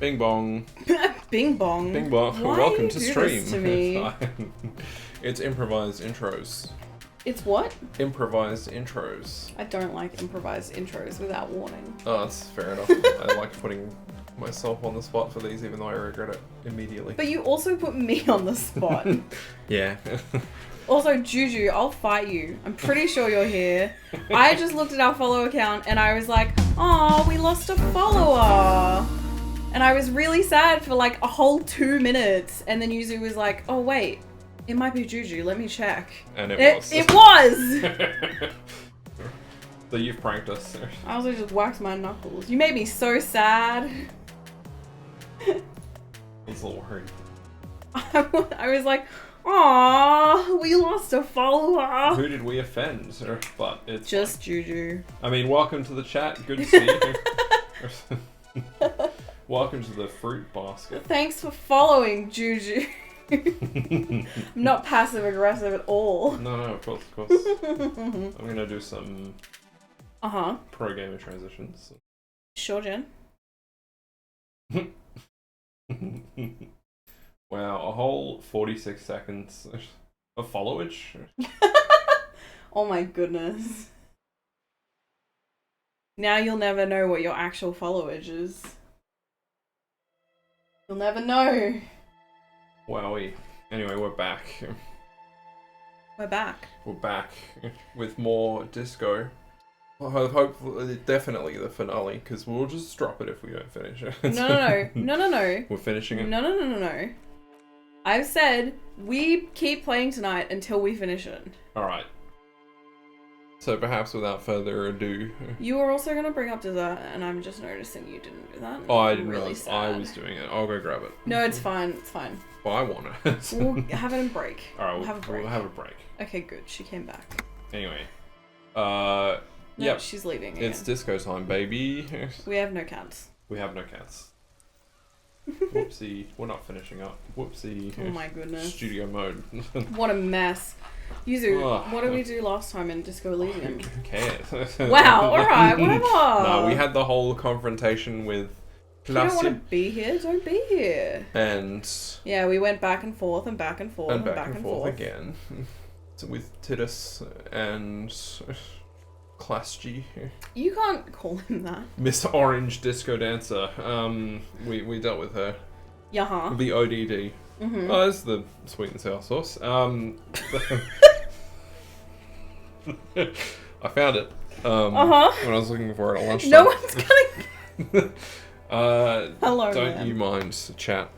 Bing bong. Bing bong. Bing bong. Why Welcome do to you do stream. this to me? It's improvised intros. It's what? Improvised intros. I don't like improvised intros without warning. Oh, that's fair enough. I like putting myself on the spot for these, even though I regret it immediately. But you also put me on the spot. Yeah. Also, Juju, I'll fight you. I'm pretty sure you're here. I just looked at our follow account and I was like, oh, we lost a follower. And I was really sad for like a whole 2 minutes. And then Yuzu was like, oh, wait, it might be Juju. Let me check. And it was. It was! So you've pranked us. I also just waxed my knuckles. You made me so sad. I was a little worried. I was like, aww, we lost a follower. Who did we offend? But it's just fine. Juju. I mean, welcome to the chat. Good to see you. Welcome to the fruit basket. Thanks for following, Juju. I'm not passive aggressive at all. No, of course. I'm gonna do some pro gamer transitions. Sure, Jen. Wow, a whole 46 seconds of followage. Oh my goodness. Now you'll never know what your actual followage is. You'll never know. Wowie. Anyway, we're back. We're back. We're back with more disco. Hopefully, definitely the finale, because we'll just drop it if we don't finish it. No. We're finishing it? No. I've said we keep playing tonight until we finish it. Alright. So perhaps without further ado... You were also going to bring up dessert, and I'm just noticing you didn't do that. Oh, I didn't really realize sad. I was doing it. I'll go grab it. No, it's fine. It's fine. Well, I want it. We'll have it in break. Alright, we'll have a break. We'll have a break. Okay, good. She came back. Anyway. No, yep. she's leaving again. It's disco time, baby. We have no cats. We have no cats. Whoopsie. We're not finishing up. Whoopsie. Oh my goodness. Studio mode. What a mess. Yuzu, what did we do last time in Disco Elysium? Who cares? Wow, alright, whatever. No, we had the whole confrontation with If you don't want to be here, don't be here. And... Yeah, we went back and forth and back and forth and back and forth. again. So with Titus and... Class G. You can't call him that. Miss Orange Disco Dancer. We dealt with her. Yeah. The ODD. Mm-hmm. Oh, that's the sweet and sour sauce. I found it. When I was looking for it at lunchtime. No one's gonna... Hello, don't man. you mind, chat.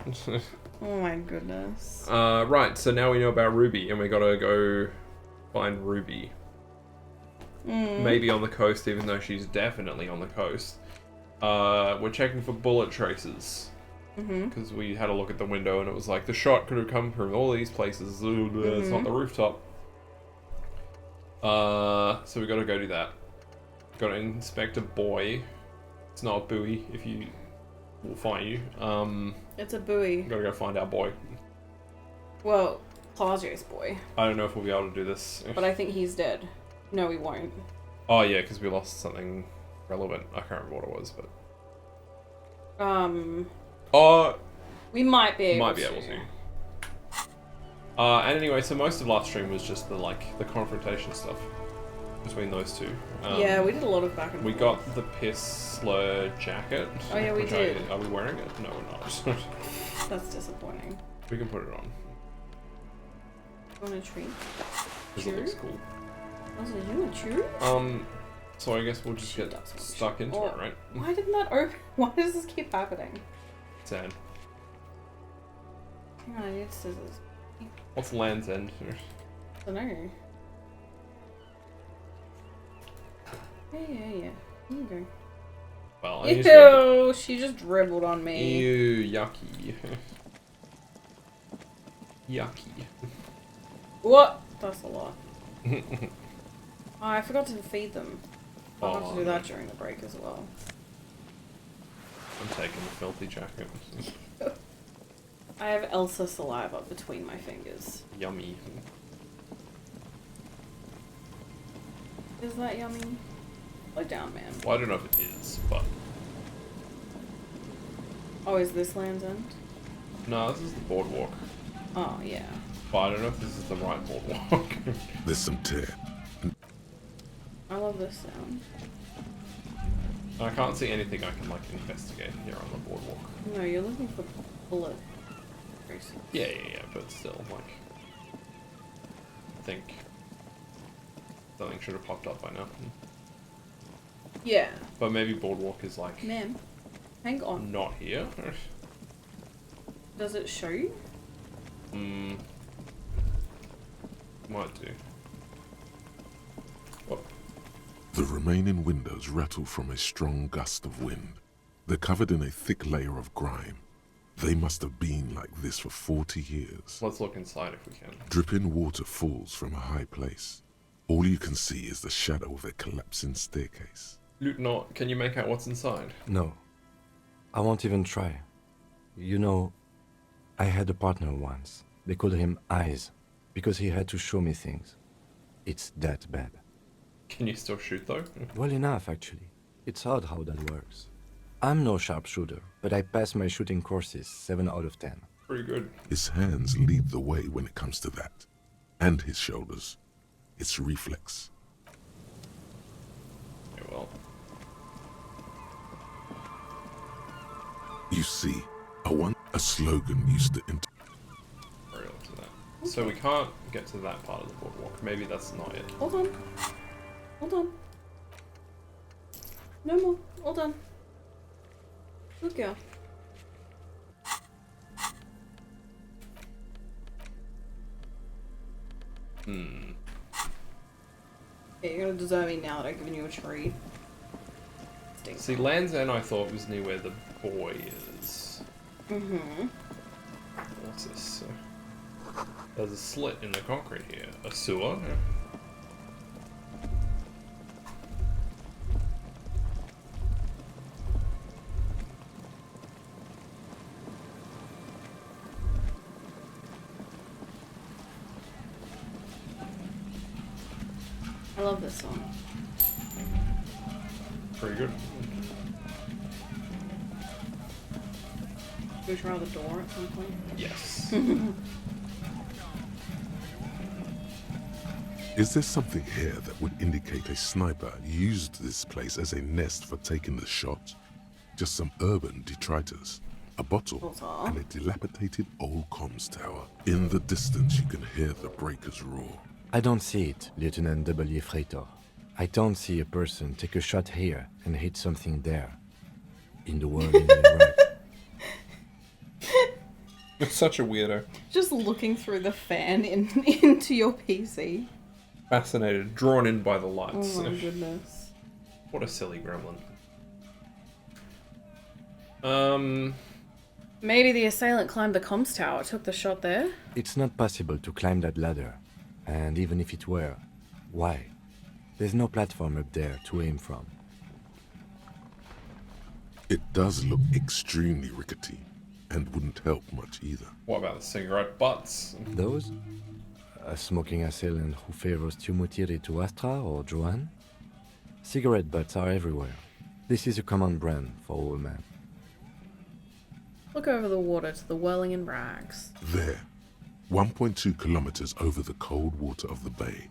Oh my goodness. Right, so now we know about Ruby, and we gotta go find Ruby. Maybe on the coast, even though she's definitely on the coast. We're checking for bullet traces. Because we had a look at the window and it was like, the shot could have come from all these places. It's not the rooftop. So we gotta go do that. Gotta inspect a boy. It's not a buoy, if you... We'll find you. It's a buoy. Gotta go find our boy. Well, Claudio's boy. I don't know if we'll be able to do this. But I think he's dead. No, we won't. Oh yeah, because we lost something relevant. I can't remember what it was, but... Oh, we might be able to. And anyway, so most of last stream was just the confrontation stuff between those two. Yeah, we did a lot of back and forth. We got the piss slur jacket. Oh yeah, we did. Are we wearing it? No, we're not. That's disappointing. We can put it on. You want a treat? Because it looks cool. Also, you a chew? So I guess we'll just get stuck into it, right? Why didn't that open? Why does this keep happening? Sad. Hang on, I need scissors. What's Land's End? I don't know. Yeah. Here you go. Well, Ew, she just dribbled on me. Ew, yucky. Yucky. What? That's a lot. Oh, I forgot to feed them. I'll have to do that during the break as well. I'm taking the filthy jacket. I have Elsa saliva between my fingers. Yummy. Is that yummy? Slow down, man. Well, I don't know if it is, but... Oh, is this Land's End? No, this is the boardwalk. Oh, yeah. But I don't know if this is the right boardwalk. There's some tear. I love this sound. I can't see anything I can like investigate here on the boardwalk. No, you're looking for bullet traces. Yeah, but still, like, I think something should have popped up by now. Yeah. But maybe boardwalk is like Ma'am, hang on. not here. Does it show you? Might do. What? The remaining windows rattle from a strong gust of wind. They're covered in a thick layer of grime. They must have been like this for 40 years. Let's look inside if we can. Dripping water falls from a high place. All you can see is the shadow of a collapsing staircase. Lieutenant, can you make out what's inside? No. I won't even try. You know, I had a partner once. They called him Eyes, because he had to show me things. It's that bad. Can you still shoot though? Well enough, actually. It's odd how that works. I'm no sharpshooter, but I pass my shooting courses 7 out of 10. Pretty good. His hands lead the way when it comes to that. And his shoulders. It's reflex. Yeah, well. You see, a slogan used to Very up to that. So we can't get to that part of the boardwalk. Maybe that's not it. Hold on. Hold on. No more. Hold on. Good girl. Yeah, you're gonna deserve me now that I've given you a treat. See, Land's End I thought was near where the boy is. Mm-hmm. What's this? There's a slit in the concrete here. A sewer? I love this song. Pretty good. Should we try the door at some point? Yes. Is there something here that would indicate a sniper used this place as a nest for taking the shot? Just some urban detritus, a bottle, and a dilapidated old comms tower. In the distance you can hear the breakers roar. I don't see it, Lieutenant W. Freitor. I don't see a person take a shot here and hit something there. In the world in the right. You're such a weirdo. Just looking through the fan into your PC. Fascinated, drawn in by the lights. Oh my goodness. What a silly gremlin. Maybe the assailant climbed the comms tower, took the shot there. It's not possible to climb that ladder. And even if it were, why? There's no platform up there to aim from. It does look extremely rickety, and wouldn't help much either. What about the cigarette butts? Those? A smoking assailant who favors Tumutiri to Astra or Joanne? Cigarette butts are everywhere. This is a common brand for all men. Look over the water to the whirling in rags. There, 1.2 kilometers over the cold water of the bay,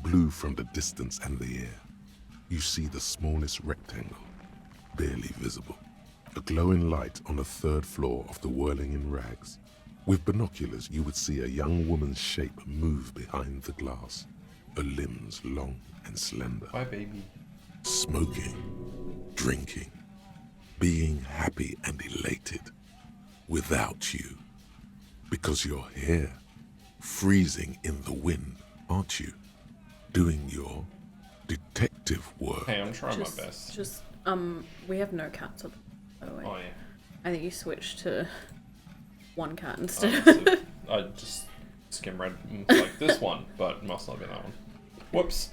blue from the distance and the air, you see the smallest rectangle, barely visible. A glowing light on the 3rd floor of the whirling in rags. With binoculars, you would see a young woman's shape move behind the glass, her limbs long and slender. Bye, baby. Smoking, drinking, being happy and elated, without you. Because you're here, freezing in the wind, aren't you? Doing your detective work. Hey, I'm trying my best. We have no cats on, by the way. Oh, yeah. I think you switched to one cat instead. So I just skim read like this one, but must not be that one. Whoops.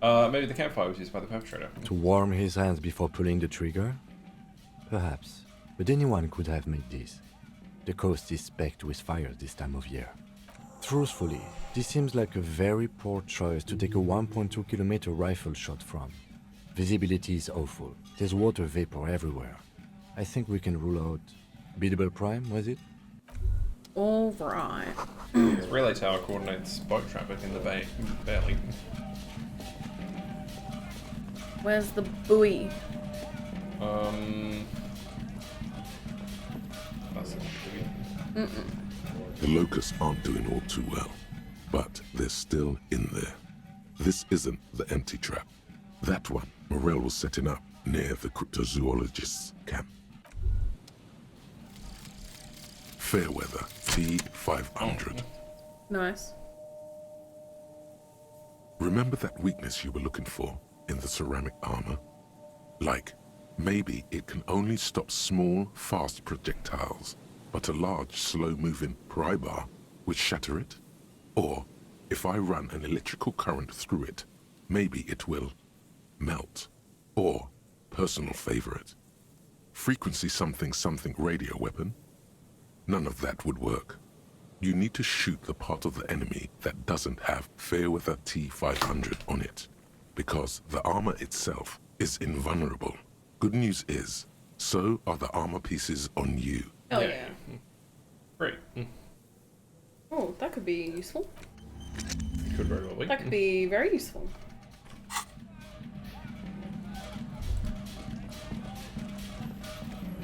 Maybe the campfire was used by the perpetrator. To warm his hands before pulling the trigger? Perhaps. But anyone could have made this. The coast is specked with fires this time of year. Truthfully, this seems like a very poor choice to take a 1.2 kilometer rifle shot from. Visibility is awful. There's water vapor everywhere. I think we can rule out Beatable Prime, was it? Alright. This relay tower coordinates boat traffic in the bay. Barely. Where's the buoy? That's not The locusts aren't doing all too well, but they're still in there. This isn't the empty trap. That one Morel was setting up near the cryptozoologist's camp. Fairweather T500. Nice. Remember that weakness you were looking for in the ceramic armor? Like, maybe it can only stop small, fast projectiles, but a large, slow-moving pry bar would shatter it? Or, if I run an electrical current through it, maybe it will melt. Or, personal favorite, frequency something something radio weapon? None of that would work. You need to shoot the part of the enemy that doesn't have Fairweather T500 on it, because the armor itself is invulnerable. Good news is, so are the armor pieces on you. Oh yeah. Great. Oh, that could be useful. Could very well be. That could be very useful.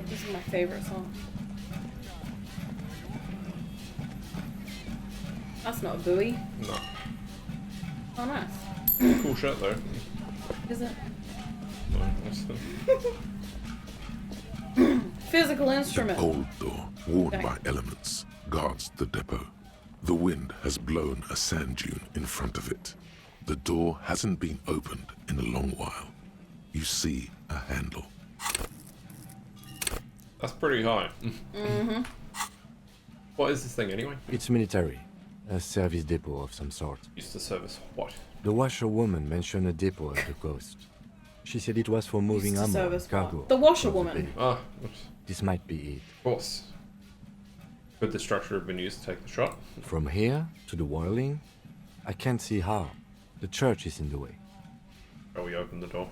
This is my favorite song. That's not a buoy. No. Oh, nice. Cool shirt though. Is it? No, that's Physical An instrument. old door, worn Okay. by elements, guards the depot. The wind has blown a sand dune in front of it. The door hasn't been opened in a long while. You see a handle. That's pretty high. Mm-hmm. What is this thing anyway? It's military. A service depot of some sort. Used to service what? The washerwoman mentioned a depot at the coast. She said it was for moving Used to ammo service and cargo. what? The washerwoman. from the bay. Ah, of This might be it. course. Could the structure have been used to take the shot? From here to the whirling, I can't see how. The church is in the way. Oh, we opened the door.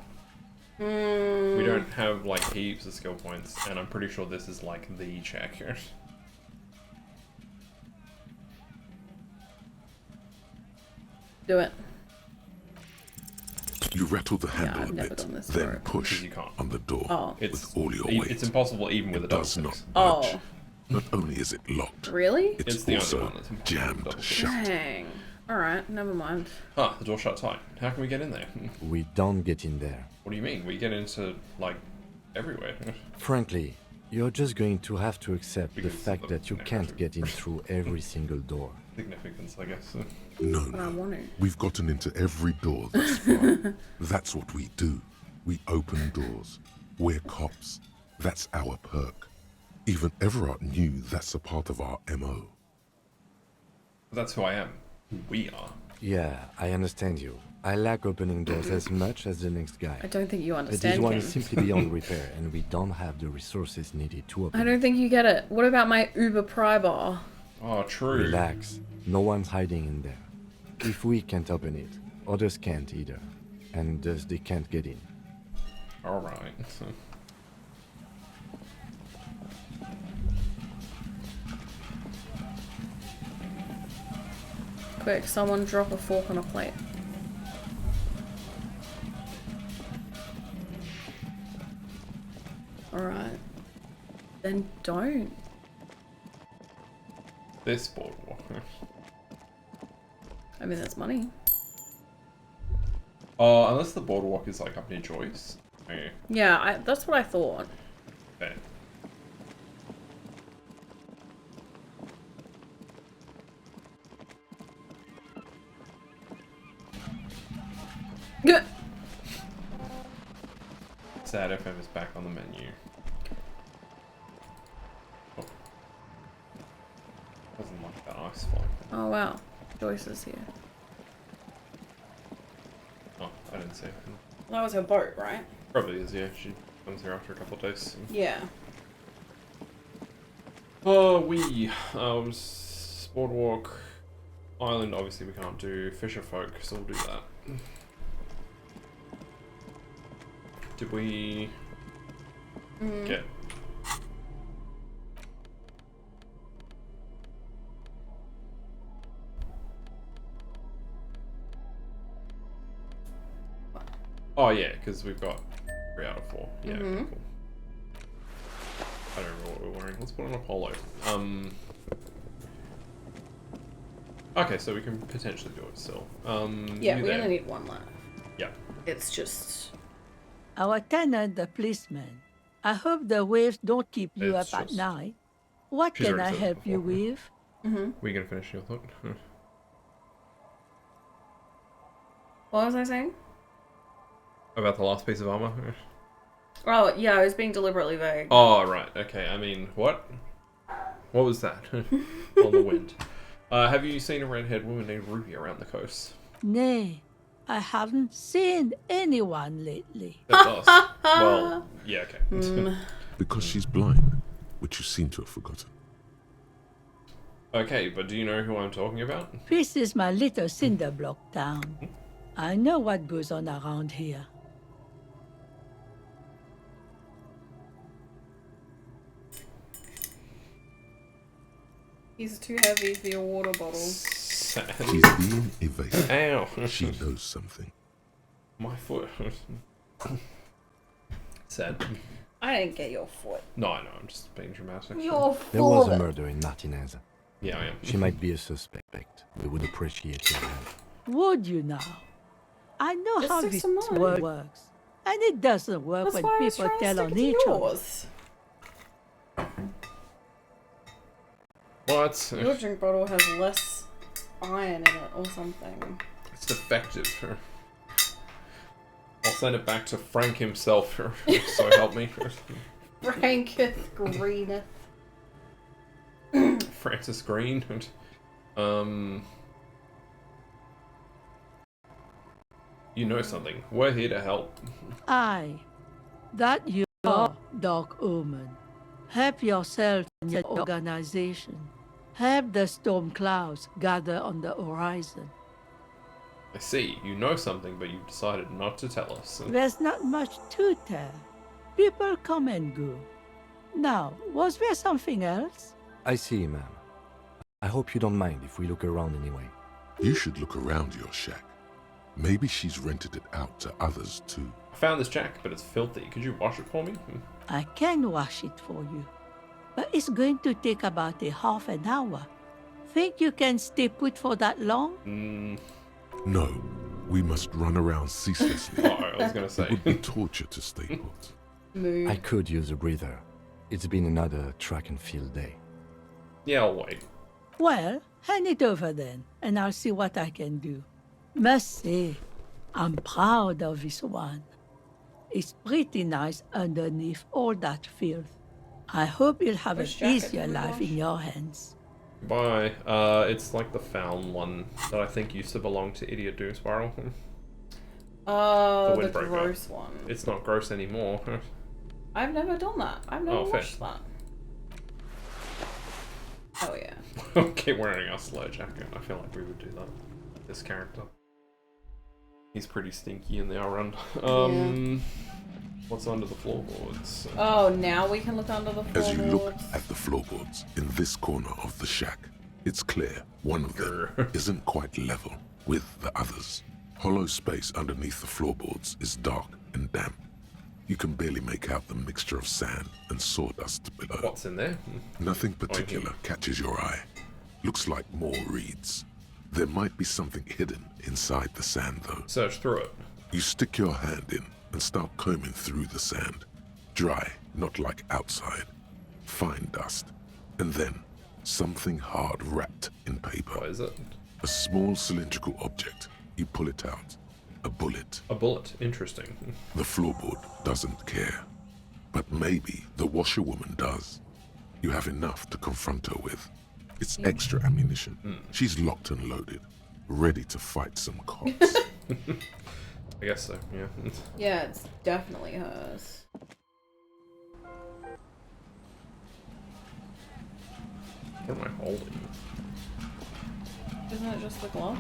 We don't have like heaps of skill points, and I'm pretty sure this is like the check here. Do it. You rattle the handle I've a never bit, done this then before. push Because you can't. on the door Oh. It's with all your weight. It's impossible even with a It double does not six. budge. Oh. Not only is it locked, Really? it's It's the only also one that's impossible with jammed double six. shut. Dang. Alright, never mind. Ah, the door shut tight. How can we get in there? We don't get in there. What do you mean? We get into like everywhere. Frankly, you're just going to have to accept the Because fact of that you can't get in through every single door. Significance, I guess. No, But I no. want to. We've gotten into every door thus far. That's what we do. We open doors. We're cops. That's our perk. Even Everard knew that's a part of our MO. That's who I am. Who we are. Yeah, I understand you. I lack opening doors as much as the next guy. I don't think you But this understand one him. is simply beyond repair, and we don't have the resources needed to open I it. don't think you get it. What about my Uber pry bar? Oh, true. Relax. No one's hiding in there. If we can't open it, others can't either. And thus they can't get in. Alright. Quick, someone drop a fork on a plate. Alright. Then don't. This boardwalk. I mean, that's money. Oh, unless the boardwalk is like up near Joyce. Okay. Yeah, that's what I thought. Fair. Good. Sad FM is back on the menu. Oh. Doesn't like that ice flow. Oh wow, Joyce is here. Oh, I didn't see it. That was her boat, right? Probably is, yeah. She comes here after a couple of days. Yeah. Oh, boardwalk island. Obviously, we can't do fisher folk, so we'll do that. Did we get Oh yeah, because we've got 3 out of 4. Yeah, okay, cool. I don't remember what we're wearing. Let's put on a polo. Okay, so we can potentially do it still. Yeah, we only need 1 left. Yeah. It's just... Our tenant, the policeman. I hope the waves don't keep you It's up at just- night. What She's can already I said it help you before. with? Were you gonna finish your thought? What was I saying? About the last piece of armor? Oh, yeah, I was being deliberately vague. Oh, right. Okay. I mean, what? What was that? On the wind. Have you seen a red-haired woman named Ruby around the coast? Nay, I haven't seen anyone lately. That's us. Well, yeah, okay. Because she's blind, which you seem to have forgotten. Okay, but do you know who I'm talking about? This is my little cinder block town. I know what goes on around here. He's too heavy for your water bottle. Sad. She's being evasive. Ow. She knows something. My foot. Sad. I didn't get your foot. No, I'm just being dramatic. Your There was a foot! murder in Martinez. Yeah, I am. She might be a suspect. We would appreciate your help. Would you now? I know Just how stick this some mine. works. And it doesn't work That's when why I was people trying to tell stick on it to each other. yours. What? Your drink bottle has less iron in it or something. It's defective. I'll send it back to Frank himself, so help me. Franketh Greeneth. Francis Green. You know something. We're here to help. Aye, that you are, Dark Omen. Help yourself and your organization. Help the storm clouds gather on the horizon. I see. You know something, but you've decided not to tell us. There's not much to tell. People come and go. Now, was there something else? I see, ma'am. I hope you don't mind if we look around anyway. You should look around your shack. Maybe she's rented it out to others too. I found this jacket, but it's filthy. Could you wash it for me? I can wash it for you. But it's going to take about a half an hour. Think you can stay put for that long? No, we must run around ceaselessly. Oh, I was gonna It say. would be torture to stay put. Move. I could use a breather. It's been another track and field day. Yeah, I'll wait. Well, hand it over then, and I'll see what I can do. Must say, I'm proud of this one. It's pretty nice underneath all that filth. I hope you'll have Which an jacket easier did we life wash? in your hands. Bye. It's like the found one that I think used to belong to Idiot Doom Spiral. Oh, The the windbreaker. gross one. It's not gross anymore. I've never done that. I've never Oh, fair. watched that. Oh yeah. Okay, wearing our slow jacket. I feel like we would do that. This character. He's pretty stinky in the run. What's under the floorboards? Oh, now we can look under the As you look floorboards. at the floorboards in this corner of the shack, it's clear one of them Grr. isn't quite level with the others. Hollow space underneath the floorboards is dark and damp. You can barely make out the mixture of sand and sawdust below. What's in there? Nothing particular catches your eye. Looks like more reeds. There might be something hidden inside the sand though. Search through it. You stick your hand in and start combing through the sand. Dry, not like outside. Fine dust. And then something hard wrapped in paper. What is it? A small cylindrical object. You pull it out. A bullet. A bullet. Interesting. The floorboard doesn't care. But maybe the washerwoman does. You have enough to confront her with. It's extra ammunition. She's locked and loaded, ready to fight some cops. I guess so, yeah. Yeah, it's definitely hers. What am I holding? Isn't it just the glove?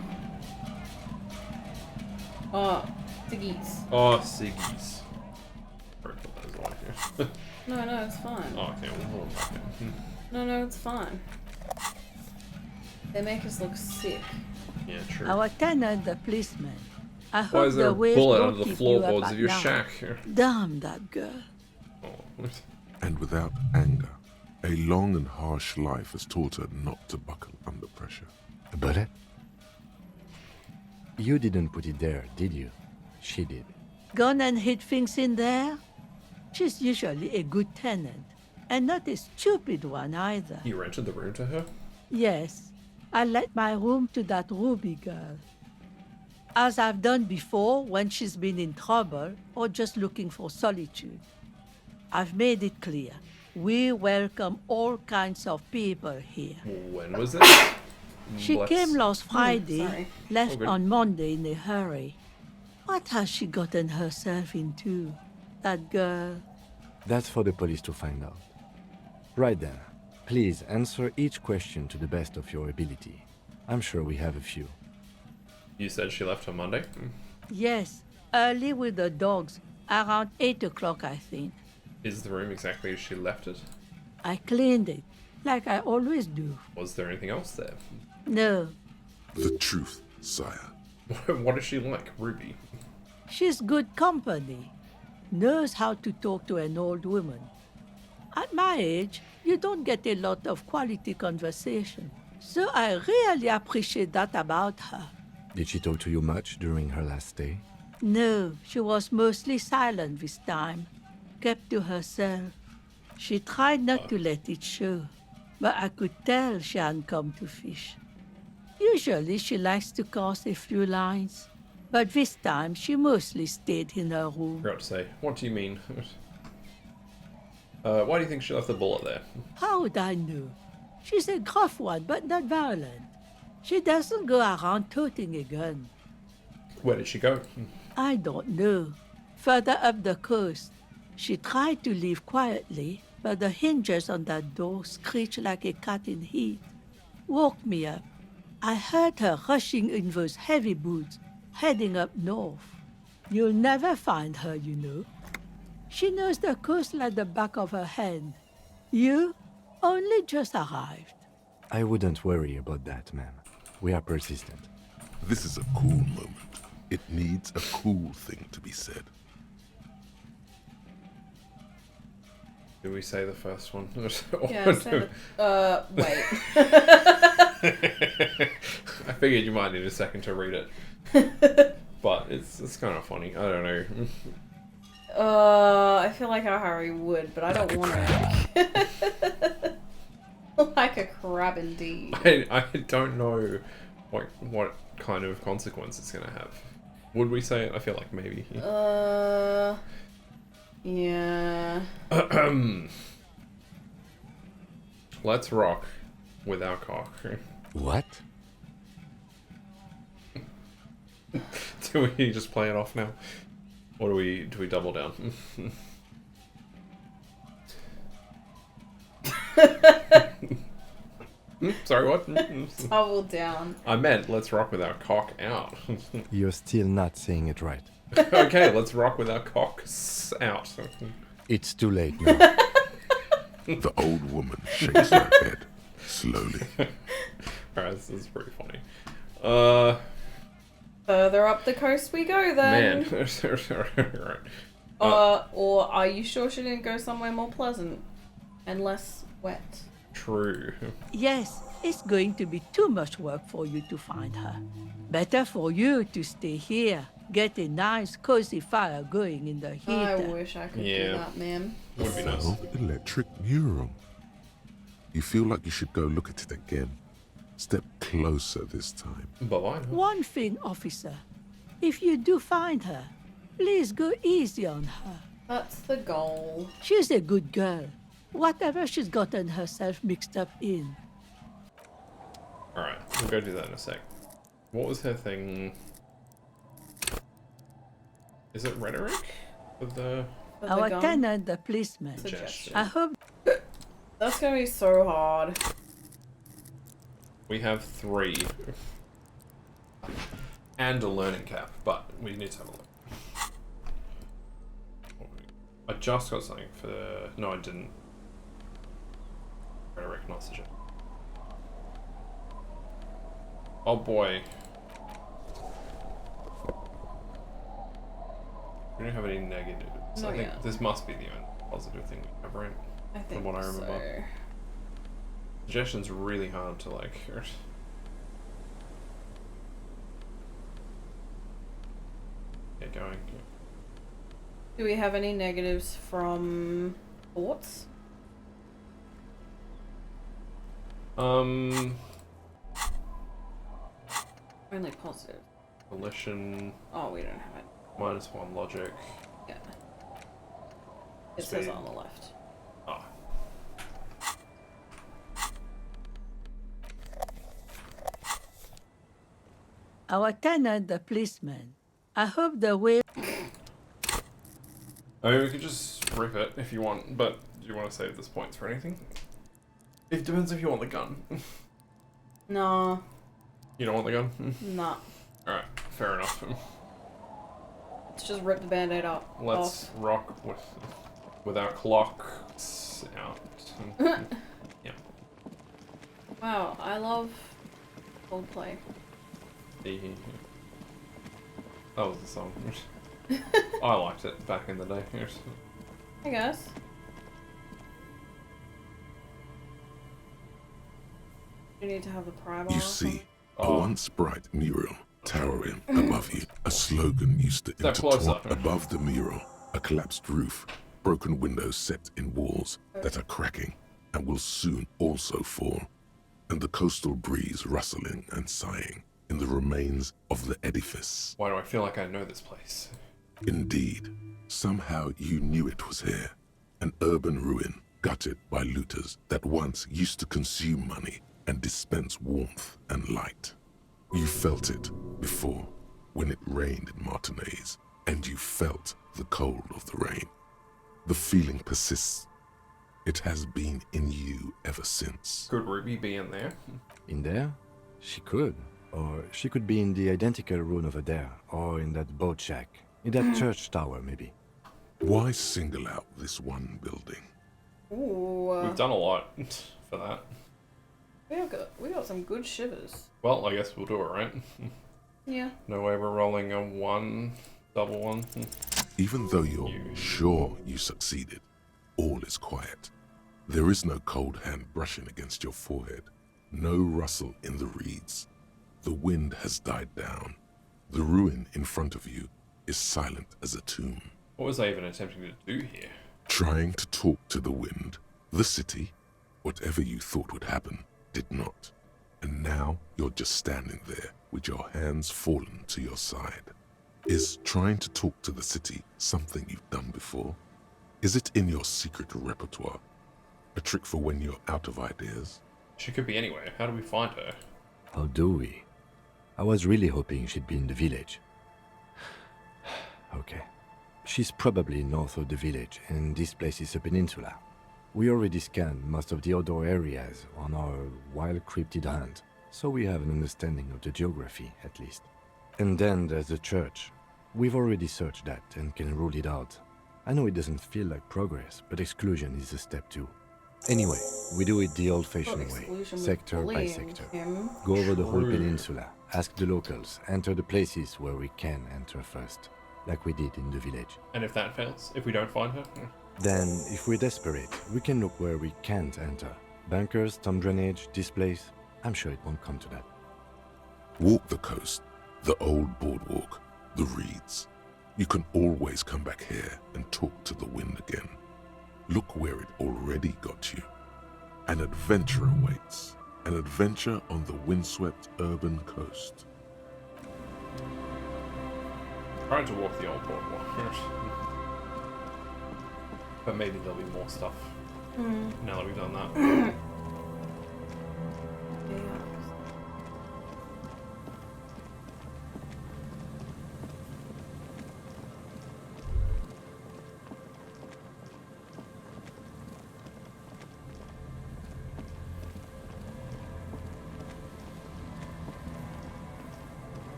Oh, Siggy's. Oh, Siggy's. Sorry, put those away here. No, it's fine. Oh, okay, we'll hold them back in. No, it's fine. They make us look sick. Yeah, true. Our tenant, the policeman. I Why hope is there the a waves bullet don't under the keep you floorboards up of at your night. shack? Damn that girl. Oh. And without anger, a long and harsh life has taught her not to buckle under pressure. A bullet? You didn't put it there, did you? She did. Gone and hid things in there? She's usually a good tenant, and not a stupid one either. You rented the room to her? Yes, I let my room to that Ruby girl. As I've done before when she's been in trouble or just looking for solitude. I've made it clear. We welcome all kinds of people here. When was this? She Let's- came last Friday, sorry. left good. on Monday in a hurry. What has she gotten herself into? That girl. That's for the police to find out. Right then, please answer each question to the best of your ability. I'm sure we have a few. You said she left on Monday? Yes, early with the dogs, around 8 o'clock, I think. Is the room exactly as she left it? I cleaned it, like I always do. Was there anything else there? No, The truth, sire. What is she like, Ruby? she's good company. Knows how to talk to an old woman. At my age, you don't get a lot of quality conversation. So I really appreciate that about her. Did she talk to you much during her last stay? No, she was mostly silent this time, kept to herself. She tried not to let it show, but I could tell she hadn't come to fish. Usually she likes to cast a few lines, but this time she mostly stayed in her room. Forgot to say. What do you mean? Why do you think she left the bullet there? How would I know? She's a gruff one, but not violent. She doesn't go around toting a gun. Where did she go? I don't know. Further up the coast. She tried to leave quietly, but the hinges on that door screeched like a cat in heat. Woke me up. I heard her rushing in those heavy boots, heading up north. You'll never find her, you know. She knows the coast like the back of her hand. You only just arrived. I wouldn't worry about that, ma'am. We are persistent. This is a cool moment. It needs a cool thing to be said. Did we say the first one? Yeah, wait. I figured you might need a second to read it. But it's kind of funny. I don't know. I feel like our Harry would, but I don't want to. Like a crab indeed. I don't know what kind of consequence it's gonna have. Would we say it? I feel like maybe. Yeah. Let's rock with our cock. What? Do we just play it off now? Or do we double down? Sorry, what? Double down. I meant let's rock with our cock out. You're still not saying it right. Okay, let's rock with our cocks out. It's too late now. The old woman shakes her head slowly. Alright, this is pretty funny. Further up the coast we go then. Man. Right. Or are you sure she didn't go somewhere more pleasant and less wet? True. Yes, it's going to be too much work for you to find her. Better for you to stay here. Get a nice cozy fire going in the heater. I wish I could do Yeah. that, man. Would be nice. Oh, electric mural. You feel like you should go look at it again. Step closer this time. But why not? One thing, officer. If you do find her, please go easy on her. That's the goal. She's a good girl. Whatever she's gotten herself mixed up in. Alright, we'll go do that in a sec. What was her thing? Is it rhetoric? With the For the Our gun? tenant, the policeman. suggestion? I hope That's gonna be so hard. We have 3. And a learning cap, but we need to have a look. I just got something for... No, I didn't. Rhetoric, not suggest. Oh boy. We don't have any negatives. Not I think yet. this must be the only positive thing we have, right? I think what I remember. so. Suggestion's really hard to like. Get going. Do we have any negatives from thoughts? Only positive. volition, Oh, we don't have it. -1 logic. Yeah. It says Speed. on the left. Ah, Our tenant, the policeman. I hope the way. I mean, we could just rip it if you want, but do you want to save this points for anything? It depends if you want the gun. No, You don't want the gun? nah. Alright, fair enough. Let's just rip the band-aid up. Let's rock with our clocks out. Yeah. Wow, I love Coldplay. That was the song. I liked it back in the day. I guess. You need to have the pry bar. You see, a Oh. once bright mural towering above you. A slogan used to Step closer. intertwine above the mural. A collapsed roof, broken windows set in walls that are cracking and will soon also fall. And the coastal breeze rustling and sighing in the remains of the edifice. Why do I feel like I know this place? Indeed, somehow you knew it was here. An urban ruin gutted by looters that once used to consume money and dispense warmth and light. You felt it before when it rained in Martinez, and you felt the cold of the rain. The feeling persists. It has been in you ever since. Could Ruby be in there? In there? She could. Or she could be in the identical room over there, or in that boat shack, in that church tower, maybe. Why single out this one building? Ooh, We've done a lot for that. we got some good shivers. Well, I guess we'll do it, right? Yeah. No way we're rolling a 1, double 1. Even though you're You- sure you succeeded, all is quiet. There is no cold hand brushing against your forehead, no rustle in the reeds. The wind has died down. The ruin in front of you is silent as a tomb. What was I even attempting to do here? Trying to talk to the wind, the city, whatever you thought would happen, did not. And now you're just standing there with your hands fallen to your side. Is trying to talk to the city something you've done before? Is it in your secret repertoire? A trick for when you're out of ideas? She could be anywhere. How do we find her? How do we? I was really hoping she'd be in the village. Okay. She's probably north of the village, and this place is a peninsula. We already scanned most of the outdoor areas on our wild cryptid hunt, so we have an understanding of the geography, at least. And then there's the church. We've already searched that and can rule it out. I know it doesn't feel like progress, but exclusion is a step too. Anyway, we do it the old-fashioned way, Exclusion was sector by bullying sector. him. Go over the whole True. peninsula, ask the locals, enter the places where we can enter first, like we did in the village. And if that fails? If we don't find her? Then, if we're desperate, we can look where we can't enter. Bunkers, storm drainage, this place. I'm sure it won't come to that. Walk the coast, the old boardwalk, the reeds. You can always come back here and talk to the wind again. Look where it already got you. An adventure awaits. An adventure on the windswept urban coast. Trying to walk the old boardwalk first. But maybe there'll be more stuff now that we've done that. Yeah.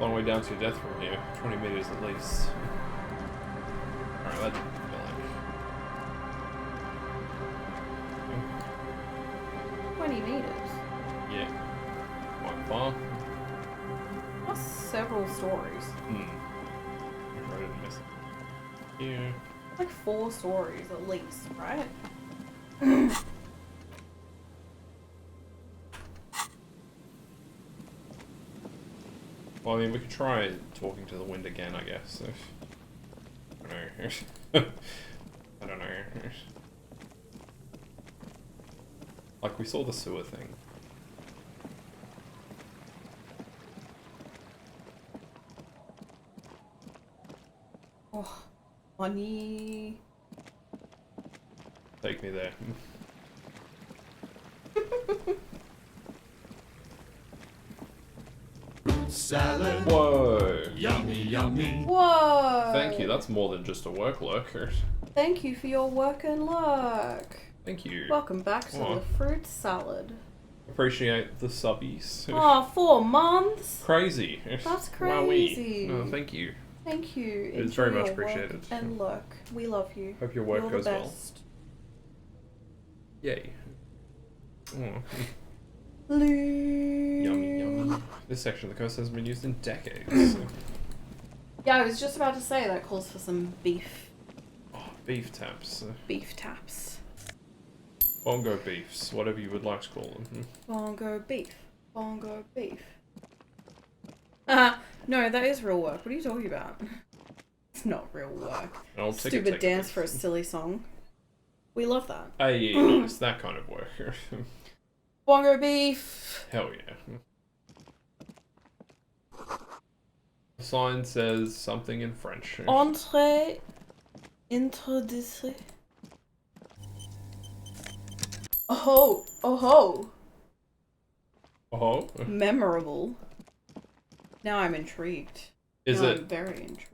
Long way down to your death from here. 20 meters at least. Alright, that didn't feel like. 30 meters. Yeah. Quite far. That's several stories. I didn't miss it. Yeah. Like 4 stories at least, right? Well, I mean, we could try talking to the wind again, I guess. I don't know. I don't know. Like, we saw the sewer thing. Oh, money. Take me there. Salad. Whoa! Yummy, yummy. Whoa! Thank you, that's more than just a work lurker. Thank you for your work and luck. Thank you. Welcome back to Aw. the fruit salad. Appreciate the subbies. Oh, 4 months? Crazy. That's Wowee. crazy. Oh, thank you. Thank you. It's very Enjoy much your work appreciated. and luck. We love you. Hope your work You're goes the well. best. Yay. Oh. Yummy, Yummy, yummy. This section of the coast hasn't been used in decades. Yeah, I was just about to say that calls for some beef Oh, beef taps. taps. Bongo beefs, whatever you would like to call them. Bongo beef. Bongo beef. No, that is real work. What are you talking about? It's not real work. An old ticket Stupid taker dance beef. for a silly song. We love that. Hey, nice, that kind of work. Bongo beef. Hell yeah. The sign says something in French. Entrée. Introducée. Oh, oh, Oh, memorable. Now I'm intrigued. is Now it? I'm very intrigued.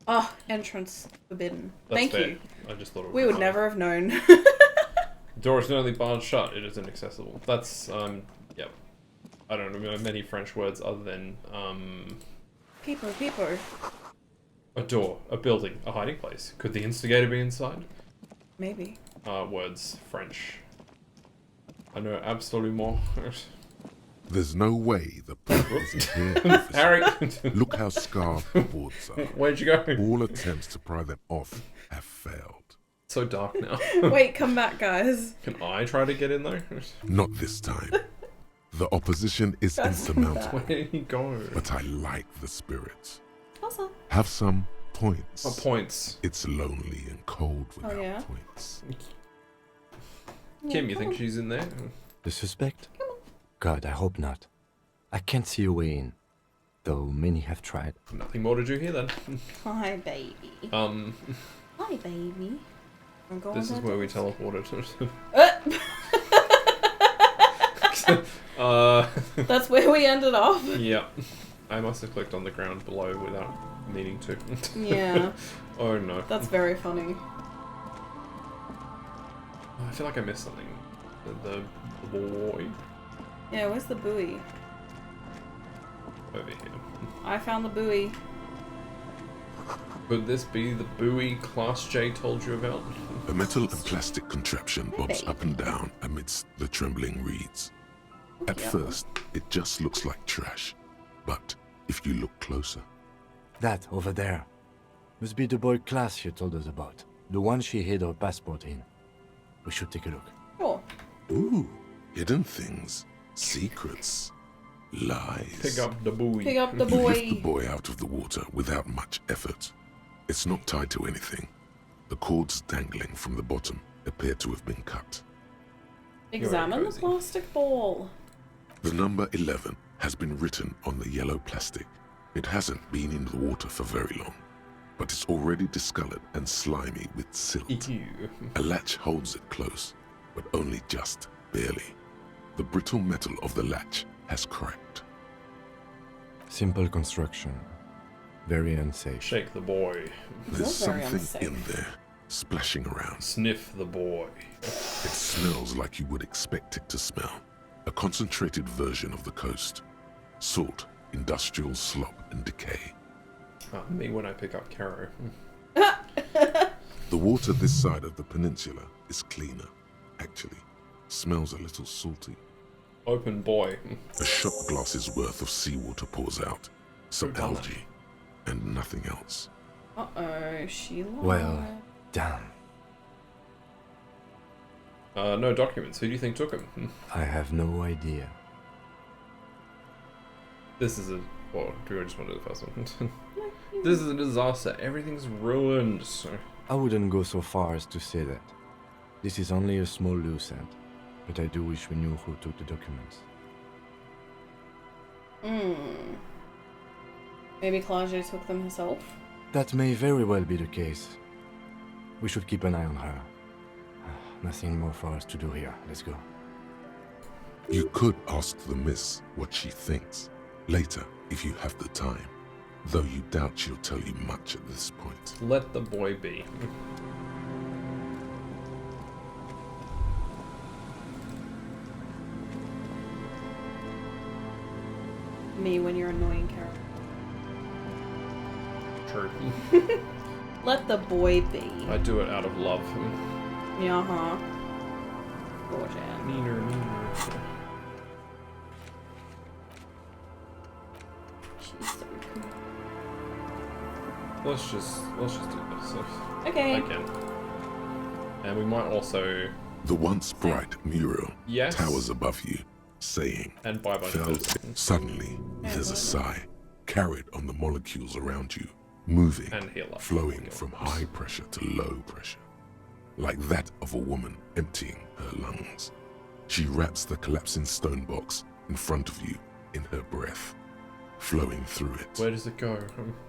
Ah, entrance forbidden. That's Thank fair. you. I just thought it We was would never have known. The door is not only barred shut, it is inaccessible. That's, yep. I don't know many French words other than, Peepo, peepo. a door, a building, a hiding place. Could the instigator be inside? Maybe. Words, French. I know absolument. There's no way the plot isn't here. Harry! Look how scarred the boards are. Where'd you go? All attempts to pry them off have failed. So dark now. Wait, come back, guys. Can I try to get in there? Not this time. The opposition is That's insurmountable, Where did he go? but I like the spirits. Awesome. Have some points. Oh, points. It's lonely and cold without yeah? points. Kim, you think she's in there? The suspect? God, I hope not. I can't see a way in, though many have tried. Nothing more to do here then. Hi, baby. Hi, baby. I'm going This is to where we dance. teleported. That's where we ended up. Yeah. I must have clicked on the ground below without needing to. Yeah, Oh no. that's very funny. I feel like I missed something. The boy Yeah, where's the buoy? over here. I found the buoy. Could this be the buoy Class J told you about? A metal and plastic contraption bobs up and down amidst the trembling reeds. At Yeah. first, it just looks like trash, but if you look closer, That, over there, must be the boy class you told us about. The one she hid her passport in. We should take a look. Sure. ooh, hidden things, secrets, lies. Pick up the buoy. Pick up the You lift the buoy. boy out of the water without much effort. It's not tied to anything. The cords dangling from the bottom appear to have been cut. Examine the cozy. plastic ball. The number 11 has been written on the yellow plastic. It hasn't been in the water for very long, but it's already discolored and slimy with silt. Ew. A latch holds it close, but only just barely. The brittle metal of the latch has cracked. Simple construction. Very unsafe. Shake the boy. There's very something unsafe. in there, splashing around. Sniff the boy. It smells like you would expect it to smell. A concentrated version of the coast. Salt, industrial slop and decay. Me when I pick up Caro. The water this side of the peninsula is cleaner, actually. Smells a little salty. Open boy. A shot glass's worth of seawater pours out. Some Who done that? algae. And nothing else. Uh-oh, she lied. Well, damn. No documents. Who do you think took them? I have no idea. This is a... Well, do we just want to do the first one? This is a disaster. Everything's ruined. So... I wouldn't go so far as to say that. This is only a small loose end, but I do wish we knew who took the documents. Maybe Claudia took them herself? That may very well be the case. We should keep an eye on her. Nothing more for us to do here. Let's go. You could ask the miss what she thinks. Later, if you have the time. Though you doubt she'll tell you much at this point. Let the boy be. Me when you're annoying character. True. Let the boy be. I do it out of love. Yeah, Gorgeous. Meaner. She's so cool. Let's just do this. Okay. Again. And we might also... The once bright mural Yes. towers above you, saying, And buy a bunch of felt this. suddenly there's a sigh carried on the molecules around you, moving, And heal up. flowing from high pressure to low pressure, like that of a woman emptying her lungs. She wraps the collapsing stone box in front of you in her breath, flowing through it, Where does it go?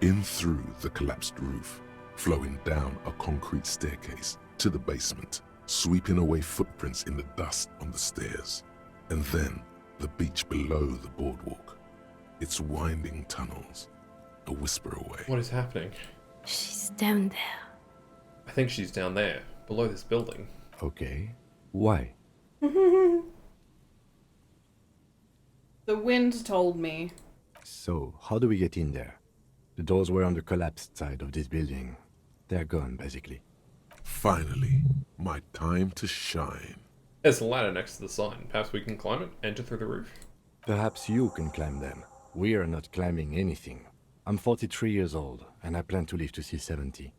in through the collapsed roof, flowing down a concrete staircase to the basement, sweeping away footprints in the dust on the stairs, and then the beach below the boardwalk, its winding tunnels, a whisper away. What is happening? She's down there. I think she's down there, below this building. Okay. Why? The wind told me. So, how do we get in there? The doors were on the collapsed side of this building. They're gone, basically. Finally, my time to shine. There's a ladder next to the sign. Perhaps we can climb it, enter through the roof. Perhaps you can climb them. We are not climbing anything. I'm 43 years old, and I plan to live to see 70.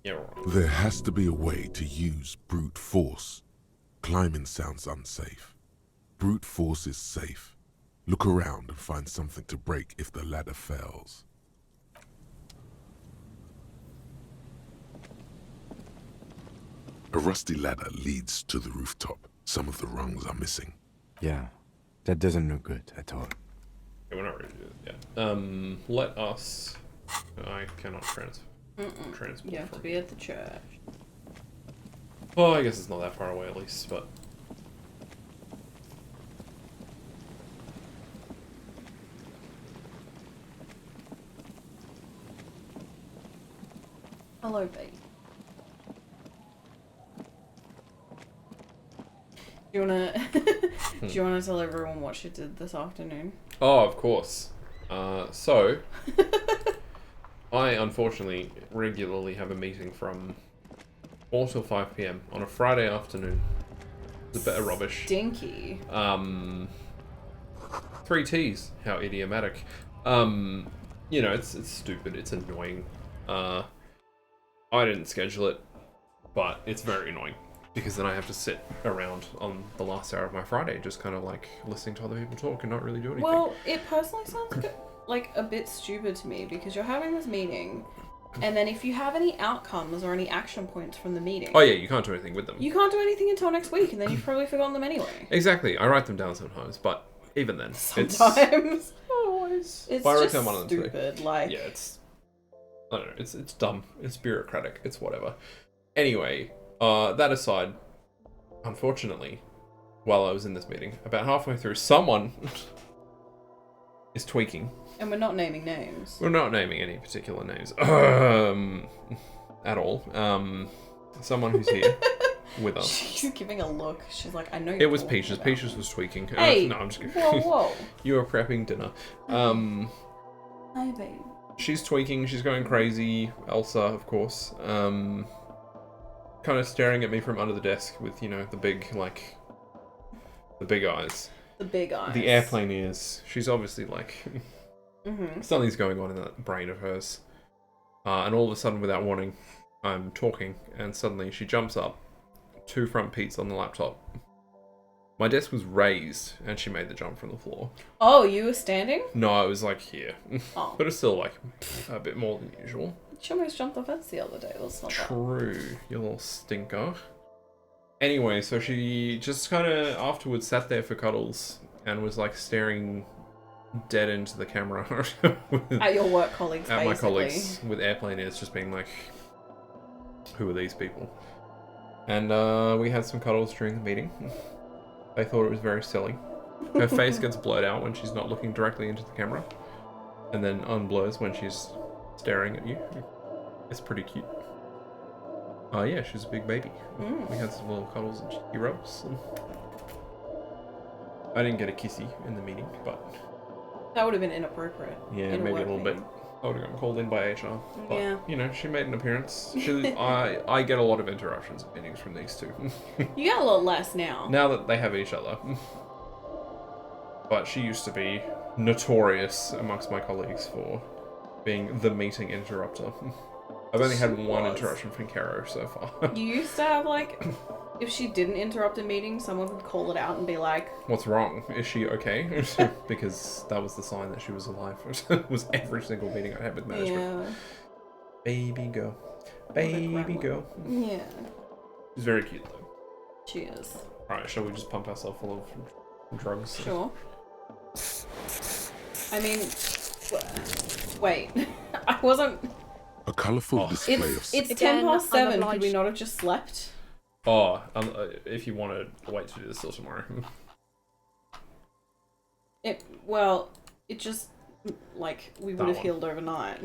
Yeah, right. There has to be a way to use brute force. Climbing sounds unsafe. Brute force is safe. Look around and find something to break if the ladder fails. A rusty ladder leads to the rooftop. Some of the rungs are missing. Yeah, that doesn't look good at all. Yeah, we're not ready to do it yet. Let us... I cannot transport You have to from... be at the church. Well, I guess it's not that far away at least, but... Hello, babe. Do you wanna tell everyone what she did this afternoon? Oh, of course. So... I, unfortunately, regularly have a meeting from 4 till 5 p.m. on a Friday afternoon. It's a bit of rubbish. Stinky. 3 T's. How idiomatic. You know, it's stupid. It's annoying. I didn't schedule it, but it's very annoying. Because then I have to sit around on the last hour of my Friday, just kind of like listening to other people talk and not really do anything. Well, it personally sounds like a bit stupid to me because you're having this meeting, and then if you have any outcomes or any action points from the meeting, oh yeah, you can't do anything with them. you can't do anything until next week, and then you've probably forgotten them anyway. Exactly. I write them down sometimes, but even then, Sometimes. always. It's Well, I wrote just down one of them today. stupid. Like, Yeah, I don't know. It's dumb. It's bureaucratic. It's whatever. Anyway, that aside, unfortunately, while I was in this meeting, about halfway through, someone is tweaking. and we're not naming names. We're not naming any particular names at all. Someone who's here with us. She's giving a look. She's like, I know you're It was talking Peaches. about Peaches me. was tweaking. Hey, no, I'm just kidding. whoa. You were prepping dinner. Hi, babe. She's tweaking. She's going crazy. Elsa, of course. Kind of staring at me from under the desk with, you know, the big, like, The big eyes. The big eyes. The airplane ears. She's obviously like... something's going on in that brain of hers. And all of a sudden, without warning, I'm talking, and suddenly she jumps up, 2 front peats on the laptop. My desk was raised, and she made the jump from the floor. Oh, you were standing? No, it was like here. Oh. But it's still like a bit more than usual. She almost jumped the fence the other day. That's not bad. True, you little stinker. Anyway, so she just kind of afterwards sat there for cuddles and was like staring dead into the camera. At your work colleagues, At my basically. colleagues with airplane ears, just being like, who are these people? And we had some cuddles during the meeting. They thought it was very silly. Her face gets blurred out when she's not looking directly into the camera, and then unblurs when she's staring at you. It's pretty cute. Yeah, she's a big baby. We had some little cuddles and cheeky rubs. I didn't get a kissy in the meeting, but... That would have been inappropriate. Yeah, in maybe a work little bit. meeting. I would have gotten called in by HR. But, Yeah. you know, she made an appearance. I get a lot of interruptions at meetings from these two. You get a lot less now. Now that they have each other. But she used to be notorious amongst my colleagues for being the meeting interrupter. I've only had one interruption from Caro so far. You used to have, like, if she didn't interrupt a meeting, someone would call it out and be like, What's wrong? Is she okay? Because that was the sign that she was alive. It was every single meeting I had with management. yeah. Baby girl. Baby grandma. girl. Yeah. She's very cute though. She is. Alright, shall we just pump ourselves full of drugs? Sure. I mean, wait. I wasn't... A colourful display of It's Again, 7:10. Could we unobliged. not have just slept? Oh, if you want to wait to do this till tomorrow. It just, like, we would have one. healed overnight.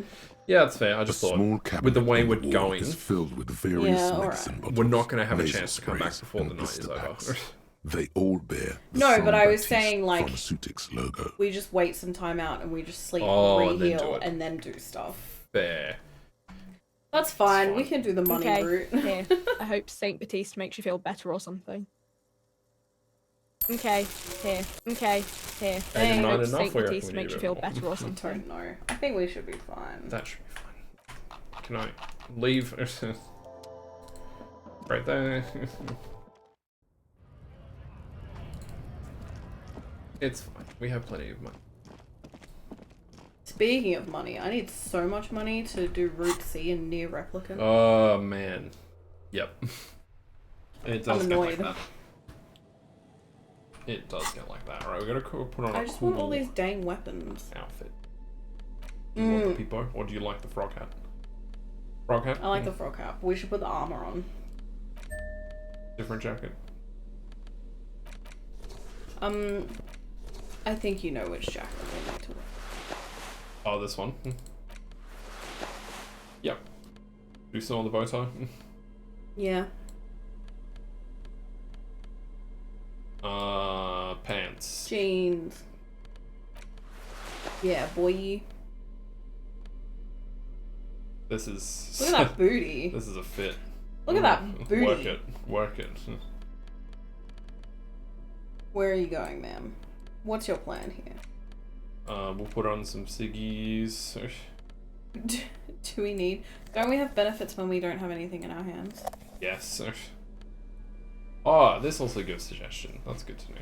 Yeah, that's fair. I a just thought, small cabinet with the way on we're wall going, is filled with various Yeah, alright. medicine bottles, we're not going to have a nasal chance to come back sprays, before the and night is blister over. packs. They all bear the No, but I was Jean-Baptiste saying, like, Pharmaceutics logo. We just wait some time out and we just sleep Oh, and and then do re-heal it. and then do stuff. Fair. That's fine. fine. We can do the money Okay, route. here. I hope Saint Baptiste makes you feel better or something. Okay, here. Okay, here. Hey, I not hope enough, Saint we reckon Baptiste we makes need you a feel bit more. better or I something. don't know. I think we should be fine. That should be fine. Can I leave? Right there. It's fine. We have plenty of money. Speaking of money, I need so much money to do Route C and Near Replicant. Oh, man. Yep. It does I'm get like annoyed. that. It does get like that. Right, we gotta put on a I just cool want all these dang weapons. outfit. Do you want the peepo, or do you like the frog hat? Frog hat? I like the frog cap. We should put the armor on. Different jacket. I think you know which jacket we need to wear. Oh, this one. Yep. Do you still want the bow tie? Yeah. Pants. Jeans. Yeah, boy. This is. Look at that booty. This is a fit. Look at that booty. Work it. Work it. Where are you going, ma'am? What's your plan here? We'll put on some ciggies. Do we need... Don't we have benefits when we don't have anything in our hands? Yes. Oh, this also gives suggestion. That's good to know.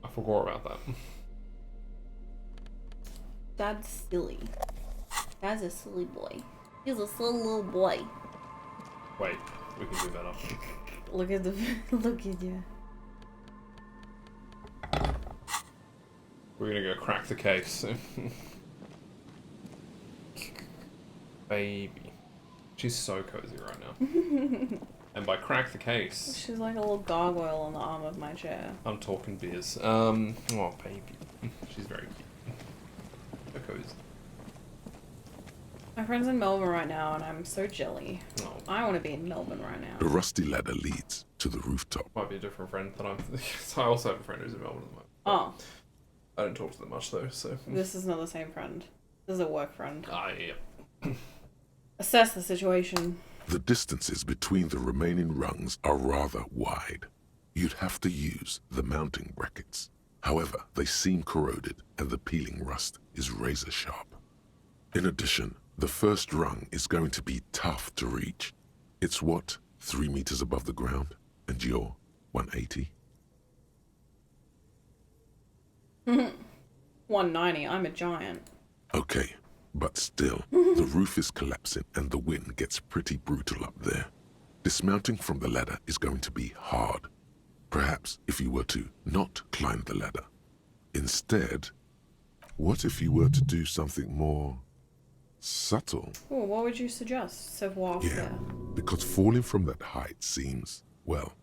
I forgot about that. Dad's silly. Dad's a silly boy. He's a silly little boy. Wait, we can do better. Look at the... Look at you. We're gonna go crack the case. Baby. She's so cozy right now. And by crack the case, She's like a little gargoyle on the arm of my chair. I'm talking beers. Oh, baby. She's very cute. So cozy. My friend's in Melbourne right now and I'm so jelly. Oh, I want to be in Melbourne right The now. rusty ladder leads to the rooftop. might be a different friend that I'm. I also have a friend who's in Melbourne at the moment. Oh, I don't talk to them much though, so. this is not the same friend. This is a work friend. Yeah. Assess the situation. The distances between the remaining rungs are rather wide. you'd have to use the mounting brackets. However, they seem corroded and the peeling rust is razor sharp. In addition, the first rung is going to be tough to reach. It's what, 3 meters above the ground, and you're 180? 190, I'm a giant. Okay, but still, the roof is collapsing and the wind gets pretty brutal up there. Dismounting from the ladder is going to be hard. Perhaps if you were to not climb the ladder. Instead, what if you were to do something more subtle? Oh, what would you suggest? Savoir Yeah, faire. because falling from that height seems, well,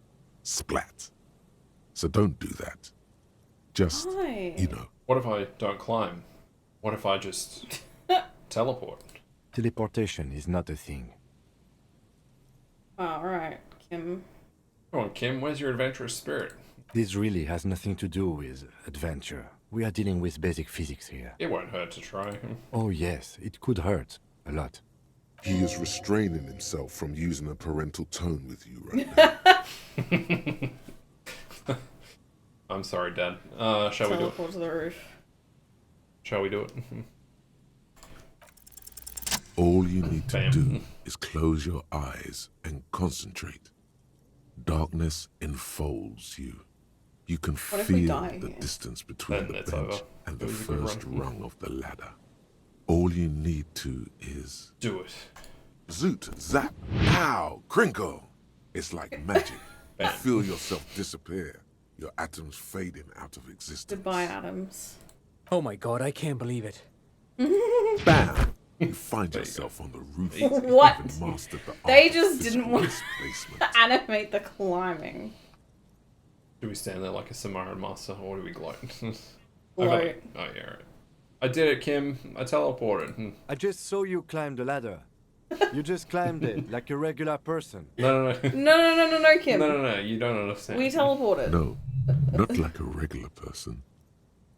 splat. So don't do that. Just, Why? you know. What if I don't climb? What if I just teleport? Teleportation is not a thing. Alright, Kim. Come on, Kim, where's your adventurous spirit? This really has nothing to do with adventure. We are dealing with basic physics here. It won't hurt to try. Oh yes, it could hurt. A lot. He is restraining himself from using a parental tone with you right now. I'm sorry, Dad. Shall we do it? Teleport to the roof. Shall we do it? All you need to Bam. do is close your eyes and concentrate. Darkness enfolds you. You can What if we feel die the here? distance between Then the it's bench over. and It the was a good first run. rung of the ladder. All you need to is Do it. zoot, zap, pow, crinkle. It's like magic. You Bam. feel yourself disappear, your atoms fading out of existence. Goodbye, Adams. Oh my god, I can't believe it. Bam! You find There you yourself on the roof. What? You've mastered the They art of just didn't physical want- displacement. Animate the climbing. Do we stand there like a Samaritan master, or do we gloat? Gloat. Oh, yeah, right. I did it, Kim. I teleported. I just saw you climb the ladder. You just climbed it like a regular person. No, no, no. No, Kim. No, you don't understand. We teleported. No, not like a regular person.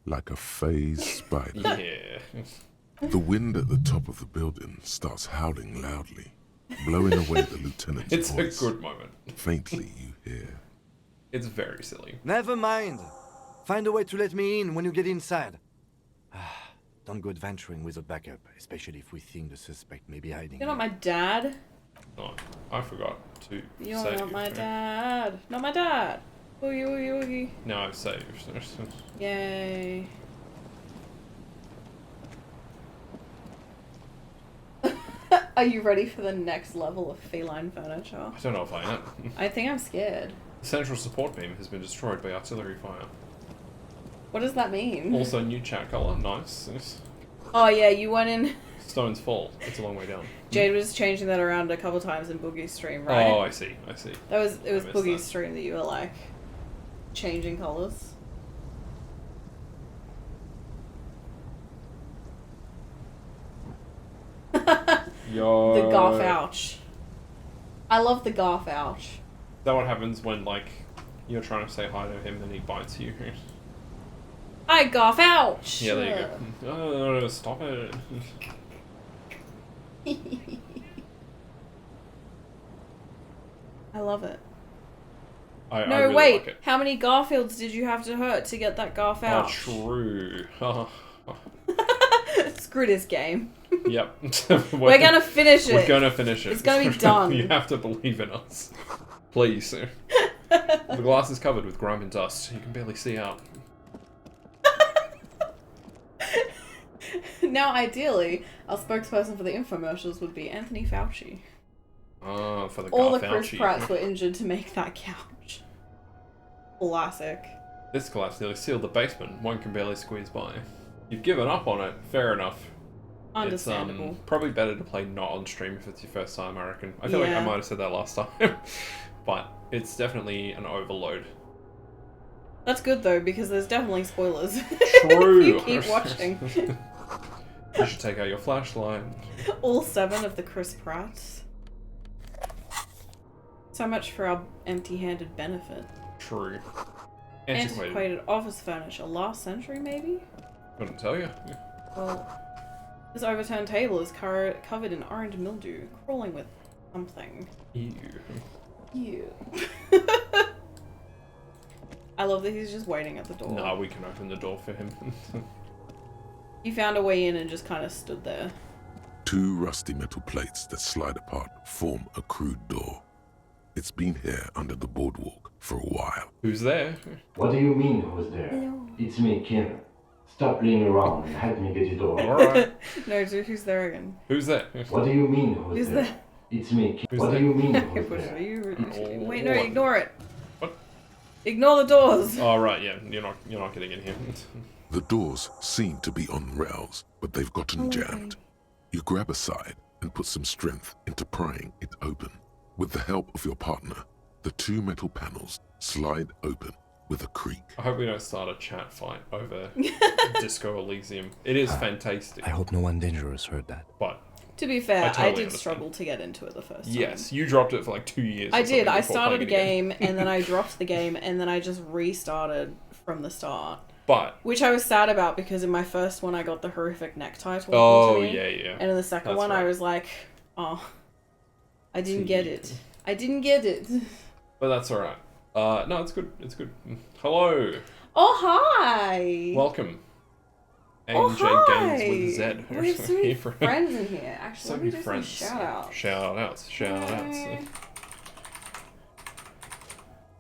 Like a phased spider. Yeah. The wind at the top of the building starts howling loudly, blowing away the lieutenant's It's a voice. good moment. Faintly you hear, It's very silly. Never mind. Find a way to let me in when you get inside. Don't go adventuring with a backup, especially if we think the suspect may be hiding. You're not here. my dad. Oh, I forgot to You're save not you. my dad. Not my dad. Oogie, oogie, oogie. Now I've saved. Yay. Are you ready for the next level of feline furniture? I don't know if I am. I think I'm scared. The central support beam has been destroyed by artillery fire. What does that mean? Also, new chat color. Nice. Oh yeah, you went in. Stone's Fall. It's a long way down. Jade was changing that around a couple times in Boogie's stream, right? Oh, I see. It was I missed Boogie's that. stream that you were like changing colors. Yo. The garf ouch. I love the garf ouch. Is that what happens when, like, you're trying to say hi to him and he bites you? I garf ouch. Yeah, there you go. Oh, stop it. I love it. I No, really wait. like it. How many Garfields did you have to hurt to get that garf Oh, ouch? true. Screw this game. Yep. We're gonna finish it. We're gonna finish it. It's gonna be done. You have to believe in us. Please. The glass is covered with grime and dust. You can barely see out. Now, ideally, our spokesperson for the infomercials would be Anthony Fauci. Oh, for the All the Garf Chris ouchie. Pratts were injured to make that couch. Classic. This collapse nearly sealed the basement. One can barely squeeze by. You've given up on it. Fair enough. Understandable. It's probably better to play not on stream if it's your first time, I reckon. I feel like I Yeah. might have said that last time. But it's definitely an overload. That's good though, because there's definitely spoilers. True. If you keep watching. You should take out your flashlight. All 7 of the Chris Pratts. So much for our empty-handed benefit. True. Antiquated office furniture. Last century, maybe? Couldn't tell you. Well, this overturned table is covered in orange mildew, crawling with something. Ew. Ew. I love that he's just waiting at the door. Nah, we can open the door for him. He found a way in and just kind of stood there. 2 rusty metal plates that slide apart form a crude door. It's been here under the boardwalk for a while. Who's there? What do you mean, who's there? Hello. It's me, Kim. Stop playing around and help me get the door. Alright. No, dude, who's there again? Who's there? What do you mean, who's Who's there? there? It's me, Kim. Who's What there? do you mean, What who's are there? you? Oh, Wait, no, what? ignore it. What? Ignore the doors. Oh, right, yeah. You're not getting in here. The doors seem to be on rails, but they've gotten jammed. You grab a side and put some strength into prying it open. With the help of your partner, the 2 metal panels slide open with a creak. I hope we don't start a chat fight over Disco Elysium. It is fantastic. I hope no one dangerous heard that. But To be fair, I I, totally did understand. struggle to get into it the first time. yes, you dropped it for like 2 years. I or did. something I before started the playing it again. game and then I dropped the game and then I just restarted from the start. But Which I was sad about because in my first one I got the horrific necktie talking oh to me. yeah. And in the second That's one I right. was like, oh, I didn't get it. I didn't get it. But that's all right. No, it's good. It's good. Hello, Oh, hi! welcome. Oh, AJ hi! Games with a Z. We have so many Here for- friends in here. Actually, So let me many do friends. some shout-outs. Shout outs.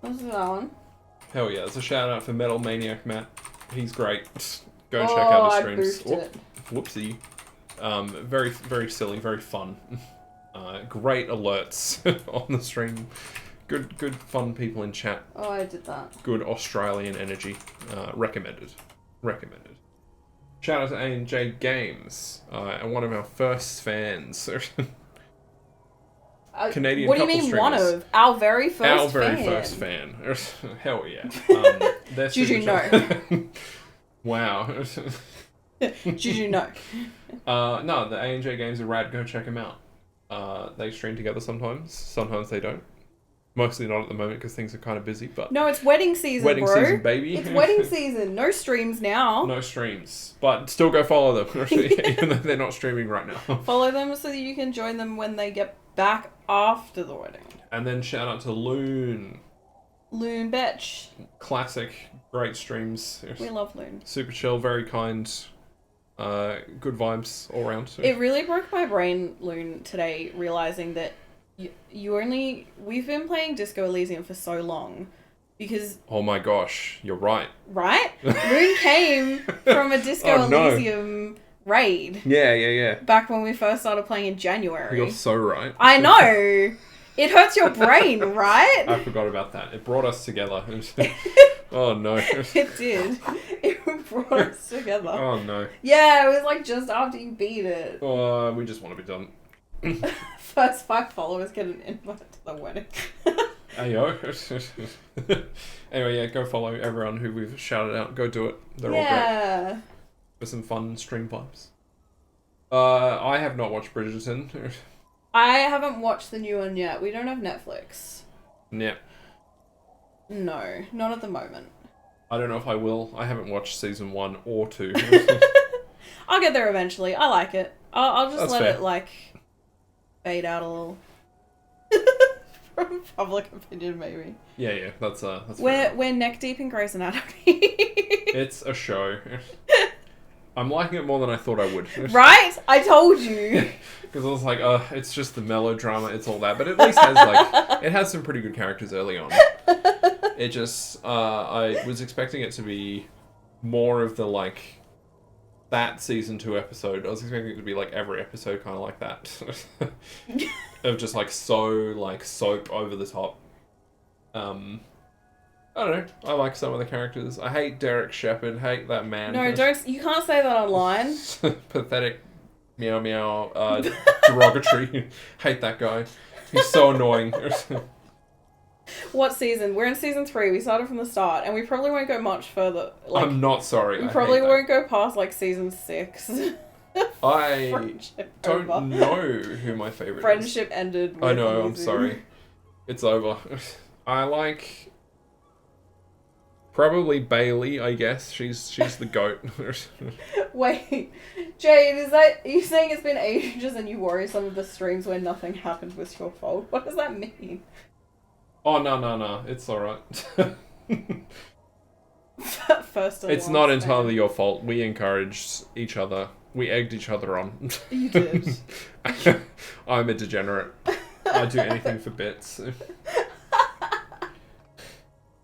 What's that one? Hell yeah! There's a shout out for Metal Maniac Matt. He's great. Go check Oh, out I his streams. boofed it. Whoopsie. Very very silly, very fun. Great alerts on the stream. Good fun people in chat. Oh, I did that. Good Australian energy. Recommended. Shout out to AJ Games, and one of our first fans. Canadian What do you couple mean one streamers. of? Our very first Our very fan. first fan. Hell yeah. They're Juju, super Wow. Juju, no. No, the A&J games are rad. Go check them out. They stream together sometimes. Sometimes they don't. Mostly not at the moment because things are kind of busy. But No, it's wedding season, wedding bro. season, baby. It's wedding season. No streams now. No streams, but still go follow them, even though they're not streaming right now. Follow them so that you can join them when they get back after the wedding. And then shout out to Loon. Loon Betch. Classic, great streams. We love Loon. Super chill, very kind. Good vibes all around. It really broke my brain, Loon, today, realizing that we've been playing Disco Elysium for so long because, Oh my gosh, you're right. right? Loon came from a Disco Oh, no. Elysium raid Yeah. back when we first started playing in January. You're so right. I know! It hurts your brain, right? I forgot about that. It brought us together. Oh no. It did. It brought us together. Oh no. Yeah, it was like just after you beat it. Oh, we just want to be done. First 5 followers get an invite to the wedding. Ayo. Anyway, yeah, go follow everyone who we've shouted out. Go do it. They're all great. Yeah. For some fun stream vibes. I have not watched Bridgerton. I haven't watched the new one yet. We don't have Netflix. Yeah. No, not at the moment. I don't know if I will. I haven't watched season 1 or 2. I'll get there eventually. I like it. I'll just That's let fair. it like fade out a little. From public opinion, maybe. Yeah, that's fair. We're neck deep in Grey's Anatomy. It's a show. I'm liking it more than I thought I would. Right? I told you. Because I was like, it's just the melodrama, it's all that. But at least it has some pretty good characters early on. It just, I was expecting it to be more of the, like, that season 2 episode. I was expecting it to be, like, every episode kind of like that. Of just, like, so, like, soap over the top. I don't know. I like some of the characters. I hate Derek Shepherd. Hate that man. No, don't. You can't say that online. Pathetic. Meow meow. Derogatory. Hate that guy. He's so annoying. What season? We're in season 3. We started from the start, and we probably won't go much further. Like, I'm not sorry. we I probably hate that. won't go past like season 6. I Friendship don't over. know who my favorite is. Friendship ended. With I know. I'm Yuzu. sorry. It's over. I like probably Bailey. I guess she's the goat. Wait, Jade, are you saying it's been ages and you worry some of the streams where nothing happened was your fault? What does that mean? Oh no! It's all right. First and It's last not name. entirely your fault. We encouraged each other. We egged each other on. You did. I'm a degenerate. I do anything for bits.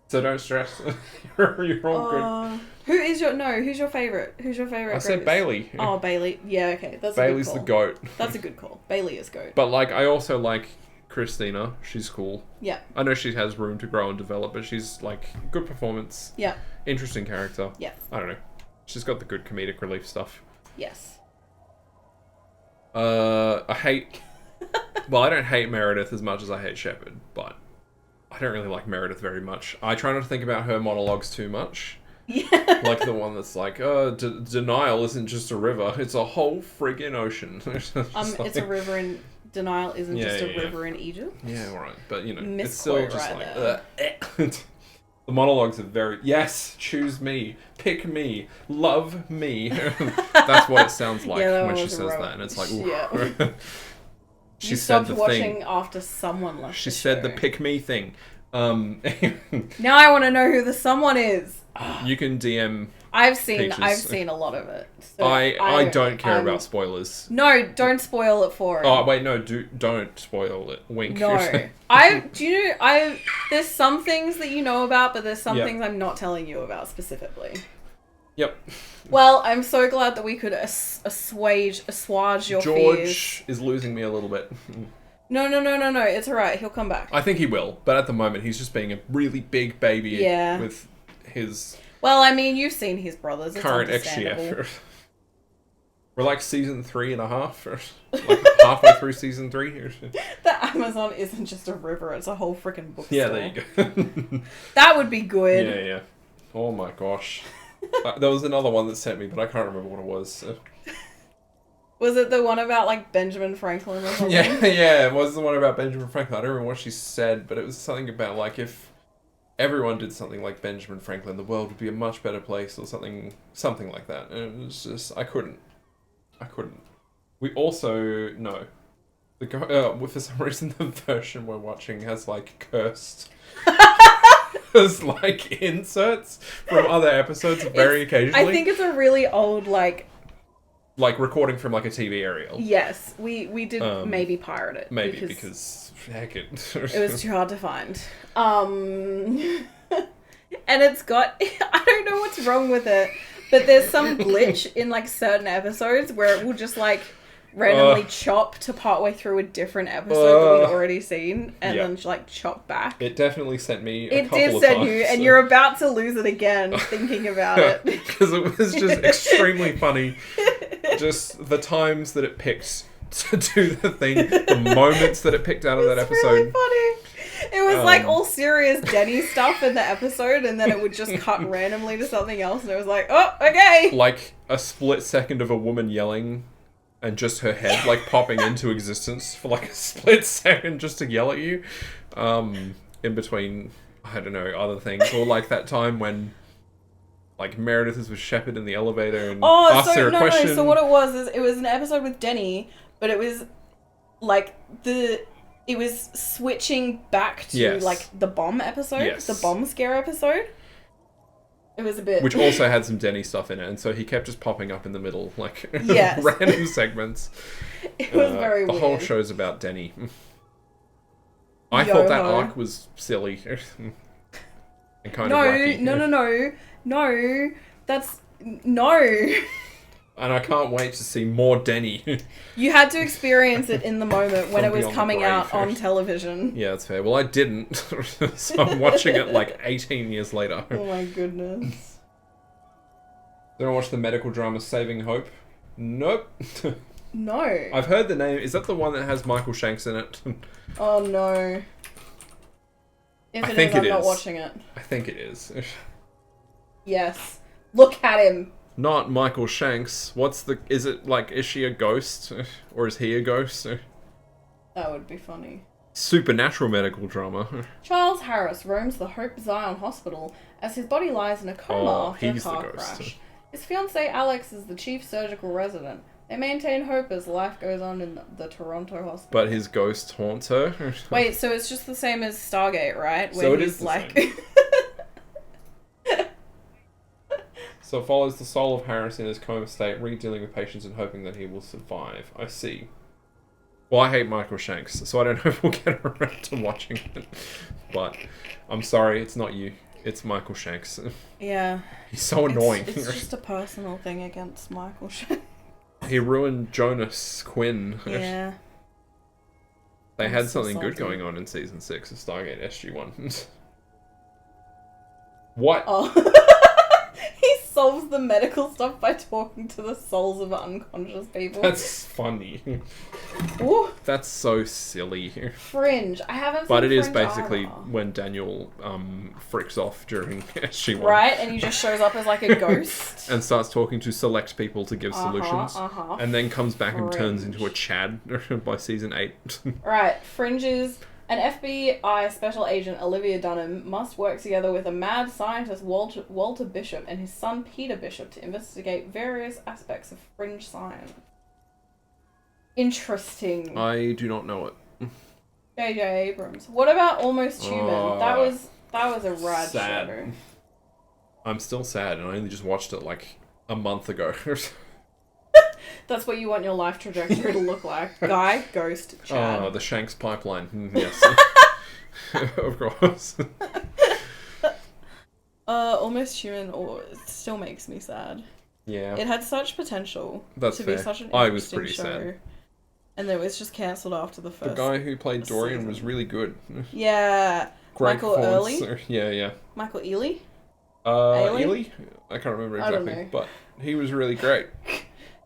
So don't stress. You're all good. Who's your favorite? Who's your favorite? I said Grace? Bailey. Oh, Bailey. Yeah, okay. That's Bailey's a the good call. goat. That's a good call. Bailey is goat. But like, I also like Christina. She's cool. Yeah. I know she has room to grow and develop, but she's like good performance. Yeah. Interesting character. Yeah. I don't know. She's got the good comedic relief stuff. Yes. I hate. Well, I don't hate Meredith as much as I hate Shepard, but I don't really like Meredith very much. I try not to think about her monologues too much. Yeah. Like the one that's like, denial isn't just a river, it's a whole friggin' ocean. It's a river in denial isn't just a river in Egypt. Yeah, alright. But, you know, it's Misquote still just right like... The monologues are very... Yes, choose me. Pick me. Love me. That's what it sounds like when she says that. And it's like, ooh. Yeah. She you said stopped the watching thing. after someone left She the said show. the pick me thing. Now I want to know who the someone is. You can DM... I've seen Peaches. a lot of it. So I don't care about spoilers. No, don't spoil it for him. Oh wait, no, don't spoil it. Wink. No. There's some things that you know about, but there's some things I'm not telling you about specifically. Yep. Well, I'm so glad that we could assuage your George fears. is losing me a little bit. No, it's alright, he'll come back. I think he will, but at the moment he's just being a really big baby with his Well, I mean, you've seen his brothers, it's current understandable. ex-chef. We're like season 3.5, like halfway through season 3. The Amazon isn't just a river, it's a whole freaking bookstore. Yeah, there you go. That would be good. Yeah. Oh my gosh. There was another one that sent me, but I can't remember what it was. So. Was it the one about, like, Benjamin Franklin or something? Yeah, it was the one about Benjamin Franklin. I don't remember what she said, but it was something about, like, if everyone did something like Benjamin Franklin, the world would be a much better place, or something like that. And it was just, I couldn't. We also, no. The guy, for some reason, the version we're watching has, like, cursed... There's, like, inserts from other episodes very occasionally. I think it's a really old, like recording from, like, a TV aerial. Yes, we did maybe pirate it. Maybe, because heck it. It was too hard to find. And it's got... I don't know what's wrong with it, but there's some glitch in, like, certain episodes where it will just, like, randomly chop to partway through a different episode that we'd already seen, and then, like, chop back. It definitely sent me a couple of times. It did send you, and you're about to lose it again thinking about it. Because it was just extremely funny. Just the times that it picked to do the thing, the moments that it picked out of that episode. Really funny. It was like all serious Denny stuff in the episode, and then it would just cut randomly to something else, and it was like, oh, okay. Like a split second of a woman yelling, and just her head like popping into existence for like a split second just to yell at you, in between, I don't know, other things, or like that time when. Like, Meredith is with Shepard in the elevator and asked her a question. No, so what it was is it was an episode with Denny, but it was, like, it was switching back to, like, the bomb episode, the bomb scare episode. It was a bit... Which also had some Denny stuff in it, and so he kept just popping up in the middle, like, random segments. It was very weird. The whole show's about Denny. I thought that arc was silly. And kind of wacky. No, that's... No. And I can't wait to see more Denny. You had to experience it in the moment when it was coming out on television. Yeah, that's fair. Well, I didn't. So I'm watching it like 18 years later. Oh my goodness. Did I watch the medical drama Saving Hope? Nope. No. I've heard the name. Is that the one that has Michael Shanks in it? Oh no. If I it think is, I'm not watching it. I think it is. Yes. Look at him. Not Michael Shanks. Is it like, is she a ghost? Or is he a ghost? That would be funny. Supernatural medical drama. Charles Harris roams the Hope Zion Hospital as his body lies in a coma after a car crash. His fiancée Alex is the chief surgical resident. They maintain hope as life goes on in the Toronto hospital. But his ghost haunts her? Wait, so it's just the same as Stargate, right? Where so it is like... So it follows the soul of Harris in his coma state, re-dealing with patients and hoping that he will survive. I see. Well, I hate Michael Shanks, so I don't know if we'll get around to watching it. But I'm sorry, it's not you. It's Michael Shanks. Yeah. He's so annoying. It's just a personal thing against Michael Shanks. He ruined Jonas Quinn. Yeah. They I'm had so something good salty. going on in Season 6 of Stargate SG-1. What? Oh. He solves the medical stuff by talking to the souls of unconscious people. That's funny. Ooh, That's so silly. Fringe. I haven't seen But it is Fringe basically either. when Daniel fricks off during SG-1. Right, and he just shows up as like a ghost. And starts talking to select people to give solutions. And then comes back and turns Fringe. into a Chad by Season 8. Right, Fringe is an FBI special agent, Olivia Dunham, must work together with a mad scientist, Walter Bishop, and his son, Peter Bishop, to investigate various aspects of Fringe science. Interesting. I do not know it. J.J. Abrams. What about Almost Human? Oh, that was a rad sad. show. I'm still sad, and I only just watched it like a month ago. That's what you want your life trajectory to look like. Guy, ghost, Chad. Oh, the Shanks pipeline. Yes. Of course. Almost Human it still makes me sad. Yeah. It had such potential That's to fair. be such an I was interesting pretty show. sad. And then it was just cancelled after the The first. guy who played Dorian season. was really good. Yeah. Great Michael performance. Early? Yeah. Michael Ealy? Ely? I can't remember I don't exactly, know. but he was really great.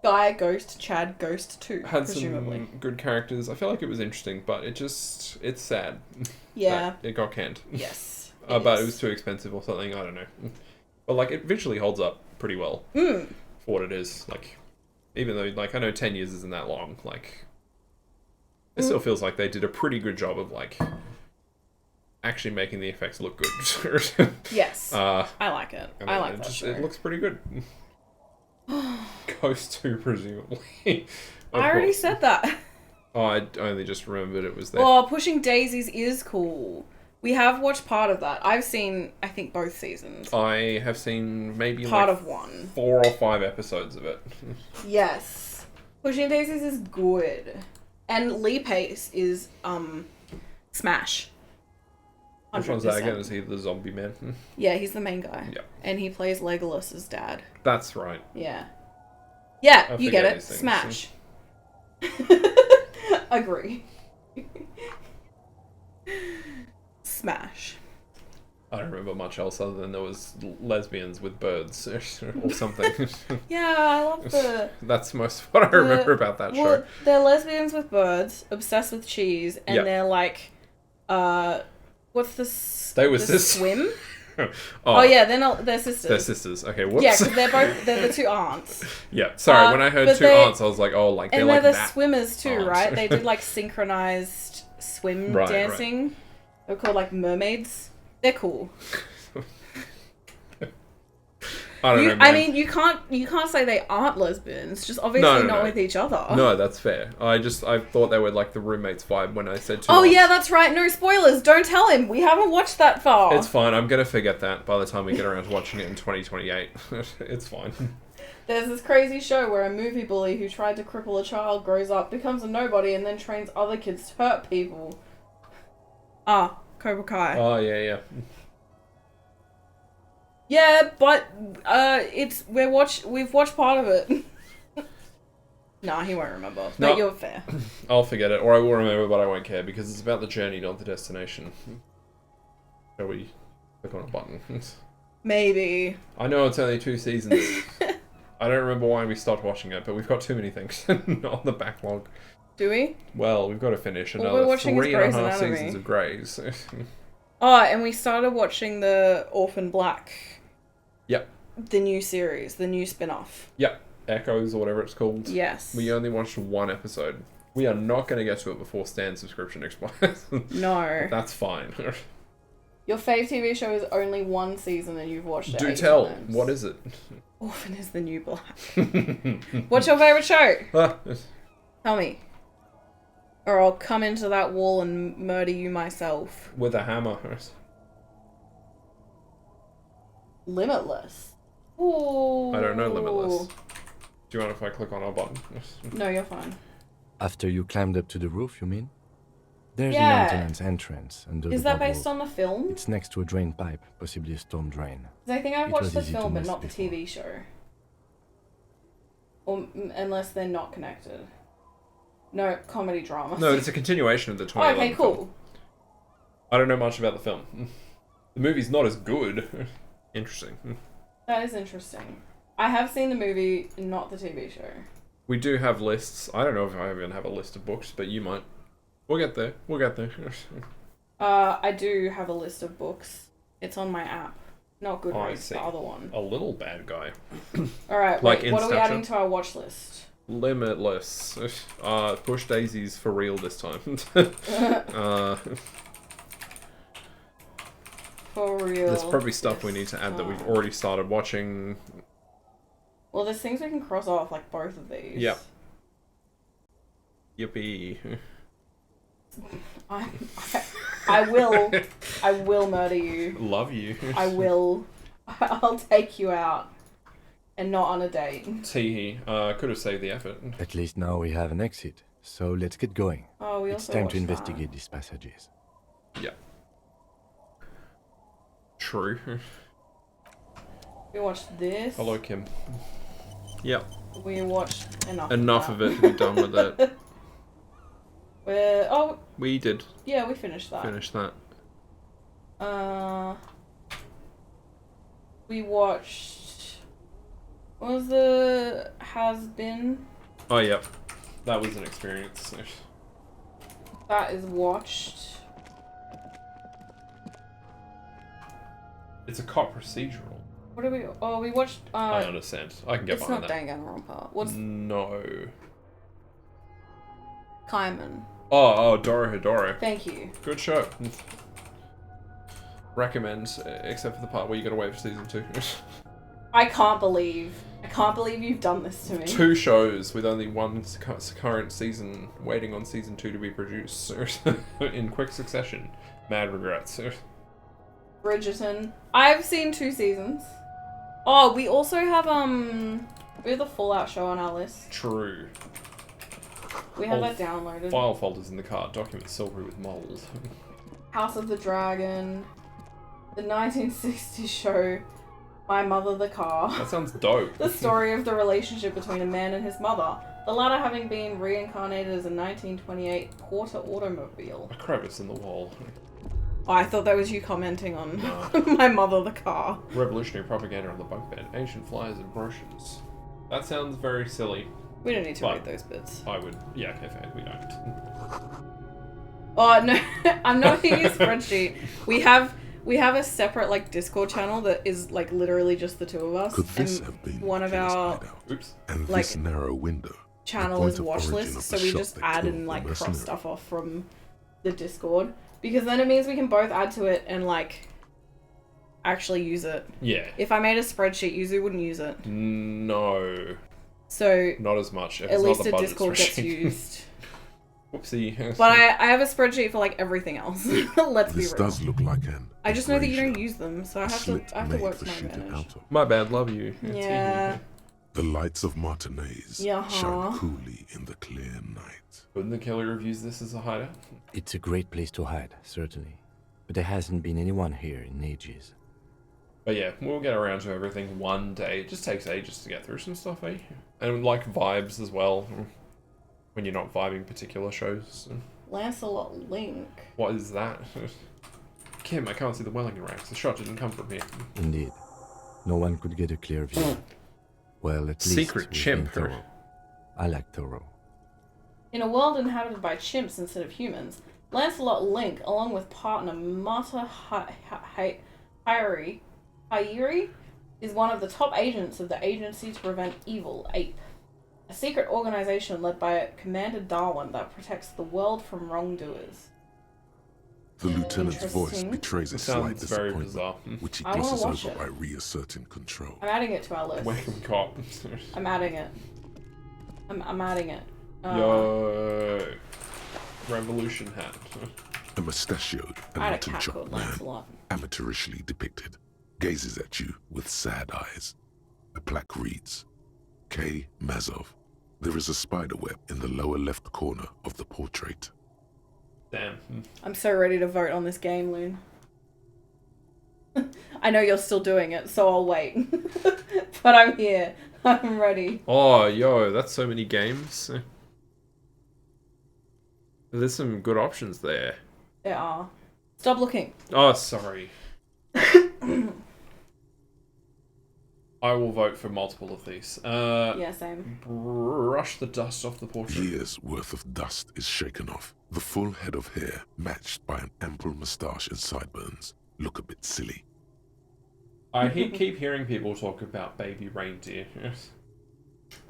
Guy, Ghost, Chad, Ghost 2, Had presumably. some good characters. I feel like it was interesting, but it's sad. Yeah. that it got canned. Yes. But it was too expensive or something. I don't know. But like, it visually holds up pretty well for what it is. Like, even though like I know 10 years isn't that long, like it still feels like they did a pretty good job of like actually making the effects look good. Yes. I like it. And I like it that just, show. It looks pretty good. Ghost 2, presumably. Of I already course. said that. Oh, I only just remembered it was there. Well, Pushing Daisies is cool. We have watched part of that. I've seen, I think, both seasons. I have seen maybe Part like of one. 4 or 5 episodes of it. Yes. Pushing Daisies is good. And Lee Pace is, Smash. Which one's that 100%. again? Is he the zombie man? Yeah, he's the main guy. Yeah. And he plays Legolas's dad. That's right. Yeah. Yeah, I you get forget it. these things. Smash. Agree. Smash. I don't remember much else other than there was lesbians with birds or something. Yeah, I love the... That's most of what I remember about that well, show. they're lesbians with birds, obsessed with cheese, and Yeah. they're like, what's the They were the sis- swim? Oh, Yeah, they're not. They're sisters. they're sisters. Okay, whoops. Yeah, because they're the two aunts. Yeah, sorry. When I heard but two they- aunts, I was like, oh, like they're And like they're the that. swimmers too, aunts. right? They did like synchronized swim Right, dancing. They're called like mermaids. They're cool. I don't know. I Man. mean, you can't say they aren't lesbians. Just obviously No, not no. with each other. No, that's fair. I thought they were like the roommates vibe when I said two. Oh aunts. yeah, that's right. No spoilers. Don't tell him. We haven't watched that far. It's fine. I'm gonna forget that by the time we get around to watching it in 2028. It's fine. There's this crazy show where a movie bully who tried to cripple a child grows up, becomes a nobody, and then trains other kids to hurt people. Cobra Kai. Oh yeah. Yeah, but we've watched part of it. Nah, he won't remember. No. But you're fair. I'll forget it, or I will remember, but I won't care because it's about the journey, not the destination. Shall we click on a button? Maybe. I know it's only 2 seasons. I don't remember why we stopped watching it, but we've got too many things on the backlog. Do we? Well, we've got to finish Well, another we're watching 3.5 Grey's Anatomy. seasons of Grey's. Oh, and we started watching the Orphan Black. Yep. The new series, the new spin-off. Yep. Echoes, or whatever it's called. Yes. We only watched 1 episode. We are not going to get to it before Stan's subscription expires. No. That's fine. Your fave TV show is only 1 season and you've watched it Do 8 tell. times. What is it? Orphan is the new black. What's your favourite show? Tell me. Or I'll come into that wall and murder you myself. With a hammer. Limitless. Ooh. I don't know Limitless. Do you want if I click on our button? No, you're fine. After you climbed up to the roof, you mean? There's Yeah. a maintenance entrance under Is the that bubble. based on the film? It's next to a drain pipe, possibly a storm drain. 'Cause I think I've It watched was the easy to film, but miss not the before. TV show. Or unless they're not connected. No, comedy drama. No, it's a continuation of the 2011 okay, cool. film. I don't know much about the film. The movie's not as good. Interesting. That is interesting. I have seen the movie, not the TV show. We do have lists. I don't know if I even have a list of books, but you might. We'll get there. We'll get there. I do have a list of books. It's on my app. Not I Goodreads, see. the other one. A little bad guy. Alright, Like wait, what are we Instature? adding to our watch list? Limitless. Push daisies for real this time. For real. There's probably stuff we need to add that we've already started watching. Well, there's things we can cross off, like both of these. Yep. Yippee. I will murder you. Love you. I will. I'll take you out. And not on a date. Teehee. Could have saved the effort. At least now we have an exit, so let's get going. Oh, we It's also time watched to that. investigate these passages. Yeah. True. We watched this. Hello, Kim. Yep. We watched enough. Enough of it to be done with it. We did Yeah, we finished that. finish that. We watched. What was the Has Been? Oh, yep. That was an experience. That is watched. It's a cop procedural. What did we? Oh, we watched. I understand. I can get It's behind not that. Danganronpa. What's No. Kaiman? Oh, Dorohedoro. Thank you. Good show. Recommend, except for the part where you gotta wait for season 2. I can't believe you've done this to me. 2 shows with only one current season, waiting on season 2 to be produced in quick succession. Mad regrets. Bridgerton. I've seen 2 seasons. Oh, we also have we have the Fallout show on our list. True. We have Old that downloaded. File folders in the car. Documents silvery with mold. House of the Dragon. The 1960s show. My Mother the Car. That sounds dope. The story of the relationship between a man and his mother. The latter having been reincarnated as a 1928 Porter automobile. A crevice in the wall. Oh, I thought that was you commenting on No. My Mother the Car. Revolutionary propaganda on the bunk bed. Ancient flyers and brochures. That sounds very silly. We don't need to But- read those bits. I would. Yeah, okay, fair. We don't. Oh no, I'm not using a spreadsheet. We have a separate like Discord channel that is like literally just the 2 of us. Could this and have been one of Jill's our hideout? Oops. And like, this narrow window, channel point is of watch origin list, of so the we shot just that add killed and the like cross mercenary. stuff off from the Discord because then it means we can both add to it and like actually use it. Yeah. If I made a spreadsheet, Yuzu wouldn't use it. No. So Not as much. If at it's least not the the budget Discord gets spreadsheet. used. Whoopsie. But I have a spreadsheet for like everything else. Let's be This real. does look like an I just know that you don't abrasion, use them, so a I have slit to made work for to my shooting advantage. out of. My bad. Love you. Yeah. The lights of Martinez Yeah. shine coolly in the clear night. Wouldn't the killer have used this as a hideout? It's a great place to hide, certainly. But there hasn't been anyone here in ages. But yeah, we'll get around to everything one day. It just takes ages to get through some stuff, eh? And like vibes as well. When you're not vibing particular shows. Lancelot Link. What is that? Kim, I can't see the Wellington racks. The shot didn't come from here. Indeed. No one could get a clear view. Well, at least Secret we've chimp. been thorough. I like thorough. In a world inhabited by chimps instead of humans, Lancelot Link, along with partner Mata Hayuri, is one of the top agents of the Agency to Prevent Evil, APE. A secret organization led by Commander Darwin that protects the world from wrongdoers. The lieutenant's voice Interesting. betrays a It slight sounds very disappointment, bizarre. which he I wanna glosses watch over it. by reasserting control. I'm adding it to our list. Welcome cop. I'm adding it. I'm adding it. Yo. Revolution hat. A mustachioed and I had a mutton cat chopped called man, Lancelot. amateurishly depicted, gazes at you with sad eyes. A plaque reads, K. Mazov. There is a spider web in the lower left corner of the portrait. Damn. I'm so ready to vote on this game, Loon. I know you're still doing it, so I'll wait. But I'm here. I'm ready. Oh, yo, that's so many games. There's some good options there. There are. Stop looking. Oh, sorry. I will vote for multiple of these. Yeah, same. Brush the dust off the portrait. Years' worth of dust is shaken off. The full head of hair, matched by an ample moustache and sideburns, look a bit silly. I keep hearing people talk about baby reindeer.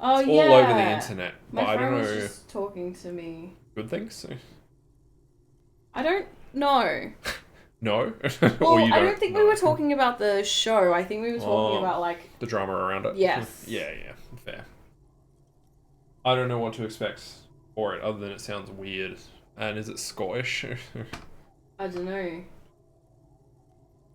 Oh, it's yeah. all over the internet, but My I friend don't was know. just talking to me. Good things? I don't know. No? Well, Or you I don't think we know? were talking about the show. I think we were talking Oh. about, like... The drama around it? Yes. Yeah, fair. I don't know what to expect for it, other than it sounds weird. And is it Scottish? I don't know.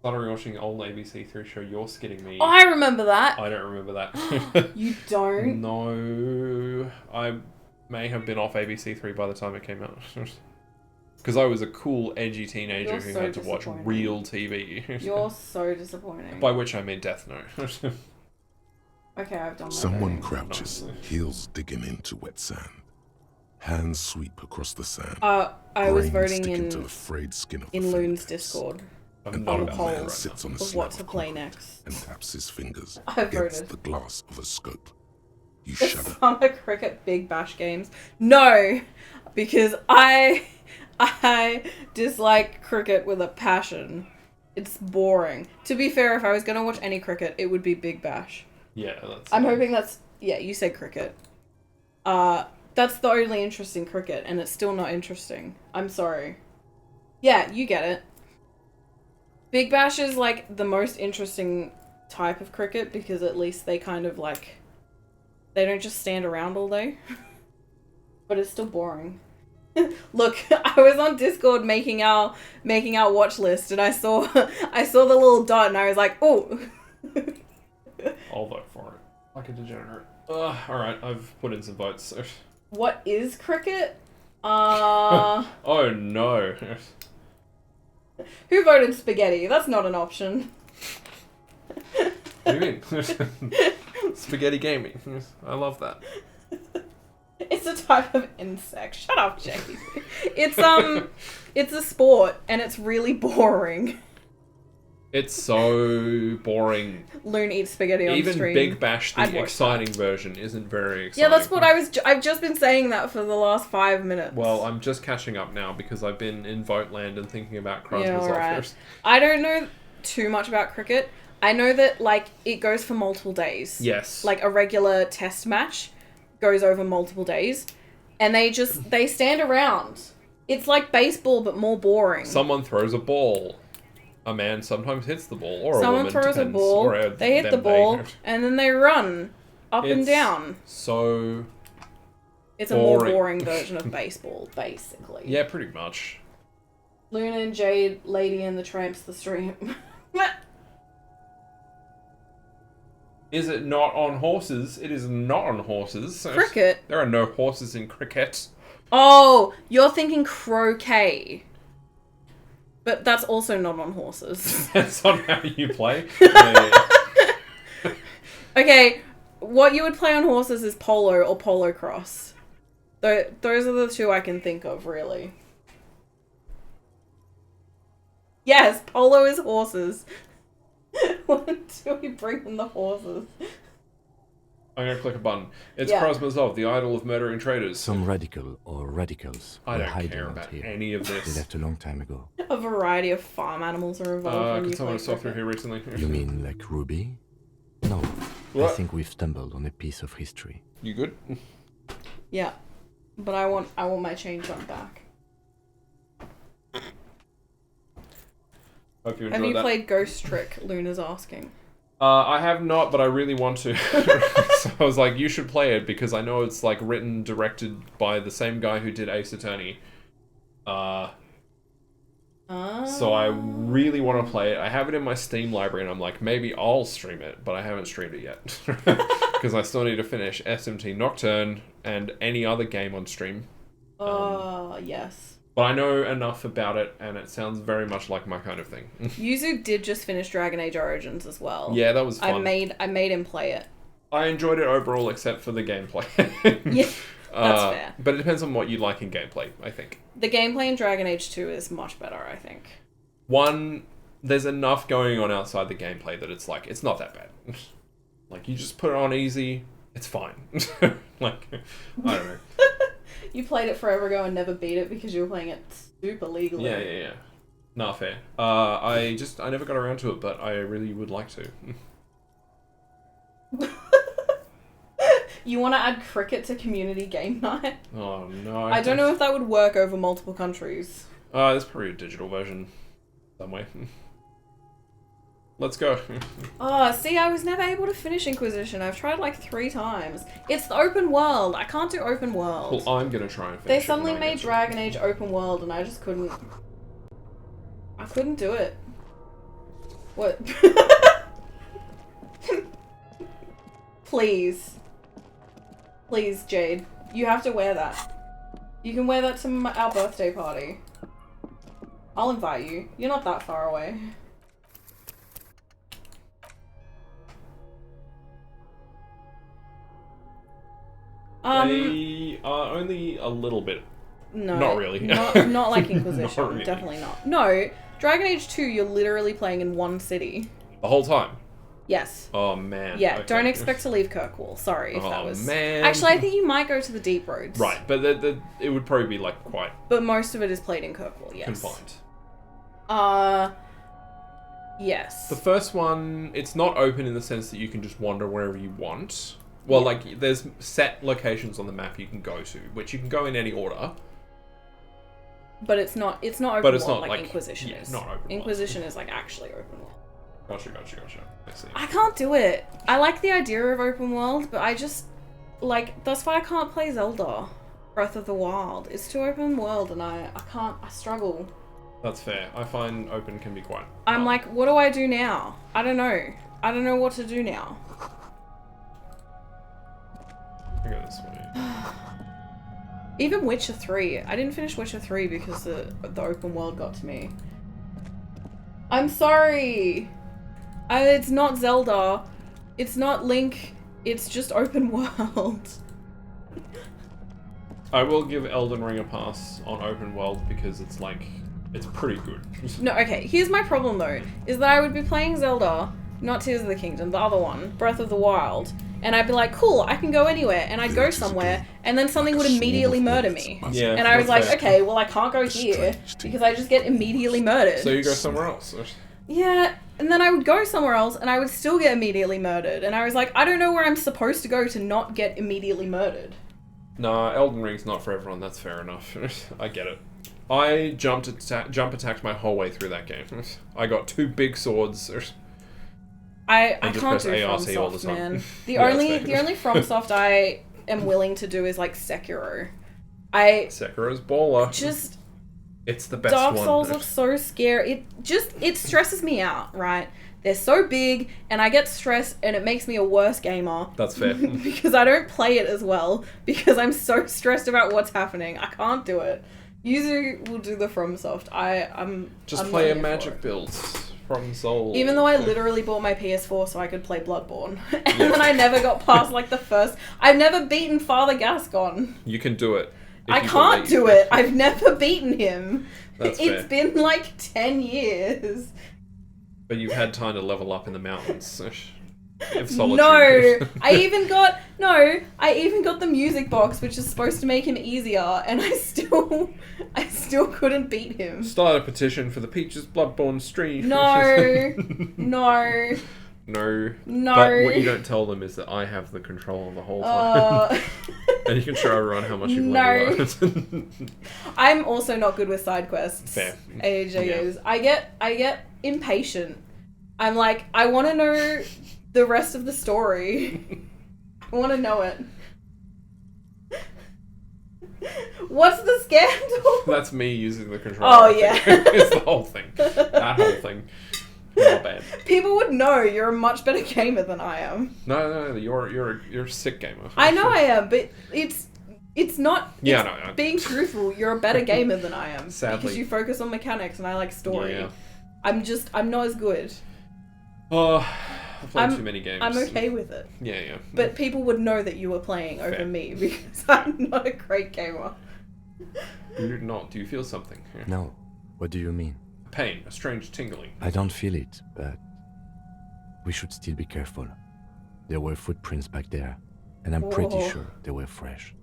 Started watching old ABC3 show You're Skidding Me. Oh, I remember that. I don't remember that. You don't? No. I may have been off ABC3 by the time it came out. Because I was a cool, edgy teenager You're who so had to watch disappointing. real TV. You're so disappointing. By which I mean Death Note. Okay, I've done my Someone voting. crouches, heels digging into wet sand. Hands sweep across the sand. I was Brains voting stick in into the frayed skin of the Loon's fingertips. Discord An on old a man poll sits on a of slab what to of play concrete next. and taps his fingers I against voted. the glass of a scope. You The shudder. Summer Cricket Big Bash games. No, because I dislike cricket with a passion. It's boring. To be fair, if I was gonna watch any cricket, it would be Big Bash. Yeah, that's... I'm hoping that's... Yeah, you said cricket. That's the only interesting cricket, and it's still not interesting. I'm sorry. Yeah, you get it. Big Bash is, like, the most interesting type of cricket, because at least they kind of, like... They don't just stand around all day. But it's still boring. Look, I was on Discord making our watch list, and I saw the little dot, and I was like, oh. I'll vote for it. Like a degenerate. Alright, I've put in some votes. So. What is cricket? Oh no. Who voted spaghetti? That's not an option. What do you mean? Spaghetti gaming. I love that. It's a type of insect. Shut up, Jackie. It's a sport, and it's really boring. It's so boring. Loon eats spaghetti on Even stream. Big Bash, I'd the watch exciting version, isn't very exciting. Yeah, that's what I've just been saying that for the last 5 minutes. Well, I'm just catching up now because I've been in vote land and thinking about Christmas Yeah, alright. offers. I don't know too much about cricket. I know that, like, it goes for multiple days. Yes. Like, a regular test match goes over multiple days. And they stand around. It's like baseball, but more boring. Someone throws a ball. A man sometimes hits the ball, or a Someone woman, throws a depends. ball, Or they hit the them, ball, they- and then they run up and It's down. So... It's a more boring. boring version of baseball, basically. Yeah, pretty much. Luna and Jade, Lady and the Tramps, the stream. Is it not on horses? It is not on horses. Cricket? There are no horses in cricket. Oh, you're thinking croquet. But that's also not on horses. That's not how you play. Yeah. Okay, what you would play on horses is polo or polo cross. Those are the two I can think of, really. Yes, polo is horses. When do we bring in the horses? I'm gonna click a button. It's Yeah. Krasmazov, the idol of murdering traitors. Some radical or radicals I were don't hiding care out about here. any of They this. left a long time ago. A variety of farm animals are involved when Could you someone play have saw through cricket. here recently? You mean like Ruby? No. I What? think we've stumbled on a piece of history. You good? Yeah, but I want my chain jump back. Hope you Have enjoyed you that. played Ghost Trick? Luna's asking. I have not, but I really want to. So I was like, you should play it because I know it's like written, directed by the same guy who did Ace Attorney. So I really want to play it. I have it in my Steam library, and I'm like, maybe I'll stream it, but I haven't streamed it yet. Because I still need to finish SMT Nocturne and any other game on stream. Yes. But I know enough about it, and it sounds very much like my kind of thing. Yuzu did just finish Dragon Age Origins as well. Yeah, that was fun. I made him play it. I enjoyed it overall, except for the gameplay. Yeah, that's fair. But it depends on what you like in gameplay, I think. The gameplay in Dragon Age 2 is much better, I think. There's enough going on outside the gameplay that it's like, it's not that bad. Like, you just put it on easy, it's fine. Like, I don't know. You played it forever ago and never beat it because you were playing it super legally. Yeah. Nah, fair. I never got around to it, but I really would like to. You want to add cricket to community game night? Oh, no. I don't know if that would work over multiple countries. There's probably a digital version somewhere. Let's go. Oh, see, I was never able to finish Inquisition. I've tried like 3 times. It's the open world. I can't do open world. Well, I'm gonna try and finish They it suddenly when I made get to it. Dragon Age open world and I just couldn't... I couldn't do it. What? Please. Please, Jade. You have to wear that. You can wear that to our birthday party. I'll invite you. You're not that far away. They are only a little bit. No. Not really. Not like Inquisition. Not really. Definitely not. No. Dragon Age 2, you're literally playing in one city. The whole time? Yes. Oh, man. Yeah, Okay. don't expect to leave Kirkwall. Sorry if that was... man. Actually, I think you might go to the deep roads. Right, but it would probably be, like, quite But most of it is played in Kirkwall, yes. confined. Yes. The first one, it's not open in the sense that you can just wander wherever you want. Well, like, there's set locations on the map you can go to, which you can go in any order. But it's not open But it's world not, like like, Inquisition yeah, is. not open world. Inquisition is like actually open world. Gotcha. I see. I can't do it. I like the idea of open world, but I just like that's why I can't play Zelda Breath of the Wild. It's too open world and I struggle. That's fair. I find open can be quite... I'm like, what do I do now? I don't know. I don't know what to do now. I go this way. Even Witcher 3. I didn't finish Witcher 3 because the open world got to me. I'm sorry. It's not Zelda. It's not Link. It's just open world. I will give Elden Ring a pass on open world because it's like... It's pretty good. No, okay. Here's my problem though. Is that I would be playing Zelda, not Tears of the Kingdom, the other one, Breath of the Wild. And I'd be like, cool, I can go anywhere. And I'd go somewhere, and then something would immediately murder me. Yeah, and I was like, fair. okay, well I can't go here, because I just get immediately murdered. So you go somewhere else. Yeah, and then I would go somewhere else, and I would still get immediately murdered. And I was like, I don't know where I'm supposed to go to not get immediately murdered. Nah, Elden Ring's not for everyone, that's fair enough. I get it. I jump attacked my whole way through that game. I got 2 big swords. I just can't press do ARC all the FromSoft, time. man. The Yeah, only that's fair. FromSoft I am willing to do is like Sekiro. Sekiro's baller. Just It's the best Dark one. Souls looks so scary. It stresses me out, right? They're so big, and I get stressed, and it makes me a worse gamer. That's fair. Because I don't play it as well, because I'm so stressed about what's happening. I can't do it. Yuzu will do the FromSoft. I'm play a not here for magic it. build from Soul. Even though I literally bought my PS4 so I could play Bloodborne. And then I never got past like the first... I've never beaten Father Gascon. You can do it. if I you can't believe. do it. I've never beaten him. That's It's fair. been like 10 years. But you've had time to level up in the mountains. If Solitude. No, I even got the music box, which is supposed to make him easier, and I still couldn't beat him. Start a petition for the Peaches Bloodborne stream. No. No. No. But what you don't tell them is that I have the control the whole time. And you can show everyone how much you've leveled up. I'm also not good with side quests. Fair. AJOs. Yeah. I get impatient. I'm like, I want to know the rest of the story. I want to know it. What's the scandal? That's me using the controller. Oh, yeah. It's the whole thing. That whole thing. Not bad. People would know you're a much better gamer than I am. No, you're a sick gamer. I know I am, but it's not. Yeah, it's no. Being truthful, you're a better gamer than I am. Sadly. Because you focus on mechanics and I like story. Yeah. I'm not as good. Oh, I've played too many games. I'm okay with it. Yeah. But people would know that you were playing over Fair. me because I'm not a great gamer. You're not. Do you feel something? Yeah. No. What do you mean? Pain, a strange tingling. I don't feel it, but we should still be careful. There were footprints back there, and I'm pretty Whoa. sure they were fresh.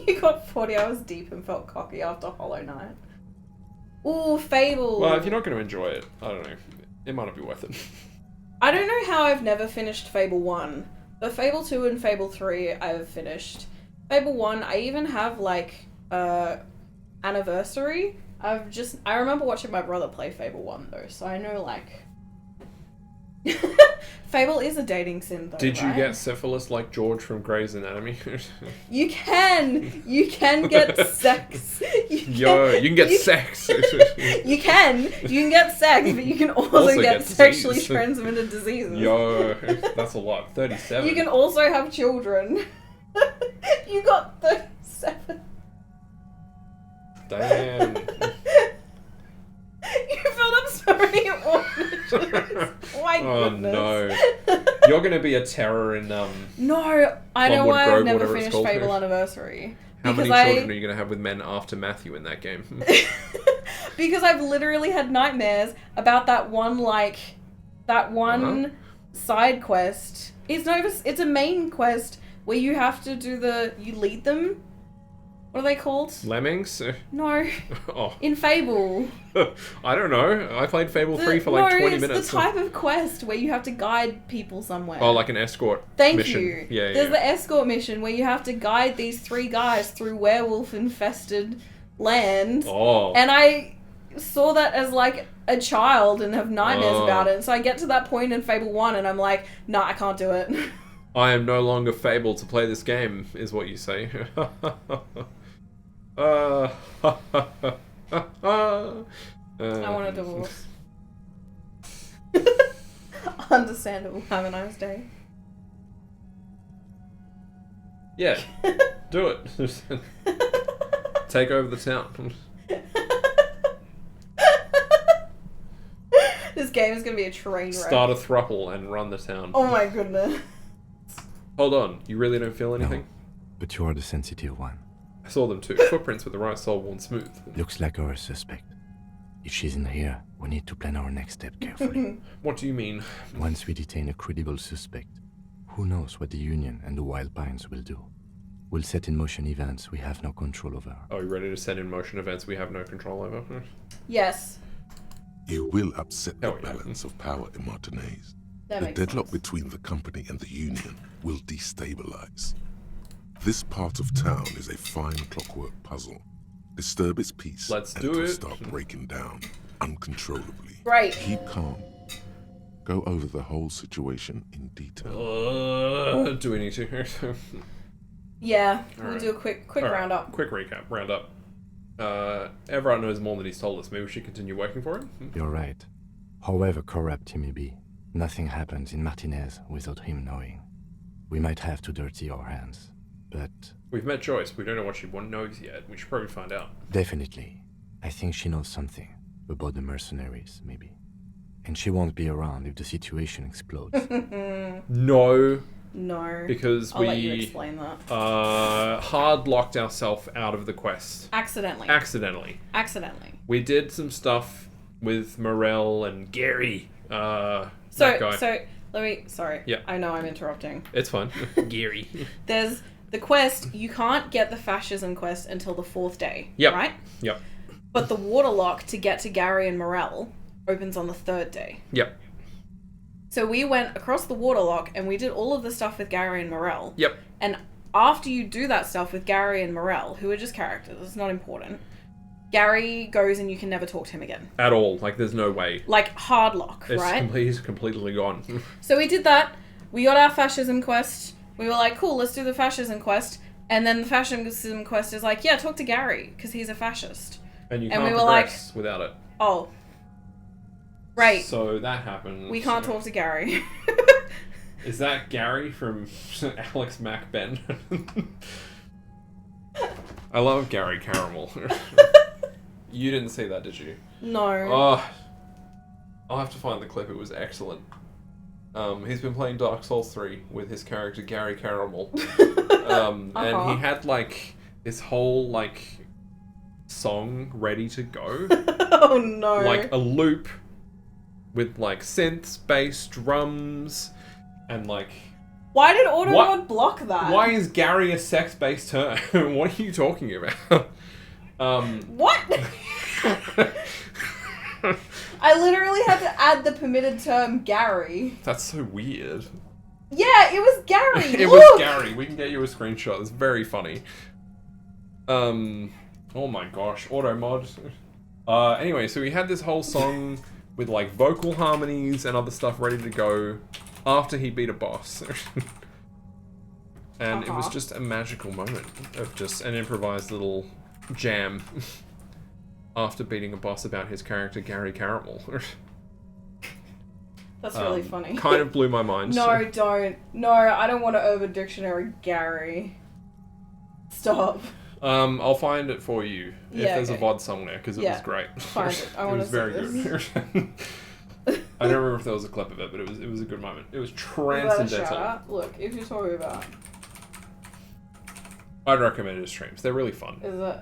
You got 40 hours deep and felt cocky after Hollow Knight. Ooh, Fable. Well, if you're not going to enjoy it, I don't know. It might not be worth it. I don't know how I've never finished Fable 1. But Fable 2 and Fable 3 I've finished. Fable 1, I even have like Anniversary. I remember watching my brother play Fable 1 though, so I know like Fable is a dating sim though. Did you right? get syphilis like George from Grey's Anatomy? You can get sex. You can get sex. You can get sex, but you can also get sexually disease. transmitted diseases. Yo, that's a lot. 37. You can also have children. You got 37. Damn. You filled up so many orphanages. My Oh goodness. no. You're gonna be a terror in No, I know Plumwood why Grove, I've never whatever it's finished called. Fable Anniversary. How many Because children are you gonna have with men after Matthew in that game? Because I've literally had nightmares about that one side quest. It's a main quest where you have to you lead them. What are they called? Lemmings? No, Oh. in Fable. I don't know. I played Fable 3 for like 20 minutes. It's the type of quest where you have to guide people somewhere. Oh, like an escort Thank mission. you. Yeah, There's the escort mission where you have to guide these 3 guys through werewolf-infested land. Oh. And I saw that as like a child and have nightmares about it. And so I get to that point in Fable 1 and I'm like, nah, I can't do it. I am no longer Fable to play this game, is what you say. I want a divorce. Understandable. Have a nice day. Yeah, do it. Take over the town. This game is going to be a train wreck. Start a throuple and run the town. Oh my goodness. Hold on, you really don't feel anything? No, but you are the sensitive one. I saw them too. Footprints with the right sole worn smooth. Looks like our suspect. If she's in here, we need to plan our next step carefully. What do you mean? Once we detain a credible suspect, who knows what the Union and the Wild Pines will do? We'll set in motion events we have no control over. Are you ready to set in motion events we have no control over? Yes. You will upset the Hell yeah. balance of power in Martinez. That The makes deadlock sense. between the company and the Union will destabilize. This part of town is a fine clockwork puzzle. Disturb its peace, Let's and do it will it. start breaking down uncontrollably. Great. Keep calm. Go over the whole situation in detail. Do we need to? Yeah, we'll Alright. do a quick All right, roundup. Quick recap. Roundup. Everard knows more than he's told us. Maybe we should continue working for him? You're right. However corrupt he may be, nothing happens in Martinez without him knowing. We might have to dirty our hands, but We've met Joyce. We don't know what she knows yet. We should probably find out. definitely, I think she knows something about the mercenaries, maybe. And she won't be around if the situation explodes. No, No. because I'll let you we explain that. hard locked ourselves out of the quest. Accidentally. Accidentally. We did some stuff with Morel and Gary. That guy. So let me. Sorry. Yeah. I know I'm interrupting. It's fine. Gary. There's the quest. You can't get the fascism quest until the 4th day. Yep. Right. Yep. But the waterlock to get to Gary and Morel opens on the 3rd day. Yep. So we went across the waterlock and we did all of the stuff with Gary and Morel. Yep. And after you do that stuff with Gary and Morel, who are just characters, it's not important, Gary goes and you can never talk to him again. At all. Like, there's no way. Like, hard lock, It's right? he's completely gone. So we did that. We got our fascism quest. We were like, cool, let's do the fascism quest. And then the fascism quest is like, yeah, talk to Gary, because he's a fascist. And you And can't we were progress without it. Oh. Right. So that happens. We can't talk to Gary. Is that Gary from Alex Mac Ben? I love Gary Caramel. You didn't see that, did you? No. Oh, I'll have to find the clip. It was excellent. He's been playing Dark Souls 3 with his character Gary Caramel. And he had like this whole like song ready to go. Oh no. Like a loop with like synths, bass, drums, and like... Why did Automod block that? Why is Gary a sex-based term? What are you talking about? What? I literally had to add the permitted term Gary. That's so weird. Yeah, it was Gary. It Look! was Gary. We can get you a screenshot. It's very funny. Oh my gosh, Automod. Anyway, so we had this whole song with like vocal harmonies and other stuff ready to go after he beat a boss. And it was just a magical moment of just an improvised little jam after beating a boss about his character Gary Caramel. That's really funny. Kind of blew my mind. No, don't. No, I don't want to Urban Dictionary Gary. Stop. I'll find it for you if there's a VOD somewhere, because it was great. Find it. I It want was to very this. good. I don't remember if there was a clip of it, but it was a good moment. It was Is that a transcendental. shout-out? Look, if you're talking about... I'd recommend his streams. They're really fun. Is it...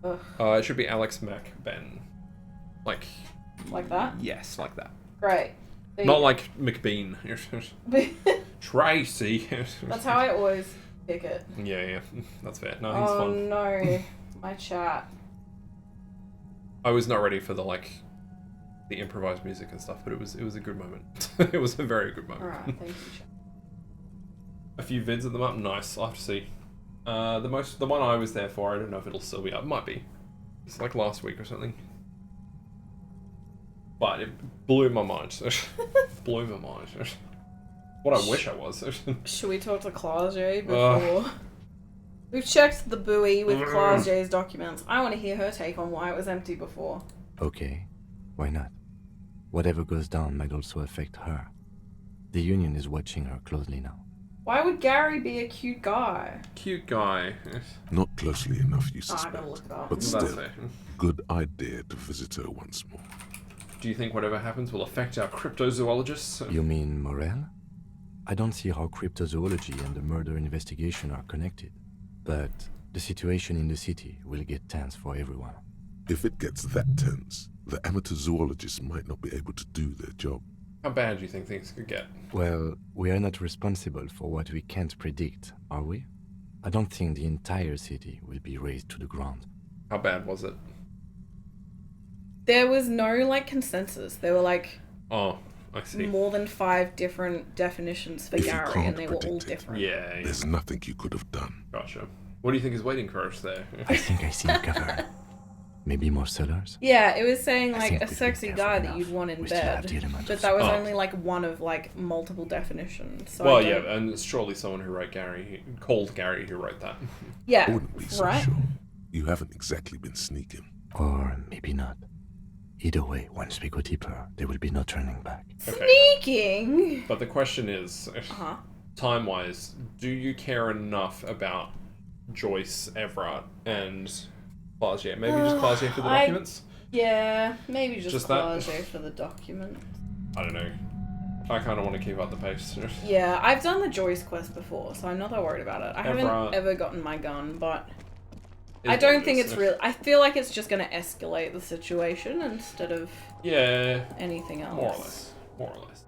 Ugh. It should be Alex Mac Ben. Like that? Yes, like that. Great. Not like McBean. Tracy. That's how I always pick it. Yeah, that's fair. No, he's Oh fun. no, my chat. I was not ready for the improvised music and stuff, but it was a good moment. It was a very good moment. Alright, thank you, chat. A few vids of them up, nice. I'll have to see. The one I was there for, I don't know if it'll still be up. It might be. It's like last week or something. But it blew my mind. Blew my mind. What I wish I was. Should we talk to Claude before? We've checked the buoy with Claude's documents. I want to hear her take on why it was empty before. Okay, why not? Whatever goes down might also affect her. The Union is watching her closely now. Why would Gary be a cute guy? Cute guy. Not closely enough, you I suspect. gotta look it up. But That's still, fair. good idea to visit her once more. Do you think whatever happens will affect our cryptozoologists? You mean Morel? I don't see how cryptozoology and the murder investigation are connected. But the situation in the city will get tense for everyone. If it gets that tense, the amateur zoologists might not be able to do their job. How bad do you think things could get? Well, we are not responsible for what we can't predict, are we? I don't think the entire city will be razed to the ground. How bad was it? There was no consensus. There were Oh, I see. more than 5 different definitions for If you Gary, can't and they were all predict it, different. Yeah. There's nothing you could have done. Gotcha. What do you think is waiting for us there? I think I see a cavern. Maybe more cellars? Yeah, it was saying I think a we've been sexy careful guy that enough. you'd want in We still have bed. the element But of that was Oh. only one of multiple definitions. So Well, I yeah, don't- and it's surely someone who wrote called Gary who wrote that. I Yeah, wouldn't be so right? sure. You haven't exactly been sneaking. Or maybe not. Either way, once we go deeper, there will be no turning back. Sneaking! But the question is, Uh-huh. time-wise, do you care enough about Joyce, Everett, and Clausier? Maybe just Clausier for the documents? Yeah, maybe just that? Claude for the document. I don't know. I kind of want to keep up the pace. Yeah, I've done the Joyce quest before, so I'm not that worried about it. I haven't Everett ever gotten my gun, but Is I don't what think it it's is. real. I feel like it's just going to escalate the situation instead of Yeah, anything else. more or less. More or less.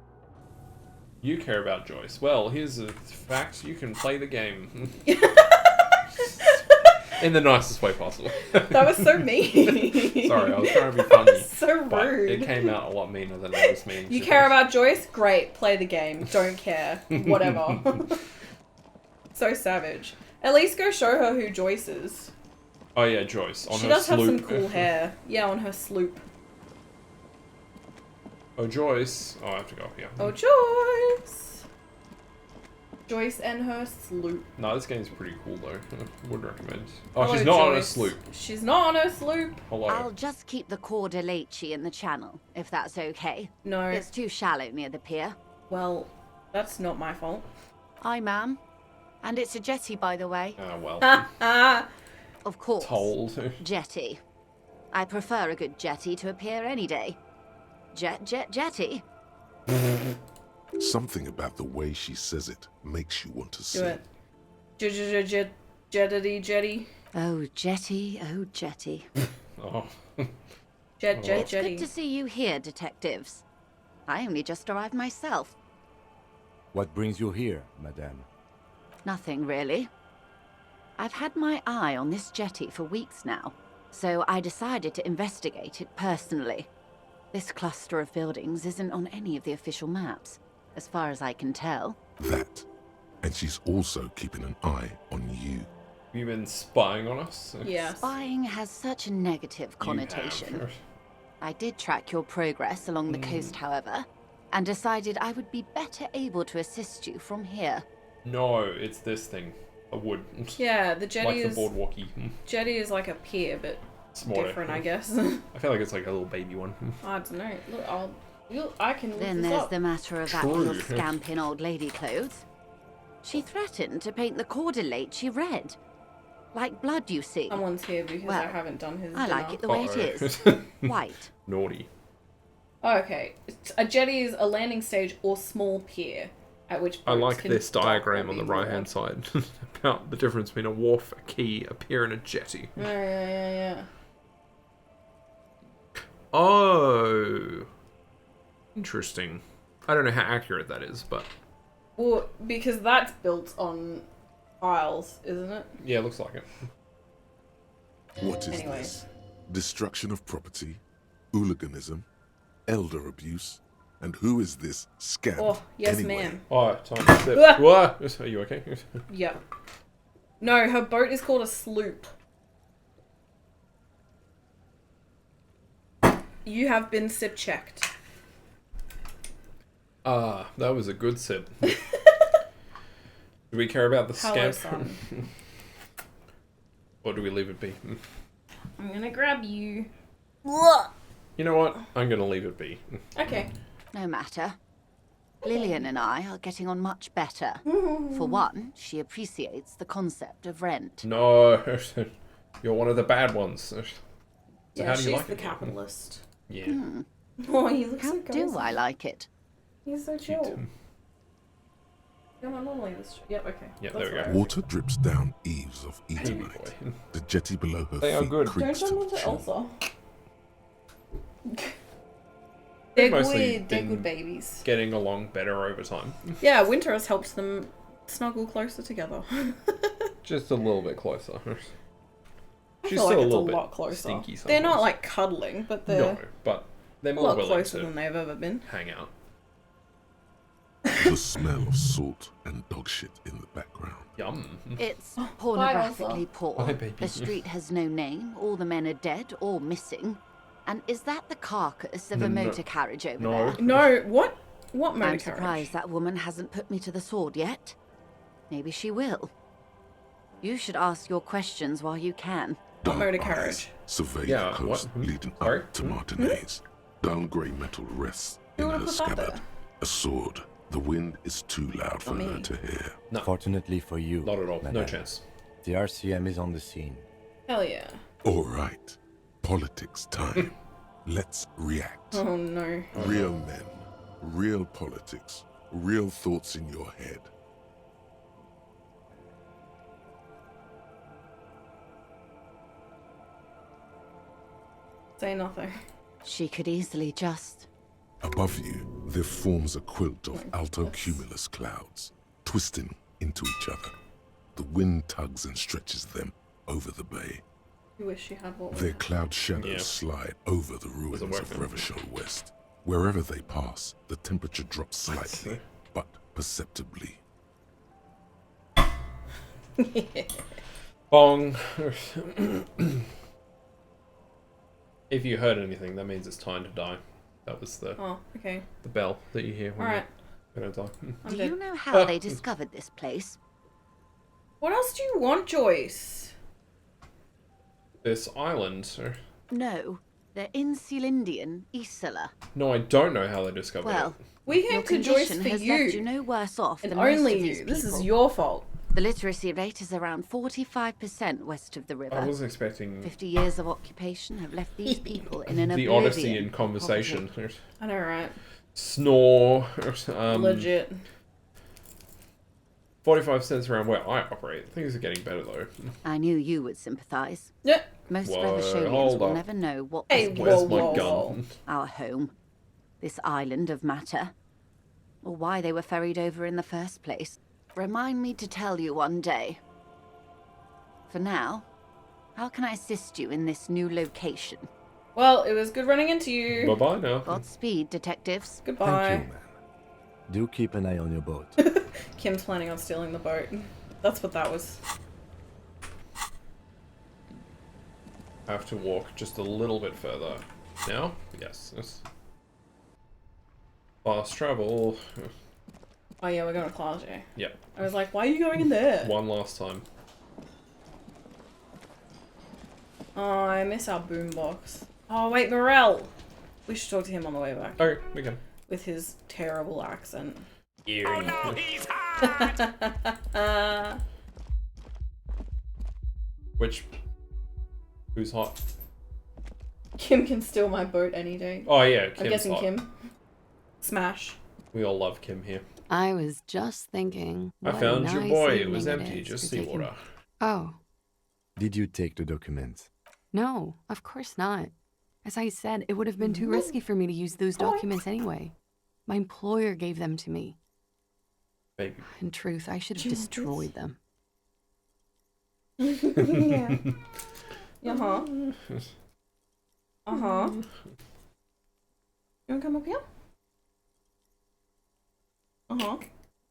You care about Joyce. Well, here's a fact. You can play the game. In the nicest way possible. That was so mean. Sorry, I was trying to be That funny. was so But rude. it came out a lot meaner than I was meaning. You to. care about Joyce? Great, play the game. Don't care. Whatever. So savage. At least go show her who Joyce is. Oh yeah, Joyce. On She her does have some sloop. cool hair. Yeah, on her sloop. Oh, Joyce. Oh, I have to go up here. Oh, Joyce! Joyce and her sloop. No, this game's pretty cool though. Would recommend. Oh, Hello, she's not on a Joyce. sloop. She's not on her sloop. Hello. I'll just keep the Corda Leche in the channel, if that's okay. No. It's too shallow near the pier. Well, that's not my fault. Aye, ma'am. And it's a jetty, by the way. Oh, well. Of course. Told. Jetty. I prefer a good jetty to a pier any day. Jetty. Something about the way she says it makes you want to Do sing. it. Jetty. Oh, jetty, oh, jetty. Oh. Jetty. It's good to see you here, detectives. I only just arrived myself. What brings you here, madame? Nothing, really. I've had my eye on this jetty for weeks now, so I decided to investigate it personally. This cluster of buildings isn't on any of the official maps, as far as I can tell. That. And she's also keeping an eye on you. You been spying on us? Yes. Spying has such a negative connotation. have. I did track your progress along the coast, however, and decided I would be better able to assist you from here. No, it's this thing. A wood. Yeah, the jetty Like is... the boardwalky. Jetty is like a pier, but Smaller. different, I guess. I feel like it's like a little baby one. I don't know. Look, I can look Then this there's up. the matter of that True. little scamp in old lady clothes. She threatened to paint the Corda Leche red. Like blood, you see. Someone's here because Well, I haven't done his I like dinner. it the way it is. White. Naughty. Okay. A jetty is a landing stage or small pier at which I boats like can this dock or diagram on be the right hand side about the difference between a wharf, a quay, a pier, and a jetty. Yeah. Oh, interesting. I don't know how accurate that is, but Well, because that's built on piles, isn't it? yeah, it looks like it. What is Anyway. this? Destruction of property, hooliganism, elder abuse, and who is this scamp? Oh, yes, anyway? ma'am. Oh, time to sip. What? Are you okay? Yep. No, her boat is called a sloop. You have been sip checked. Ah, that was a good sip. Do we care about the Hello, scamp? son. Or do we leave it be? I'm gonna grab you. You know what? I'm gonna leave it be. Okay. No matter. Lillian and I are getting on much better. For one, she appreciates the concept of rent. No, you're one of the bad ones. So Yeah, how do you she's like the it? capitalist. Yeah. Oh, you look How so do cozy. I like it? He's so chill. You're not normally this. Yep. Okay. Yep, That's there we go. right. Water drips down eaves of Baby Edenite. boy. The jetty below her They are feet good. Don't creaks turn to into the tune. Elsa. They've They're mostly good. They're been good babies. Getting along better over time. Yeah, winter has helped them snuggle closer together. Just a little bit closer. I She's feel like still a it's a little bit lot closer. stinky They're not sometimes. like cuddling, but they're No, but they're a more lot willing closer to than they've ever been. hang out. The smell of salt and dog shit in the background. Yum. It's Elsa. pornographically poor. Bye, baby. The street has no name, all the men are dead or missing. And is that the carcass of a No. motor carriage over No. there? No, what? What motor I'm carriage? surprised that woman hasn't put me to the sword yet. Maybe she will. You should ask your questions while you can. Dark motor eyes carriage? survey Yeah, the coast what? leading Sorry? up to Martinez. Dull grey metal rests Who in would've her put that scabbard. there? A sword. The wind is too loud for Not her me. to hear. No. Fortunately for you, Not at all. No madame, chance. The RCM is on the scene. Hell yeah. All right. Politics time. Let's react. Oh no. Real men. Real politics. Real thoughts in your head. Say nothing. She could easily just. Above you, there forms a quilt of altocumulus clouds, twisting into each other. The wind tugs and stretches them over the bay. You wish you had what we Their cloud shadows Yeah. slide over the ruins Doesn't work of now. Revachol West. Wherever they pass, the temperature drops slightly, but perceptibly. Bong. If you heard anything, that means it's time to die. That was the Oh, okay. bell that you hear when Alright. you Gonna die. I'm Do dead. you know how they discovered this place? What else do you want, Joyce? This island. No, they're in Celindian, Isla. No, I don't know how they discovered Well, it. We your came to Joyce condition for has left you you. no worse off And than most only of these you. This is people. your fault. The literacy rate is around 45% west of the river. I was expecting 50 years of occupation have left these people in an the oblivion Odyssey in of conversation. poverty. I know, right? Snore. Legit. 45 cents around where I operate. Things are getting better though. I knew you would sympathise. Yeah. Most Whoa, Revacholians hold will up. never know what Hey, this Where's whoa, my whoa, gun? whoa. our home, this island of matter, or why they were ferried over in the first place. Remind me to tell you one day. For now, how can I assist you in this new location? Well, it was good running into you. Bye-bye now. Godspeed, detectives. Goodbye. Thank you, man. Do keep an eye on your boat. Kim's planning on stealing the boat. That's what that was. I have to walk just a little bit further. Now? Yes. Fast travel. Oh yeah, we're going to Closet. Yeah. I was like, why are you going in there? One last time. Oh, I miss our boombox. Oh wait, Morel! We should talk to him on the way back. Okay, we can. With his terrible accent. Eerie. Oh no, he's hot! Which... Who's hot? Kim can steal my boat any day. Oh yeah, Kim's I'm guessing hot. Kim. Smash. We all love Kim here. I was just thinking. I what a found your nice boy. It evening was it empty, is just for taking- seawater. Oh, Did you take the documents? no, of course not. As I said, it would have been too risky for me to use those documents anyway. My employer gave them to me. Baby. In truth, I should have destroyed them. Yeah. Uh-huh. Uh-huh. You wanna come up here? Uh-huh.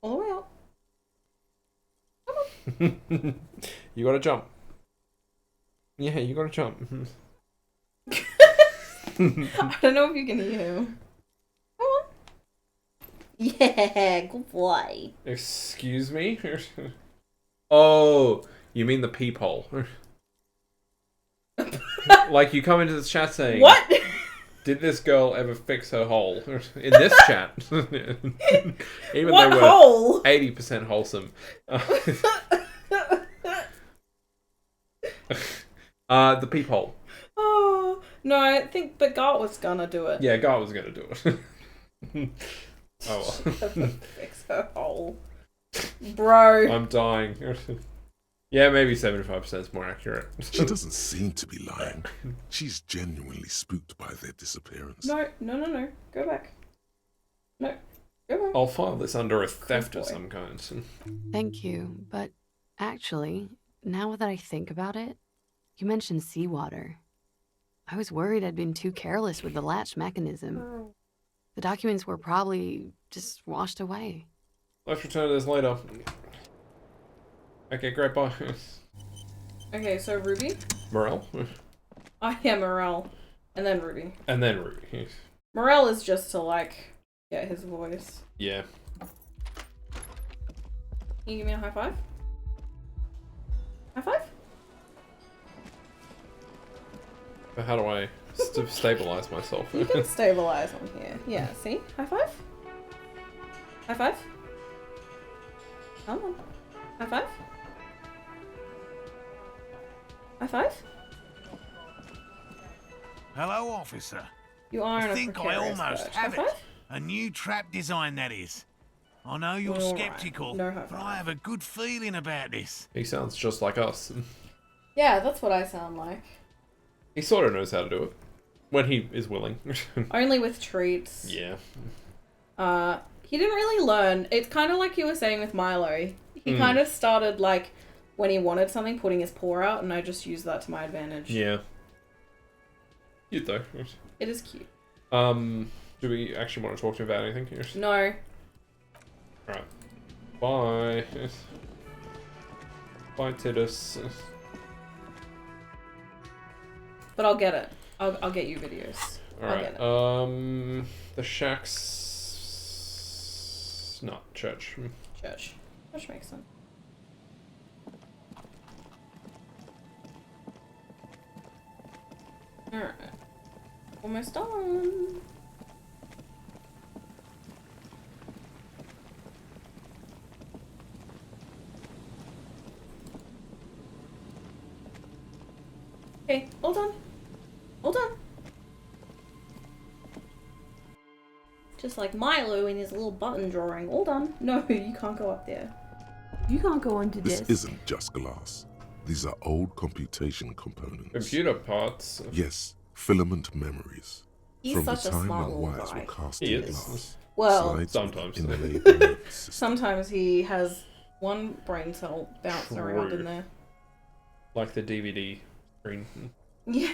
All the way up. You gotta jump. Yeah, you gotta jump. I don't know if you can hear him. Come on. Yeah, good boy. Excuse me? Oh, you mean the peephole. Like you come into the chat saying, What? Did this girl ever fix her hole? In this chat. Even What though we're hole? 80% wholesome. The peephole. Oh, no, I think the Gart was gonna do it. Yeah, Gar was gonna do it. Oh well. Fix her hole. Bro. I'm dying. Yeah, maybe 75% is more accurate. She doesn't seem to be lying. She's genuinely spooked by their disappearance. No. Go back. No. Go back. I'll file this under a theft boy. of some kind. Thank you, but actually, now that I think about it, you mentioned seawater. I was worried I'd been too careless with the latch mechanism. The documents were probably just washed away. Let's return to this later. Okay, great, bye. Okay, so Ruby. Morel? Oh yeah, Morel. And then Ruby. And then Ruby. Morel is just to like get his voice. Yeah. Can you give me a high five? High five? But how do I stabilize myself? You can stabilize on here. Yeah, see? High five? High five? Come on. High five? High five? Hello, officer. You are in I a think I precarious almost perch. have High it. five? A new trap design, that is. I know you're All right. skeptical, No high but five. I have a good feeling about this. He sounds just like us. Yeah, that's what I sound like. He sort of knows how to do it. When he is willing. Only with treats. Yeah. He didn't really learn. It's kind of like you were saying with Milo. He Mm. kind of started like when he wanted something, putting his paw out, and I just used that to my advantage. Yeah. Cute though. It is cute. Do we actually want to talk to him about anything? No. Alright. Bye. Bye, Titus. But I'll get it. I'll get you videos. I'll get Alright. it. The shack's It's not church. Church. Church makes sense. Alright. Almost done. Okay, all done. All done. Just like Milo in his little button drawing. All done. No, you can't go up there. You can't go onto This this. isn't just glass. These are old computation components. Computer parts. Yes, filament memories. He's From such the a time smart our little wires guy. were cast He in is. glass. Well, Slides sometimes. inlaid nerve system. Sometimes he has one brain cell bouncing around in True. there. Like the DVD screen. Yeah.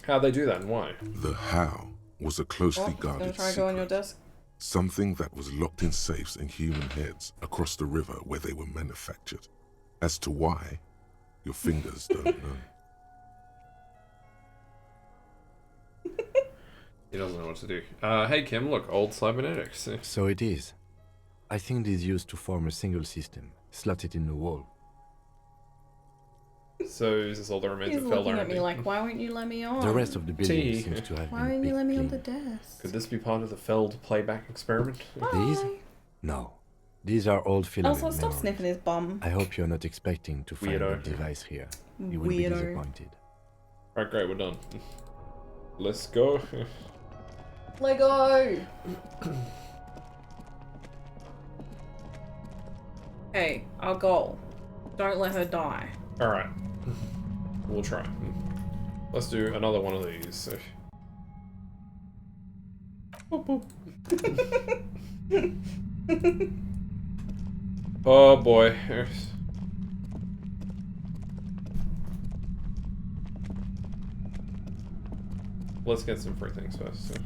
How'd they do that and why? The how was a closely Oh, gonna guarded try and go on your secret. desk. Something that was locked in safes in human heads across the river where they were manufactured. As to why, your fingers don't know. He doesn't know what to do. Hey Kim, look, old cybernetics. So it is. I think it is used to form a single system, slotted in the wall. So is this all the remains He's of Fel looking at me Laramie? like, why won't you let me on? The rest of the building Tea. seems to have Why been won't you let me on picked the clean. desk? Could this be part of the Feld playback experiment? These? Bye. No. These are old filament Also, stop memories. sniffing his bum. I hope you're not expecting to find Weirdo. a device here. You will be Weirdo. disappointed. Alright, great, we're done. Let's go. Lego! Hey, our goal. Don't let her die. Alright. We'll try. Let's do another one of these. Boop, boop. Oh boy. Let's get some free things first.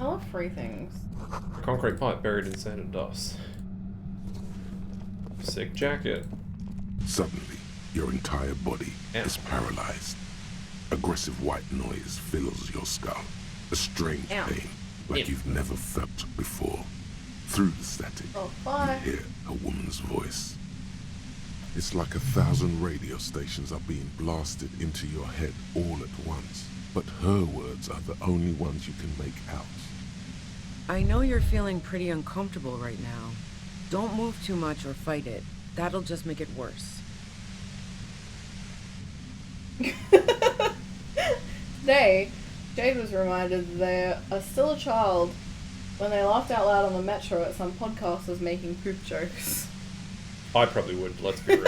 I love free things. A concrete pipe buried in sand and dust. Sick jacket. Suddenly, your entire body Ow. is paralyzed. Aggressive white noise fills your skull. A strange Ow. pain like Ew. you've never felt before. Through the static, Oh, bye. you hear a woman's voice. It's like 1,000 radio stations are being blasted into your head all at once. But her words are the only ones you can make out. I know you're feeling pretty uncomfortable right now. Don't move too much or fight it. That'll just make it worse. Today, Jade was reminded that they are still a child when they laughed out loud on the metro at some podcasters making poop jokes. I probably would, let's be real.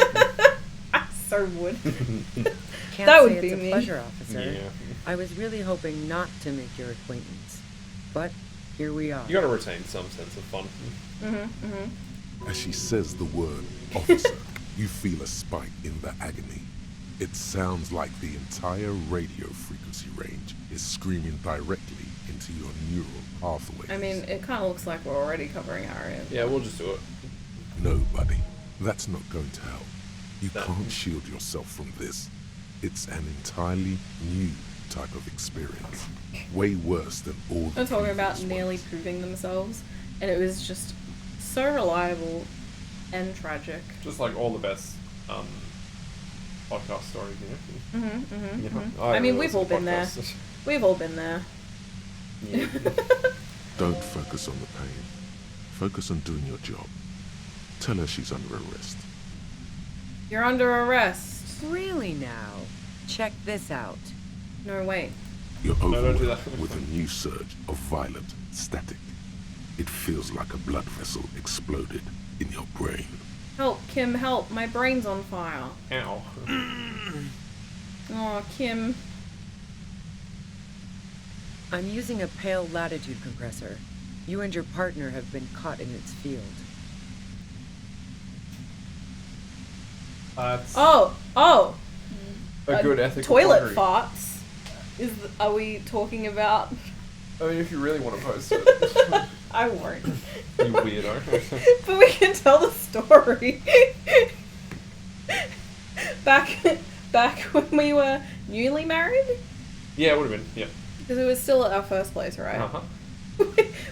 I so would. Can't That say would it's be a me. pleasure, officer. Yeah. I was really hoping not to make your acquaintance. But here we are. You gotta retain some sense of fun. As she says the word officer, you feel a spike in the agony. It sounds like the entire radio frequency range is screaming directly into your neural pathways. I mean, it kind of looks like we're already covering our area. Yeah, we'll just do it. No, buddy, that's not going to help. You No. can't shield yourself from this. It's an entirely new type of experience. Way worse than all the They're talking about previous nearly ones. pooping themselves, and it was just so reliable and tragic. Just like all the best podcast stories, you know? Yeah. I mean, really we've all listen to been there. podcasts. We've all been there. Yeah. Don't focus on the pain. Focus on doing your job. Tell her she's under arrest. You're under arrest. Really now? Check this out. No, wait. You're don't do overwhelmed that. with a new surge of violent static. It feels like a blood vessel exploded in your brain. Help, Kim, help. My brain's on fire. Ow. Oh, Kim. I'm using a pale latitude compressor. You and your partner have been caught in its field. That's Oh, a good ethical toilet quandary. farts. Are we talking about? I mean, if you really want to post it. I won't. You weirdo. But we can tell the story. back when we were newly married. Yeah, it would have been. Yeah. Because it was still at our first place, right? Uh-huh.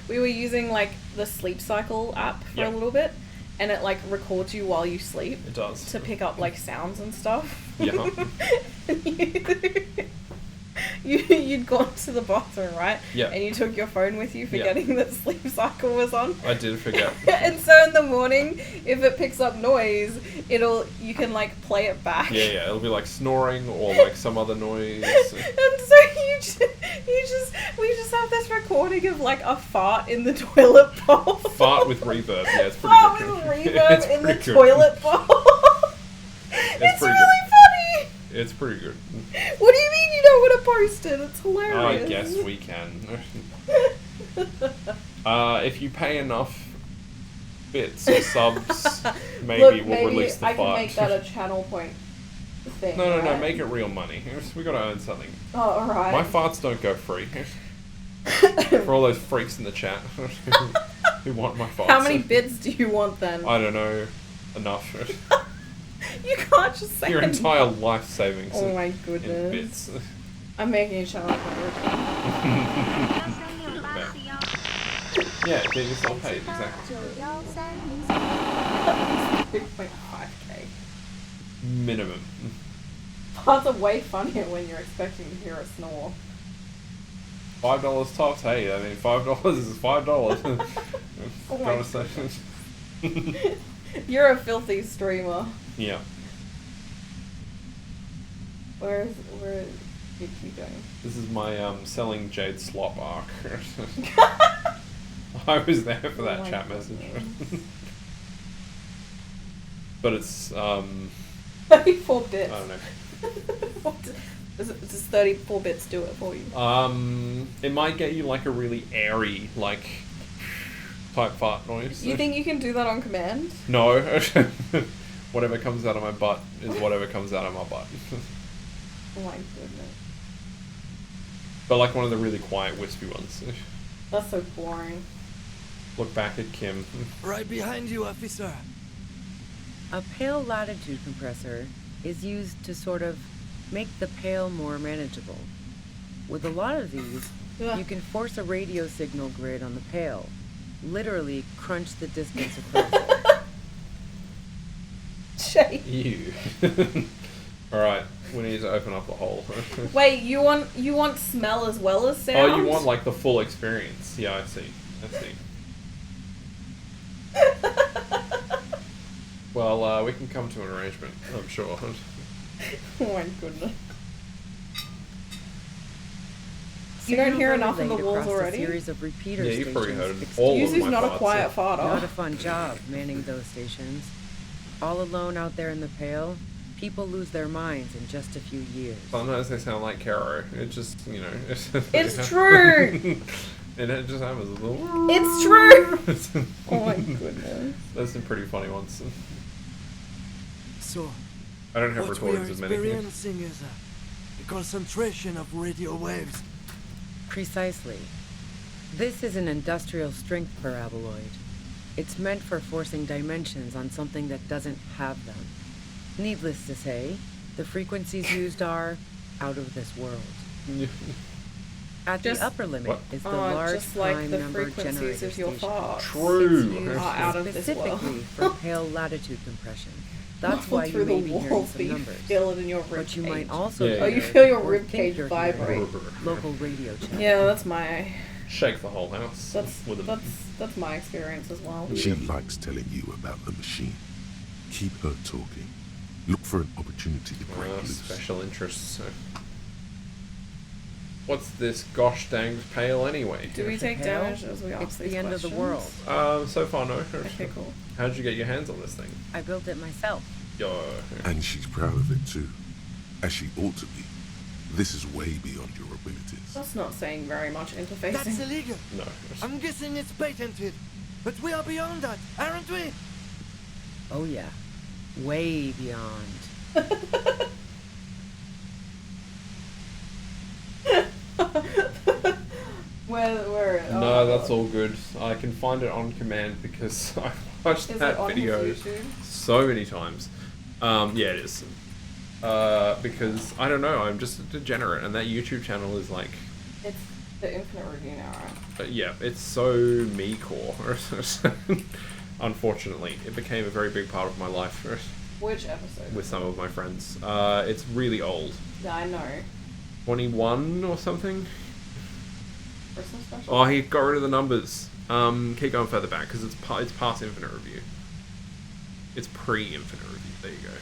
We were using like the sleep cycle app for a little bit, and it like records you while you sleep. It does. To pick up like sounds and stuff. Yeah. You'd gone to the bathroom, right? Yeah. And you took your phone with you, forgetting that sleep cycle was on. I did forget. And so in the morning, if it picks up noise, you can like play it back. Yeah, it'll be like snoring or like some other noise. And so we just have this recording of like a fart in the toilet bowl. Fart with reverb, yeah, it's pretty Fart good. with reverb It's in the pretty good. toilet bowl. It's pretty really good. funny. It's pretty good. What do you mean you don't want to post it? It's hilarious. I guess we can. If you pay enough bits or subs, maybe we'll release the I fart. can make that a channel point thing. No, right? make it real money. We gotta earn something. Oh, alright. My farts don't go free. For all those freaks in the chat who want my farts. How many bits do you want then? I don't know. Enough. You can't just say Your entire life savings. Oh my in goodness. bits. I'm making a channel point. Yeah, get yourself paid, exactly. 3.5k. Minimum. Parts are way funnier when you're expecting to hear a snore. $5 tops. Hey, I mean, $5 is $5. Oh my Gotta say. You're a filthy streamer. Yeah. Where you keep going? This is my selling Jade slop arc. I was there for that my chat message. But it's 34 bits. I don't know. Does 34 bits do it for you? It might get you like a really airy, like type fart noise. You think you can do that on command? No. Whatever comes out of my butt is whatever comes out of my butt. Oh my goodness. But like one of the really quiet, wispy ones. That's so boring. Look back at Kim. Right behind you, officer. A pale latitude compressor is used to sort of make the pale more manageable. With a lot of these, you can force a radio signal grid on the pale. Literally crunch the distance across it. Shay. Ew. Alright, we need to open up the hole. Wait, you want smell as well as sound? Oh, you want like the full experience. Yeah, I see. Well, we can come to an arrangement, I'm sure. Oh my goodness. You don't hear enough in the walls already? Series of repeater Yeah, you've probably heard stations. all of Yuzu's my not a farts, quiet so- farter. Not a fun job manning those stations. All alone out there in the pale, people lose their minds in just a few years. Sometimes they sound like Caro. It just, you know... It's true! And it just happens. It's true! Oh my goodness. There's some pretty funny ones. So, I don't have what we are recordings of many. experiencing is a concentration of radio waves. Precisely. This is an industrial strength paraboloid. It's meant for forcing dimensions on something that doesn't have them. Needless to say, the frequencies used are out of this world. At the upper limit is the large just like prime the number frequencies generator of your station. farts. True. It's used Are out of this world. specifically for pale latitude compression. That's why you through may the be hearing walls, some but you numbers. feel it in your rib But you cage. might also Yeah. Oh, you hear feel your or rib think cage you're vibrate. hearing local radio channels. Yeah, that's my Shake the whole house. that's my experience as well. She likes telling you about the machine. Keep her talking. Look for an opportunity to break loose. Special interests. What's this gosh dang pale anyway? Do we take Pale? damage as we ask It's these the end questions? of the world. So far no. Okay, cool. How'd you get your hands on this thing? I built it myself. Yo. And she's proud of it too. As she ought to be. This is way beyond your abilities. That's not saying very much interfacing. That's illegal. No. I'm guessing it's patented. But we are beyond that, aren't we? Oh yeah. Way beyond. Where? No, that's all good. I can find it on command because I watched Is that it on video his YouTube? so many times. Yeah, it is. Because I don't know, I'm just a degenerate, and that YouTube channel is like It's the Infinite Review now, right? Yeah, it's so me-core. Unfortunately, it became a very big part of my life. Which episode? With some of my friends. It's really old. Yeah, I know. 21 or something? Christmas special? Oh, he got rid of the numbers. Keep going further back, because it's past Infinite Review. It's pre-Infinite Review. There you go.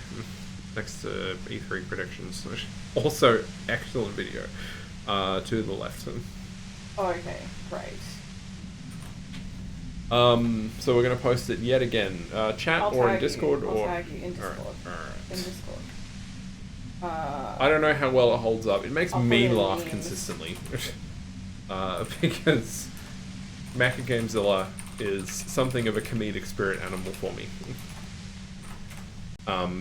Next to E3 predictions. Also, excellent video. To the left. Oh, okay, great. So we're going to post it yet again. Chat or in Discord I'll or... tag you in Discord. Alright. In Discord. I don't know how well it holds up. It makes me laugh memes. consistently. Because Mecha Gamezilla is something of a comedic spirit animal for me.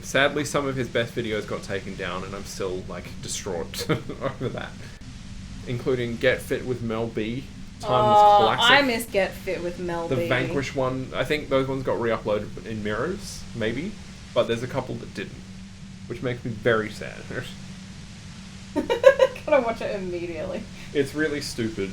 Sadly, some of his best videos got taken down, and I'm still, like, distraught over that. Including Get Fit with Mel B. Classic. I miss Get Fit with Mel B. The Vanquish one, I think those ones got re-uploaded in Mirrors, maybe. But there's a couple that didn't. Which makes me very sad. Gotta watch it immediately. It's really stupid.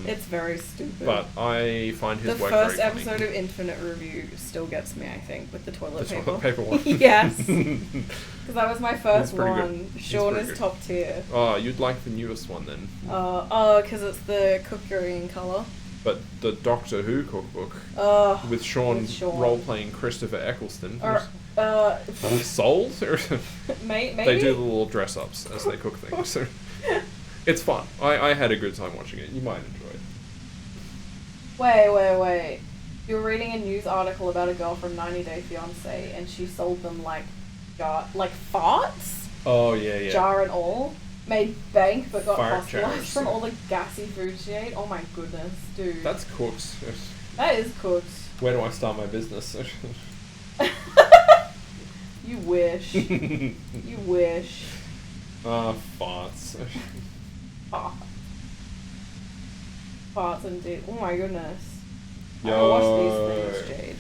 It's very stupid. But I find his the work first very funny. episode of Infinite Review still gets me, I think, with the toilet paper. Toilet paper one. Yes. Because that was my first one. Good. Sean is top tier. Oh, you'd like the newest one then. Because it's the cookery in colour. But the Doctor Who cookbook with Sean role-playing Christopher Eccleston. Sold? Maybe? They do the little dress-ups as they cook things. It's fun. I had a good time watching it. You might enjoy it. Wait. You were reading a news article about a girl from 90 Day Fiancé and she sold them like farts? Oh, yeah. Jar and all. Made bank but got Fart hospitalized jars. from all the gassy food she ate. Oh my goodness, dude. That's cooked. That is cooked. Where do I start my business? You wish. You wish. Farts. Farts indeed. Oh my goodness. Yo. I watched these things, Jade.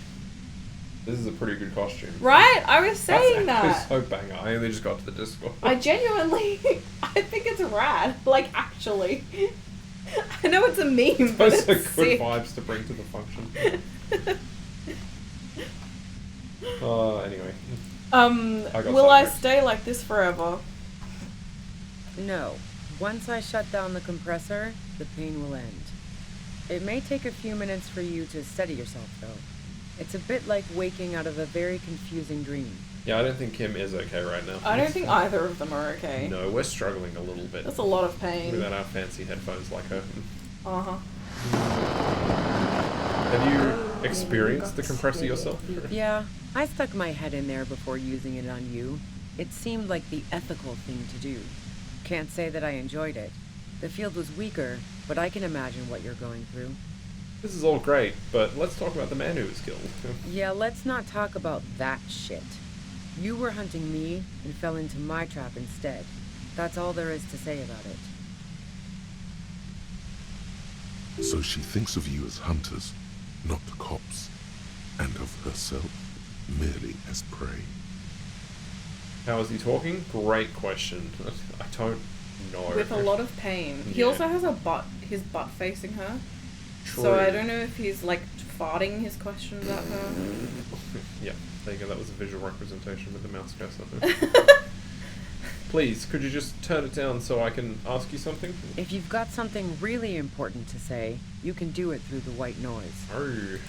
This is a pretty good costume. Right? I was saying That's that. so banger. I only just got to the Discord. I genuinely, I think it's rad. Like, actually. I know it's a meme, but Those it's are good sick. vibes to bring to the function. Anyway. Will I stay like this forever? No. Once I shut down the compressor, the pain will end. It may take a few minutes for you to steady yourself, though. It's a bit like waking out of a very confusing dream. Yeah, I don't think Kim is okay right now. I don't think either of them are okay. No, we're struggling a little bit. That's a lot of pain. Without our fancy headphones like her. Uh-huh. Have you experienced the compressor yourself? Yeah, I stuck my head in there before using it on you. It seemed like the ethical thing to do. Can't say that I enjoyed it. The field was weaker, but I can imagine what you're going through. This is all great, but let's talk about the man who was killed. Yeah, let's not talk about that shit. You were hunting me and fell into my trap instead. That's all there is to say about it. So she thinks of you as hunters, not cops, and of herself merely as prey. How is he talking? Great question. I don't know. With a lot of pain. He Yeah. also has his butt facing her. True. So I don't know if he's like farting his questions at her. Yeah, there you go. That was a visual representation with the mouse cursor. Please, could you just turn it down so I can ask you something? If you've got something really important to say, you can do it through the white noise. Oh.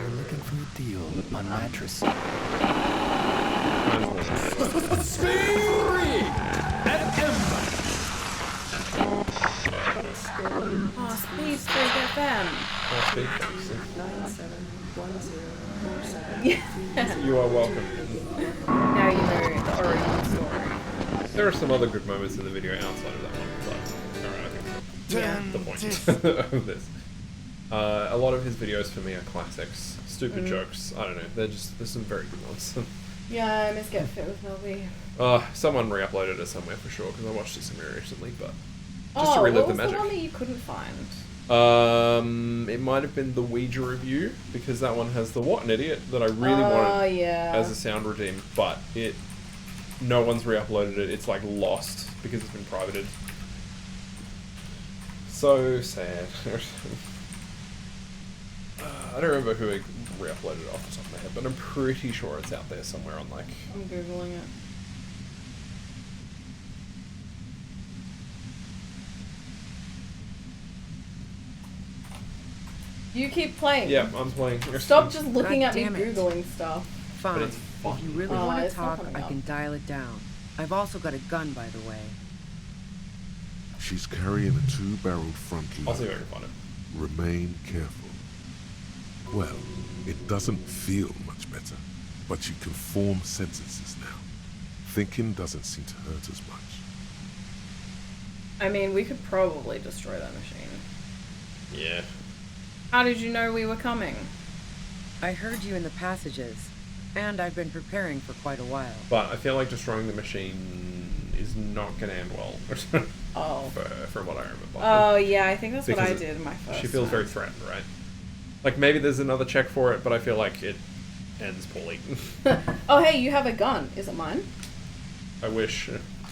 You're looking for a deal on mattress. Oh, Speed Freak FM. You are welcome. Now you know the origin story. There are some other good moments in the video outside of that one, but alright, I think that's the point of this. A lot of his videos for me are classics. Stupid jokes. I don't know. There's some very good ones. Yeah, I miss Get Fit with Melby. Someone re-uploaded it somewhere for sure, because I watched it somewhere recently, but just to relive the magic. What was the one that you couldn't find? It might have been the Ouija review, because that one has the what an idiot that I really wanted as a sound redeem, but no one's re-uploaded it. It's like lost because it's been privated. So sad. I don't remember who re-uploaded it off the top of my head, but I'm pretty sure it's out there somewhere on like. I'm googling it. You keep playing. Yeah, I'm playing. Stop just looking God at me damn it. Googling stuff. Fine. it's If you really Oh, want to it's not talk, coming I up. can dial it down. I've also got a gun, by the way. She's carrying a 2-barreled front I'll see if I loader. can find it. Remain careful. Well, it doesn't feel much better, but you can form sentences now. Thinking doesn't seem to hurt as much. I mean, we could probably destroy that machine. Yeah. How did you know we were coming? I heard you in the passages, and I've been preparing for quite a while. But I feel like destroying the machine is not going to end well. Oh. From what I remember. Oh, yeah, I think that's what I Because did my first She feels time. very threatened, right? Like, maybe there's another check for it, but I feel like it ends poorly. Oh, hey, you have a gun. Is it mine? I wish.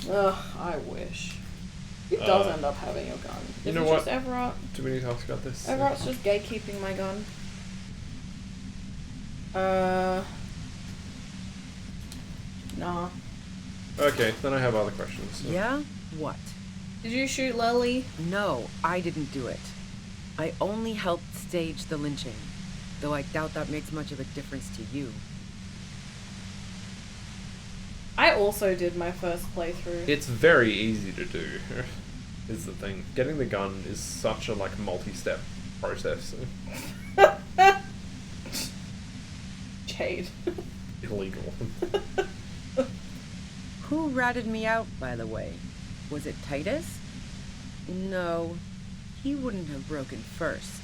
Ugh, I wish. Who does end up having a gun? Is You know it what? just Everett? Too many talks about this. Everett's just gatekeeping my gun. Nah. Okay, then I have other questions. Yeah? What? Did you shoot Lily? No, I didn't do it. I only helped stage the lynching, though I doubt that makes much of a difference to you. I also did my first playthrough. It's very easy to do, is the thing. Getting the gun is such a, like, multi-step process. Jade. Illegal. Who ratted me out, by the way? Was it Titus? No, he wouldn't have broken first.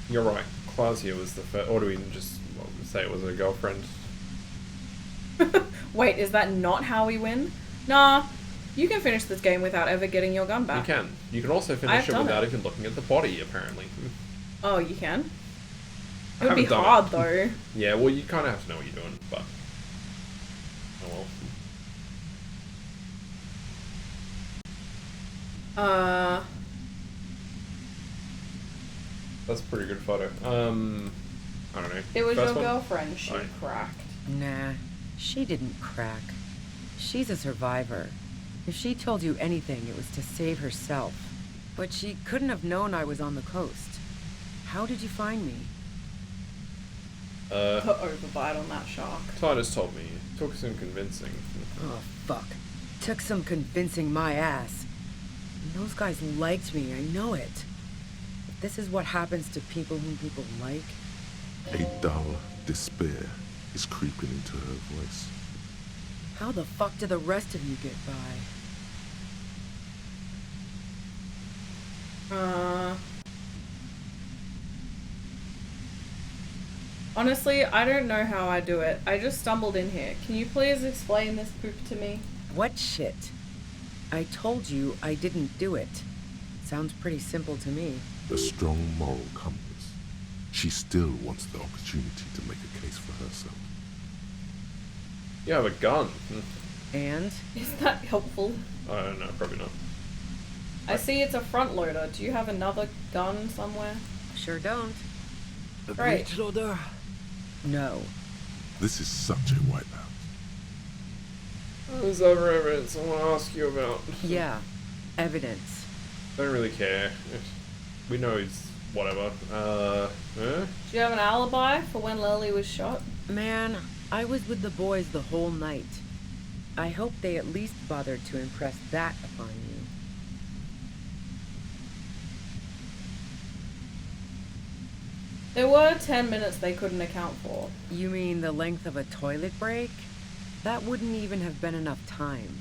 You're right. Clausia was the first. Or do we just say it was a girlfriend? Wait, is that not how we win? Nah. You can finish this game without ever getting your gun back. You can. You can also finish I've it done without it. even looking at the body, apparently. Oh, you can? I It would be haven't done hard, it. though. Yeah, well, you kind of have to know what you're doing, but. Oh well. That's a pretty good photo. I don't know. It was First your one? girlfriend. She Right. cracked. Nah, she didn't crack. She's a survivor. If she told you anything, it was to save herself. But she couldn't have known I was on the coast. How did you find me? Put overbite on that shark. Titus told me. It took some convincing. Oh, fuck. Took some convincing my ass. And those guys liked me, I know it. If this is what happens to people whom people like... A dull despair is creeping into her voice. How the fuck do the rest of you get by? Honestly, I don't know how I do it. I just stumbled in here. Can you please explain this poop to me? What shit? I told you I didn't do it. Sounds pretty simple to me. A strong moral compass. She still wants the opportunity to make a case for herself. You have a gun. And? Is that helpful? I don't know, probably not. I see it's a front loader. Do you have another gun somewhere? Sure don't. A Right. breech loader? No. This is such a wipeout. There's other evidence I want to ask you about. Yeah. Evidence. Don't really care. We know he's whatever. Do you have an alibi for when Lily was shot? Man, I was with the boys the whole night. I hope they at least bothered to impress that upon you. There were 10 minutes they couldn't account for. You mean the length of a toilet break? That wouldn't even have been enough time.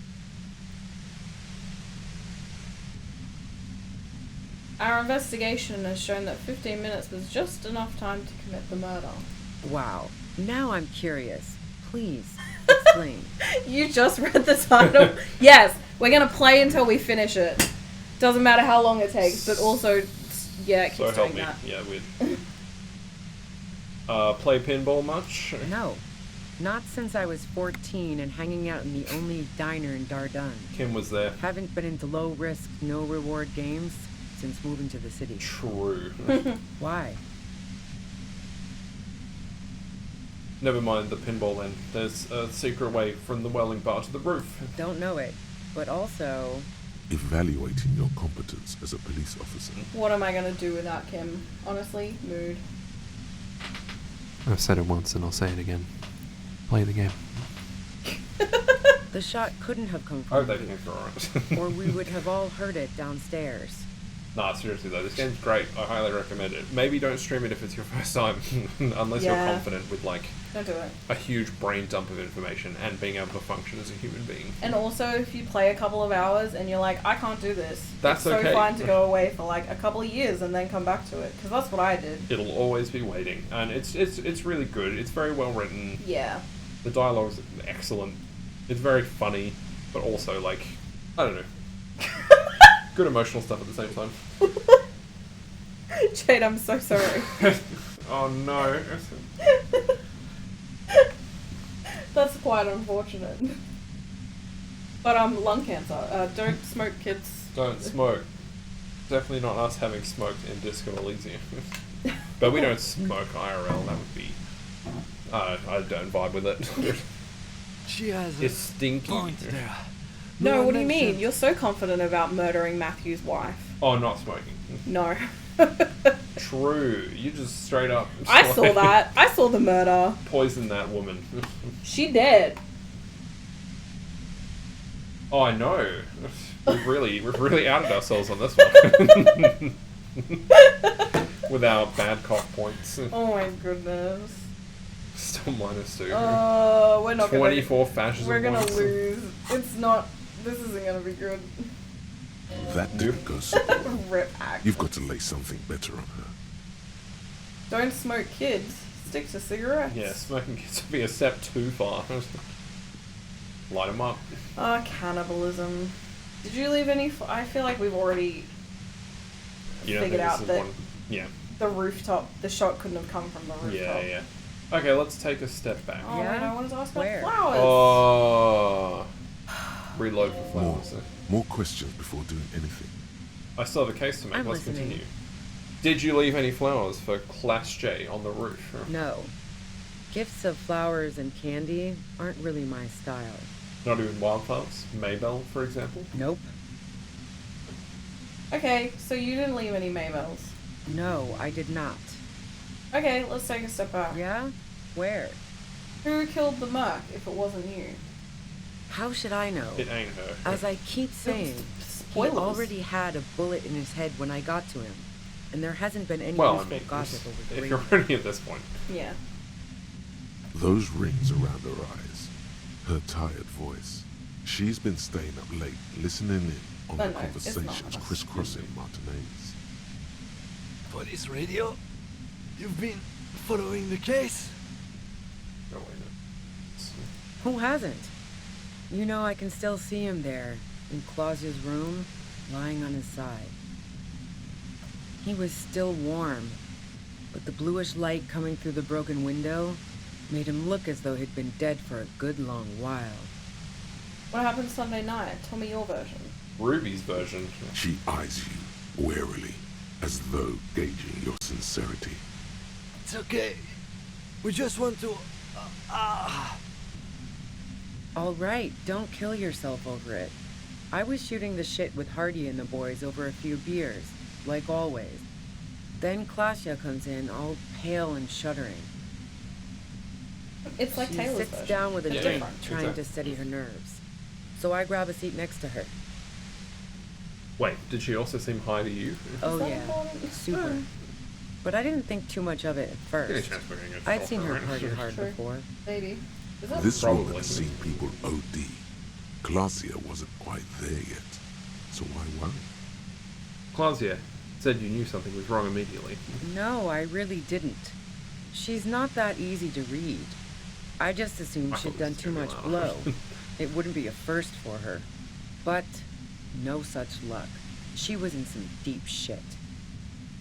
Our investigation has shown that 15 minutes was just enough time to commit the murder. Wow. Now I'm curious. Please, explain. You just read the title. Yes, we're gonna play until we finish it. Doesn't matter how long it takes, but also, yeah, it So keeps help doing me. that. Yeah, weird. Play pinball much? No. Not since I was 14 and hanging out in the only diner in Dardun. Kim was there. Haven't been into low-risk, no-reward games since moving to the city. True. Why? Never mind the pinball then. There's a secret way from the welding bar to the roof. Don't know it. But also... Evaluating your competence as a police officer. What am I gonna do without Kim? Honestly, mood. I've said it once and I'll say it again. Play the game. The shot couldn't have come I hope from they you, think alright. or we would have all heard it downstairs. Nah, seriously though, this game's great. I highly recommend it. Maybe don't stream it if it's your first time, unless you're confident with like Don't do it. a huge brain dump of information and being able to function as a human being. And also, if you play a couple of hours and you're like, I can't do this, That's it's okay. so fine to go away for like a couple of years and then come back to it, because that's what I did. It'll always be waiting, and it's really good. It's very well written. Yeah. The dialogue's excellent. It's very funny, but also like I don't know, good emotional stuff at the same time. Jade, I'm so sorry. Oh no. That's quite unfortunate. But lung cancer. Don't smoke, kids. Don't smoke. Definitely not us having smoked in Disco Elysium. But we don't smoke IRL. That would be. I don't vibe with it. She has It's stinky. point there. No, one what do you mean? mentioned- You're so confident about murdering Matthew's wife. Oh, not smoking. No. True. You just straight up. I saw that. I saw the murder. Poison that woman. She dead. Oh, I know. We've really outed ourselves on this one. With our bad cock points. Oh my goodness. Still -2. We're not 24 fascism We're gonna points. lose. It's not. This isn't gonna be good. That didn't go so well. Rip act. You've got to lay something better on her. Don't smoke, kids. Stick to cigarettes. Yeah, smoking kids would be a step too far. Light them up. Cannibalism. Did you leave any? I feel like we've already You don't figured think out this is that one? Yeah. the rooftop, the shot couldn't have come from the rooftop. Yeah. Okay, let's take a step back. Oh, Yeah? wait, I wanted to ask about Where? flowers. Oh. Reload for More, flowers. more questions before doing anything. I still have a case to make. I'm Let's listening. continue. Did you leave any flowers for Class J on the roof? No. Gifts of flowers and candy aren't really my style. Not even wildflowers? Maybell, for example? Nope. Okay, so you didn't leave any Maybells. No, I did not. Okay, let's take a step back. Yeah? Where? Who killed the merc if it wasn't you? How should I know? It ain't her. As I keep saying, he Spoilers. already had a bullet in his head when I got to him. And there hasn't been any Well, I useful mean, gossip over if 3 you're months. already at this point. Yeah. Those rings around her eyes, her tired voice. She's been staying up late, listening in on No, the no, it's not conversations us. crisscrossing Martinez. Police radio? You've been following the case? No, wait, no. Who hasn't? You know, I can still see him there, in Clausia's room, lying on his side. He was still warm, but the bluish light coming through the broken window made him look as though he'd been dead for a good long while. What happened Sunday night? Tell me your version. Ruby's version. She eyes you warily, as though gauging your sincerity. It's okay. We just want to... All right, don't kill yourself over it. I was shooting the shit with Hardy and the boys over a few beers, like always. Then Clausia comes in, all pale and shuddering. It's like She Taylor's sits version. down with a It's drink, different. trying to steady her nerves. So I grab a seat next to her. Wait, did she also seem high to you? Oh that yeah, important? super. But I didn't think too much of it at first. Any chance we're gonna get I'd seen her stalked, party right? hard True. before. Maybe. Is that This Probably. woman has seen people OD. Clausia wasn't quite there yet. So why worry? Clausia said you knew something was wrong immediately. No, I really didn't. She's not that easy to read. I just assumed I she'd thought done this too was much gonna be blow. It wouldn't be a first for her. But no such luck. She was in some deep shit.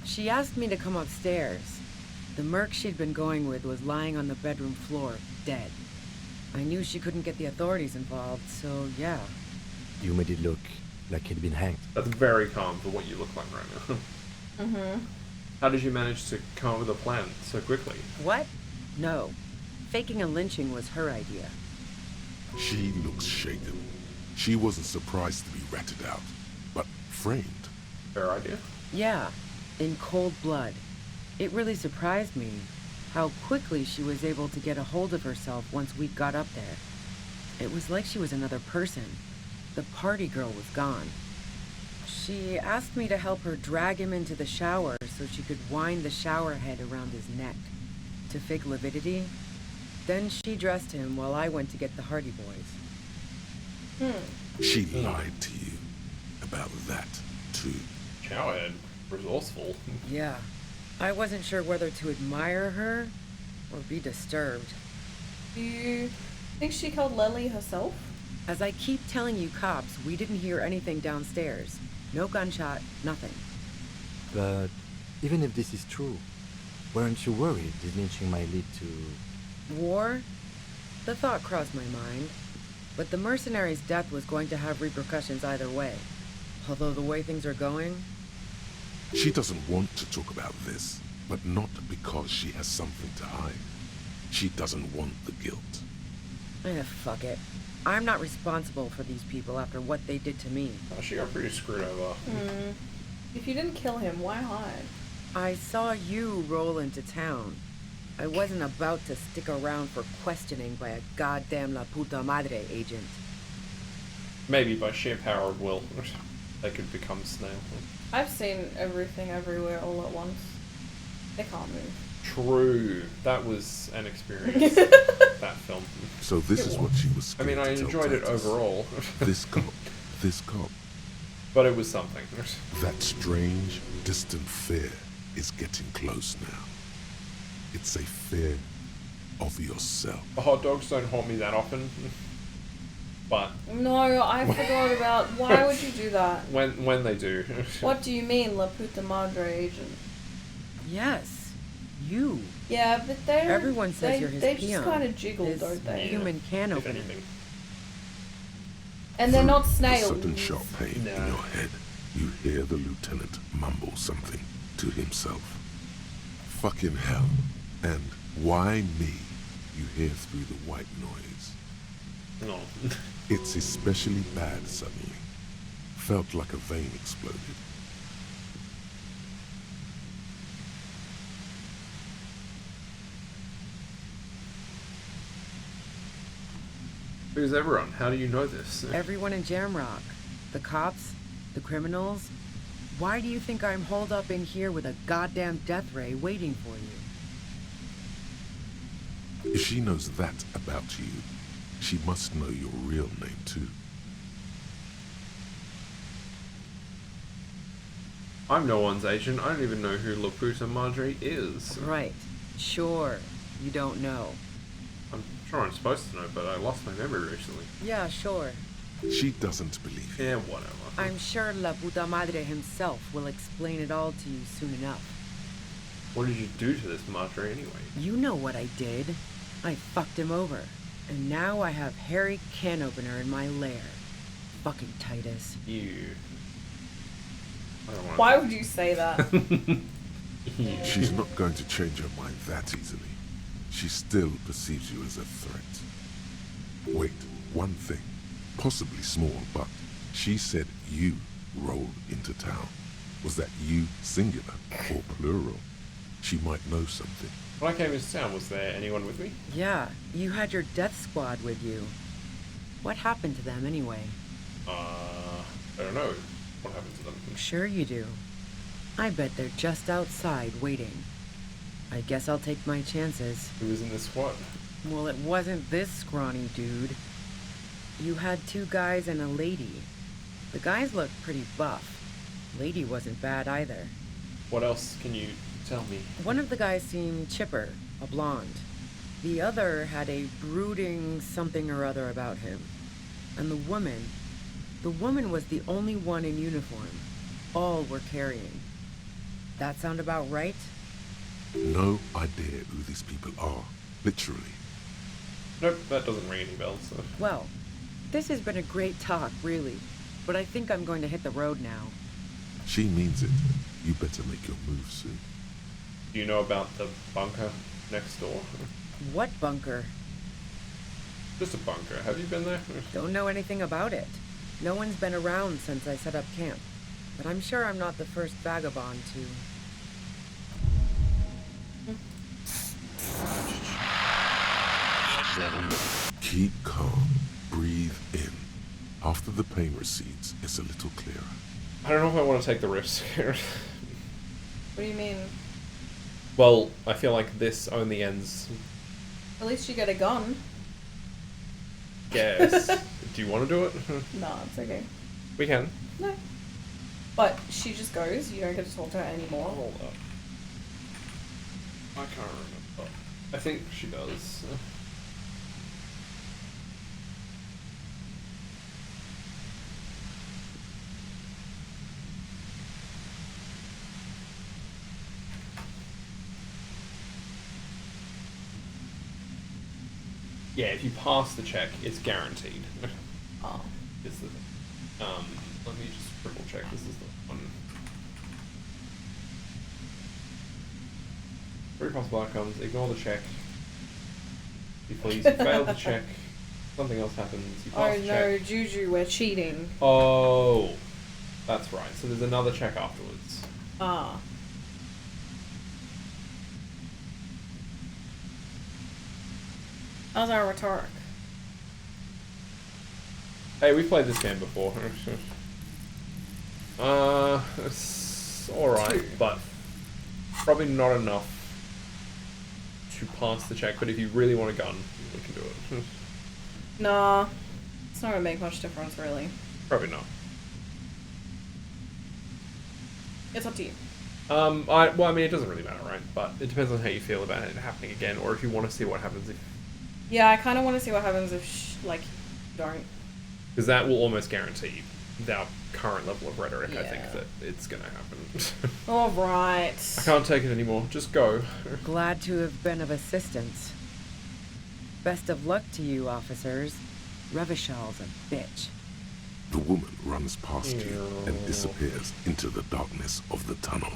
She asked me to come upstairs. The merc she'd been going with was lying on the bedroom floor, dead. I knew she couldn't get the authorities involved, so yeah. You made it look like he'd been hanged. That's very calm for what you look like right now. Mm-hmm. How did you manage to come up with a plan so quickly? What? No. Faking a lynching was her idea. She looks shaken. She wasn't surprised to be ratted out, but framed. Fair idea. Yeah, in cold blood. It really surprised me how quickly she was able to get a hold of herself once we got up there. It was like she was another person. The party girl was gone. She asked me to help her drag him into the shower so she could wind the shower head around his neck to fake lividity. Then she dressed him while I went to get the Hardy Boys. She lied to you about that, too. Showerhead. Resourceful. Yeah. I wasn't sure whether to admire her or be disturbed. Do you think she killed Lily herself? As I keep telling you cops, we didn't hear anything downstairs. No gunshot, nothing. But even if this is true, weren't you worried this lynching might lead to... War? The thought crossed my mind. But the mercenary's death was going to have repercussions either way. Although the way things are going... She doesn't want to talk about this, but not because she has something to hide. She doesn't want the guilt. Fuck it. I'm not responsible for these people after what they did to me. Oh, she got pretty screwed over. If you didn't kill him, why hide? I saw you roll into town. I wasn't about to stick around for questioning by a goddamn La Puta Madre agent. Maybe by sheer power of will, they could become snail. I've seen everything everywhere all at once. They can't move. True. That was an experience, that film. So this is what she was I mean, I enjoyed it overall. This cop. But it was something. That strange, distant fear is getting close now. It's a fear of yourself. Hot dogs don't haunt me that often. But no, I forgot about. Why would you do that? When they do. What do you mean, La Puta Madre agent? Yes, you. Yeah, but they're. Everyone says you're his They peon. just kind of jiggle, His don't they? human can opener. And they're not snails. Sudden sharp pain in your head. You hear the lieutenant mumble something to himself. Fucking hell. And why me? You hear through the white noise. No. It's especially bad suddenly. Felt like a vein exploded. Who's everyone? How do you know this? Everyone in Jamrock. The cops, the criminals. Why do you think I'm holed up in here with a goddamn death ray waiting for you? If she knows that about you, she must know your real name too. I'm no one's agent. I don't even know who La Puta Madre is. Right. Sure. You don't know. I'm sure I'm supposed to know, but I lost my memory recently. Yeah, sure. She doesn't believe you. Yeah, whatever. I'm sure La Puta Madre himself will explain it all to you soon enough. What did you do to this Madre anyway? You know what I did. I fucked him over. And now I have Harry Can Opener in my lair. Fucking Titus. You. Why would you say that? She's not going to change her mind that easily. She still perceives you as a threat. Wait, one thing. Possibly small, but she said you rolled into town. Was that you singular or plural? She might know something. When I came into town, was there anyone with me? Yeah, you had your death squad with you. What happened to them anyway? I don't know. What happened to them? Sure you do. I bet they're just outside waiting. I guess I'll take my chances. Who was in the squad? Well, it wasn't this scrawny dude. You had two guys and a lady. The guys looked pretty buff. Lady wasn't bad either. What else can you tell me? One of the guys seemed chipper, a blonde. The other had a brooding something or other about him. And the woman was the only one in uniform. all we're carrying. That sound about right? No idea who these people are, literally. Nope, that doesn't ring any bells. So. Well, this has been a great talk, really. But I think I'm going to hit the road now. She means it. You better make your move soon. Do you know about the bunker next door? What bunker? Just a bunker. Have you been there? Don't know anything about it. No one's been around since I set up camp. But I'm sure I'm not the first vagabond to... Keep calm. Breathe in. After the pain recedes, it's a little clearer. I don't know if I want to take the risk here. What do you mean? Well, I feel like this only ends... At least you get a gun. Guess. Do you want to do it? No, it's okay. We can. No. But she just goes, you don't get to talk to her anymore. Hold up. I can't remember. I think she does. Yeah, if you pass the check, it's guaranteed. Oh. Is the let me just triple check. This is the one. 3 possible outcomes. Ignore the check. You please. You fail the check. Something else happens. You pass Oh the no, check. Juju, we're cheating. Oh, that's right. So there's another check afterwards. Ah. How's our rhetoric? Hey, we've played this game before. It's alright, but probably not enough to pass the check. But if you really want a gun, we can do it. Nah. It's not gonna make much difference, really. Probably not. It's up to you. Well, I mean, it doesn't really matter, right? But it depends on how you feel about it happening again, or if you want to see what happens if... Yeah, I kind of want to see what happens if, like, don't. Because that will almost guarantee, with our current level of rhetoric, I Yeah. think that it's going to happen. Alright. I can't take it anymore. Just go. Glad to have been of assistance. Best of luck to you, officers. Revishal's a bitch. The woman runs past you and disappears into the darkness of the tunnel.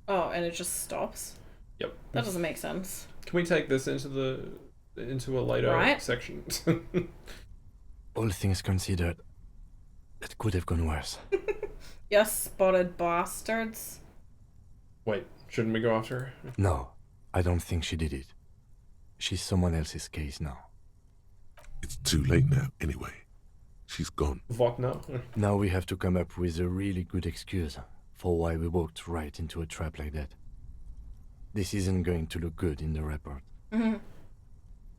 Oh, and it just stops? Yep. That doesn't make sense. Can we take this into a later section? All things considered, it could have gone worse. Yes, spotted bastards. Wait, shouldn't we go after her? No, I don't think she did it. She's someone else's case now. It's too late now, anyway. She's gone. What now? Now we have to come up with a really good excuse for why we walked right into a trap like that. This isn't going to look good in the report. Mm-hmm.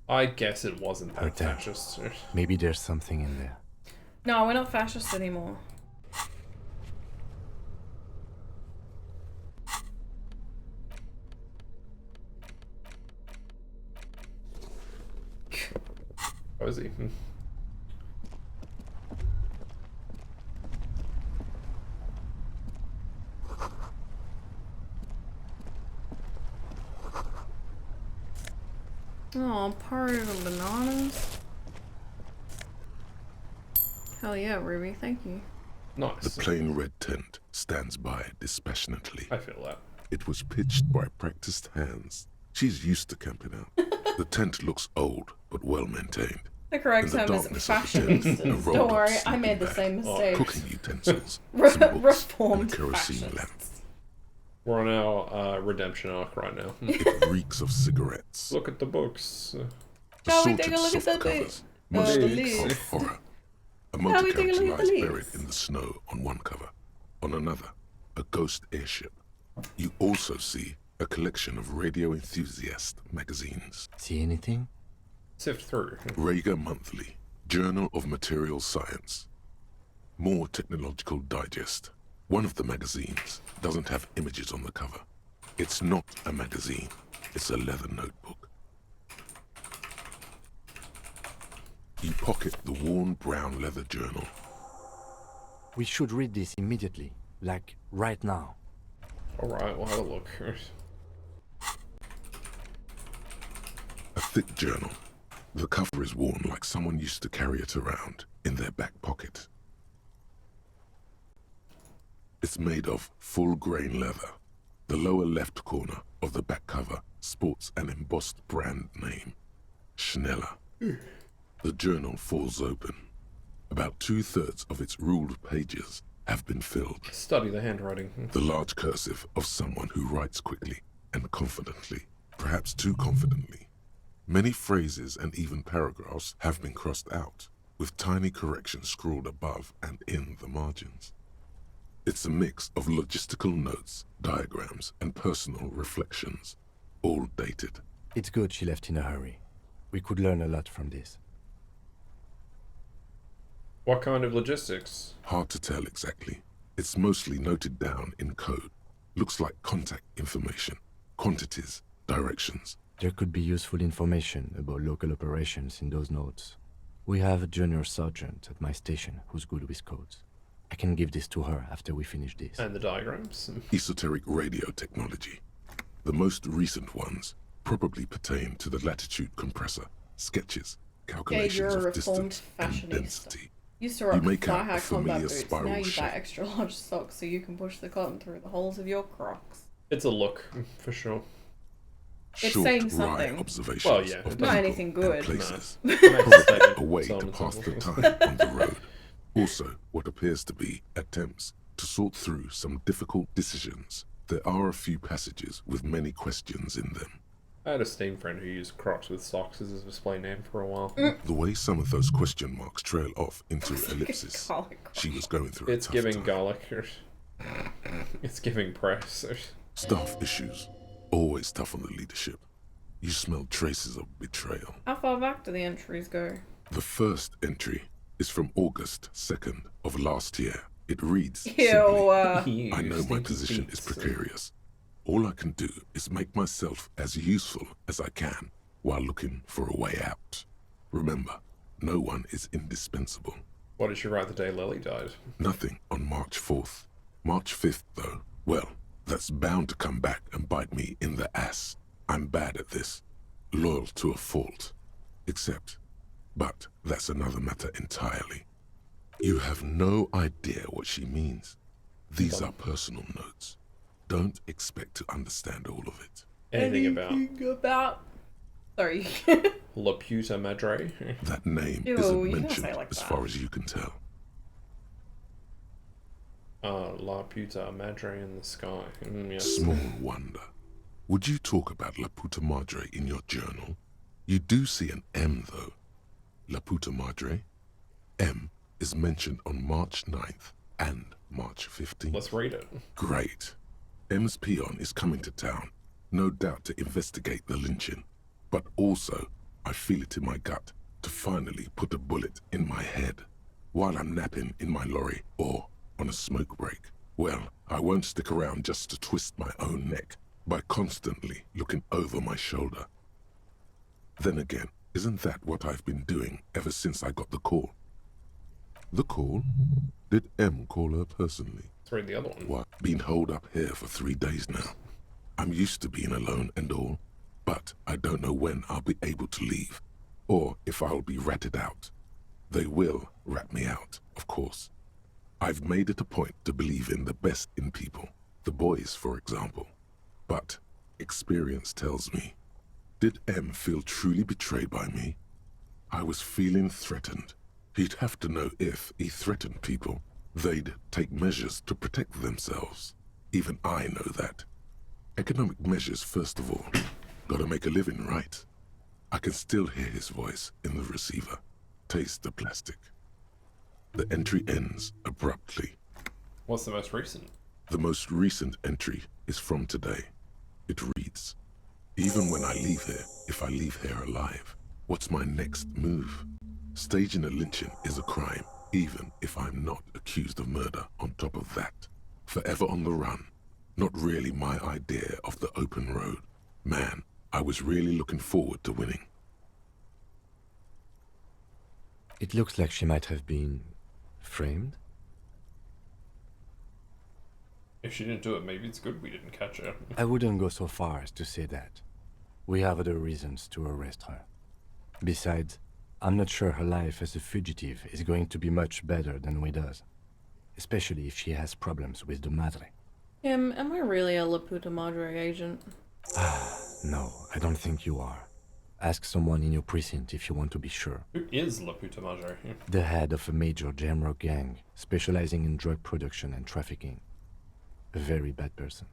I guess it wasn't that Okay. fascist. Maybe there's something in there. No, we're not fascist anymore. How is he? Oh, party of bananas. Hell yeah, Ruby, thank you. Nice. The plain red tent stands by dispassionately. I feel that. It was pitched by practiced hands. She's used to camping out. The tent looks old, but well maintained. The correct In the term is darkness of the fashionista. tent, a rolled Don't up worry, I sleeping made the bag, same mistake. cooking utensils, some books, and a Reformed kerosene lamp. fascists. We're on our redemption arc right now. It reeks of cigarettes. Look at the books. Shall we Assorted take a look at soft the covers, the mostly list? of horror. A Shall we motor take a carriage look at the lies list? buried in the snow on one cover. On another, a ghost airship. You also see a collection of radio enthusiast magazines. See anything? Sift through. Rager Monthly, Journal of Material Science. More Technological Digest. One of the magazines doesn't have images on the cover. It's not a magazine, it's a leather notebook. You pocket the worn brown leather journal. We should read this immediately, like right now. Alright, we'll have a look. A thick journal. The cover is worn like someone used to carry it around in their back pocket. It's made of full-grain leather. The lower left corner of the back cover sports an embossed brand name, Schneller. The journal falls open. About 2/3 of its ruled pages have been filled. Study the handwriting. The large cursive of someone who writes quickly and confidently, perhaps too confidently. Many phrases and even paragraphs have been crossed out, with tiny corrections scrawled above and in the margins. It's a mix of logistical notes, diagrams, and personal reflections, all dated. It's good she left in a hurry. We could learn a lot from this. What kind of logistics? Hard to tell exactly. It's mostly noted down in code. Looks like contact information, quantities, directions. There could be useful information about local operations in those notes. We have a junior sergeant at my station who's good with codes. I can give this to her after we finish this. And the diagrams? Esoteric radio technology. The most recent ones probably pertain to the latitude compressor, sketches, calculations of distance and density. Used to rock make out thigh-high a familiar combat boots. spiral Now you shape. buy extra large socks so you can push the cotton through the holes of your Crocs. It's a look, for sure. It's Short, saying wry something. observations Well, yeah, of Not people anything good. and places. No. Probably a way to Some pass the example. time on the road. Also, what appears to be attempts to sort through some difficult decisions. There are a few passages with many questions in them. I had a Steam friend who used Crocs with socks as his display name for a while. The way some of those question marks trail off into ellipses, Garlic. she was going through It's a tough giving time. garlic. It's giving press. Staff issues, always tough on the leadership. You smell traces of betrayal. How far back do the entries go? The first entry is from August 2nd of last year. It reads Ew, simply, I know my stinky position is beats. precarious. All I can do is make myself as useful as I can while looking for a way out. Remember, no one is indispensable. What did she write the day Lily died? Nothing on March 4th. March 5th, though, well, that's bound to come back and bite me in the ass. I'm bad at this. Loyal to a fault. But that's another matter entirely. You have no idea what she means. These are personal notes. Don't expect to understand all of it. Anything about... Sorry. Laputa Madre? That name Ew, isn't you don't mentioned say it like as that. far as you can tell. Laputa Madre in the sky. Yes. Small wonder. Would you talk about La Puta Madre in your journal? You do see an M, though. La Puta Madre. M is mentioned on March 9th and March 15th. Let's read it. Great. M's peon is coming to town, no doubt to investigate the lynching. But also, I feel it in my gut to finally put a bullet in my head while I'm napping in my lorry or on a smoke break. Well, I won't stick around just to twist my own neck by constantly looking over my shoulder. Then again, isn't that what I've been doing ever since I got the call? The call? Did M call her personally? Let's read the other one. What? Been holed up here for 3 days now. I'm used to being alone and all, but I don't know when I'll be able to leave, or if I'll be ratted out. They will rat me out, of course. I've made it a point to believe in the best in people, the boys, for example. But experience tells me, did M feel truly betrayed by me? I was feeling threatened. He'd have to know if he threatened people, they'd take measures to protect themselves. Even I know that. Economic measures, first of all. Gotta make a living, right? I can still hear his voice in the receiver. Taste the plastic. The entry ends abruptly. What's the most recent? The most recent entry is from today. It reads, even when I leave here, if I leave here alive, what's my next move? Staging a lynching is a crime, even if I'm not accused of murder on top of that. Forever on the run. Not really my idea of the open road. Man, I was really looking forward to winning. It looks like she might have been framed. If she didn't do it, maybe it's good we didn't catch her. I wouldn't go so far as to say that. We have other reasons to arrest her. Besides, I'm not sure her life as a fugitive is going to be much better than we does. Especially if she has problems with the Madre. Am I really a La Puta Madre agent? No, I don't think you are. Ask someone in your precinct if you want to be sure. Who is La Puta Madre? The head of a major Jamrock gang, specializing in drug production and trafficking. A very bad person.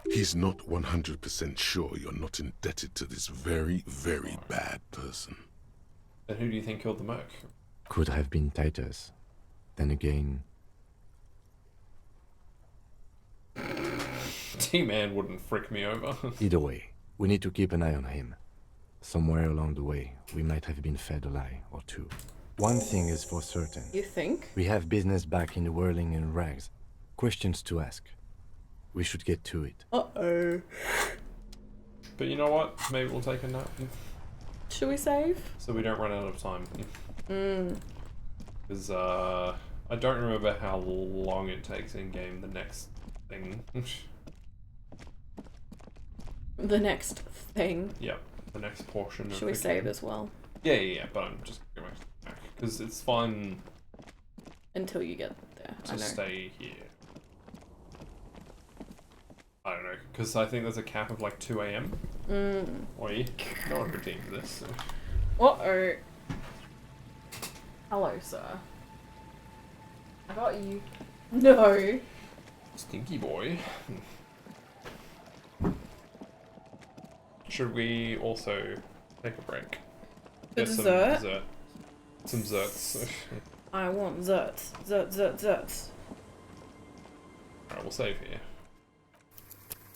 He's not 100% sure you're not indebted to this very, very bad person. Then who do you think killed the Merc? Could have been Titus. Then again... T-Man wouldn't frick me over. Either way, we need to keep an eye on him. Somewhere along the way, we might have been fed a lie or two. One thing is for certain. You think? We have business back in the whirling and rags. Questions to ask. We should get to it. Uh-oh. But you know what? Maybe we'll take a nap. Should we save? So we don't run out of time. Mm. Because, I don't remember how long it takes in-game the next thing. The next thing. Yep, the next portion. Should we save as well? Yeah, but I'm just going back. Because it's fun... Until you get there, I know. To stay here. I don't know, because I think there's a cap of like 2 AM. Oi, no one redeemed this. So. Uh-oh. Hello, sir. I got you. No. Stinky boy. Should we also take a break? The Get dessert? Some zerts. I want zerts. Zerts. Alright, we'll save here.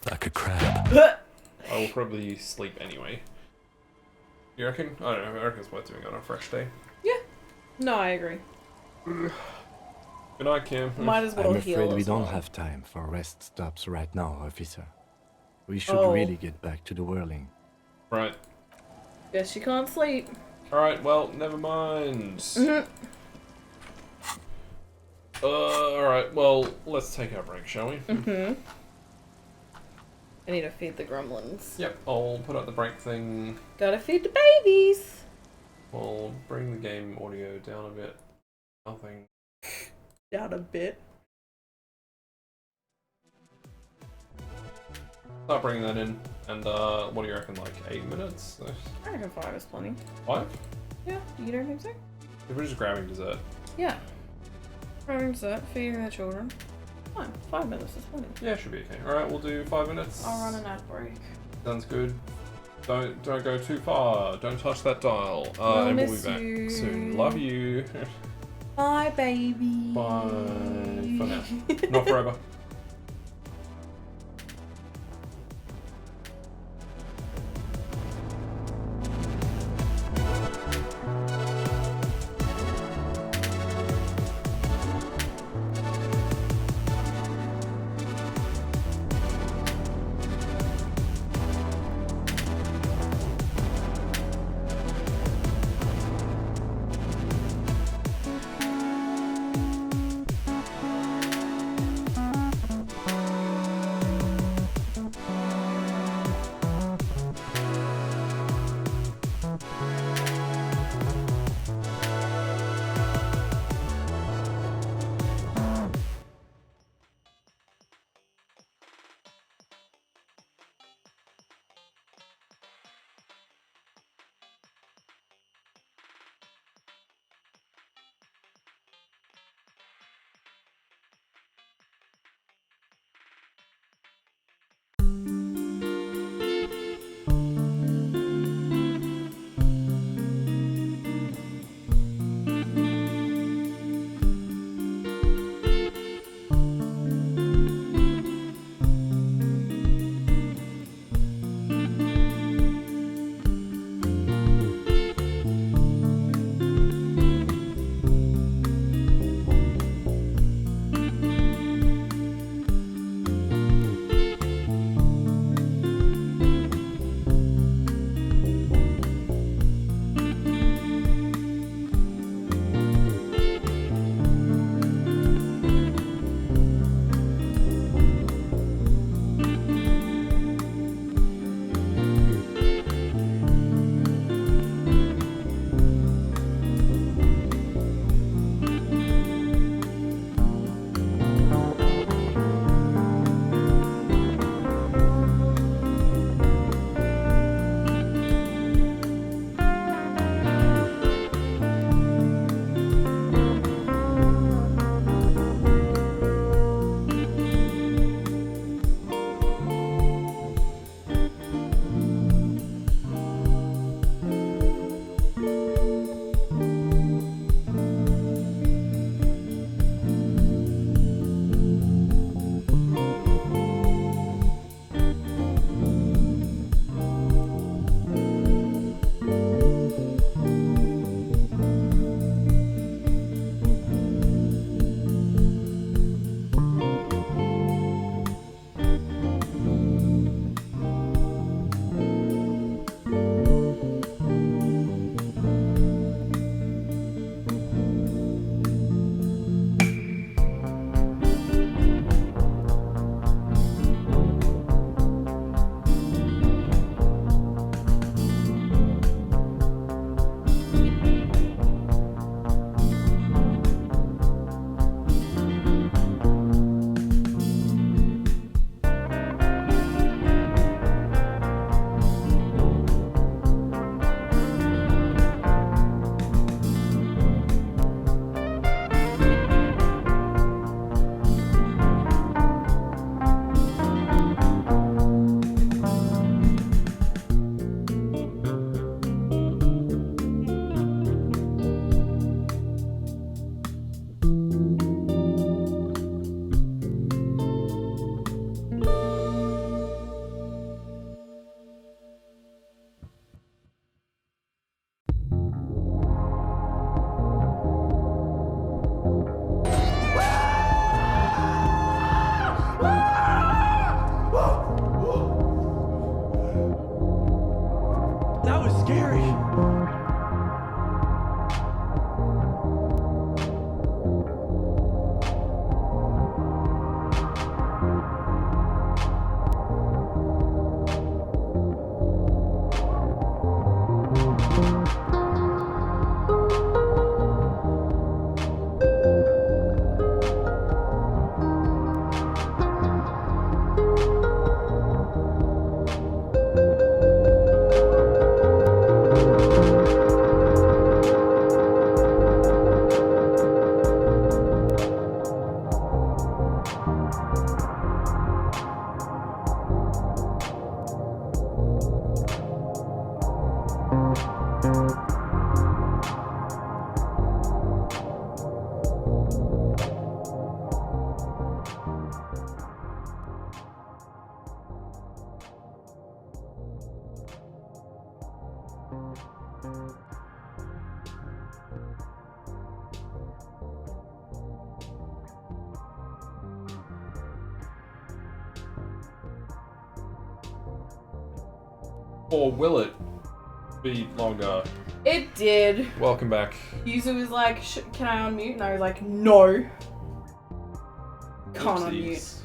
Like a crab. I will probably sleep anyway. You reckon? I don't know, I reckon it's worth doing on a fresh day. Yeah. No, I agree. Good night, Kim. Might as well I'm heal afraid we as don't well. have time for rest stops right now, officer. We should really get back to the whirling. Right. Guess you can't sleep. Alright, well, never mind. Alright, well, let's take our break, shall we? I need to feed the gremlins. Yep, I'll put up the break thing. Gotta feed the babies. We'll bring the game audio down a bit. Nothing. Down a bit. Start bringing that in. And what do you reckon, like 8 minutes? I reckon 5 is plenty. 5? Yeah, you don't think so? If we're just grabbing dessert. Yeah. Grabbing dessert, feeding the children. Fine, 5 minutes is plenty. Yeah, should be okay. Alright, we'll do 5 minutes. I'll run an ad break. Sounds good. Don't go too far. Don't touch that dial. We'll and we'll miss be back you. soon. Love you. Bye, baby. Bye for now. Not forever. Or will it be longer? It did. Welcome back. Yuzu was like, can I unmute? And I was like, no. Can't Oopsies. unmute.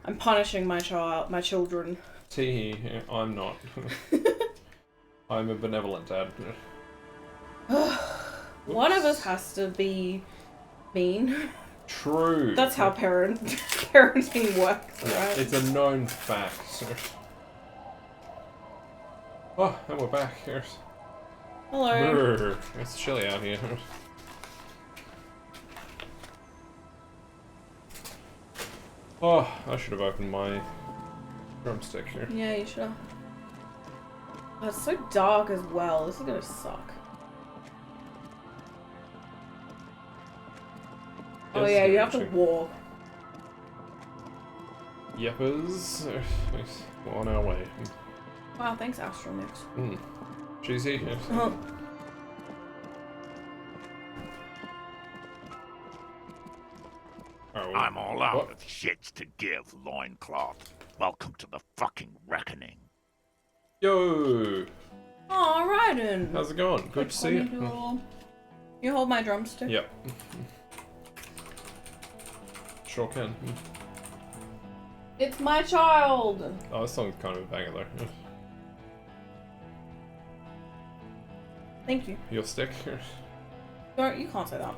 I'm punishing my children. Tee, I'm not. I'm a benevolent dad. One of us has to be mean. True. That's how parenting works, right? It's a known fact. Oh, and we're back. Hello. Brr, it's chilly out here. Oh, I should have opened my drumstick here. Yeah, you should have. Oh, it's so dark as well. This is gonna suck. Oh yeah, you have to walk. Yeppers. We're on our way. Wow, thanks, Astromix. Cheesy. I'm all out of shits to give, loincloth. Welcome to the fucking reckoning. Yo! Oh, Raiden. How's it going? Good to see you. You hold my drumstick? Yep. Sure can. It's my child! Oh, this song's kind of a banger though. Thank you. Your stick? Don't, you can't say that.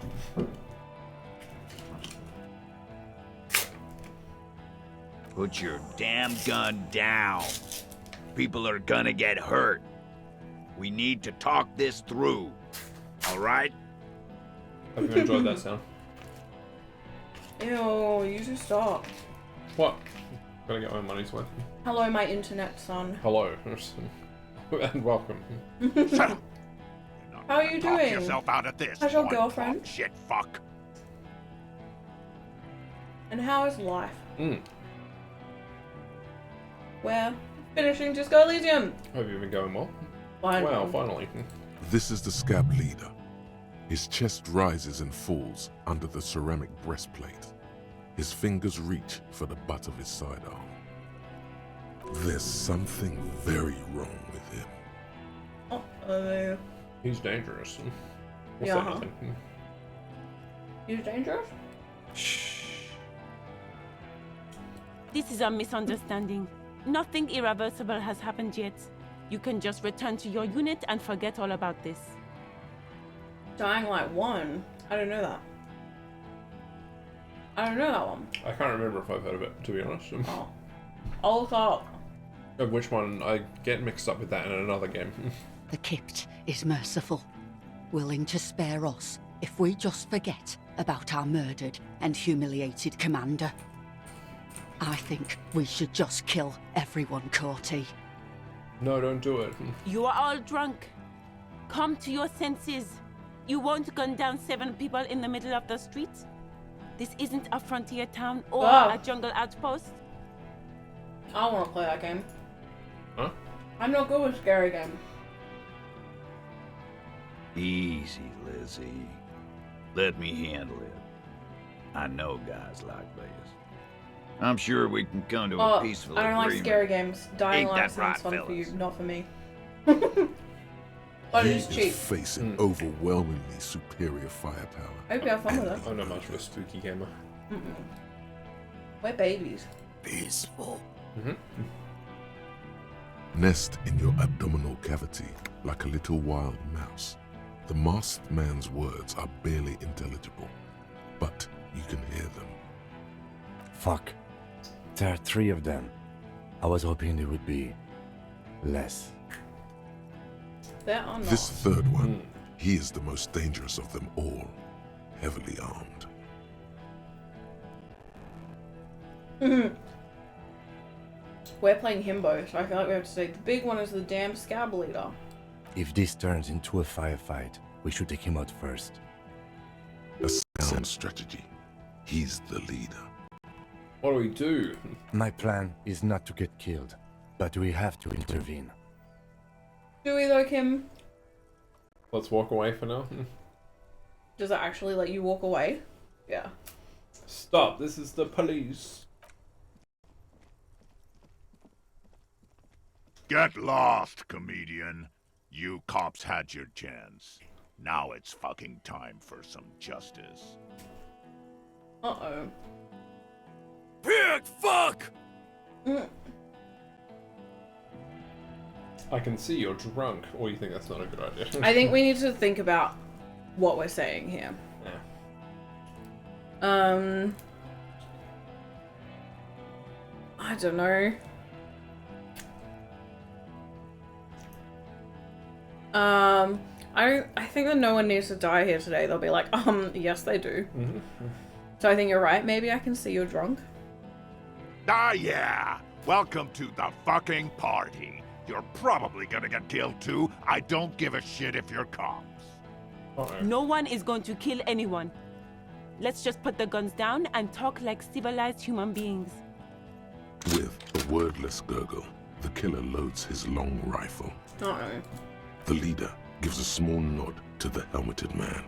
Put your damn gun down. People are gonna get hurt. We need to talk this through. Alright? Hope you enjoyed that sound. Ew, you should stop. What? Gotta get my money's worth. Hello, my internet son. Hello. And welcome. Shut up. How are you Talk doing? yourself out of this. How's your loincloth girlfriend? Shit fuck. And how is life? Mm. We're finishing Disco Elysium. Hope you've been going well. Finally. Wow, finally. This is the scab leader. His chest rises and falls under the ceramic breastplate. His fingers reach for the butt of his sidearm. There's something very wrong with him. Uh-oh. He's dangerous. We'll Yeah, say huh? nothing. He's dangerous? This is a misunderstanding. Nothing irreversible has happened yet. You can just return to your unit and forget all about this. Dying Light 1? I don't know that. I don't know that one. I can't remember if I've heard of it, to be honest. Oh. I'll look up. Of which one? I get mixed up with that in another game. The Kypt is merciful, willing to spare us if we just forget about our murdered and humiliated commander. I think we should just kill everyone, Corty. No, don't do it. You are all drunk. Come to your senses. You won't gun down 7 people in the middle of the street. This isn't a frontier town or a jungle outpost. I don't want to play that game. Huh? I'm not good with scary games. Easy, Lizzie. Let me handle it. I know guys like this. I'm sure we can come to a peaceful I don't agreement. like scary games. Dying Ain't Light that sounds right, fun for you, fellas? not for me. But He it's cheap. is facing overwhelmingly superior firepower. I hope you have fun with it. I'm not much of a spooky gamer. We're babies. Peaceful. Nest in your abdominal cavity like a little wild mouse. The masked man's words are barely intelligible, but you can hear them. Fuck. There are 3 of them. I was hoping there would be less. There are not. This third one, he is the most dangerous of them all, heavily armed. We're playing Himbo, so I feel like we have to say the big one is the damn scab leader. If this turns into a firefight, we should take him out first. A sound strategy. He's the leader. What do we do? My plan is not to get killed, but we have to intervene. Do we though, Kim? Let's walk away for now. Does it actually let you walk away? Yeah. Stop, this is the police. Get lost, comedian. You cops had your chance. Now it's fucking time for some justice. Uh-oh. Pig fuck! I can see you're drunk, or you think that's not a good idea. I think we need to think about what we're saying here. Yeah. I don't know. I think that no one needs to die here today. They'll be like, yes they do. Mm-hmm. So I think you're right. Maybe I can see you're drunk. Ah, yeah. Welcome to the fucking party. You're probably gonna get killed too. I don't give a shit if you're cops. No one is going to kill anyone. Let's just put the guns down and talk like civilized human beings. With a wordless gurgle, the killer loads his long rifle. Uh-oh. The leader gives a small nod to the helmeted man.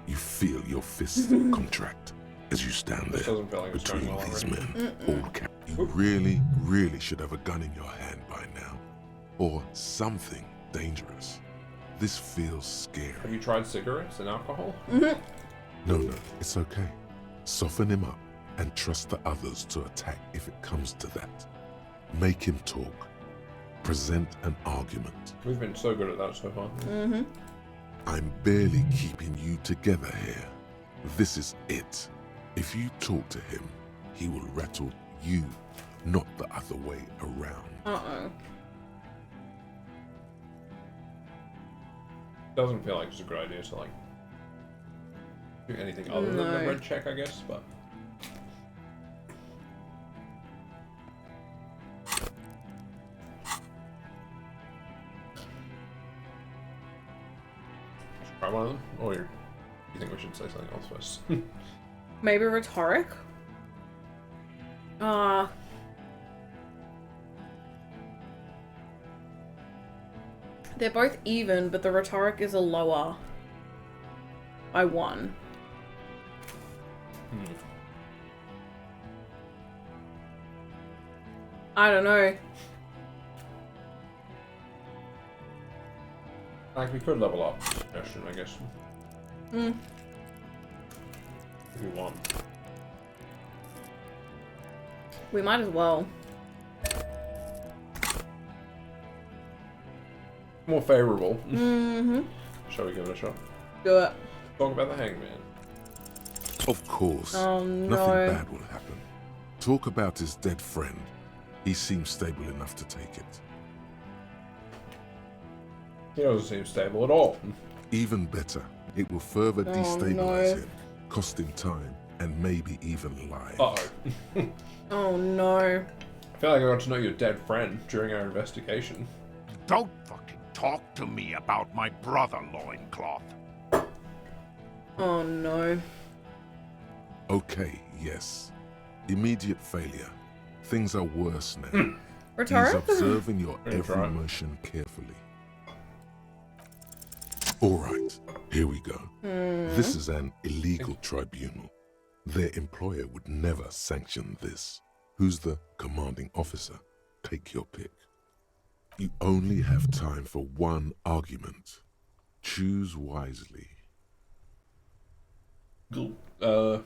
You feel your fists contract as you stand there between these men. All you really, really should have a gun in your hand by now. Or something dangerous. This feels scary. Have you tried cigarettes and alcohol? No, it's okay. Soften him up and trust the others to attack if it comes to that. Make him talk. Present an argument. We've been so good at that so far. I'm barely keeping you together here. This is it. If you talk to him, he will rattle you, not the other way around. Uh-oh. Doesn't feel like it's a good idea to, like, do anything other than the red check, I guess, but... Try one of them? Or you think we should say something else first? Maybe rhetoric? They're both even, but the rhetoric is a lower by 1. I don't know. Like, we could level up suggestion, I guess. If we want. We might as well. More favourable. Mm-hmm. Shall we give it a shot? Do it. Talk about the hangman. Of course. Oh, no. Nothing bad will happen. Talk about his dead friend. He seems stable enough to take it. He doesn't seem stable at all. Even better, it will further destabilize him, cost him time, and maybe even lives. Uh-oh. Oh no. I feel like I got to know your dead friend during our investigation. Don't fucking talk to me about my brother, loincloth. Oh no. Okay, yes. Immediate failure. Things are worse now. Rhetoric? He's observing your every right. motion carefully. Alright, here we go. This is an illegal tribunal. Their employer would never sanction this. Who's the commanding officer? Take your pick. You only have time for one argument. Choose wisely. I don't know.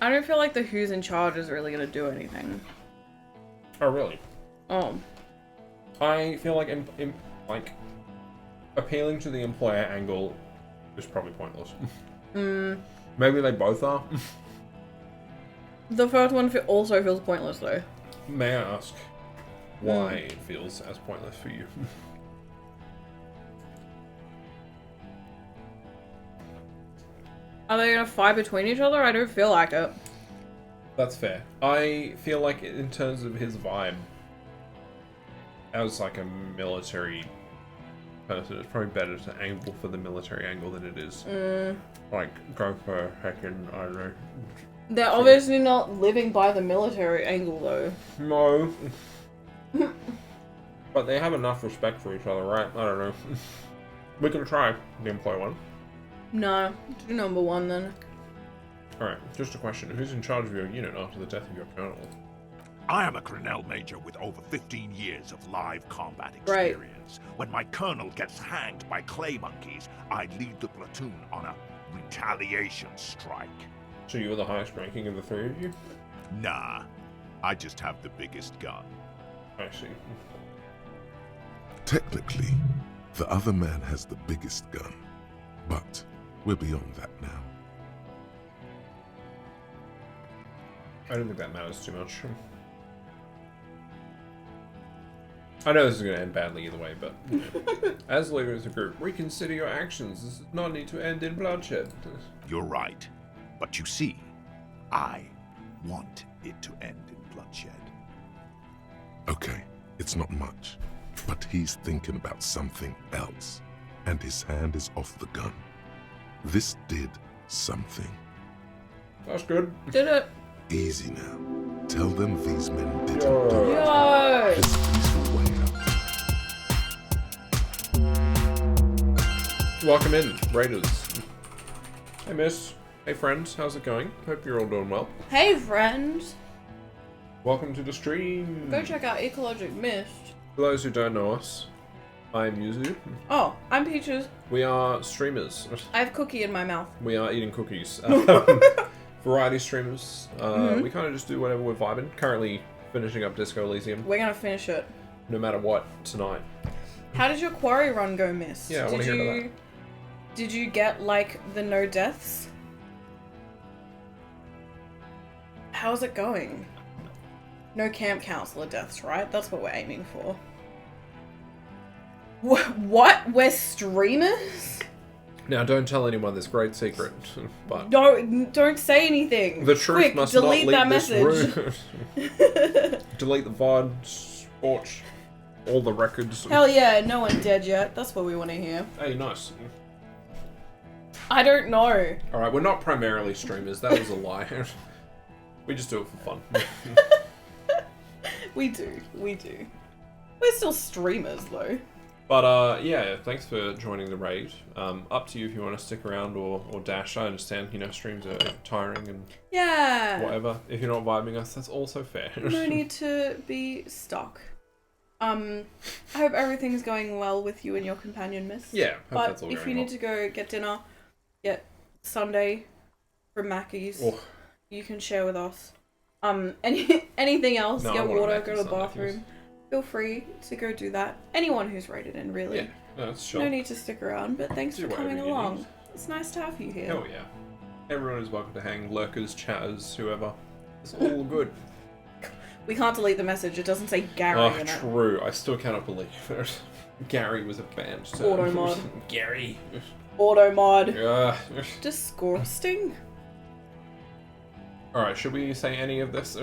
I don't feel like the who's in charge is really gonna do anything. Oh, really? Oh. I feel like like appealing to the employer angle is probably pointless. Maybe they both are. The first one also feels pointless though. May I ask why it feels as pointless for you? Are they gonna fight between each other? I don't feel like it. That's fair. I feel like in terms of his vibe, as like a military person, it's probably better to angle for the military angle than it is like go for heckin', I don't know. They're obviously not living by the military angle though. No. But they have enough respect for each other, right? I don't know. We can try the employee one. No, do number 1 then. Alright, just a question. Who's in charge of your unit after the death of your colonel? I am a Cornell major with over 15 years of live combat Right. experience. When my colonel gets hanged by clay monkeys, I lead the platoon on a retaliation strike. So you were the highest ranking of the three of you? Nah, I just have the biggest gun. I see. Technically, the other man has the biggest gun, but we're beyond that now. I don't think that matters too much. I know this is going to end badly either way, but you know. As leaders of the group, reconsider your actions. This does not need to end in bloodshed. You're right. But you see, I want it to end in bloodshed. Okay, it's not much, but he's thinking about something else, and his hand is off the gun. This did something. That's good. Did it? Easy now. Tell them these men didn't Yo. do it. Yo. This peaceful way out. Welcome in, Raiders. Hey, miss. Hey, friends. How's it going? Hope you're all doing well. Hey, friends. Welcome to the stream. Go check out Ecologic Mist. For those who don't know us, I'm Yuzu. Oh, I'm Peaches. We are streamers. I have cookie in my mouth. We are eating cookies. Variety streamers. We kind of just do whatever we're vibing. Currently finishing up Disco Elysium. We're gonna finish it. No matter what, tonight. How did your quarry run go, Miss? Yeah, I want to hear about that. Did you get, like, the no deaths? How's it going? No camp counselor deaths, right? That's what we're aiming for. What? We're streamers? Now, don't tell anyone this great secret, but Don't say anything. the truth Quick, must delete not leave that this message. room. Delete the VOD, scorch all the records. Hell yeah, no one dead yet. That's what we want to hear. Hey, nice. I don't know. Alright, we're not primarily streamers. That was a lie. We just do it for fun. We do. We're still streamers, though. But, yeah, thanks for joining the raid. Up to you if you want to stick around or dash. I understand, you know, streams are tiring and whatever. If you're not vibing us, that's also fair. No need to be stuck. I hope everything's going well with you and your companion, miss. Yeah, hope but that's all if going you well. need to go get dinner, get Sunday from Mackey's, Oh. you can share with us. Anything else, No, I get want a water, Mackey's go to the Sunday, bathroom. Feel free to go do that. Anyone who's rated in, really. Yeah, no, that's sure. No need to stick around, but thanks Do for whatever coming you along. need. It's nice to have you here. Hell yeah. Everyone is welcome to hang. Lurkers, chatters, whoever. It's all good. We can't delete the message. It doesn't say Gary Oh, in it. true. I still cannot believe it. Gary was a band term. Auto mod. Gary. Auto mod. Yeah. Disgusting. Alright, should we say any of this?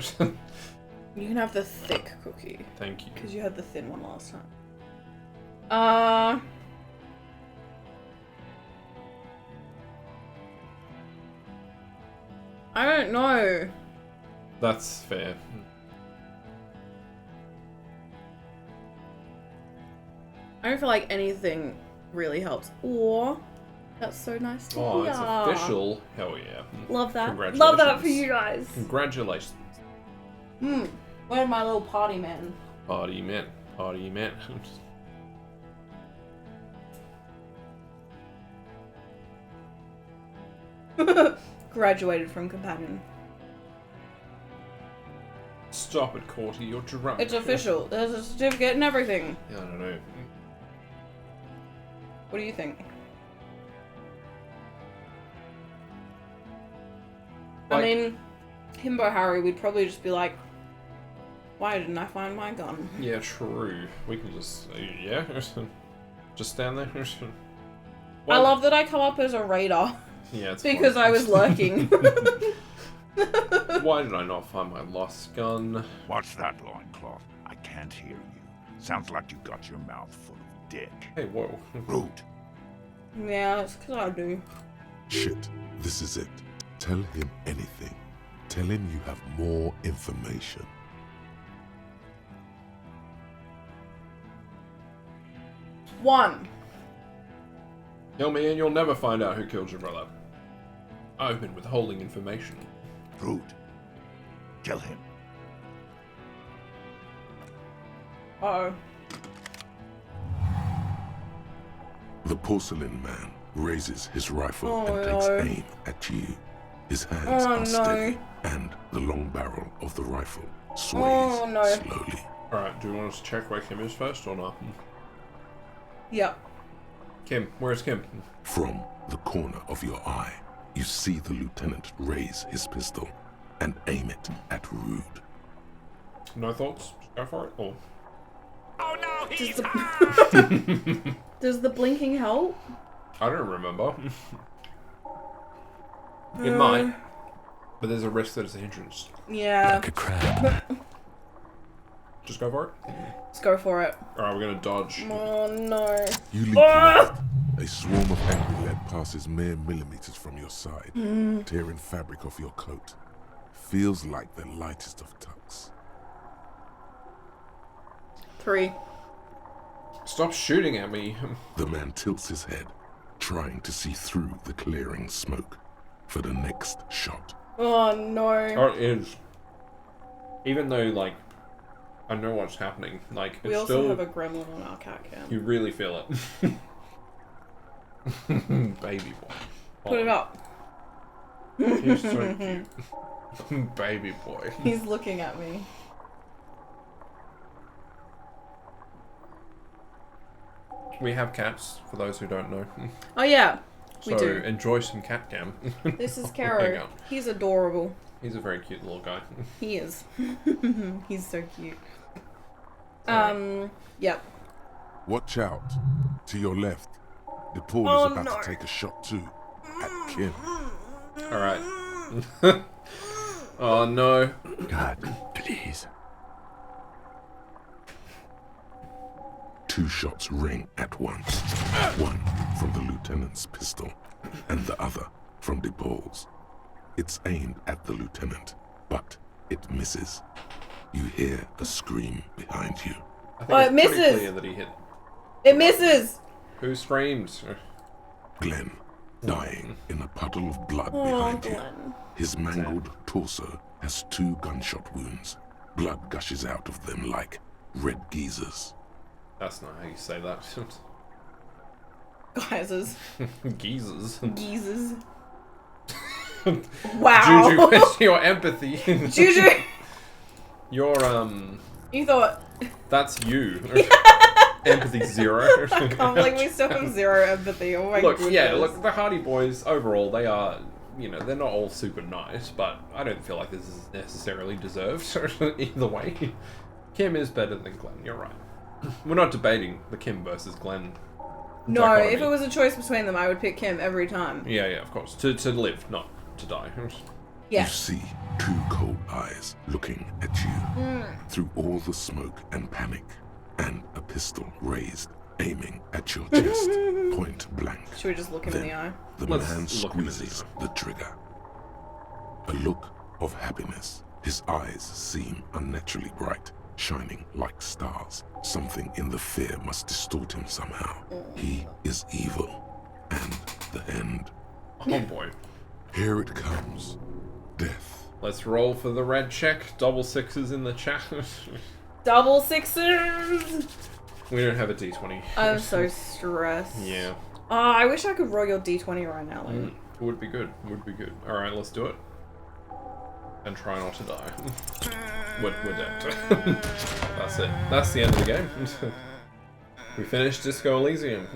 You can have the thick cookie. Thank you. Because you had the thin one last time. I don't know. That's fair. I don't feel like anything really helps. Or that's so nice to Oh, hear. it's official. Hell yeah. Love that. Congratulations. Love that for you guys. Congratulations. Where's my little party man? Party man. Party man. Graduated from companion. Stop it, Corty. You're drunk. It's official. There's a certificate and everything. Yeah, I don't know. What do you think? I mean, Himbo Harry, we'd probably just be like, why didn't I find my gun? Yeah, true. We can just, yeah, just stand there. I love that I come up as a raider. Yeah, it's because fine. I was lurking. Why did I not find my lost gun? What's that, loincloth? I can't hear you. Sounds like you got your mouth full of dick. Hey, whoa. Rude. Yeah, it's because I do. Shit, this is it. Tell him anything. Tell him you have more information. One. Kill me and you'll never find out who killed your brother. I've been withholding information. Rude. Kill him. Uh-oh. The porcelain man raises his rifle and no. takes aim at you. His hands are no. steady, and the long barrel of the rifle sways no. slowly. Alright, do you want us to check where Kim is first or not? Yep. Kim, where's Kim? From the corner of your eye, you see the lieutenant raise his pistol and aim it at Rude. No thoughts? Just go for it? Or... Oh no, he's Does the blinking help? I don't remember. It might. But there's a risk that it's a hindrance. Yeah. Like a crab. Just go for it? Let's go for it. Alright, we're gonna dodge. Oh no. You leap left. A swarm of angry lead passes mere millimeters from your side, tearing fabric off your coat. Feels like the lightest of tucks. 3. Stop shooting at me. The man tilts his head, trying to see through the clearing smoke for the next shot. Oh no. Oh, it is. Even though, like, I know what's happening, like, We it's also still... have a gremlin on our cat cam. You really feel it. Baby boy. Put it up. He's so cute. Baby boy. He's looking at me. We have cats, for those who don't know. Oh yeah, we So do. enjoy some cat cam. This is There you Caro. go. He's adorable. He's a very cute little guy. He is. He's so cute. Yep. Watch out. To your left. DePaul Oh, is about no. to take a shot too. At Kim. Alright. Oh no. God, please. 2 shots ring at once. One from the lieutenant's pistol, and the other from DePaul's. It's aimed at the lieutenant, but it misses. You hear a scream behind you. I think Oh, it it's pretty misses! clear that he hit. It misses! Who screams? Glenn, dying in a puddle of blood Oh, behind you. Glenn. His mangled torso has 2 gunshot wounds. Blood gushes out of them like red geysers. That's not how you say that. Geysers. Geezers. Geezers. Wow. Juju, where's your empathy? Juju! Your, You thought... that's you. Empathy 0. I can't believe we still have 0 empathy. Oh my Look, goodness. yeah, look, the Hardy Boys, overall, they are, you know, they're not all super nice, but I don't feel like this is necessarily deserved either way. Kim is better than Glenn, you're right. We're not debating the Kim versus Glenn No, dichotomy. if it was a choice between them, I would pick Kim every time. Yeah, of course. To live, not to die. Yeah. You see 2 cold eyes looking at you through all the smoke and panic, and a pistol raised, aiming at your chest, point blank. Should we just look him in the eye? The Let's man look him in the squeezes the trigger. A look of happiness. His eyes seem unnaturally bright, shining like stars. Something in the fear must distort him somehow. He is evil, and the end. Oh boy. Here it comes. Death. Let's roll for the red check. Double 6s in the chat. Double 6s! We don't have a d20. I'm so stressed. Yeah. Oh, I wish I could roll your d20 right now. Like. Would be good. Would be good. Alright, let's do it. And try not to die. We're dead. That's it. That's the end of the game. We finished Disco Elysium.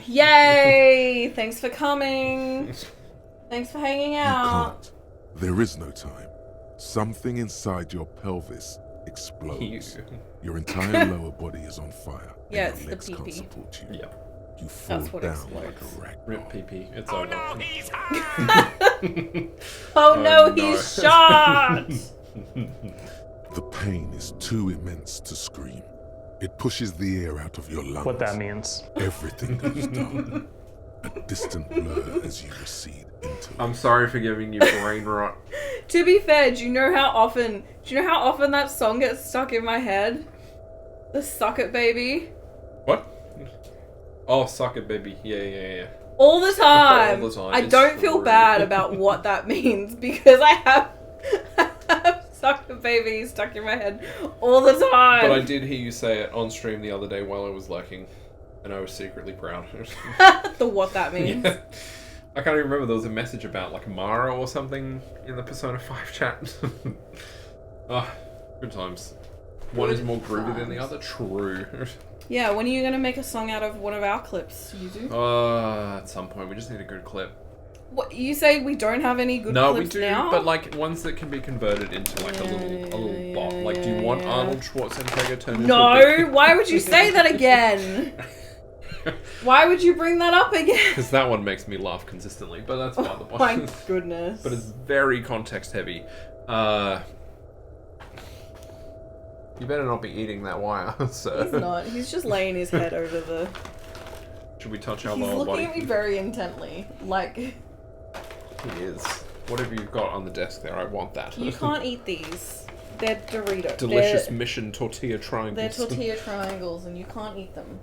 Yay! Thanks for coming. Thanks for hanging You out. can't. There is no time. Something inside your pelvis explodes. Your entire lower body is on fire. Yeah, and it's your the legs can't pee-pee. support you. Yep. You fall That's what down explodes. like a rag. Rip PP. It's Oh over. no, he's Oh no, no. he's shot! The pain is too immense to scream. It pushes the air out of your lungs. What that means. Everything goes dark. A distant blur as you recede into it. I'm sorry for giving you brain rot. To be fair, do you know how often that song gets stuck in my head? The Suck It Baby. What? Oh, suck it, baby. Yeah. All the time. All the time. I It's don't feel true. bad about what that means because I have sucker baby stuck in my head all the time. But I did hear you say it on stream the other day while I was lurking, and I was secretly proud. The what that means. Yeah. I can't even remember. There was a message about like Mara or something in the Persona 5 chat. Good times. One is more groovy than the other. True. Yeah, when are you going to make a song out of one of our clips, Yuzu? At some point. We just need a good clip. What, you say we don't have any good No, clips we do, now? but like ones that can be converted into like a little bot. Like, do you want Arnold Schwarzenegger turned into a big... No! Why would you say that again? Why would you bring that up again? Because that one makes me laugh consistently, but that's by the point. My goodness. But it's very context heavy. You better not be eating that wire, sir. He's not. He's just laying his head over the... Should we touch our He's lower looking body? at me very intently. Like... He is. Whatever you've got on the desk there, I want that. You can't eat these. They're Doritos. Delicious Mission tortilla triangles. They're tortilla triangles and you can't eat them.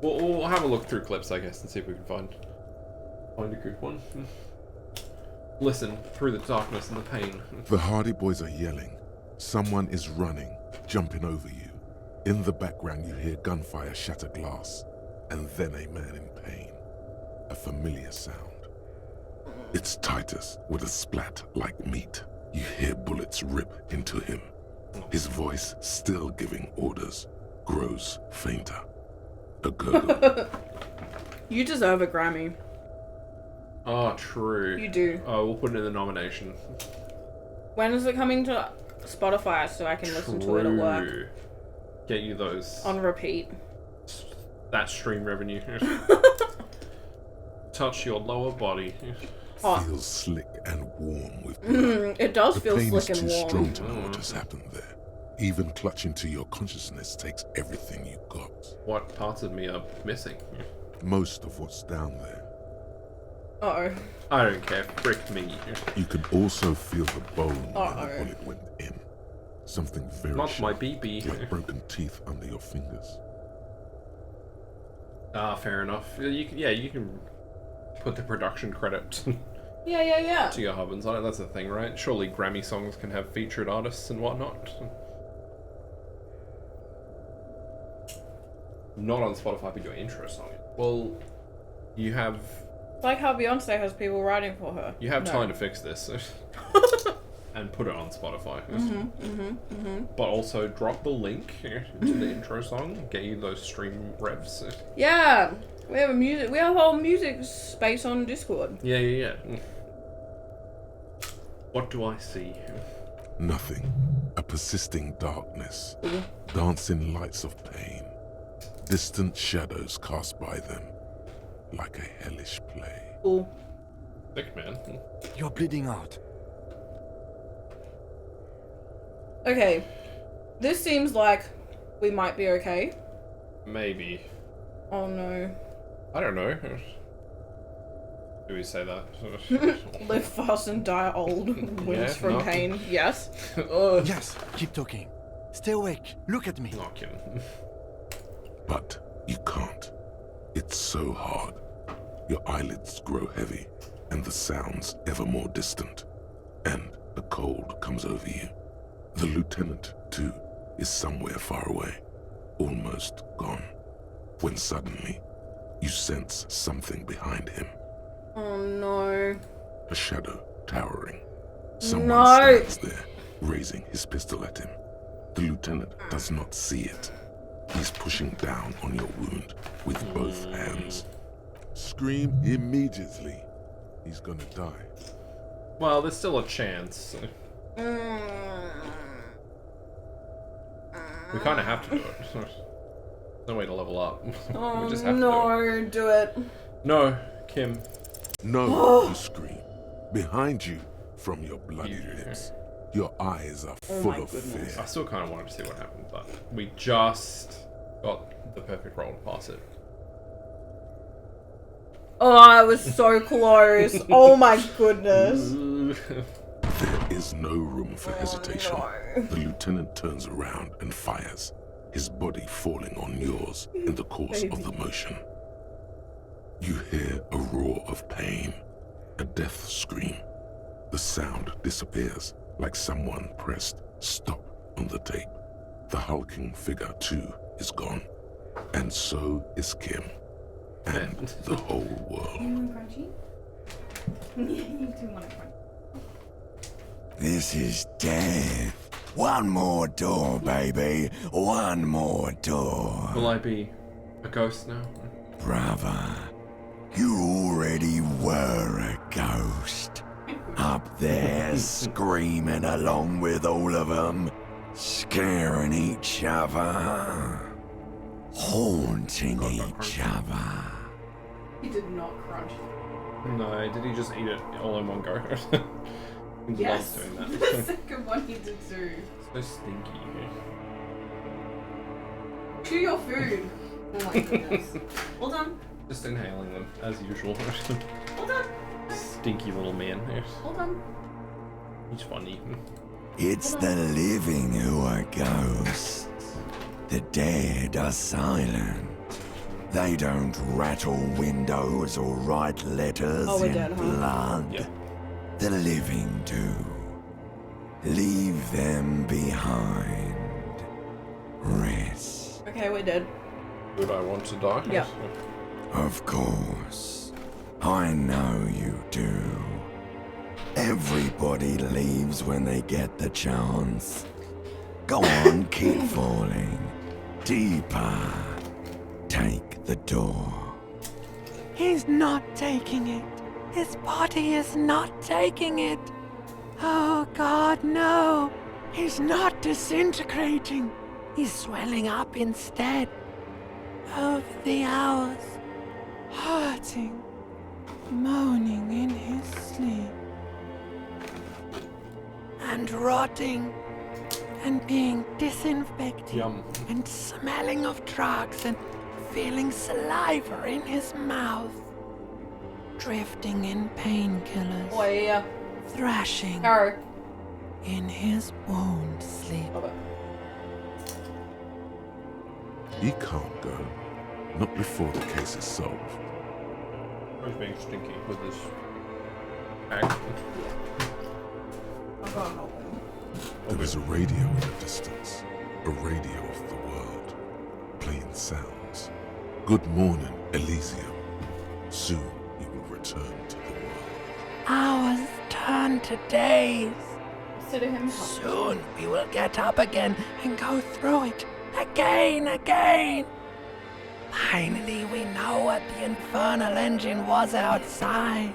We'll have a look through clips, I guess, and see if we can find a good one. Listen through the darkness and the pain. The Hardy Boys are yelling. Someone is running, jumping over you. In the background, you hear gunfire shatter glass, and then a man in pain. A familiar sound. It's Titus with a splat like meat. You hear bullets rip into him. His voice, still giving orders, grows fainter. A gurgle. You deserve a Grammy. Oh, true. You do. Oh, we'll put it in the nomination. When is it coming to Spotify so I can listen to it at work? Get you those. On repeat. That stream revenue. Touch your lower body. Feels slick and warm with blood. It does the feel pain slick is and too warm. strong to know what just happened there. Even clutching to your consciousness takes everything you got. What parts of me are missing? Most of what's down there. Uh-oh. I don't care. Frick me. You can also feel the bone where Uh-oh. the bullet went in. Something very Not my sharp, BB. like broken teeth under your fingers. Ah, fair enough. You can put the production credit Yeah. to your Hubbins on it. That's the thing, right? Surely Grammy songs can have featured artists and whatnot. Not on Spotify, but your intro song. Well, you have... It's like how Beyonce has people writing for her. You have time to fix this. And put it on Spotify. But also drop the link to the intro song, get you those stream revs. Yeah. We have a whole music space on Discord. Yeah. What do I see? Nothing. A persisting darkness. Dancing lights of pain. Distant shadows cast by them. Like a hellish play. Ooh. Thick man. You're bleeding out. Okay. This seems like we might be okay. Maybe. Oh no. I don't know. Do we say that? Live fast and die old. Wins from no. pain. Yes. Yes, keep talking. Stay awake. Look at me. Not kidding. But you can't. It's so hard. Your eyelids grow heavy, and the sounds ever more distant. And the cold comes over you. The lieutenant, too, is somewhere far away, almost gone, when suddenly you sense something behind him. Oh no. A shadow towering. Someone No. stands there, raising his pistol at him. The lieutenant does not see it. He's pushing down on your wound with both hands. Scream immediately. He's gonna die. Well, there's still a chance. We kind of have to do it. No way to level up. Oh We just have to do it. no, do it. No, Kim. No, you scream. Behind you, from your bloody lips. Your eyes are full of fear. I still kind of wanted to see what happened, but we just got the perfect roll to pass it. Oh, I was so close. Oh my goodness. There is no room for hesitation. no. The lieutenant turns around and fires, his body falling on yours in the course of the motion. You hear a roar of pain, a death scream. The sound disappears like someone pressed stop on the tape. The hulking figure, too, is gone. And so is Kim. And the whole world. You want crunchy? You do want a crunchy. This is death. One more door, baby. One more door. Will I be a ghost now? Brother, you already were a ghost. Up there screaming along with all of them, scaring each other, haunting each other. He did not crunch. No, did he just eat it all in one go? He Yes. loves doing that. The second one he did too. So stinky. Chew your food. Oh my goodness. Well done. Just inhaling them, as usual. Well done. Stinky little man. Well done. He's funny. It's the living who are ghosts. The dead are silent. They don't rattle windows or write letters in dead, huh? blood. Yeah. The living do. Leave them behind. Rest. Okay, we're dead. Would I want to die? Yeah. Of course. I know you do. Everybody leaves when they get the chance. Go on, keep falling. Deeper. Take the door. He's not taking it. His body is not taking it. Oh God, no. He's not disintegrating. He's swelling up instead. Over the hours. Hurting. Moaning in his sleep. And rotting. And being disinfected. Yum. And smelling of drugs and feeling saliva in his mouth. Drifting in painkillers. Oh yeah. Thrashing. Arrow. In his wound sleep. He can't go. Not before the case is solved. He's being stinky with his bag. There is a radio in the distance. A radio of the world. Playing sounds. Good morning, Elysium. Soon he will return to the world. Hours turn to days. Consider him Soon we will get up again and go through it. Again. Finally we know what the infernal engine was outside.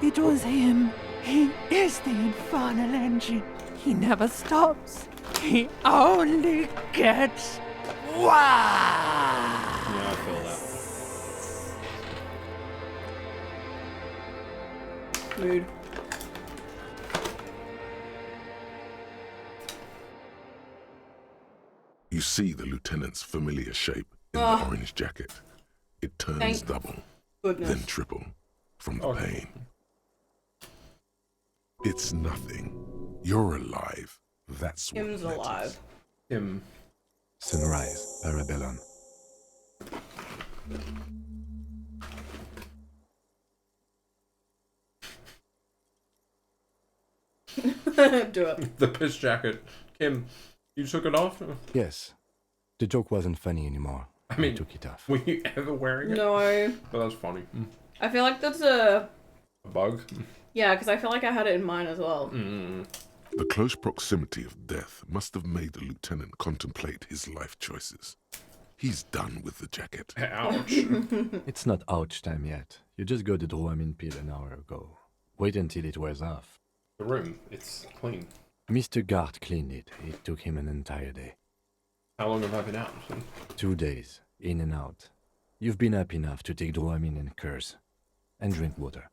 It was him. He is the infernal engine. He never stops. He only gets worse. Yeah, I feel that. Mood. You see the lieutenant's familiar shape in the orange jacket. It turns Thank double, goodness. then triple from the pain. It's nothing. You're alive. That's what Kim's matters. alive. Kim. Sunrise, Parabellum. Do it. The piss jacket. Kim, you took it off? Yes. The joke wasn't funny anymore. I mean, took it off. Were you ever wearing it? No. But that's funny. I feel like that's a bug? Yeah, because I feel like I had it in mine as well. The close proximity of death must have made the lieutenant contemplate his life choices. He's done with the jacket. Ouch. It's not ouch time yet. You just got the Dramamine pill an hour ago. Wait until it wears off. The room, it's clean. Mr. Gart cleaned it. It took him an entire day. How long have I been out? 2 days, in and out. You've been up enough to take Dramamine and curse. And drink water.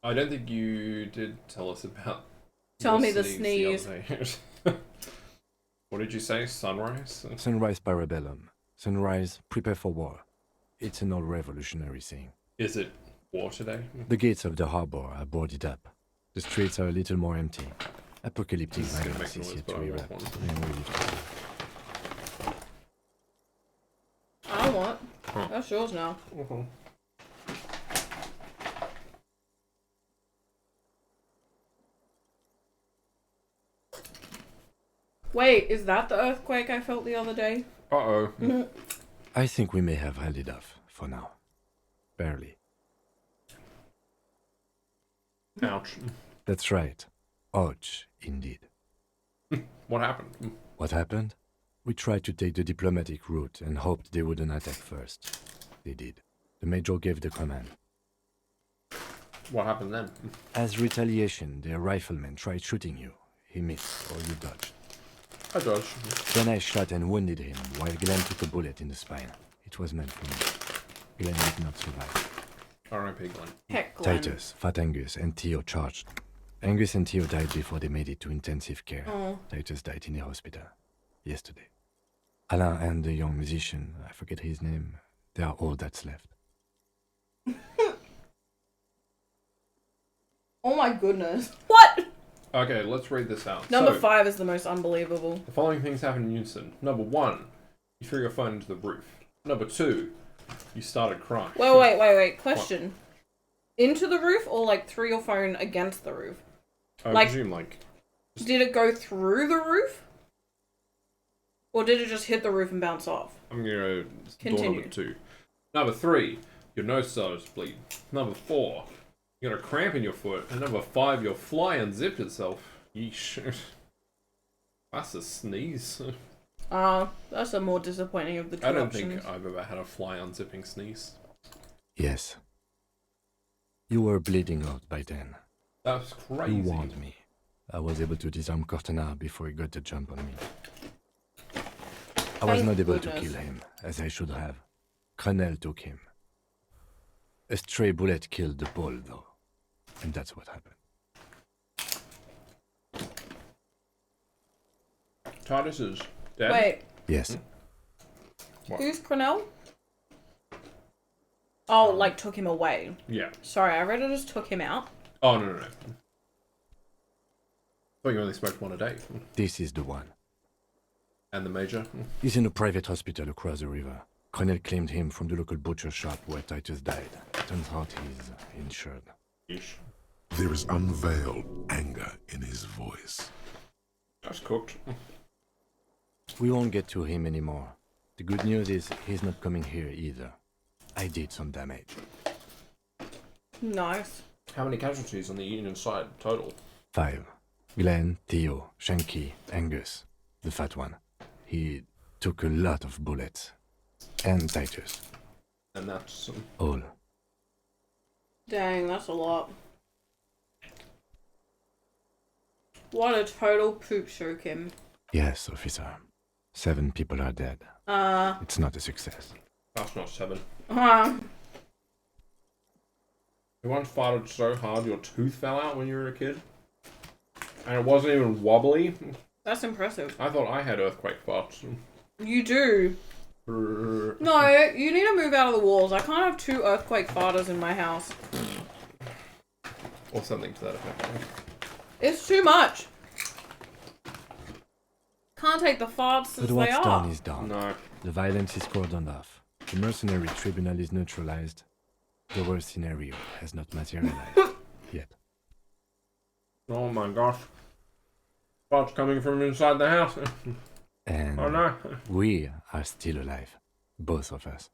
I don't think you did tell us about... Tell me the sneeze sneeze. other day. What did you say? Sunrise? Sunrise Parabellum. Sunrise, prepare for war. It's an old revolutionary saying. Is it war today? The gates of the harbor are boarded up. The streets are a little more empty. Apocalyptic This is gonna violence make is noise, yet but to I want erupt. one. I am ready to go. I want. Huh. That's yours now. Wait, is that the earthquake I felt the other day? Uh-oh. I think we may have held it off for now. Barely. Ouch. That's right. Ouch, indeed. What happened? What happened? We tried to take the diplomatic route and hoped they wouldn't attack first. They did. The Major gave the command. What happened then? As retaliation, their rifleman tried shooting you. He missed, or you dodged. I dodged. Then I shot and wounded him, while Glenn took a bullet in the spine. It was meant for me. Glenn did not survive. R.I.P. Glenn. Heck, Glenn. Titus, Fat Angus, and Theo charged. Angus and Theo died before they made it to intensive care. Oh. Titus died in a hospital. Yesterday. Alain and the young musician, I forget his name, they are all that's left. Oh my goodness. What? Okay, let's read this out. Number 5 is the most unbelievable. The following things happen in unison. Number 1, you threw your phone into the roof. Number 2, you started crying. Wait. Question. Into the roof or like threw your phone against the roof? I presume like... Did it go through the roof? Or did it just hit the roof and bounce off? I'm gonna Continue. door number 2. Number 3, your nose started to bleed. Number 4, you got a cramp in your foot. And number 5, your fly unzipped itself. Yeesh. That's a sneeze. That's a more disappointing of the two I don't options. think I've ever had a fly unzipping sneeze. Yes. You were bleeding out by then. That's crazy. You warned me. I was able to disarm Cortana before he got the jump on me. I was Thank not able to goodness. kill him, as I should have. Crenel took him. A stray bullet killed the bull, though. And that's what happened. Titus is dead? Wait, Yes. What? who's Cornell? Oh, like took him away. Yeah. Sorry, I read it as took him out. Oh, no. I thought you only smoked one a day. This is the one. And the Major? He's in a private hospital across the river. Crenel claimed him from the local butcher shop where Titus died. Turns out he's insured. Yeesh. There is unveiled anger in his voice. That's cooked. We won't get to him anymore. The good news is he's not coming here either. I did some damage. Nice. How many casualties on the Union side total? 5. Glenn, Theo, Shanky, Angus, the fat one. He took a lot of bullets. And Titus. And that's... All. Dang, that's a lot. What a total poop show, Kim. Yes, officer. 7 people are dead. It's not a success. That's not 7. Uh, You once farted so hard your tooth fell out when you were a kid? And it wasn't even wobbly? that's impressive. I thought I had earthquake farts. You do. No, you need to move out of the walls. I can't have 2 earthquake farters in my house. Or something to that effect. It's too much. Can't take the farts as But what's they done are. is done. No. The violence is cordoned off. The mercenary tribunal is neutralized. The worst scenario has not materialized yet. Oh my gosh. Farts coming from inside the house. And Oh no. we are still alive. Both of us.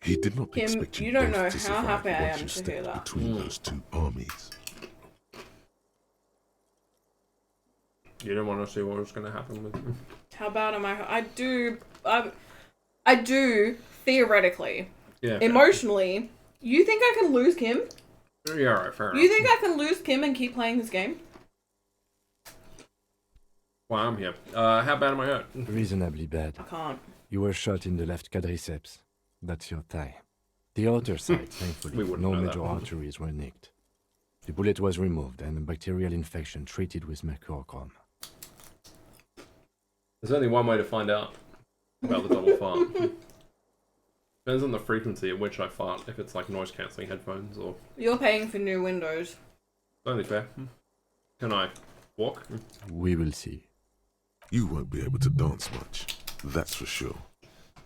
He did not Kim, expect you you don't both know to how survive happy I once am you to hear stepped that. between those 2 armies. You didn't want to see what was going to happen with him. How bad am I? I do, theoretically. Yeah. Emotionally. You think I can lose Kim? Yeah, alright, fair enough. You think I can lose Kim and keep playing this game? Well, I'm here. How bad am I hurt? Reasonably bad. I can't. You were shot in the left quadriceps. That's your thigh. The outer side, thankfully, We wouldn't no know that. major arteries were nicked. The bullet was removed and a bacterial infection treated with mercurochrome. There's only one way to find out about the double fart. Depends on the frequency at which I fart, if it's like noise cancelling headphones or... You're paying for new windows. Only fair. Can I walk? We will see. You won't be able to dance much, that's for sure.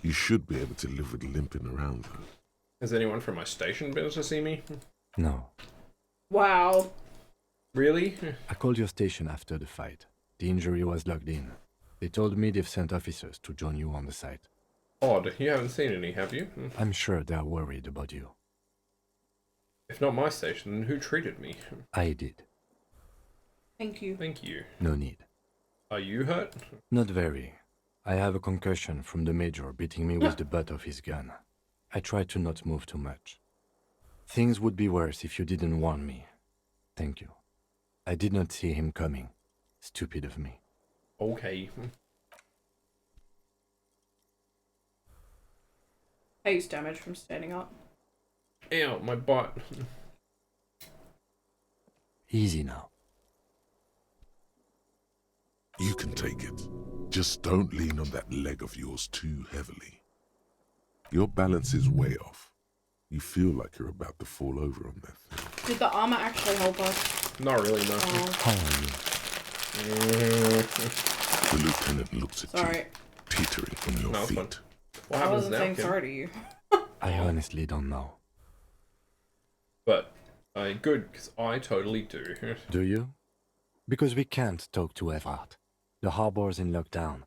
You should be able to live with limping around, though. Has anyone from my station been to see me? No. Wow. Really? I called your station after the fight. The injury was logged in. They told me they've sent officers to join you on the site. Odd. You haven't seen any, have you? I'm sure they're worried about you. If not my station, then who treated me? I did. Thank you. Thank you. No need. Are you hurt? Not very. I have a concussion from the major beating me with the butt of his gun. I tried to not move too much. Things would be worse if you didn't warn me. Thank you. I did not see him coming. Stupid of me. Okay. Face damage from standing up. Ew, my butt. Easy now. You can take it. Just don't lean on that leg of yours too heavily. Your balance is way off. You feel like you're about to fall over on that thing. Did the armor actually help us? Not really, no. How are you? The lieutenant looks at you, teetering on your feet. Fun. What I happens wasn't now, saying Kim? sorry to you. I honestly don't know. But, good, because I totally do. Do you? Because we can't talk to Everard. The harbor's in lockdown.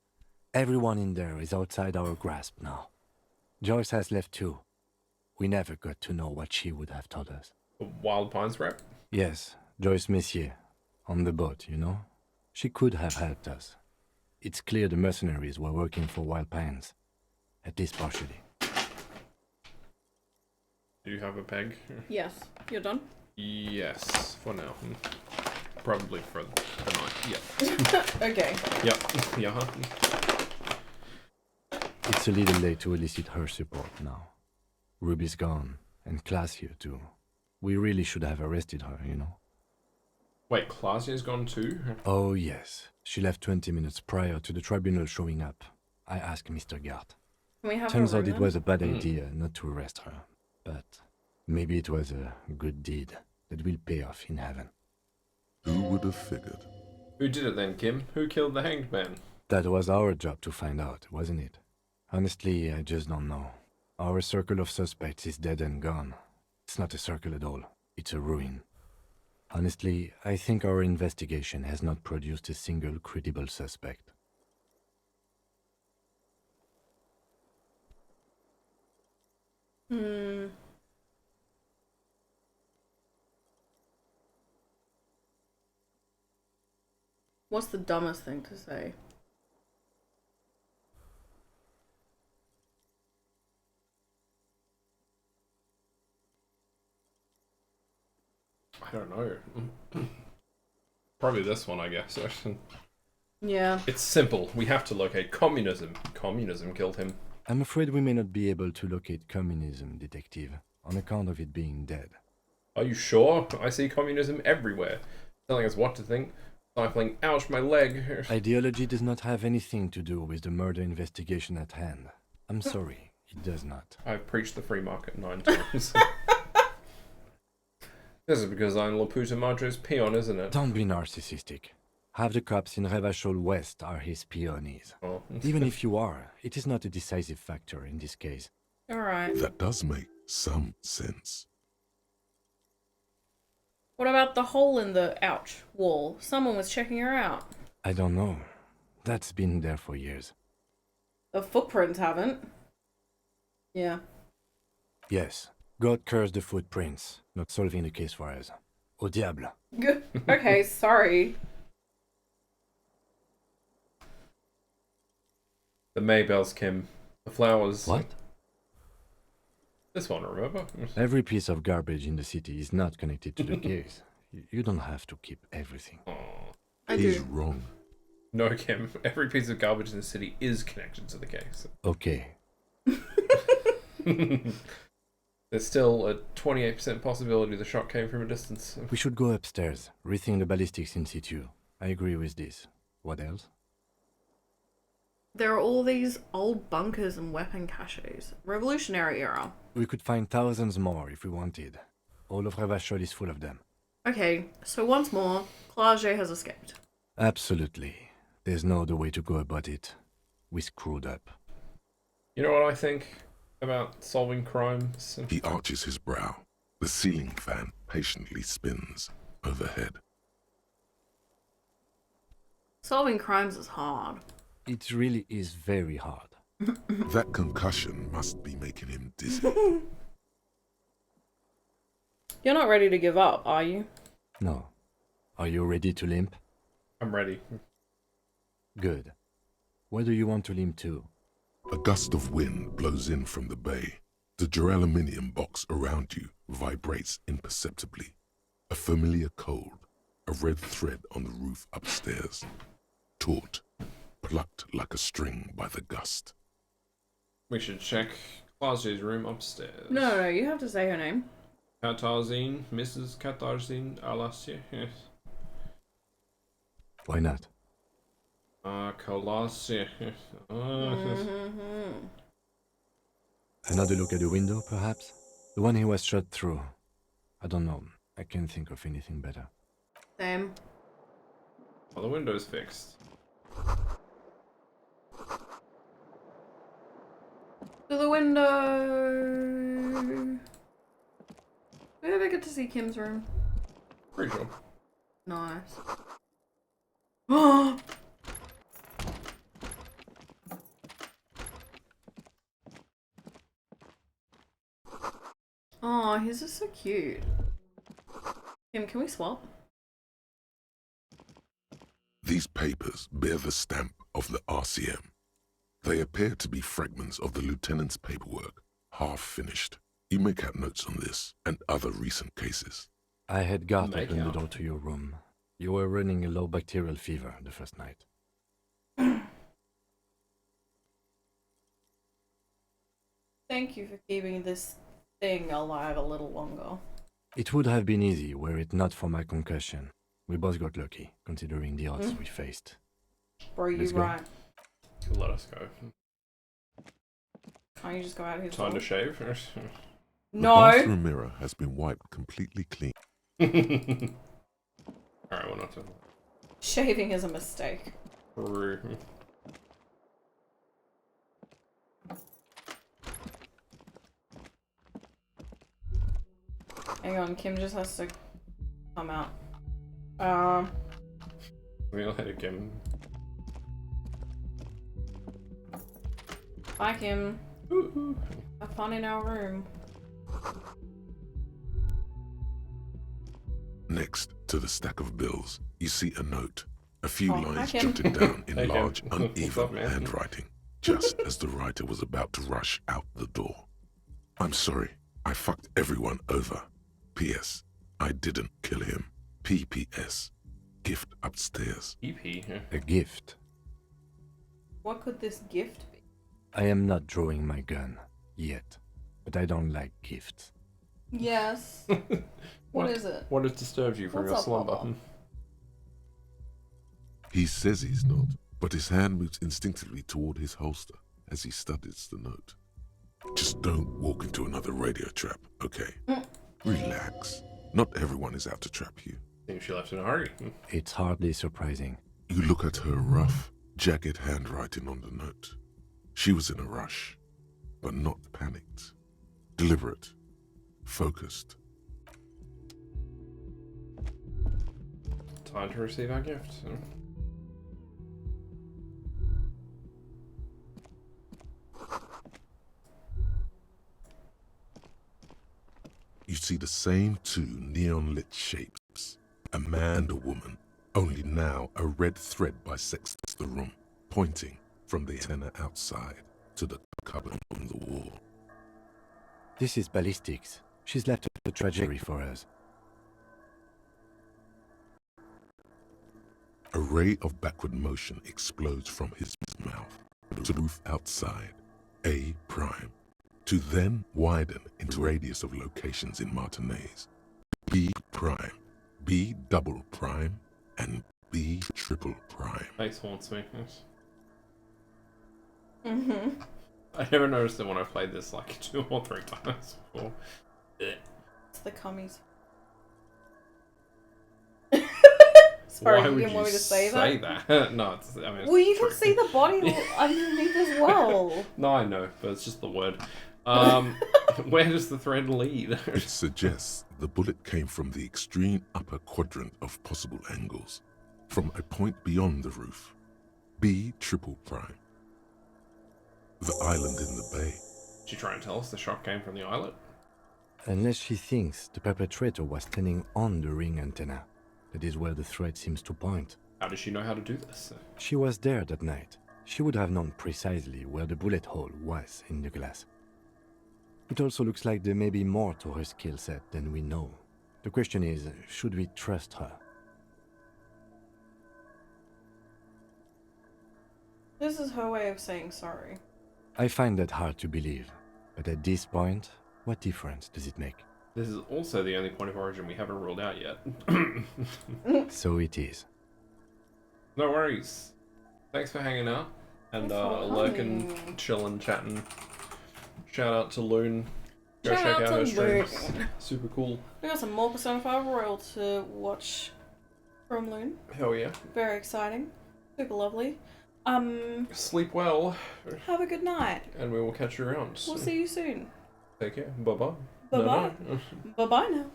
Everyone in there is outside our grasp now. Joyce has left too. We never got to know what she would have told us. The Wild Pines rep? Yes, Joyce Messier. On the boat, you know? She could have helped us. It's clear the mercenaries were working for Wild Pines. At least partially. Do you have a peg? Yes. You're done? Yes, for now. Probably for the night. Yep. Okay. Yep. Yeah. It's a little late to elicit her support now. Ruby's gone, and Class here too. We really should have arrested her, you know? Wait, Clausia's gone too? Oh yes. She left 20 minutes prior to the tribunal showing up. I asked Mr. Gart. Can we have Turns her out room it was a bad then? idea not to arrest her. But maybe it was a good deed that will pay off in heaven. Who would have figured? Who did it then, Kim? Who killed the hanged man? That was our job to find out, wasn't it? Honestly, I just don't know. Our circle of suspects is dead and gone. It's not a circle at all. It's a ruin. Honestly, I think our investigation has not produced a single credible suspect. What's the dumbest thing to say? I don't know. Probably this one, I guess. Yeah. It's simple. We have to locate communism. Communism killed him. I'm afraid we may not be able to locate communism, Detective, on account of it being dead. Are you sure? I see communism everywhere. Telling us what to think. Stifling, ouch, my leg. Ideology does not have anything to do with the murder investigation at hand. I'm sorry, it does not. I've preached the free market 9 times. This is because I'm Laputa Madre's peon, isn't it? Don't be narcissistic. Half the cops in Revachol West are his peonies. Oh. Even if you are, it is not a decisive factor in this case. Alright. That does make some sense. What about the hole in the wall? Someone was checking her out. I don't know. That's been there for years. The footprints haven't. Yeah. Yes. God curse the footprints. Not solving the case for us. Au diable. Good. Okay, sorry. The Maybells, Kim. The flowers. What? This one, remember? Every piece of garbage in the city is not connected to the case. You don't have to keep everything. He's wrong. No, Kim. Every piece of garbage in the city is connected to the case. Okay. There's still a 28% possibility the shot came from a distance. We should go upstairs, rethink the ballistics in situ. I agree with this. What else? There are all these old bunkers and weapon caches. Revolutionary era. We could find thousands more if we wanted. All of Revachol is full of them. Okay, so once more, Clage has escaped. Absolutely. There's no other way to go about it. We screwed up. You know what I think about solving crimes? He arches his brow. The ceiling fan patiently spins overhead. Solving crimes is hard. It really is very hard. That concussion must be making him dizzy. You're not ready to give up, are you? No. Are you ready to limp? I'm ready. Good. Where do you want to limp to? A gust of wind blows in from the bay. The duraluminum box around you vibrates imperceptibly. A familiar cold, a red thread on the roof upstairs. Taut, plucked like a string by the gust. We should check Clausie's room upstairs. No, you have to say her name. Katarzyna, Mrs. Katarzyna Alasia. Yes. Why not? Kolasia. Another look at the window, perhaps? The one he was shot through. I don't know. I can't think of anything better. Same. Well, the window's fixed. To the window. Do we ever get to see Kim's room? Pretty sure. Nice. Oh, his is so cute. Kim, can we swap? These papers bear the stamp of the RCM. They appear to be fragments of the lieutenant's paperwork, half finished. You make out notes on this and other recent cases. I had guard open the door to your room. You were running a low bacterial fever the first night. Thank you for keeping this thing alive a little longer. It would have been easy were it not for my concussion. We both got lucky, considering the odds we faced. Bro, you're right. Let us go. Can't you just go out here? Time to shave? No! The bathroom mirror has been wiped completely clean. Alright, we're not to... Shaving is a mistake. True. Hang on, Kim just has to come out. We'll hit again. Bye, Kim. Have fun in our room. Next to the stack of bills, you see a note. A few Oh, lines hi, Kim. jotted down in Hey, Kim. large, What's up, uneven man? handwriting, just as the writer was about to rush out the door. I'm sorry, I fucked everyone over. P.S. I didn't kill him. P.P.S. Gift upstairs. EP. A gift. What could this gift be? I am not drawing my gun. Yet. But I don't like gifts. Yes. What is it? What has disturbed you from What's your up, slumber? Papa? He says he's not, but his hand moves instinctively toward his holster as he studies the note. Just don't walk into another radio trap, okay? Relax. Not everyone is out to trap you. Think she left in a hurry. It's hardly surprising. You look at her rough, jagged handwriting on the note. She was in a rush, but not panicked. Deliberate. Focused. Time to receive our gift. You see the same two neon-lit shapes. A man and a woman. Only now a red thread bisects the room, pointing from the antenna outside to the cupboard on the wall. This is ballistics. She's left a trajectory for us. A ray of backward motion explodes from his mouth to the roof outside, A prime, to then widen into radius of locations in Martinez. B prime, B double prime, and B triple prime. Face haunts me. Mm-hmm. I never noticed it when I played this like 2 or 3 times before. It's the cummies. Sorry, Why you would didn't want me to say that? No, it's, I mean, it's Well, you true. can see the body underneath as well. No, I know, but it's just the word. Where does the thread lead? It suggests the bullet came from the extreme upper quadrant of possible angles, from a point beyond the roof. B triple prime. The island in the bay. Did you try and tell us the shot came from the islet? Unless she thinks the perpetrator was standing on the ring antenna. That is where the thread seems to point. How does she know how to do this? She was there that night. She would have known precisely where the bullet hole was in the glass. It also looks like there may be more to her skill set than we know. The question is, should we trust her? This is her way of saying sorry. I find that hard to believe. But at this point, what difference does it make? This is also the only point of origin we haven't ruled out yet. So it is. No worries. Thanks for hanging out and lurking, chilling, chatting. Shout out to Loon. Go Shout check out out to her streams. Loon. Super cool. We got some more Persona 5 Royal to watch from Loon. Hell yeah. Very exciting. Super lovely. Sleep well. Have a good night. And we will catch you around. We'll see you soon. Take care. Bye-bye. Bye-bye. Bye-bye now.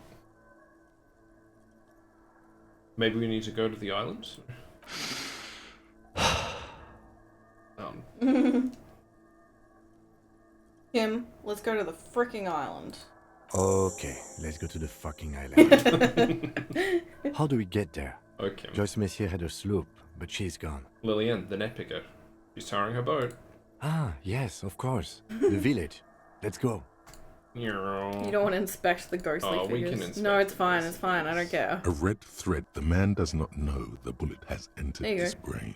Maybe we need to go to the island? Kim, let's go to the freaking island. Okay, let's go to the fucking island. How do we get there? Okay. Joyce Messier had a sloop, but she's gone. Lillian, the net picker. She's towing her boat. Ah, yes, of course. The village. Let's go. You don't want to inspect the ghostly we figures. can inspect No, it's fine, it's fine. I don't care. A red thread. The man does not know the bullet has entered There you his go. brain.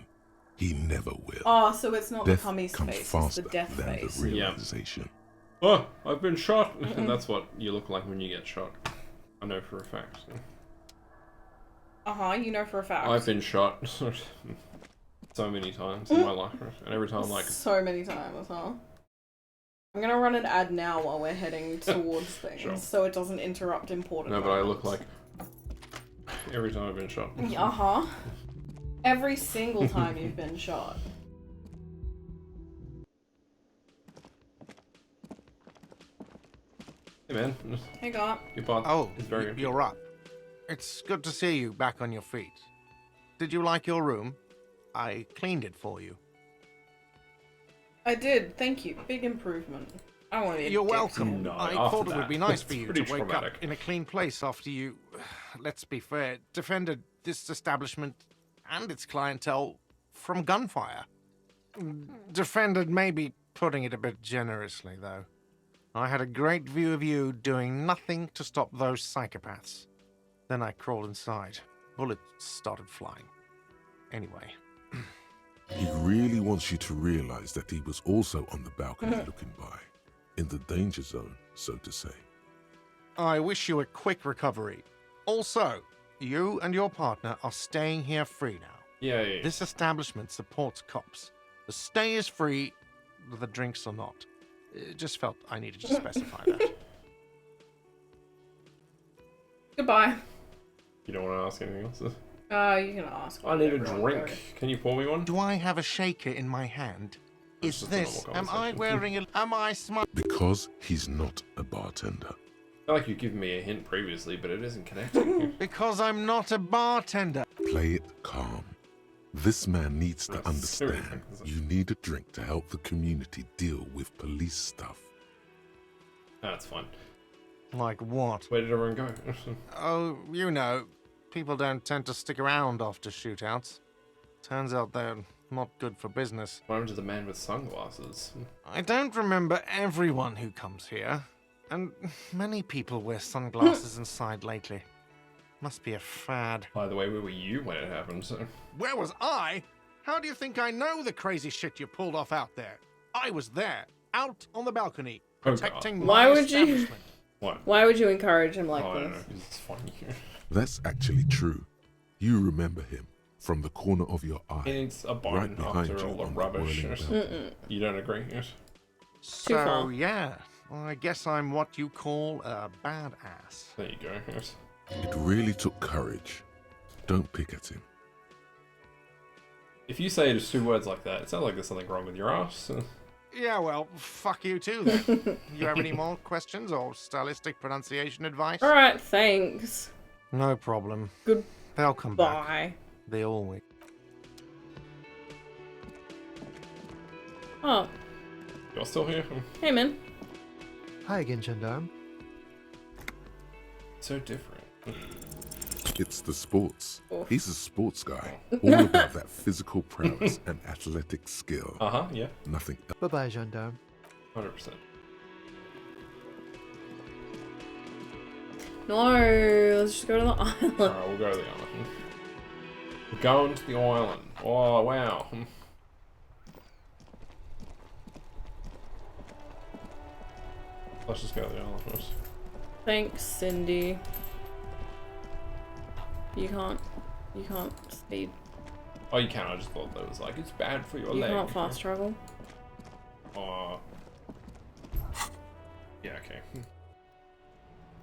He never will. Oh, so it's not Death the Hummy's comes face, it's faster the death than face. the realization. Oh, I've been shot. And that's what you look like when you get shot. I know for a fact. Uh-huh, you know for a fact. I've been shot so many times in my life. And every time, like... So many times, huh? I'm gonna run an ad now while we're heading towards things, Sure. so it doesn't interrupt important No, but I moments. look like... Every time I've been shot. Uh-huh. Every single time you've been shot. Hey, man. Hey, God. Your part is very... You're up. It's good to see you back on your feet. Did you like your room? I cleaned it for you. I did, thank you. Big improvement. I don't want to be a You're dick to welcome. him. I thought it would be nice for you to wake up in a clean place after you, let's be fair, defended this establishment and its clientele from gunfire. Defended may be putting it a bit generously, though. I had a great view of you doing nothing to stop those psychopaths. Then I crawled inside. Bullets started flying. Anyway. He really wants you to realize that he was also on the balcony looking by, in the danger zone, so to say. I wish you a quick recovery. Also, you and your partner are staying here free now. Yeah. This establishment supports cops. The stay is free, the drinks are not. Just felt I needed to specify that. Goodbye. You don't want to ask anything else? You can ask. I need a whatever, drink. Can you pour me one? Do I have a shaker in my hand? Is just a this... normal Am I conversation. wearing a... Am I smart? Because he's not a bartender. I feel like you given me a hint previously, but it isn't connecting. Because I'm not a bartender. Play it calm. This man needs to understand you need a drink to help the community deal with police stuff. That's fine. Like what? Where did everyone go? Oh, you know, people don't tend to stick around after shootouts. Turns out they're not good for business. What happened to the man with sunglasses? I don't remember everyone who comes here, and many people wear sunglasses inside lately. Must be a fad. By the way, where were you when it happened? Where was I? How do you think I know the crazy shit you pulled off out there? I was there, out on the balcony, protecting Why my would you? establishment. What? Why would you encourage him like I don't this? know, 'cause it's funny. That's actually true. You remember him from the corner of your eye. It's a bone right behind after you all the on rubbish. whirling balcony. You don't agree? Yes. So, yeah, I guess I'm what you call a badass. There you go. Yes. It really took courage. Don't pick at him. If you say just 2 words like that, it sounds like there's something wrong with your ass. Yeah, well, fuck you too then. You have any more questions or stylistic pronunciation advice? Alright, thanks. No problem. Good. They'll come Bye. back. They always. Oh. You're still here? Hey, man. Hi again, gendarme. So different. It's the sports. Oh. He's a sports guy. All about that physical prowess and athletic skill. Yeah. Nothing else. Bye-bye, gendarme. 100%. No, let's just go to the island. Alright, we'll go to the island. We're going to the island. Oh, wow. Let's just go to the island first. Thanks, Cindy. You can't speed. Oh, you can. I just thought that was like, it's bad for your You leg. can't fast travel. Yeah, okay.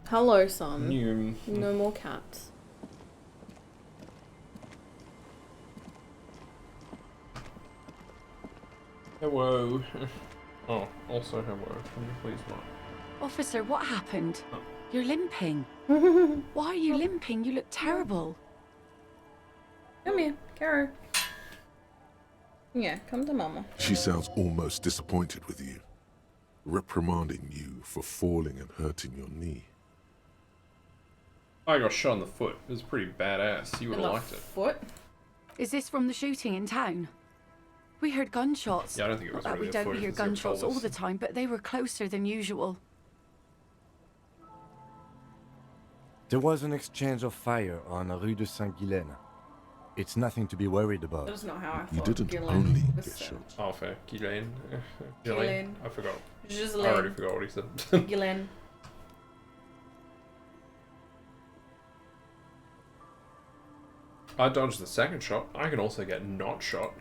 Hello, son. New. No more cats. Hello. Oh, also hello. Can you please not? Officer, what happened? Oh. You're limping. Why are you limping? You look terrible. Come here, Caro. Yeah, come to mama. She sounds almost disappointed with you, reprimanding you for falling and hurting your knee. I got shot in the foot. It was pretty badass. You would have liked it. Foot? Is this from the shooting in town? We heard gunshots. Yeah, I don't think it was Not that really we a don't foot, hear it's your gunshots all pelvis. the time, but they were closer than usual. There was an exchange of fire on Rue de Saint-Guylaine. It's nothing to be worried about. That's not how I You thought. didn't Ghislaine only was get said. shot. Oh, fair. Ghislaine. Ghislaine. I forgot. Ghislaine. I already forgot what he said. Ghislaine. I dodged the second shot. I can also get not shot.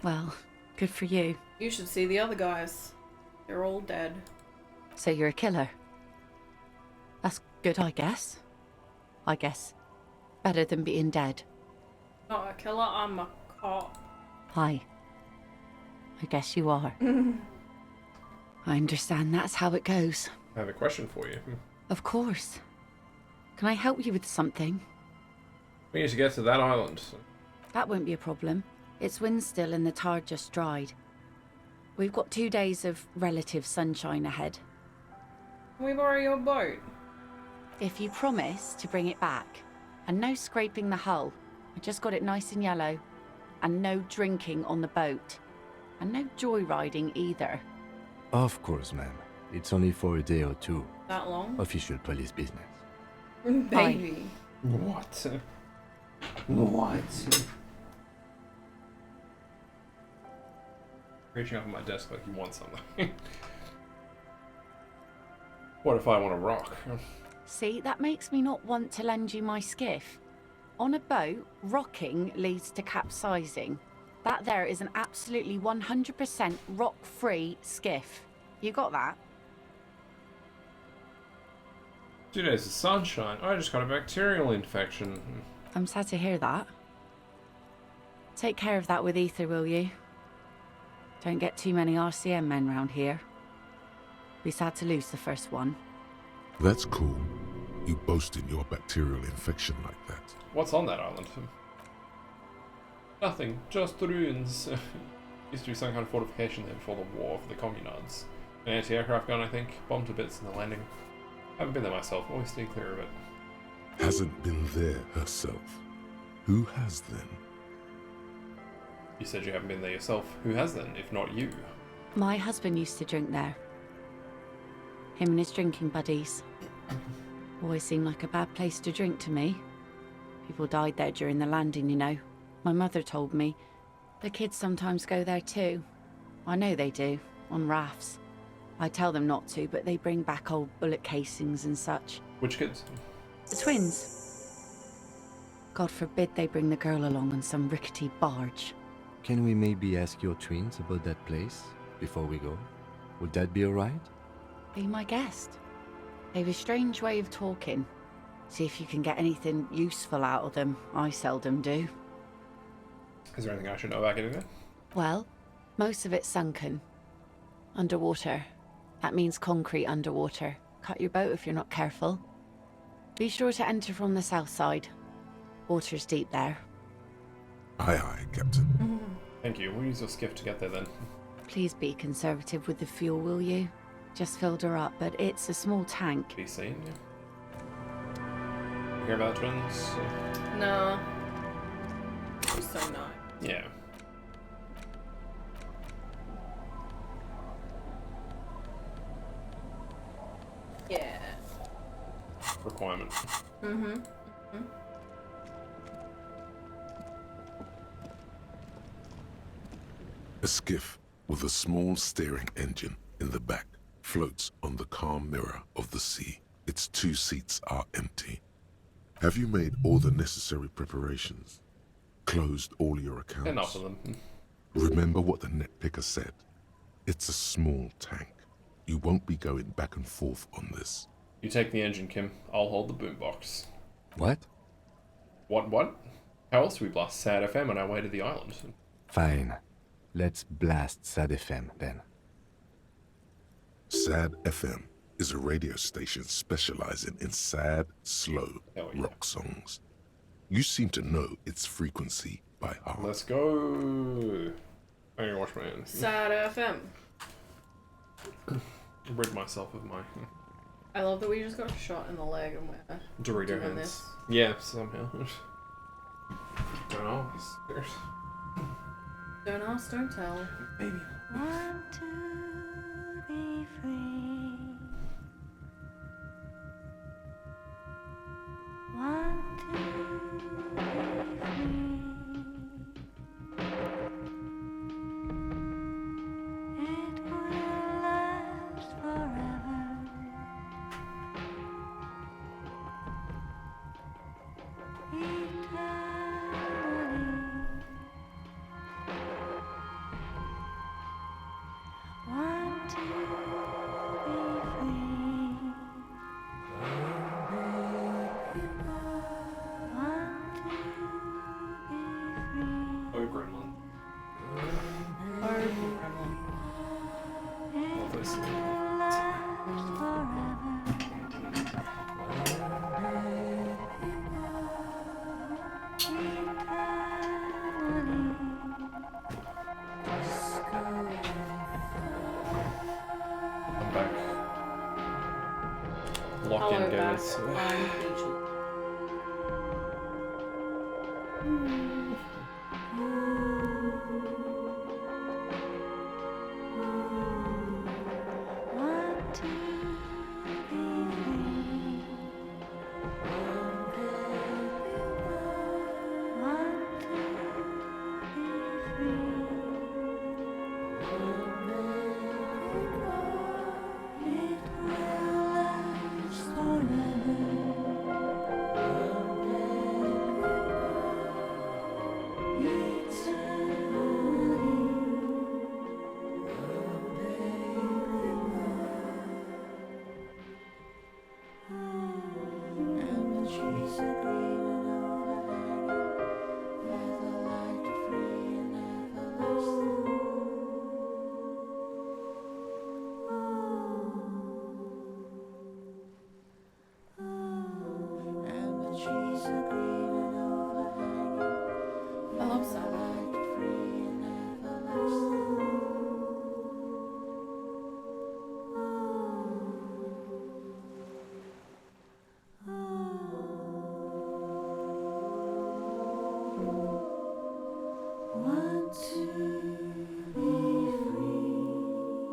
Well, good for you. You should see the other guys. They're all dead. So you're a killer. That's good, I guess. I guess. Better than being dead. Not a killer, I'm a cop. Hi. I guess you are. I understand that's how it goes. I have a question for you. Of course. Can I help you with something? We need to get to that island. That won't be a problem. It's wind still and the tar just dried. We've got 2 days of relative sunshine ahead. Can we borrow your boat? If you promise to bring it back, and no scraping the hull, I just got it nice and yellow, and no drinking on the boat, and no joyriding either. Of course, ma'am. It's only for a day or two. That long? Official police business. Baby. What? What? Reaching up on my desk like you want something. What if I want to rock? See, that makes me not want to lend you my skiff. On a boat, rocking leads to capsizing. That there is an absolutely 100% rock-free skiff. You got that? 2 days of sunshine. I just got a bacterial infection. I'm sad to hear that. Take care of that with Ether, will you? Don't get too many RCM men round here. Be sad to lose the first one. That's cool. You boasting your bacterial infection like that. What's on that island? Nothing, just ruins. Used to be some kind of fortification there before the war for the communards. An anti-aircraft gun, I think, bombed to bits in the landing. Haven't been there myself, always stay clear of it. Hasn't been there herself. Who has then? You said you haven't been there yourself. Who has then, if not you? My husband used to drink there. Him and his drinking buddies. Always seemed like a bad place to drink to me. People died there during the landing, you know. My mother told me. The kids sometimes go there too. I know they do, on rafts. I tell them not to, but they bring back old bullet casings and such. Which kids? The twins. God forbid they bring the girl along on some rickety barge. Can we maybe ask your twins about that place before we go? Would that be alright? Be my guest. They've a strange way of talking. See if you can get anything useful out of them. I seldom do. Is there anything I should know about getting there? Well, most of it's sunken. Underwater. That means concrete underwater. Cut your boat if you're not careful. Be sure to enter from the south side. Water's deep there. Aye, aye, Captain. Thank you. We'll use your skiff to get there then. Please be conservative with the fuel, will you? Just filled her up, but it's a small tank. Be seen, yeah. You hear about twins? No. Just so not. Yeah. Yeah. Requirement. Mm-hmm. A skiff with a small steering engine in the back floats on the calm mirror of the sea. Its 2 seats are empty. Have you made all the necessary preparations? Closed all your accounts? Enough of them. Remember what the net picker said. It's a small tank. You won't be going back and forth on this. You take the engine, Kim. I'll hold the boombox. What? What? How else do we blast Sad FM on our way to the island? Fine. Let's blast Sad FM then. Sad FM is a radio station specializing in sad, slow rock songs. You seem to know its frequency by heart. Let's go. I'm gonna wash my hands. Sad FM. Rid myself of my I love that we just got shot in the leg and we're Dorito doing hands. this. Yeah, somehow. Don't know. Don't ask, don't tell. Maybe. Want to be free. Want to be free. It will last forever. Eternally. Want to be free. Want to be free. Oh, gremlin. I'm back. Locked in, gamers. I'm Peachy. Want to be free. Want to be free. It will last I love that.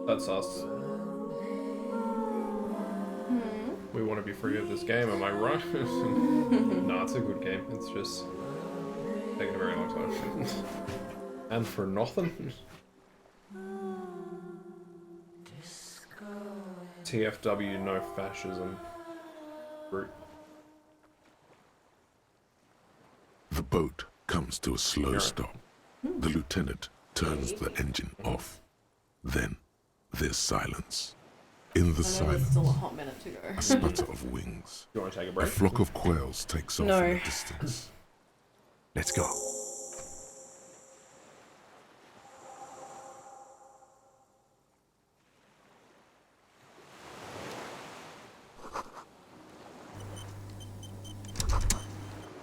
That's us. We want to be free of this game, am I right? No, it's a good game. It's just taking a very long time. And for nothing. TFW, no fascism. Brute. The boat comes to a slow stop. The lieutenant turns the engine off. Then there's silence. In the I know there's silence, still a hot minute to go. a sputter of wings. You want to take a A break? flock of quails takes off No. in the distance. Let's go.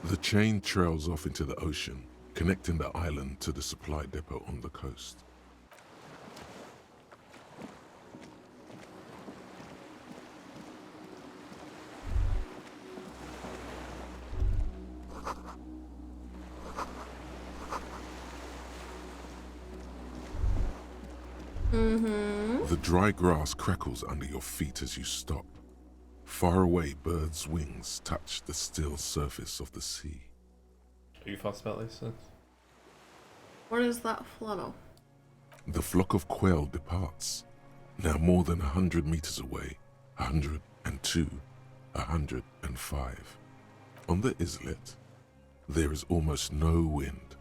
The chain trails off into the ocean, connecting the island to the supply depot on the coast. The dry grass crackles under your feet as you stop. Far away, birds' wings touch the still surface of the sea. Are you fussed about this? What is that flutter? The flock of quail departs, now more than 100 meters away, 102, 105. On the islet, there is almost no wind,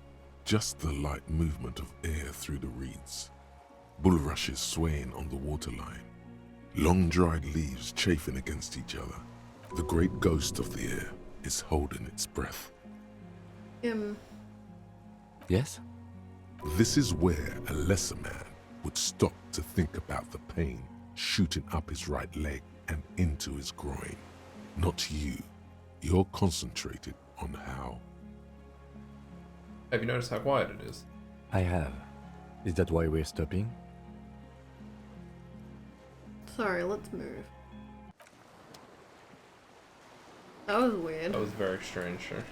just the light movement of air through the reeds. Bulrushes swaying on the waterline. Long dried leaves chafing against each other. The great ghost of the air is holding its breath. Yes? This is where a lesser man would stop to think about the pain shooting up his right leg and into his groin. Not you. You're concentrated on how. Have you noticed how quiet it is? I have. Is that why we're stopping? Sorry, let's move. That was weird. That was very strange, sure.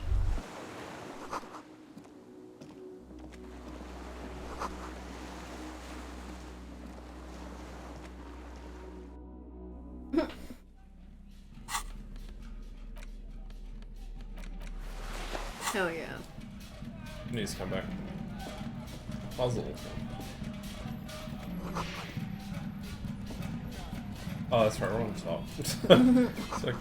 Hell yeah. He needs to come back. Puzzle. Oh, that's right, we're on top. It's like...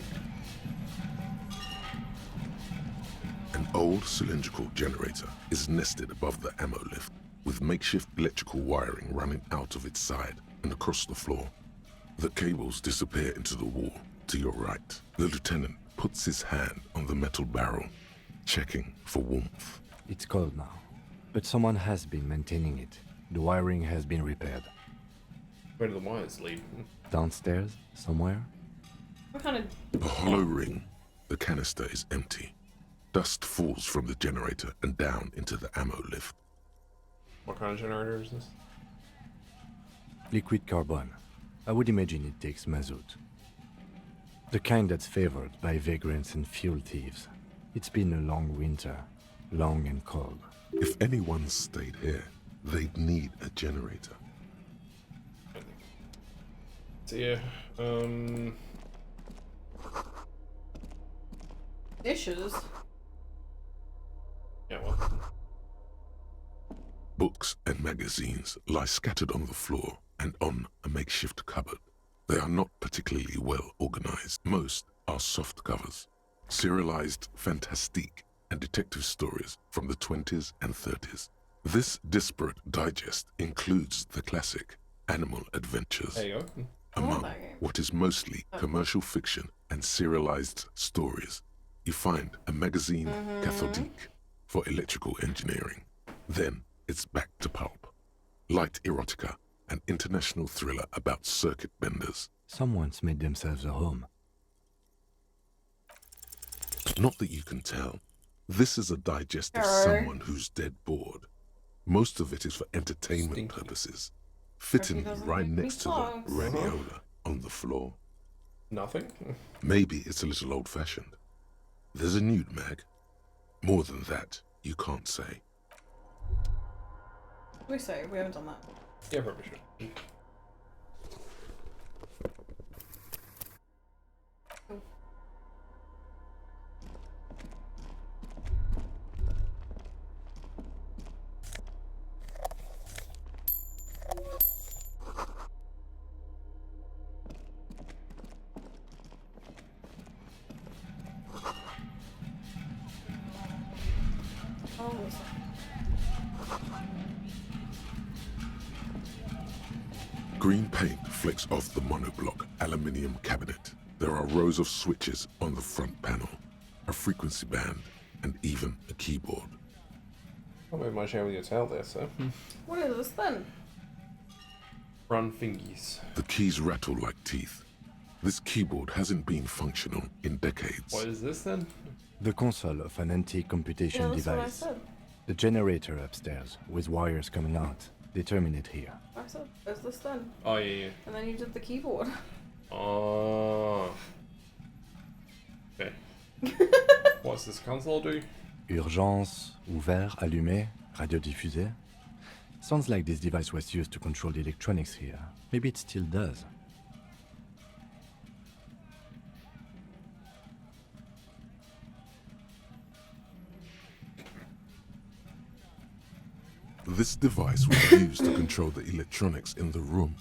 An old cylindrical generator is nested above the ammo lift, with makeshift electrical wiring running out of its side and across the floor. The cables disappear into the wall to your right. The lieutenant puts his hand on the metal barrel, checking for warmth. It's cold now, but someone has been maintaining it. The wiring has been repaired. Where do the wires lead? Downstairs, somewhere? What kind of... A hollow ring. The canister is empty. Dust falls from the generator and down into the ammo lift. What kind of generator is this? Liquid carbon. I would imagine it takes mazout. The kind that's favored by vagrants and fuel thieves. It's been a long winter, long and cold. If anyone stayed here, they'd need a generator. So yeah, dishes? Yeah, well. Books and magazines lie scattered on the floor and on a makeshift cupboard. They are not particularly well organized. Most are soft covers, serialized fantastique and detective stories from the 20s and 30s. This disparate digest includes the classic Animal Adventures. There you go. Among what is mostly commercial fiction and serialized stories, you find a magazine cathodique for electrical engineering. Then it's back to pulp. Light erotica, an international thriller about circuit benders. Someone's made themselves a home. Not that you can tell. This is a digest of someone who's dead bored. Most of it is for entertainment purposes. Fitting right next to the radiola on the floor. Nothing? Maybe it's a little old-fashioned. There's a nude mag. More than that, you can't say. We say we haven't done that. Yeah, probably should. Green paint flecks off the monoblock aluminium cabinet. There are rows of switches on the front panel, a frequency band, and even a keyboard. I'll move my chair with your tail there, sir. What is this then? Run fingies. The keys rattle like teeth. This keyboard hasn't been functional in decades. What is this then? The console of an antique computation Yeah, that's what I device. said. The generator upstairs, with wires coming out. They terminate here. I said, there's this then. Oh, yeah. And then you did the keyboard. Oh. Okay. What's this console do? Urgence, ouvert, allumé, radiodiffusé. Sounds like this device was used to control the electronics here. Maybe it still does. This device was used to control the electronics in the room.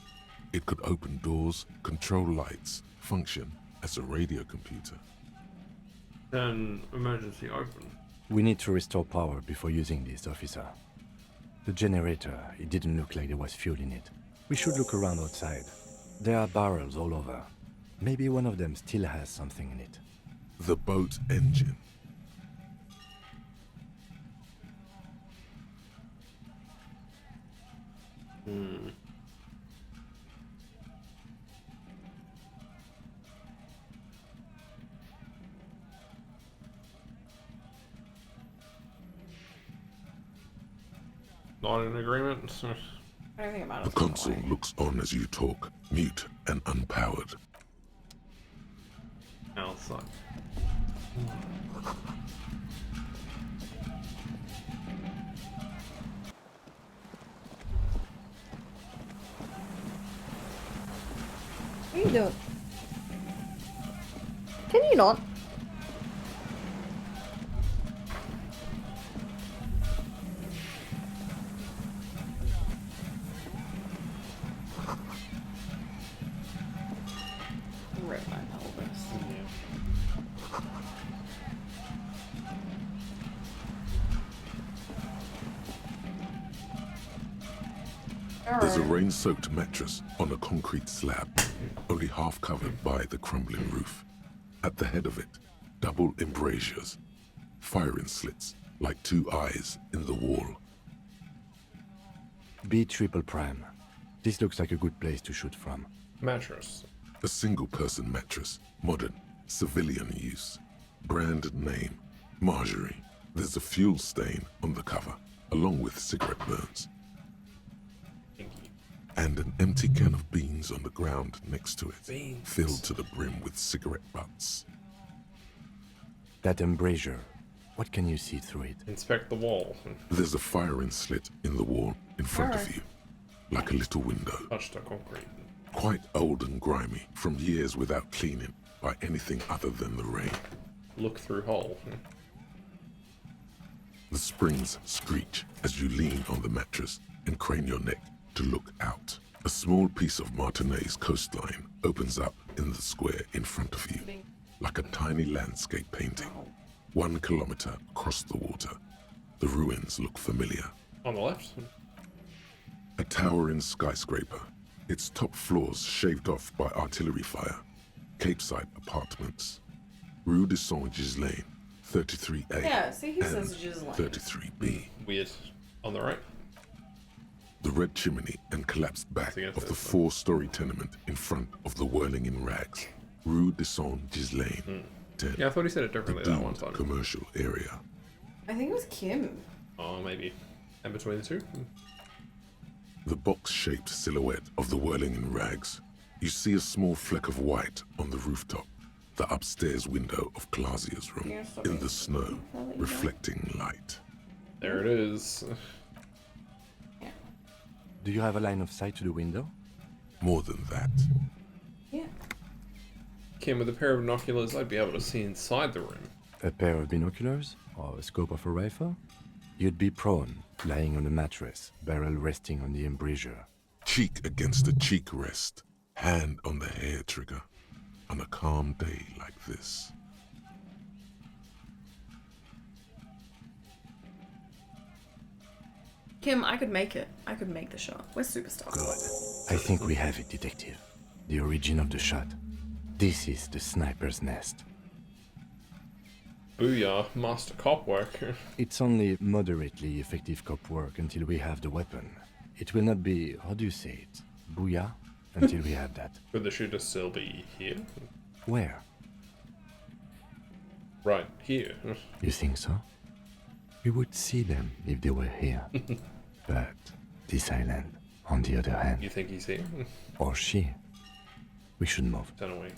It could open doors, control lights, function as a radio computer. Then emergency open. We need to restore power before using this, officer. The generator, it didn't look like there was fuel in it. We should look around outside. There are barrels all over. Maybe one of them still has something in it. The boat engine. Not in agreement. I don't think about The it. console looks on as you talk, mute and unpowered. Outside. What are you doing? Can you not? Rip my pelvis. There's a rain-soaked mattress on a concrete slab, only half covered by the crumbling roof. At the head of it, double embrasures, firing slits like two eyes in the wall. B triple prime. This looks like a good place to shoot from. Mattress. A single-person mattress, modern, civilian use. Brand name, Marjorie. There's a fuel stain on the cover, along with cigarette burns. And an empty can of beans on the ground next to it, Beans. filled to the brim with cigarette butts. That embrasure, what can you see through it? Inspect the wall. There's a firing slit in the wall in front of you, like a little window. Touch the concrete. Quite old and grimy, from years without cleaning by anything other than the rain. Look through hole. The springs screech as you lean on the mattress and crane your neck to look out. A small piece of Martinez coastline opens up in the square in front of you, like a tiny landscape painting. 1 kilometer across the water. The ruins look familiar. On the left. A towering skyscraper, its top floors shaved off by artillery fire. Capeside apartments. Rue de Saint-Ghislain, 33A. Yeah, see, he and says Ghislain. 33B. Weird. On the right. The red chimney and collapsed back of the 4-story tenement in front of the whirling in rags. Rue de Saint-Ghislain. 10. Yeah, I thought he said it differently that one time. Commercial area. I think it was Kim. Oh, maybe. And between the two? The box-shaped silhouette of the whirling in rags. You see a small fleck of white on the rooftop. The upstairs window of Clausia's room. In the snow, reflecting light. There it is. Do you have a line of sight to the window? More than that. Yeah. Kim, with a pair of binoculars, I'd be able to see inside the room. A pair of binoculars? Or a scope of a rifle? You'd be prone, lying on a mattress, barrel resting on the embrasure. Cheek against a cheek rest, hand on the hair trigger, on a calm day like this. Kim, I could make it. I could make the shot. We're superstars. Good. I think we have it, detective. The origin of the shot. This is the sniper's nest. Booyah, master cop work. It's only moderately effective cop work until we have the weapon. It will not be, how do you say it, booyah, until we have that. Could the shooter still be here? Where? Right, here. You think so? We would see them if they were here. But this island, on the other hand... You think he's here? Or she. We should move. Turn away.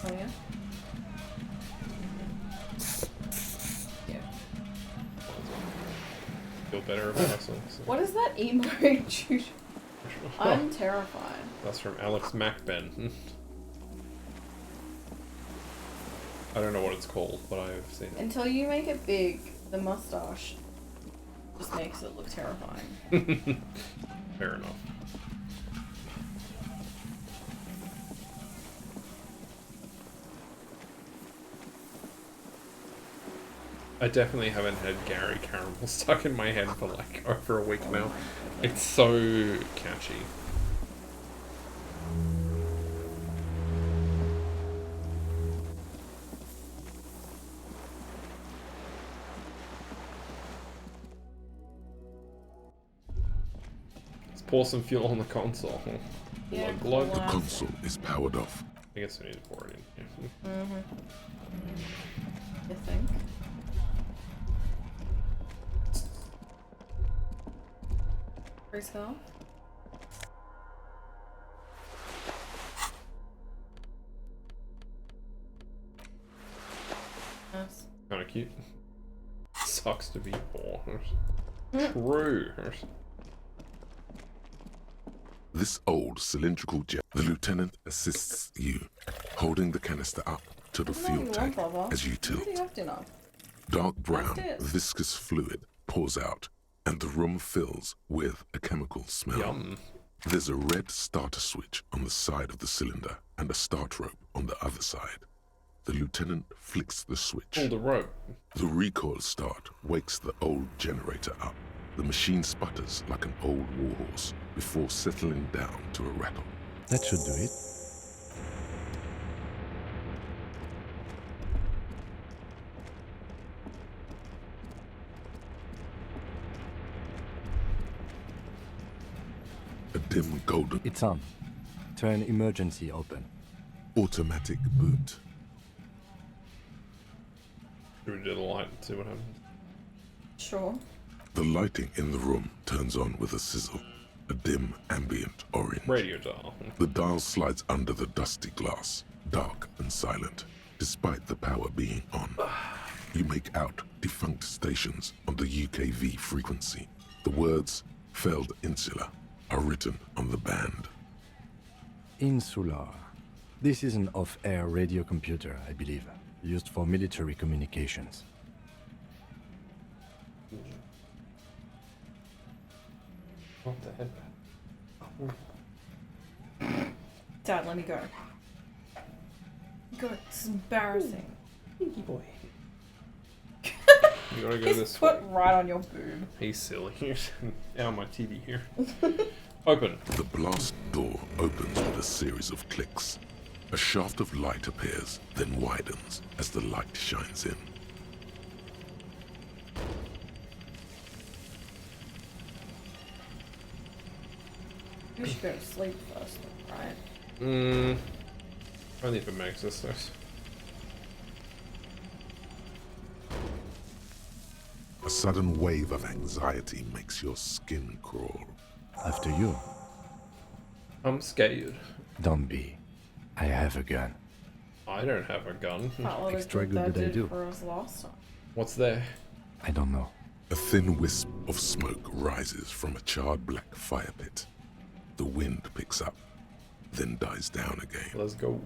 Oh, yeah? Yeah. Feel better about ourselves. What is that emo juice? I'm terrified. That's from Alex Macben. I don't know what it's called, but I've seen it. Until you make it big, the mustache just makes it look terrifying. Fair enough. I definitely haven't had Gary Caramel stuck in my head for like over a week now. It's so catchy. Let's pour some fuel on the console. Yeah, blood. The console is powered off. I guess we need to pour it in. Yeah. You think? Praise God. Nice. Kinda cute. Sucks to be poor. True. This old cylindrical jet, the lieutenant assists you, holding the canister up to the fuel tank as you tilt. Dark brown, viscous fluid pours out, and the room fills with a chemical smell. Yum. There's a red starter switch on the side of the cylinder and a start rope on the other side. The lieutenant flicks the switch. Pull the rope. The recoil start wakes the old generator up. The machine sputters like an old warhorse before settling down to a rattle. That should do it. A dim golden. It's on. Turn emergency open. Automatic boot. Should we do the light and see what happens? Sure. The lighting in the room turns on with a sizzle, a dim ambient orange. Radio dial. The dial slides under the dusty glass, dark and silent, despite the power being on. You make out defunct stations on the UKV frequency. The words, failed insula, are written on the band. Insular. This is an off-air radio computer, I believe, used for military communications. What the head? Dad, let me go. God, it's embarrassing. Pinky boy. You gotta go He's this put way. right on your boob. He's silly. Out on my TV here. Open. The blast door opens with a series of clicks. A shaft of light appears, then widens as the light shines in. We should go to sleep first, right? Only if it makes us so. A sudden wave of anxiety makes your skin crawl. After you. I'm scared. Don't be. I have a gun. I don't have a gun. Extra good that I do. For us last time. What's there? I don't know. A thin wisp of smoke rises from a charred black fire pit. The wind picks up, then dies down again. Let's go.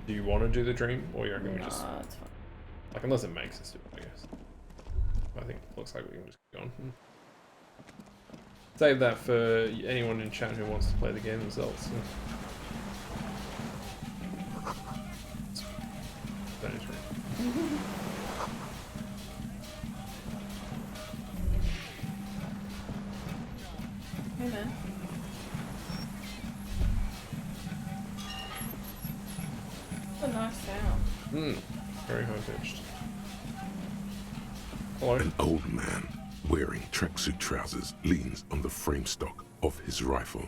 Do you want to do the dream, or you're going to just... It's fine. Like, unless it makes us do it, I guess. I think it looks like we can just go on. Save that for anyone in chat who wants to play the game themselves. That is right. Hey man. That's a nice sound. Very high pitched. Hello. An old man wearing tracksuit trousers leans on the frame stock of his rifle.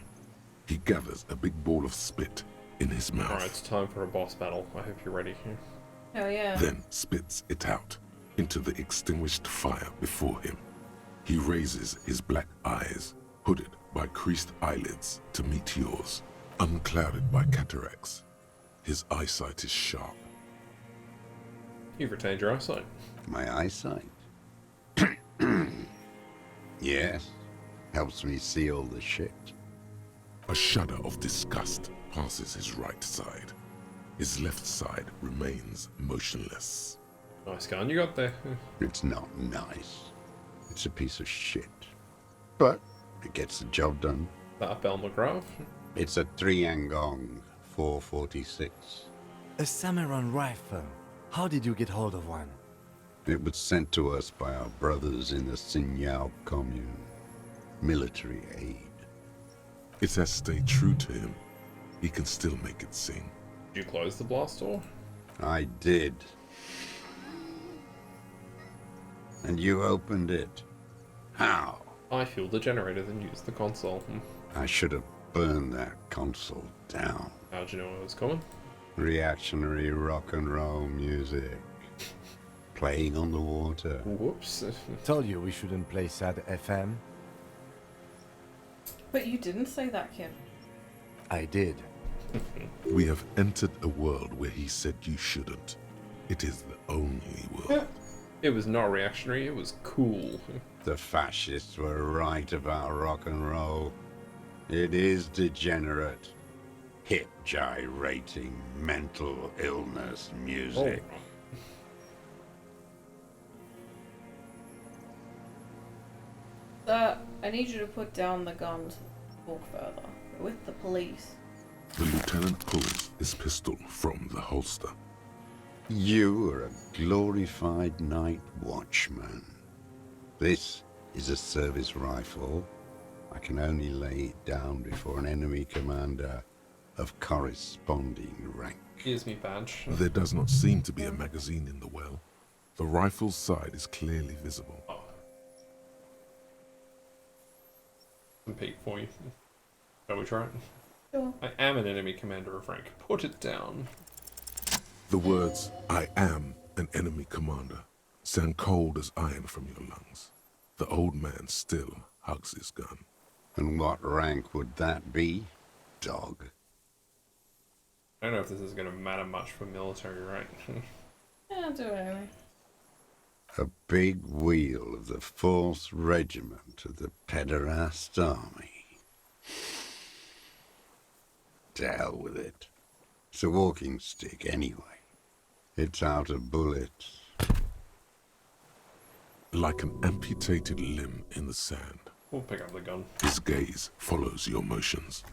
He gathers a big ball of spit in his mouth. Alright, it's time for a boss battle. I hope you're ready. Hell yeah. Then spits it out into the extinguished fire before him. He raises his black eyes, hooded by creased eyelids, to meet yours, unclouded by cataracts. His eyesight is sharp. You've retained your eyesight. My eyesight? Yes. Helps me see all the shit. A shudder of disgust passes his right side. His left side remains motionless. Nice gun you got there. It's not nice. It's a piece of shit. But it gets the job done. That a Bell McGrath? It's a 3-Angong 446. A samurai rifle. How did you get hold of one? It was sent to us by our brothers in the Xinyao commune. Military aid. It has stayed true to him. He can still make it sing. Did you close the blast door? I did. And you opened it. How? I fueled the generator, then used the console. I should have burned that console down. How'd you know it was coming? Reactionary rock and roll music. Playing on the water. Whoops. Told you we shouldn't play sad FM. But you didn't say that, Kim. I did. We have entered a world where he said you shouldn't. It is the only world. It was not reactionary, it was cool. The fascists were right about rock and roll. It is degenerate. Hip gyrating mental illness music. I need you to put down the gun to walk further. We're with the police. The lieutenant pulls his pistol from the holster. You are a glorified night watchman. This is a service rifle. I can only lay it down before an enemy commander of corresponding rank. Here's me badge. There does not seem to be a magazine in the well. The rifle's side is clearly visible. Oh. Some peek for you. Shall we try it? Sure. I am an enemy commander of rank. Put it down. The words, "I am an enemy commander," sound cold as iron from your lungs. The old man still hugs his gun. And what rank would that be, dog? I don't know if this is going to matter much for military, right? Yeah, I'll do it anyway. A big wheel of the 4th Regiment of the Pederast Army. To hell with it. It's a walking stick anyway. It's out of bullets. Like an amputated limb in the sand. We'll pick up the gun. His gaze follows your motions.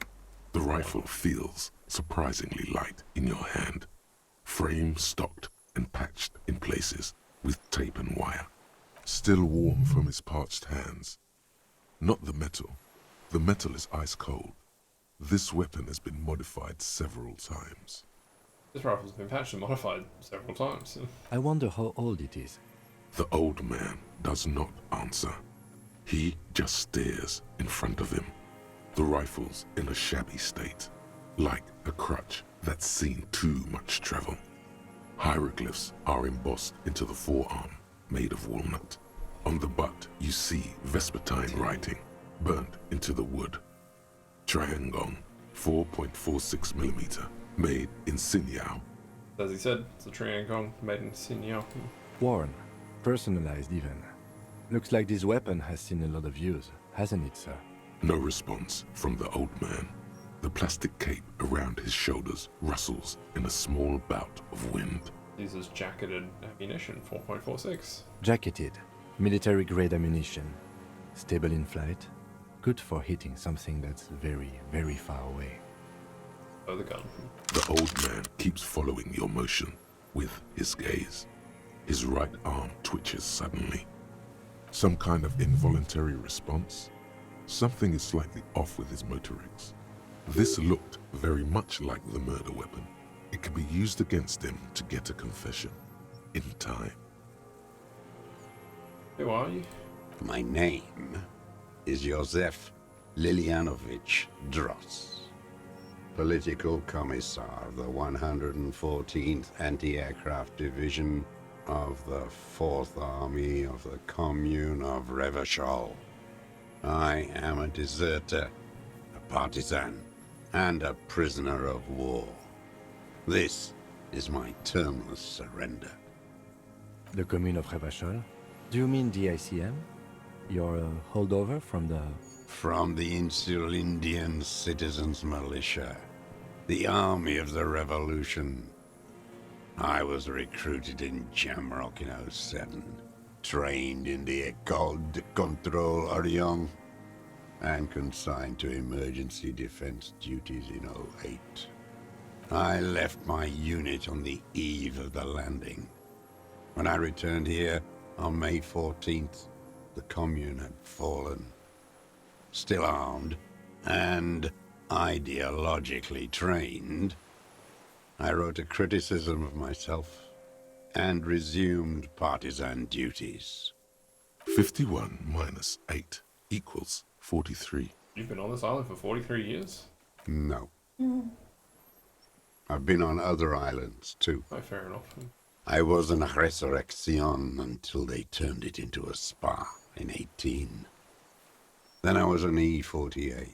The rifle feels surprisingly light in your hand. Frame stocked and patched in places with tape and wire. Still warm from his parched hands. Not the metal. The metal is ice cold. This weapon has been modified several times. This rifle's been patched and modified several times. I wonder how old it is. The old man does not answer. He just stares in front of him. The rifle's in a shabby state, like a crutch that's seen too much travel. Hieroglyphs are embossed into the forearm, made of walnut. On the butt, you see Vespertine writing, burnt into the wood. Triangong, 4.46mm, made in Xinyao. As he said, it's a Triangong made in Xinyao. Worn, personalized even. Looks like this weapon has seen a lot of use, hasn't it, sir? No response from the old man. The plastic cape around his shoulders rustles in a small bout of wind. This is jacketed ammunition, 4.46. Jacketed, military-grade ammunition. Stable in flight. Good for hitting something that's very, very far away. Oh, the gun. The old man keeps following your motion with his gaze. His right arm twitches suddenly. Some kind of involuntary response? Something is slightly off with his motorics. This looked very much like the murder weapon. It could be used against him to get a confession. In time. Who are you? My name is Josef Lilianovich Dross, Political Commissar of the 114th Anti-Aircraft Division of the 4th Army of the Commune of Revachol. I am a deserter, a partisan, and a prisoner of war. This is my termless surrender. The Commune of Revachol? Do you mean the ICM? You're a holdover from the... From the Insular Indian Citizens Militia, the Army of the Revolution. I was recruited in Jamrock in '07, trained in the École de Contrôle Orion, and consigned to emergency defense duties in '08. I left my unit on the eve of the landing. When I returned here on May 14th, the Commune had fallen. Still armed and ideologically trained, I wrote a criticism of myself and resumed partisan duties. 51 minus 8 equals 43. You've been on this island for 43 years? No. I've been on other islands, too. Oh, fair enough. I was in Resurrection until they turned it into a spa in 18. Then I was on E48,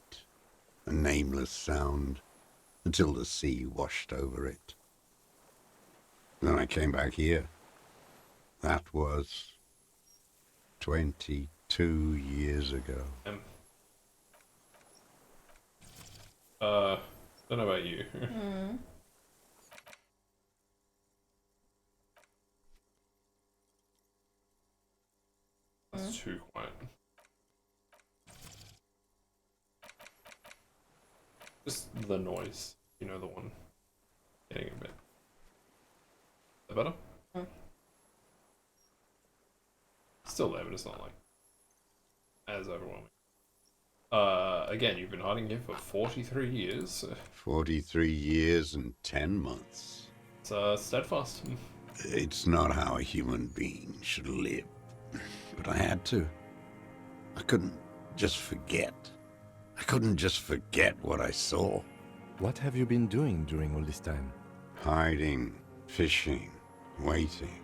a nameless sound, until the sea washed over it. Then I came back here. That was 22 years ago. Don't know about you. That's too quiet. Just the noise, you know, the one getting a bit. Is that better? Still there, but it's not like as overwhelming. Again, you've been hiding here for 43 years. 43 years and 10 months. It's steadfast. It's not how a human being should live. But I had to. I couldn't just forget. I couldn't just forget what I saw. What have you been doing during all this time? Hiding, fishing, waiting.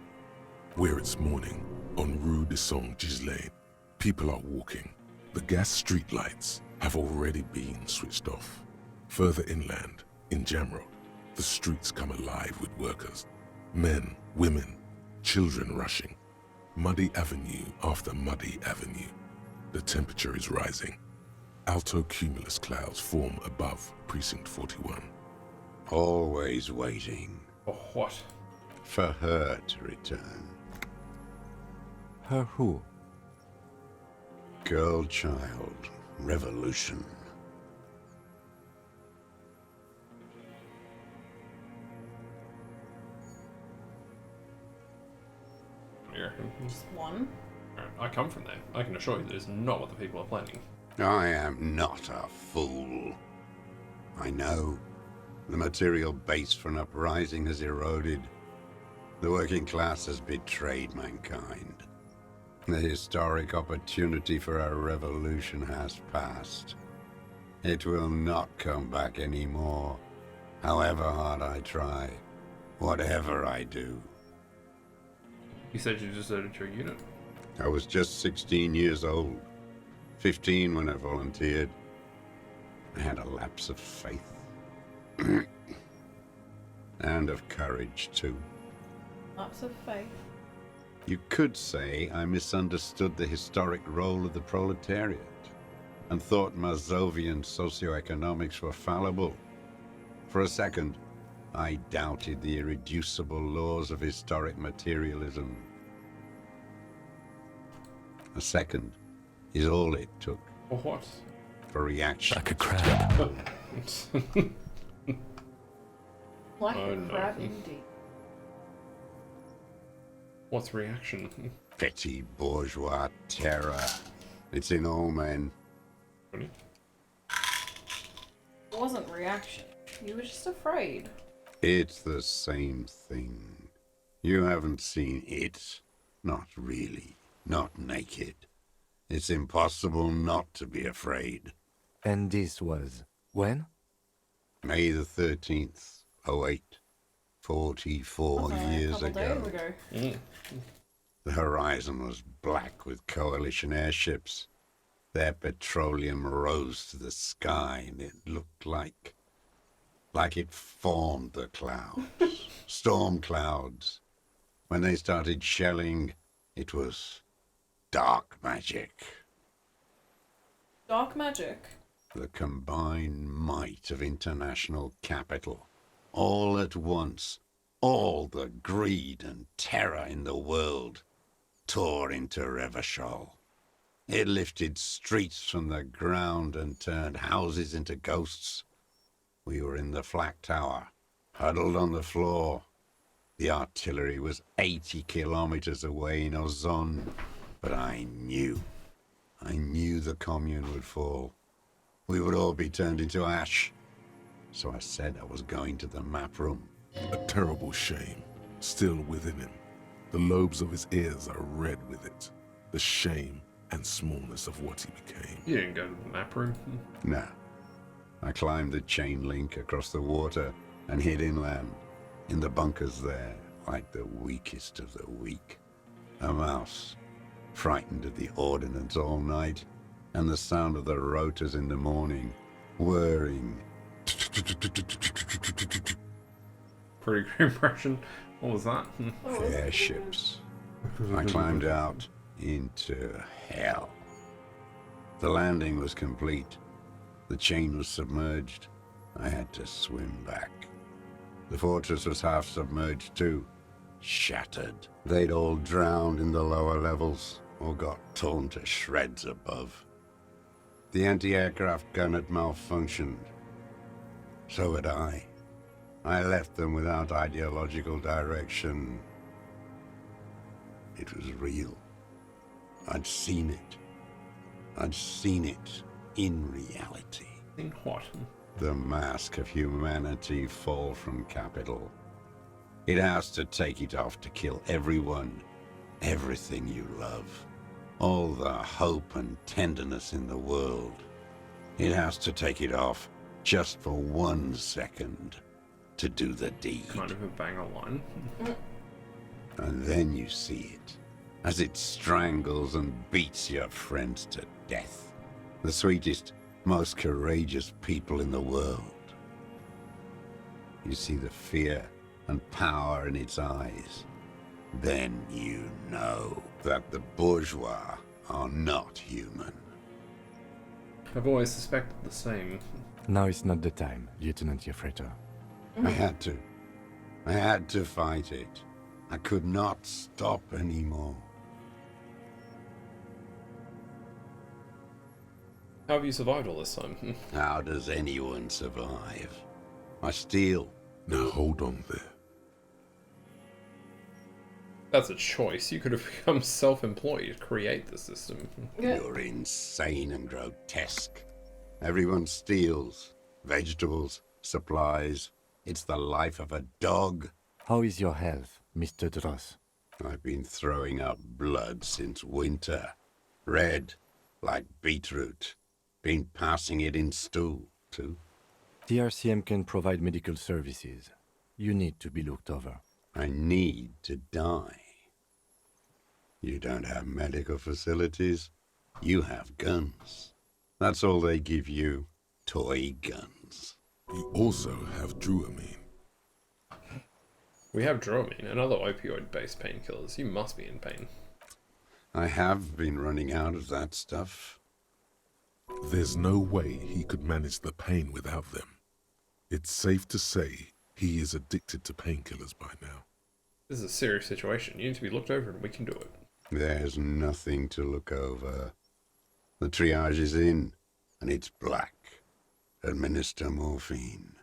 Where it's morning, on Rue de Saint-Gislain, people are walking. The gas streetlights have already been switched off. Further inland, in Jamrock, the streets come alive with workers. Men, women, children rushing. Muddy avenue after muddy avenue. The temperature is rising. Alto cumulus clouds form above Precinct 41. Always waiting. For what? For her to return. Her who? Girl child. Revolution. Just one? I come from there. I can assure you that is not what the people are planning. I am not a fool. I know. The material base for an uprising has eroded. The working class has betrayed mankind. The historic opportunity for a revolution has passed. It will not come back anymore, however hard I try, whatever I do. You said you deserted your unit? I was just 16 years old. 15 when I volunteered. I had a lapse of faith. And of courage, too. Lapse of faith. You could say I misunderstood the historic role of the proletariat and thought Mazovian socioeconomics were fallible. For a second, I doubted the irreducible laws of historic materialism. A second is all it took. For what? For reaction. Like a crab. Like Oh, a no. crab indeed. What's reaction? Petty bourgeois terror. It's in all men. It wasn't reaction. You were just afraid. It's the same thing. You haven't seen it. Not really. not naked. It's impossible not to be afraid. And this was when? May the 13th, 08. 44 years ago. The horizon was black with coalition airships. Their petroleum rose to the sky, and it looked like it formed the clouds. Storm clouds. When they started shelling, it was dark magic. Dark magic? The combined might of international capital. All at once, all the greed and terror in the world tore into Revachol. It lifted streets from the ground and turned houses into ghosts. We were in the flak tower, huddled on the floor. The artillery was 80 kilometers away in Ozon, but I knew the commune would fall. We would all be turned into ash. So I said I was going to the map room. A terrible shame, still within him. The lobes of his ears are red with it. The shame and smallness of what he became. You didn't go to the map room? No. I climbed the chain link across the water and hid inland, in the bunkers there, like the weakest of the weak. A mouse, frightened of the ordnance all night, and the sound of the rotors in the morning, whirring. Pretty good impression. What was that? Airships. I climbed out into hell. The landing was complete. The chain was submerged. I had to swim back. The fortress was half submerged too. Shattered. They'd all drowned in the lower levels, or got torn to shreds above. The anti-aircraft gun had malfunctioned. So had I. I left them without ideological direction. It was real. I'd seen it. I'd seen it in reality. In what? The mask of humanity fall from capital. It has to take it off to kill everyone, everything you love. All the hope and tenderness in the world. It has to take it off just for 1 second to do the deed. Kind of a banger line. And then you see it, as it strangles and beats your friends to death. The sweetest, most courageous people in the world. You see the fear and power in its eyes. Then you know that the bourgeois are not human. I've always suspected the same. Now is not the time, Lieutenant Yefreto. I had to. I had to fight it. I could not stop anymore. How have you survived all this time? How does anyone survive? I steal. Now hold on there. That's a choice. You could have become self-employed, create the system. You're insane and grotesque. Everyone steals. Vegetables, supplies. It's the life of a dog. How is your health, Mr. Dross? I've been throwing up blood since winter. Red, like beetroot. Been passing it in stool, too. TRCM can provide medical services. You need to be looked over. I need to die. You don't have medical facilities. You have guns. That's all they give you. Toy guns. You also have Dramamine. We have Dramamine and other opioid-based painkillers. You must be in pain. I have been running out of that stuff. There's no way he could manage the pain without them. It's safe to say he is addicted to painkillers by now. This is a serious situation. You need to be looked over and we can do it. There's nothing to look over. The triage is in, and it's black. Administer morphine.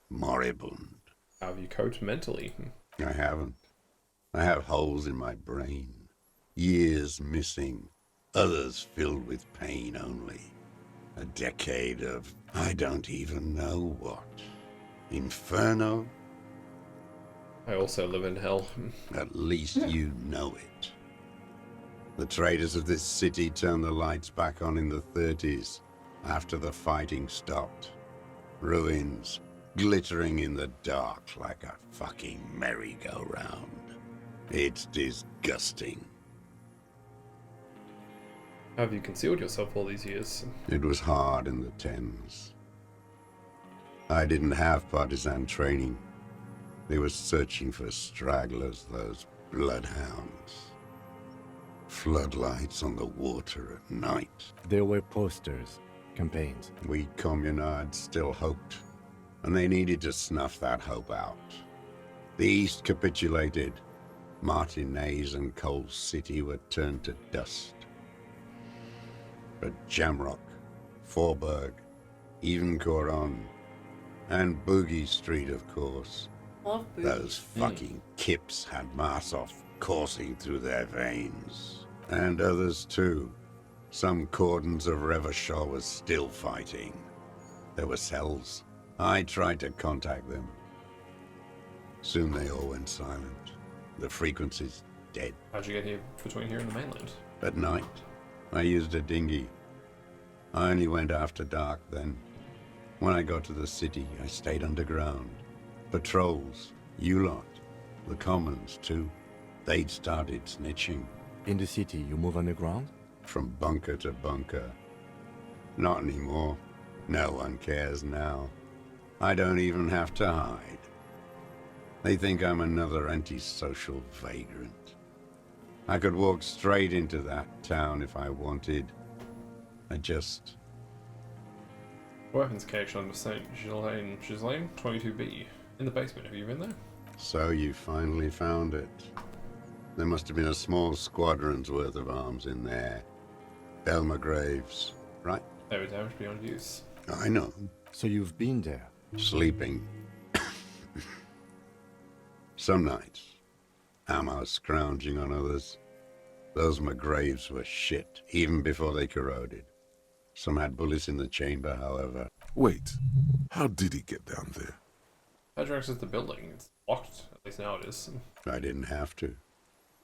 Moribund. How have you coped mentally? I haven't. I have holes in my brain. Years missing. Others filled with pain only. A decade of I don't even know what. Inferno? I also live in hell. At least you know it. The traders of this city turned the lights back on in the 30s, after the fighting stopped. Ruins, glittering in the dark like a fucking merry-go-round. It's disgusting. How have you concealed yourself all these years? It was hard in the Thames. I didn't have partisan training. They were searching for stragglers, those bloodhounds. Floodlights on the water at night. There were posters, campaigns. We communards still hoped, and they needed to snuff that hope out. The East capitulated. Martinez and Coal City were turned to dust. But Jamrock, Forburg, even Coron, and Boogie Street, of course. Love Boogie. Those fucking kips had Marsov coursing through their veins. And others too. Some cordons of Revachol was still fighting. There were cells. I tried to contact them. Soon they all went silent. The frequency's dead. How'd you get here between here and the mainland? At night, I used a dinghy. I only went after dark then. When I got to the city, I stayed underground. Patrols, you lot, the commons too. They'd started snitching. In the city, you move underground? From bunker to bunker. Not anymore. No one cares now. I don't even have to hide. They think I'm another antisocial vagrant. I could walk straight into that town if I wanted. I just... Weapons cache on the St. Ghislaine 22B. In the basement, have you been there? So you finally found it. There must have been a small squadron's worth of arms in there. Belmer graves, right? They were damaged beyond use. I know. So you've been there? Sleeping. Some nights. Ammo scrounging on others. Those McGraves were shit, even before they corroded. Some had bullets in the chamber, however. Wait, how did he get down there? How'd you access the building? It's locked, at least now it is. I didn't have to.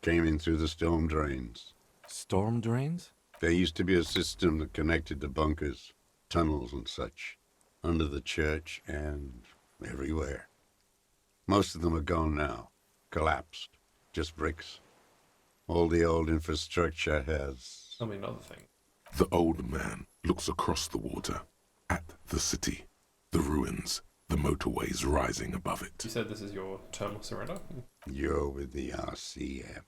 Came in through the storm drains. Storm drains? There used to be a system that connected the bunkers, tunnels and such, under the church and everywhere. Most of them are gone now, collapsed, just bricks. All the old infrastructure has... Tell me another thing. The old man looks across the water, at the city, the ruins, the motorways rising above it. You said this is your terminal surrender? You're with the RCM.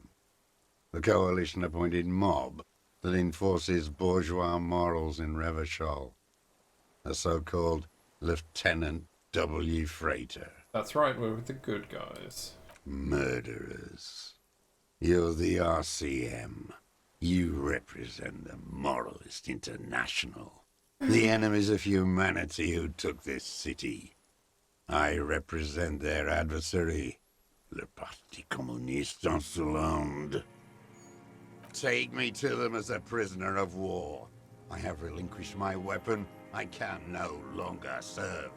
The coalition-appointed mob that enforces bourgeois morals in Revachol. A so-called Lieutenant W. Freighter. That's right, we're with the good guys. Murderers. You're the RCM. You represent the Moralist International. The enemies of humanity who took this city. I represent their adversary, le Parti Communiste Insolent. Take me to them as a prisoner of war. I have relinquished my weapon. I can no longer serve.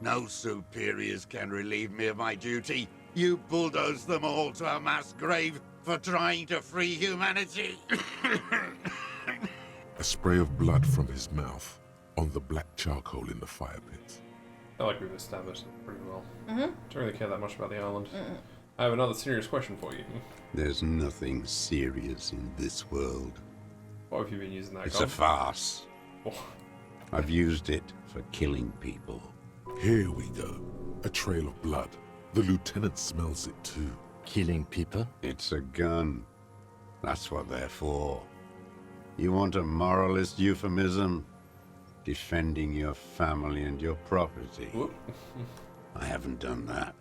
No superiors can relieve me of my duty. You bulldoze them all to a mass grave for trying to free humanity. A spray of blood from his mouth on the black charcoal in the fire pit. I like we've established it pretty well. Don't really care that much about the island. I have another serious question for you. There's nothing serious in this world. What have you been using that It's gun? a farce. Oh. I've used it for killing people. Here we go. A trail of blood. The lieutenant smells it too. Killing people? It's a gun. That's what they're for. You want a moralist euphemism? Defending your family and your property. I haven't done that.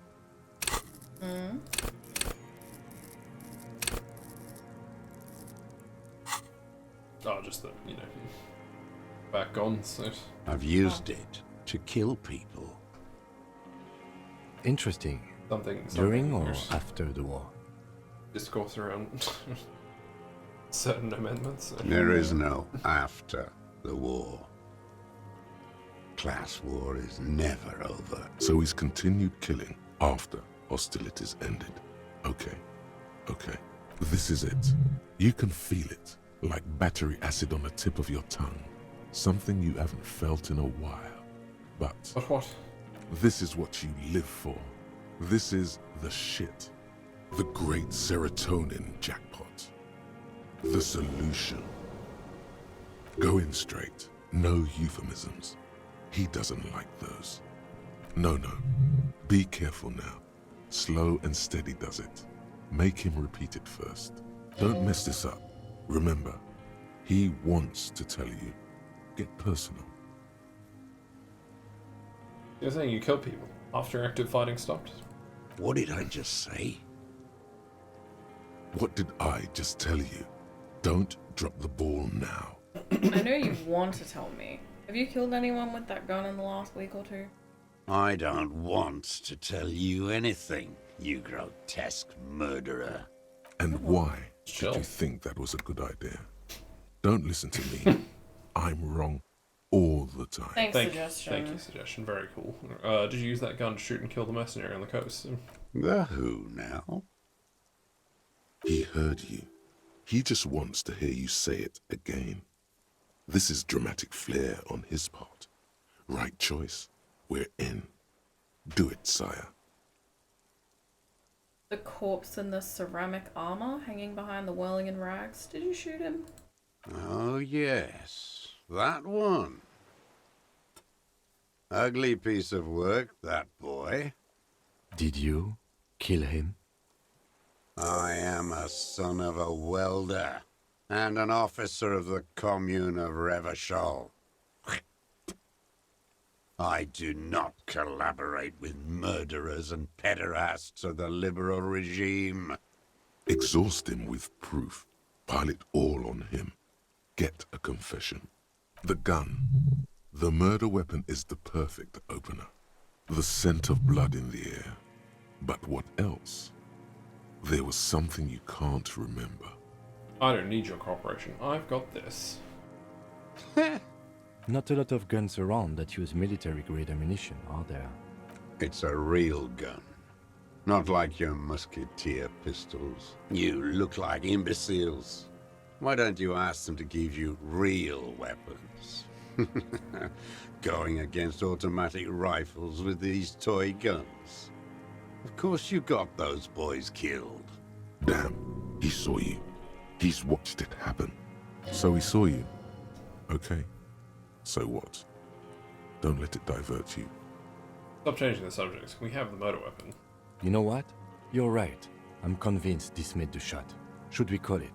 Oh, just the, back on, so... I've used it to kill people. Interesting. Something During or there's after the war? discourse around certain amendments. There is no after the war. Class war is never over. So he's continued killing after hostilities ended. Okay. This is it. You can feel it, like battery acid on the tip of your tongue. Something you haven't felt in a while. But what? This is what you live for. This is the shit. The great serotonin jackpot. The solution. Go in straight. No euphemisms. He doesn't like those. No. Be careful now. Slow and steady does it. Make him repeat it first. Don't mess this up. Remember, he wants to tell you. Get personal. You're saying you kill people after active fighting stopped? What did I just say? What did I just tell you? Don't drop the ball now. I know you want to tell me. Have you killed anyone with that gun in the last week or two? I don't want to tell you anything, you grotesque murderer. And why did you think that was a good idea? Don't listen to me. I'm wrong all the time. Thank you, suggestion. Very cool. Did you use that gun to shoot and kill the mercenary on the coast? The who now? He heard you. He just wants to hear you say it again. This is dramatic flair on his part. Right choice. We're in. Do it, sire. The corpse in the ceramic armor hanging behind the whirling in rags. Did you shoot him? Oh, yes. That one. Ugly piece of work, that boy. Did you kill him? I am a son of a welder and an officer of the commune of Revachol. I do not collaborate with murderers and pederasts of the liberal regime. Exhaust him with proof. Pile it all on him. Get a confession. The gun. The murder weapon is the perfect opener. The scent of blood in the air. But what else? There was something you can't remember. I don't need your cooperation. I've got this. Not a lot of guns around that use military-grade ammunition, are there? It's a real gun. Not like your musketeer pistols. You look like imbeciles. Why don't you ask them to give you real weapons? Going against automatic rifles with these toy guns. Of course you got those boys killed. Damn, he saw you. He's watched it happen. So he saw you. Okay. So what? Don't let it divert you. Stop changing the subject. We have the murder weapon. You know what? You're right. I'm convinced this made the shot. Should we call it?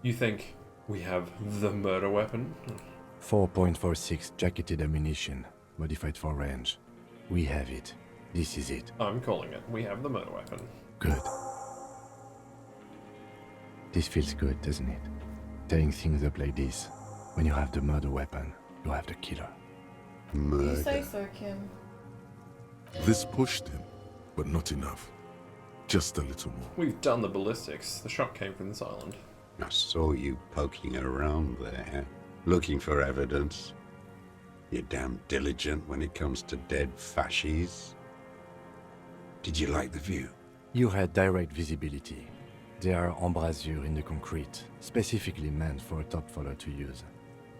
You think we have the murder weapon? 4.46 jacketed ammunition, modified for range. We have it. This is it. I'm calling it. We have the murder weapon. Good. This feels good, doesn't it? Tearing things up like this. When you have the murder weapon, you have the killer. Murder. You say so, Kim. This pushed him, but not enough. Just a little more. We've done the ballistics. The shot came from this island. I saw you poking around there, looking for evidence. You're damn diligent when it comes to dead fascies. Did you like the view? You had direct visibility. There are embrasures in the concrete, specifically meant for a top follower to use.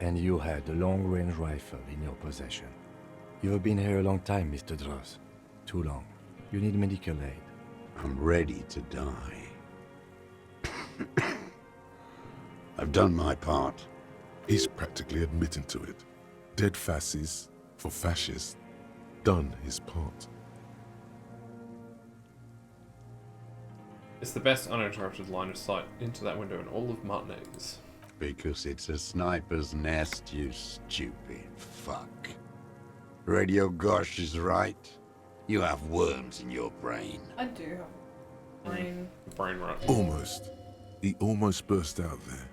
And you had a long-range rifle in your possession. You've been here a long time, Mr. Dross. Too long. You need medical aid. I'm ready to die. I've done my part. He's practically admitting to it. Dead fascists for fascists. Done his part. It's the best uninterrupted line of sight into that window in all of Martinez. Because it's a sniper's nest, you stupid fuck. Radio Gosh is right. You have worms in your brain. I do have brain. Brain rot. Almost. He almost burst out there.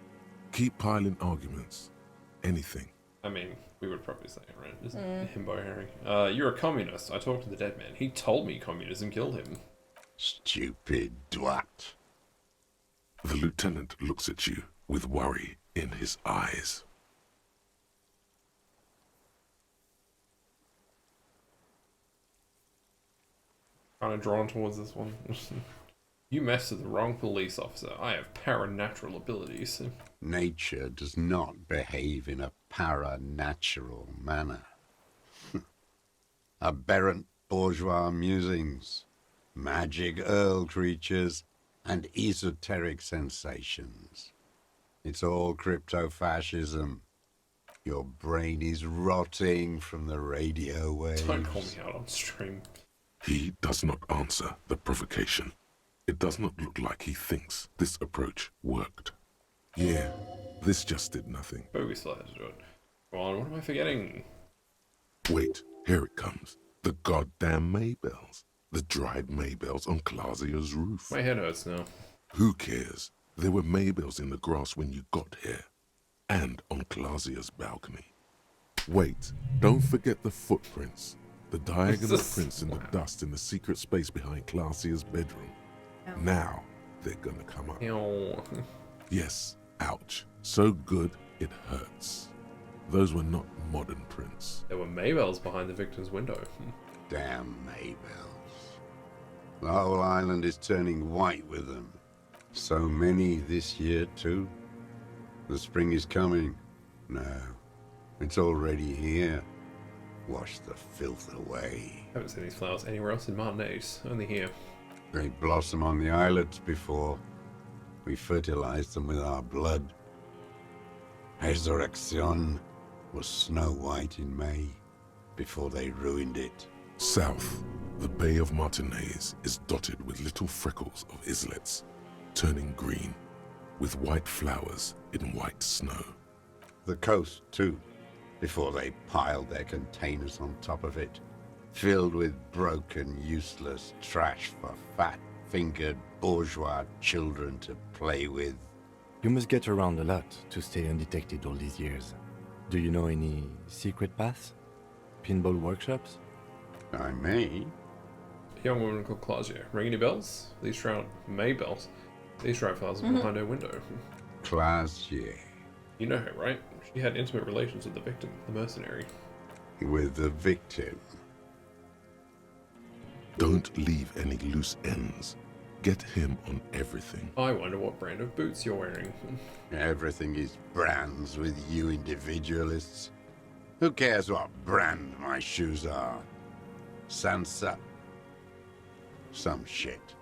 Keep piling arguments. Anything. I mean, we would probably say it, right? Just himbo Harry. You're a communist. I talked to the dead man. He told me communism killed him. Stupid dwat. The lieutenant looks at you with worry in his eyes. Kind of drawn towards this one. You messed with the wrong police officer. I have paranatural abilities. Nature does not behave in a paranatural manner. Aberrant bourgeois musings, magic earl creatures, and esoteric sensations. It's all crypto-fascism. Your brain is rotting from the radio waves. Don't call me out on stream. He does not answer the provocation. It does not look like he thinks this approach worked. Yeah, this just did nothing. But we still had to do it. Come on, what am I forgetting? Wait, here it comes. The goddamn Maybells. The dried Maybells on Clausia's roof. My head hurts now. Who cares? There were Maybells in the grass when you got here. And on Clausia's balcony. Wait, don't forget the footprints. The diagonal prints in the dust in the secret space behind Clausia's bedroom. Ow. Now, they're gonna come up. Ew. Yes, ouch. So good, it hurts. Those were not modern prints. There were Maybells behind the victim's window. Damn Maybells. The whole island is turning white with them. So many this year, too. The spring is coming. No, it's already here. Wash the filth away. I haven't seen these flowers anywhere else in Martinaise, only here. They blossom on the islets before. We fertilized them with our blood. Resurrection was snow white in May, before they ruined it. South, the Bay of Martinaise is dotted with little freckles of islets, turning green, with white flowers in white snow. The coast, too, before they piled their containers on top of it, filled with broken, useless trash for fat-fingered bourgeois children to play with. You must get around a lot to stay undetected all these years. Do you know any secret paths? Pinball workshops? I may. A young woman called Clausia. Ring any bells? These shroud Maybells. These dried flowers are behind her window. Clausia. You know her, right? She had intimate relations with the victim, the mercenary. With the victim. Don't leave any loose ends. Get him on everything. I wonder what brand of boots you're wearing. Everything is brands with you individualists. Who cares what brand my shoes are? Sansa. Some shit.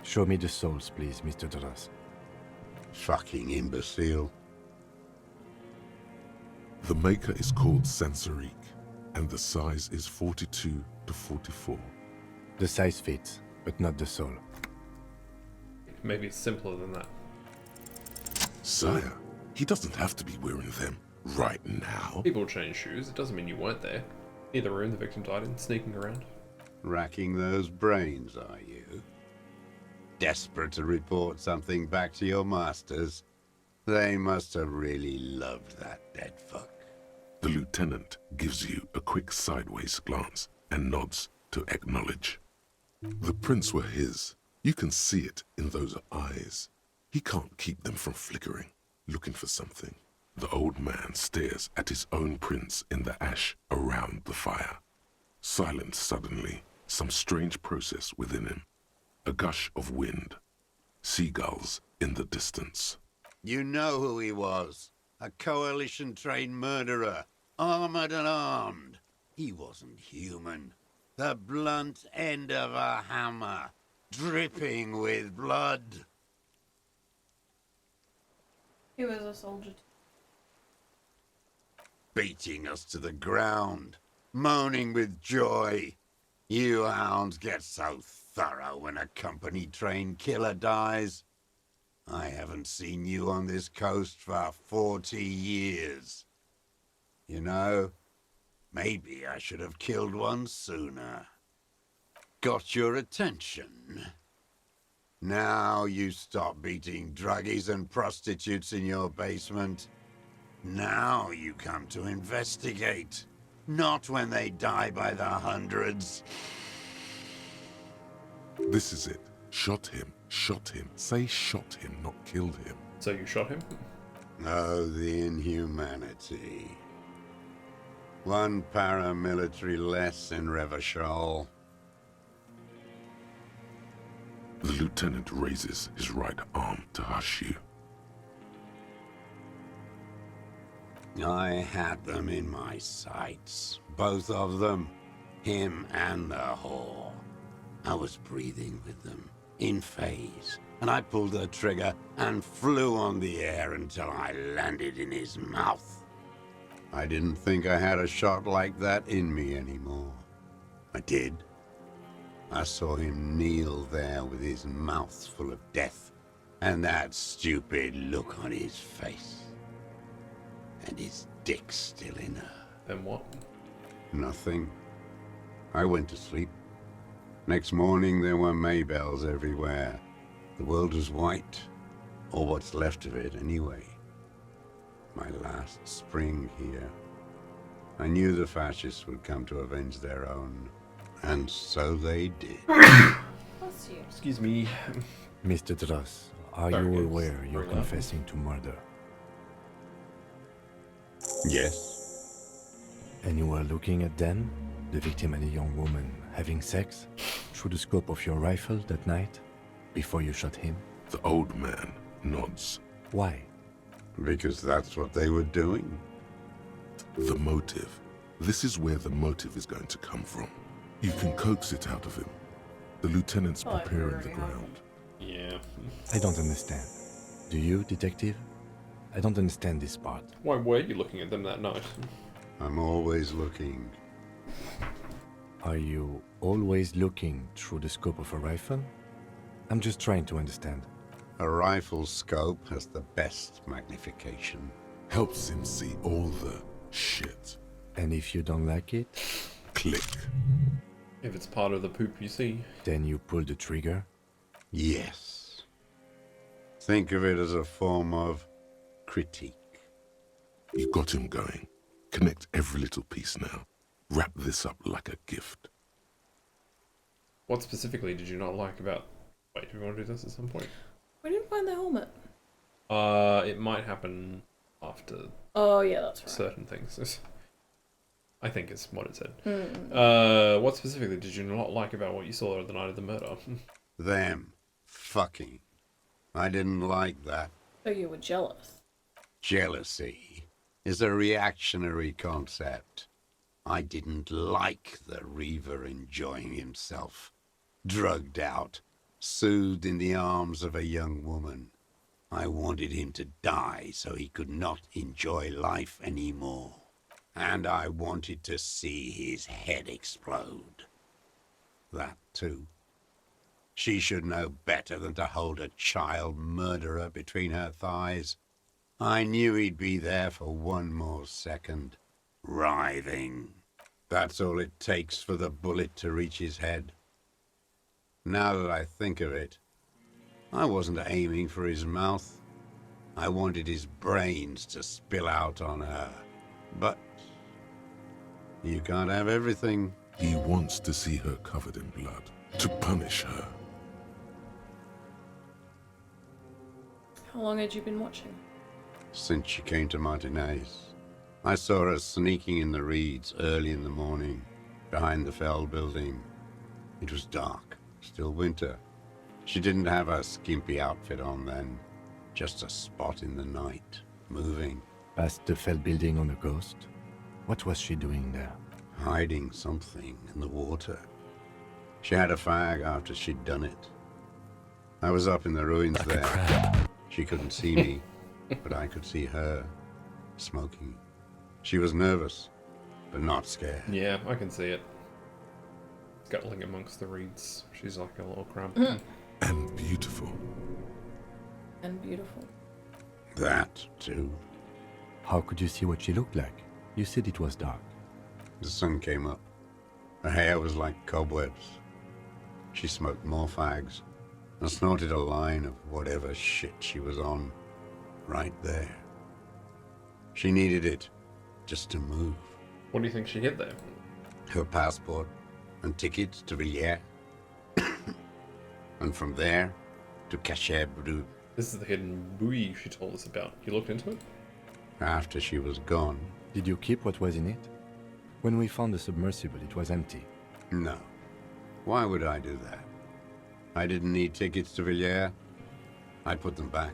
Show me the souls, please, Mr. Duras. Fucking imbecile. The maker is called Sansarique, and the size is 42 to 44. The size fits, but not the soul. Maybe it's simpler than that. Sire, he doesn't have to be wearing them right now. People change shoes. It doesn't mean you weren't there. Near the room the victim died in, sneaking around. Racking those brains, are you? Desperate to report something back to your masters? They must have really loved that dead fuck. The lieutenant gives you a quick sideways glance and nods to acknowledge. The prints were his. You can see it in those eyes. He can't keep them from flickering, looking for something. The old man stares at his own prints in the ash around the fire. Silent suddenly, some strange process within him. A gush of wind. Seagulls in the distance. You know who he was. A coalition-trained murderer. Armored and armed. He wasn't human. The blunt end of a hammer. Dripping with blood. He was a soldier. Beating us to the ground. Moaning with joy. You hounds get so thorough when a company-trained killer dies. I haven't seen you on this coast for 40 years. You know, maybe I should have killed one sooner. Got your attention. Now you stop beating druggies and prostitutes in your basement. Now you come to investigate. Not when they die by the hundreds. This is it. Shot him. Shot him. Say shot him, not killed him. So you shot him? Oh, the inhumanity. One paramilitary less in Revachol. The lieutenant raises his right arm to hush you. I had them in my sights. Both of them. Him and the whore. I was breathing with them, in phase, and I pulled the trigger and flew on the air until I landed in his mouth. I didn't think I had a shot like that in me anymore. I did. I saw him kneel there with his mouth full of death, and that stupid look on his face. And his dick still in her. Then what? Nothing. I went to sleep. Next morning there were Maybells everywhere. The world was white, or what's left of it anyway. My last spring here. I knew the fascists would come to avenge their own, and so they did. Excuse me. Mr. Dross, are you aware you're confessing to murder? Yes. And you were looking at them, the victim and a young woman, having sex, through the scope of your rifle that night, before you shot him? The old man nods. Why? Because that's what they were doing. The motive. This is where the motive is going to come from. You can coax it out of him. The lieutenant's preparing the ground. Yeah. I don't understand. Do you, detective? I don't understand this part. Why were you looking at them that night? I'm always looking. Are you always looking through the scope of a rifle? I'm just trying to understand. A rifle scope has the best magnification. Helps him see all the shit. And if you don't like it? Click. If it's part of the poop you see. Then you pull the trigger? Yes. Think of it as a form of critique. You got him going. Connect every little piece now. Wrap this up like a gift. What specifically did you not like about... Wait, do we want to do this at some point? We didn't find the helmet. It might happen after... Oh, yeah, that's right. Certain things. I think it's what it said. Mm. What specifically did you not like about what you saw the night of the murder? Them. Fucking. I didn't like that. So you were jealous. Jealousy is a reactionary concept. I didn't like the Reaver enjoying himself. Drugged out, soothed in the arms of a young woman. I wanted him to die so he could not enjoy life anymore. And I wanted to see his head explode. That too. She should know better than to hold a child murderer between her thighs. I knew he'd be there for one more second, writhing. That's all it takes for the bullet to reach his head. Now that I think of it, I wasn't aiming for his mouth. I wanted his brains to spill out on her. But you can't have everything. He wants to see her covered in blood, to punish her. How long had you been watching? Since she came to Martinez. I saw her sneaking in the reeds early in the morning, behind the Fell building. It was dark, still winter. She didn't have her skimpy outfit on then, just a spot in the night, moving. Past the Fell building on the coast? What was she doing there? Hiding something in the water. She had a fag after she'd done it. I was up in the ruins like there. She couldn't see me, but I could see her, smoking. She was nervous, but not scared. Yeah, I can see it. Scuttling amongst the reeds. She's like a little crumb. And beautiful. And beautiful. That, too. How could you see what she looked like? You said it was dark. The sun came up. Her hair was like cobwebs. She smoked more fags and snorted a line of whatever shit she was on, right there. She needed it just to move. What do you think she hid there? Her passport and tickets to Villiers. And from there to Cachet Brou. This is the hidden buoy she told us about. You looked into it? After she was gone. Did you keep what was in it? When we found the submersible, it was empty. No. Why would I do that? I didn't need tickets to Villiers. I'd put them back.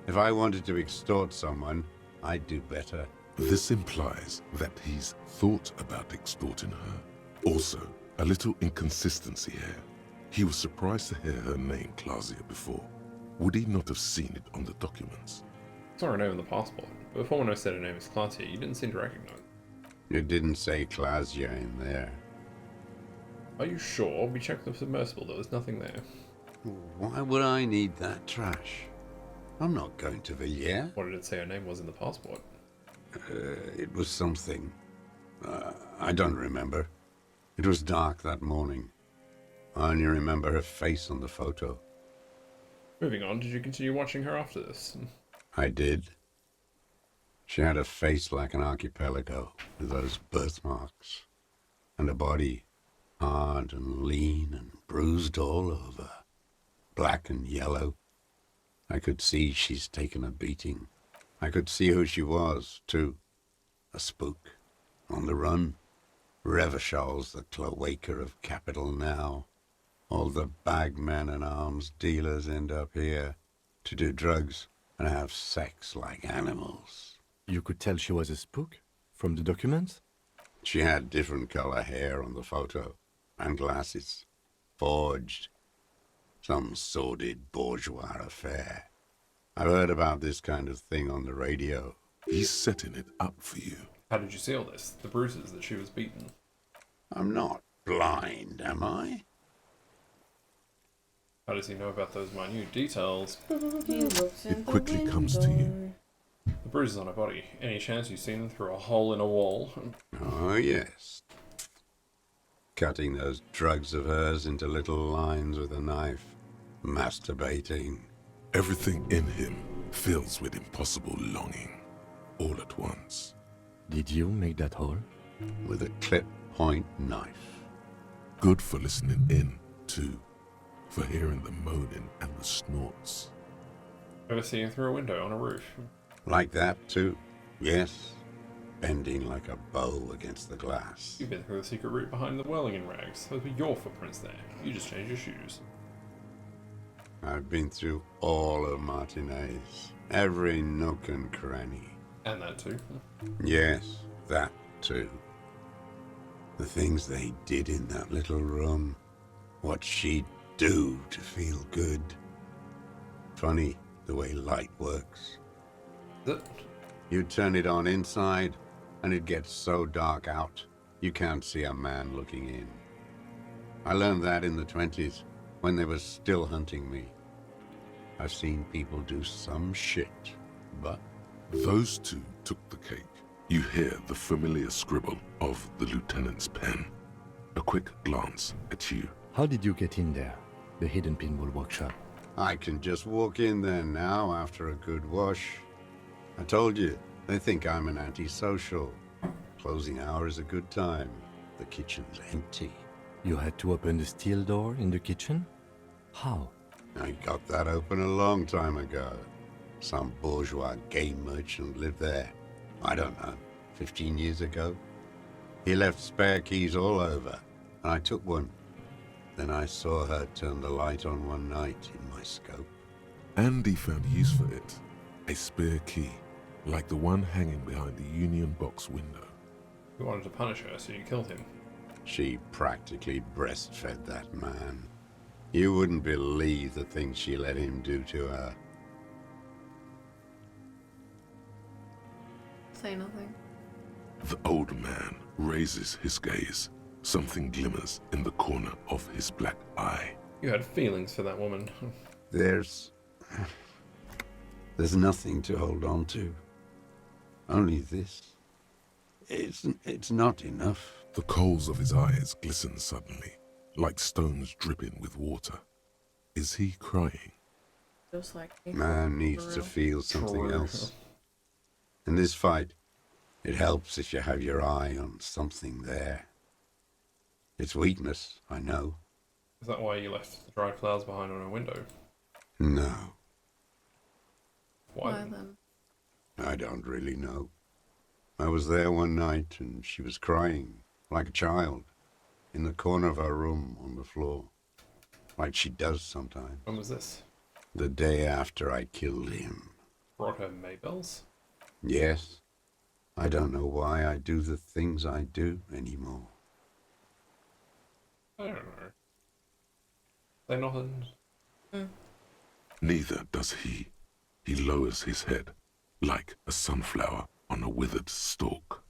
If I wanted to extort someone, I'd do better. This implies that he's thought about extorting her. Also, a little inconsistency here. He was surprised to hear her name Clausia before. Would he not have seen it on the documents? I saw her name on the passport, but before when I said her name is Clausia, you didn't seem to recognize it. It didn't say Clausia in there. Are you sure? We checked the submersible, there was nothing there. Why would I need that trash? I'm not going to Villiers. What did it say her name was in the passport? It was something. I don't remember. It was dark that morning. I only remember her face on the photo. Moving on, did you continue watching her after this? I did. She had a face like an archipelago, with those birthmarks, and a body hard and lean and bruised all over, black and yellow. I could see she's taken a beating. I could see who she was, too. A spook, on the run. Revachol's the cloaca of capital now. All the bagmen and arms dealers end up here to do drugs and have sex like animals. You could tell she was a spook from the documents? She had different color hair on the photo, and glasses. Forged. Some sordid bourgeois affair. I've heard about this kind of thing on the radio. He's setting it up for you. How did you see all this? The bruises that she was beaten? I'm not blind, am I? How does he know about those minute details? It quickly comes to you. The bruises on her body. Any chance you've seen them through a hole in a wall? Oh, yes. Cutting those drugs of hers into little lines with a knife. Masturbating. Everything in him fills with impossible longing, all at once. Did you make that hole? With a clip point knife. Good for listening in, too. For hearing the moaning and the snorts. Ever seen through a window on a roof? Like that, too. Yes. Bending like a bow against the glass. You've been through the secret route behind the whirling rags. Those were your footprints there. You just changed your shoes. I've been through all of Martinez. Every nook and cranny. And that too. Yes, that too. The things they did in that little room. What she'd do to feel good. Funny the way light works. You turn it on inside, and it gets so dark out, you can't see a man looking in. I learned that in the 20s, when they were still hunting me. I've seen people do some shit, but... Those two took the cake. You hear the familiar scribble of the lieutenant's pen. A quick glance at you. How did you get in there? The hidden pinball workshop. I can just walk in there now after a good wash. I told you, they think I'm an antisocial. Closing hour is a good time. The kitchen's empty. You had to open the steel door in the kitchen? How? I got that open a long time ago. Some bourgeois game merchant lived there. I don't know, 15 years ago. He left spare keys all over, and I took one. Then I saw her turn the light on one night in my scope. Andy found use for it. A spare key, like the one hanging behind the Union Box window. You wanted to punish her, so you killed him. She practically breastfed that man. You wouldn't believe the things she let him do to her. Say nothing. The old man raises his gaze. Something glimmers in the corner of his black eye. You had feelings for that woman. There's nothing to hold on to. Only this. It's not enough. The coals of his eyes glisten suddenly, like stones dripping with water. Is he crying? Just like Man needs to feel something else. In this fight, it helps if you have your eye on something there. It's weakness, I know. Is that why you left the dried flowers behind on a window? No. Why then? I don't really know. I was there one night and she was crying, like a child, in the corner of her room on the floor. like she does sometimes. When was this? The day after I killed him. Brought her Maybells? Yes. I don't know why I do the things I do anymore. I don't know. Say nothing. Neither does he. He lowers his head, like a sunflower on a withered stalk.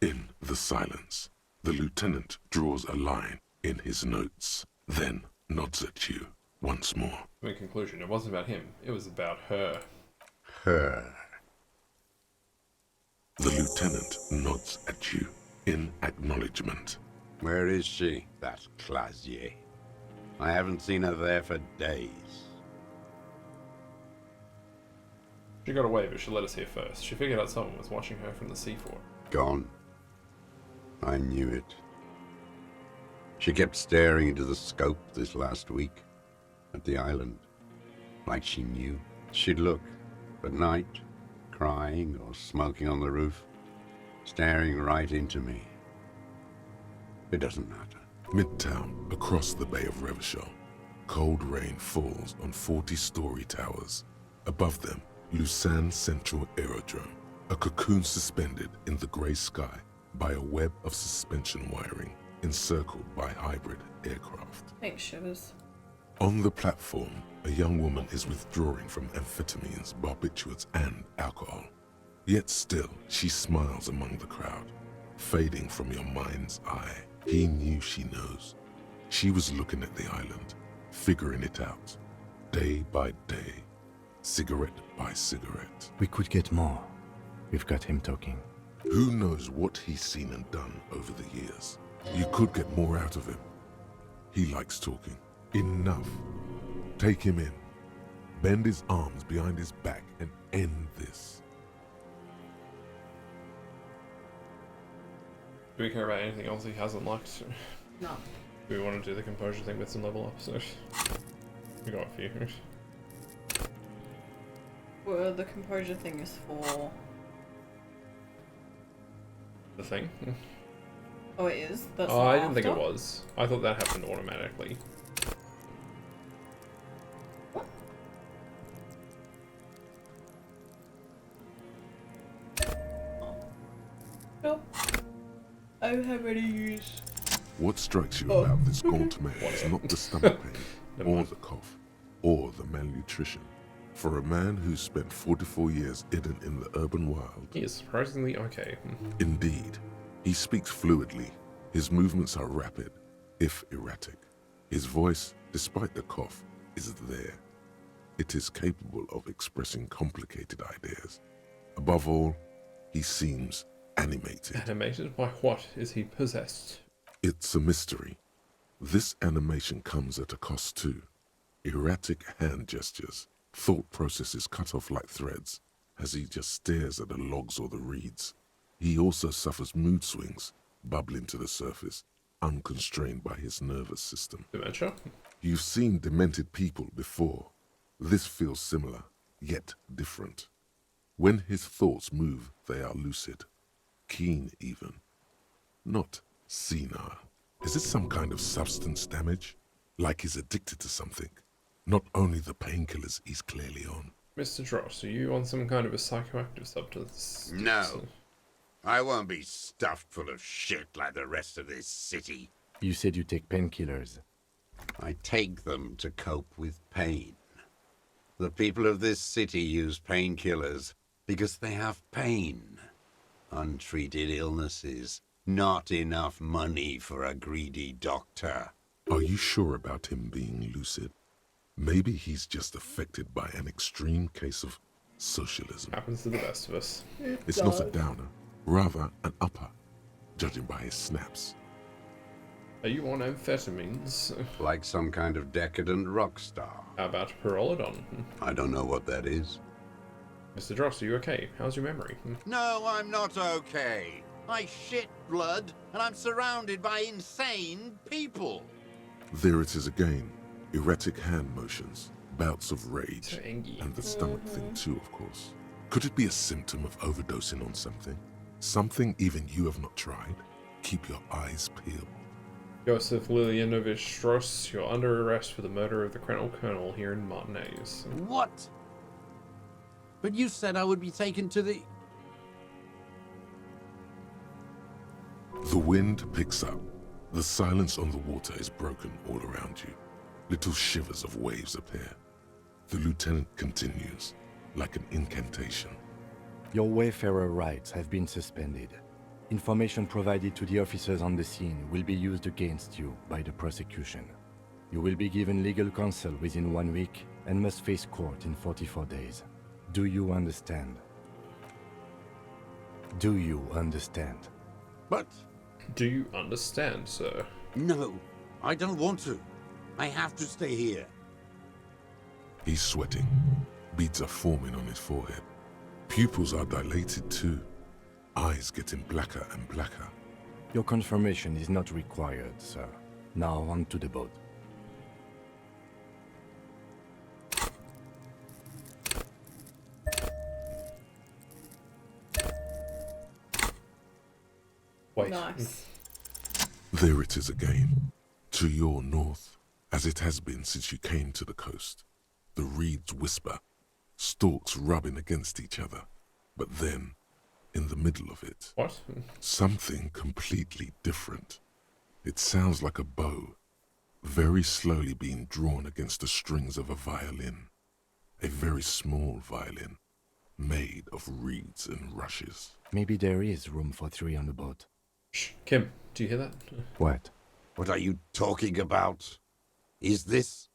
In the silence, the lieutenant draws a line in his notes, then nods at you once more. In conclusion, it wasn't about him. It was about her. Her. The lieutenant nods at you in acknowledgement. Where is she, that Clasier? I haven't seen her there for days. She got away, but she let us here first. She figured out someone was watching her from the C4. Gone. I knew it. She kept staring into the scope this last week, at the island, like she knew. She'd look, at night, crying or smoking on the roof, staring right into me. It doesn't matter. Midtown, across the Bay of Revachol, cold rain falls on 40-story towers. Above them, Lausanne Central Aerodrome, a cocoon suspended in the grey sky by a web of suspension wiring, encircled by hybrid aircraft. Thanks, shivers. On the platform, a young woman is withdrawing from amphetamines, barbiturates, and alcohol. Yet still, she smiles among the crowd, fading from your mind's eye. He knew she knows. She was looking at the island, figuring it out, day by day, cigarette by cigarette. We could get more. We've got him talking. Who knows what he's seen and done over the years? You could get more out of him. He likes talking. Enough. Take him in. Bend his arms behind his back and end this. Do we care about anything else he hasn't liked? No. Do we want to do the composure thing with some level up? So we got a few. Well, the composure thing is for... The thing? Oh, it is? That's I not didn't think it after? was. I thought that happened automatically. Nope. I don't have any use. What strikes you about this gaunt man is not the stomach pain, or the cough, or the malnutrition. For a man who's spent 44 years hidden in the urban wild, He is surprisingly okay. indeed, he speaks fluidly. His movements are rapid, if erratic. His voice, despite the cough, is there. It is capable of expressing complicated ideas. Above all, he seems animated. Animated? By what is he possessed? It's a mystery. This animation comes at a cost too. Erratic hand gestures, thought processes cut off like threads, as he just stares at the logs or the reeds. He also suffers mood swings, bubbling to the surface, unconstrained by his nervous system. Dementia? You've seen demented people before. This feels similar, yet different. When his thoughts move, they are lucid, keen even, not senile. Is it some kind of substance damage? Like he's addicted to something? Not only the painkillers he's clearly on. Mr. Dross, are you on some kind of a psychoactive substance? No. I won't be stuffed full of shit like the rest of this city. You said you take painkillers. I take them to cope with pain. The people of this city use painkillers because they have pain. Untreated illnesses. Not enough money for a greedy doctor. Are you sure about him being lucid? Maybe he's just affected by an extreme case of socialism. Happens to the best of us. It's not a downer, rather an upper, judging by his snaps. Are you on amphetamines? Like some kind of decadent rock star. How about Pyrrolidon? I don't know what that is. Mr. Dross, are you okay? How's your memory? No, I'm not okay. I shit blood, and I'm surrounded by insane people. There it is again. Erratic hand motions, bouts of rage, and the stomach thing too, of course. Could it be a symptom of overdosing on something? Something even you have not tried? Keep your eyes peeled. Joseph Lilianovich Strauss, you're under arrest for the murder of the Colonel here in Martinez. What? But you said I would be taken to the... The wind picks up. The silence on the water is broken all around you. Little shivers of waves appear. The lieutenant continues, like an incantation. Your Wayfarer rights have been suspended. Information provided to the officers on the scene will be used against you by the prosecution. You will be given legal counsel within 1 week and must face court in 44 days. Do you understand? Do you understand? But... Do you understand, sir? No, I don't want to. I have to stay here. He's sweating. Beads are forming on his forehead. Pupils are dilated too. Eyes getting blacker and blacker. Your confirmation is not required, sir. Now on to the boat. Wait. Nice. There it is again. To your north, as it has been since you came to the coast. The reeds whisper, stalks rubbing against each other. But then, in the middle of it, what? Something completely different. It sounds like a bow, very slowly being drawn against the strings of a violin. A very small violin, made of reeds and rushes. Maybe there is room for 3 on the boat. Shh. Kim, do you hear that? What? What are you talking about? Is this...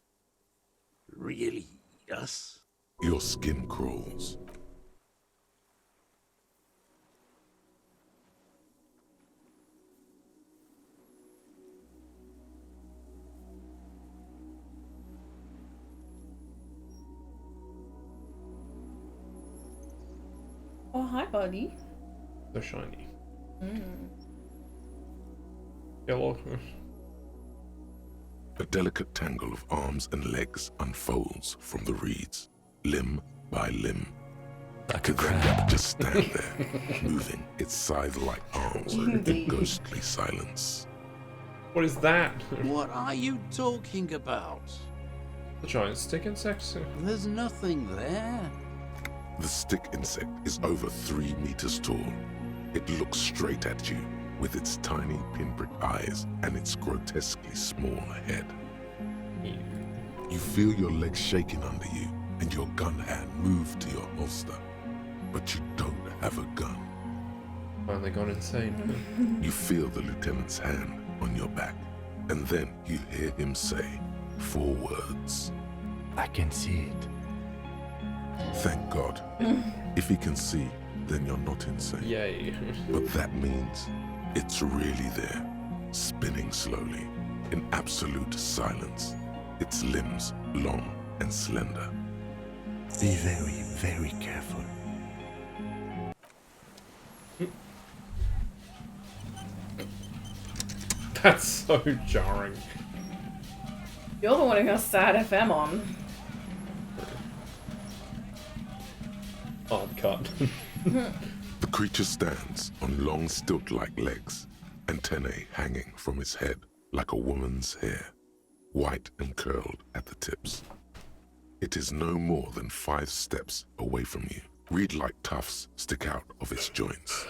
really us? Your skin crawls. Oh, hi, buddy. So shiny. Mm. Yellow. A delicate tangle of arms and legs unfolds from the reeds, limb by limb. Like a crab. Then just stand there, moving its scythe-like arms in ghostly silence. What is that? What are you talking about? The giant stick insect? There's nothing there. The stick insect is over 3 meters tall. It looks straight at you with its tiny pinprick eyes and its grotesquely small head. You feel your legs shaking under you and your gun hand move to your holster, but you don't have a gun. Finally gone insane. You feel the lieutenant's hand on your back, and then you hear him say 4 words. I can see it. Thank God. If he can see, then you're not insane. Yay. But that means it's really there, spinning slowly, in absolute silence. Its limbs long and slender. Be very, very careful. That's so jarring. You're the one who has sad FM on. Hard cut. The creature stands on long stilt-like legs, antennae hanging from its head like a woman's hair, white and curled at the tips. It is no more than 5 steps away from you. Reed-like tufts stick out of its joints.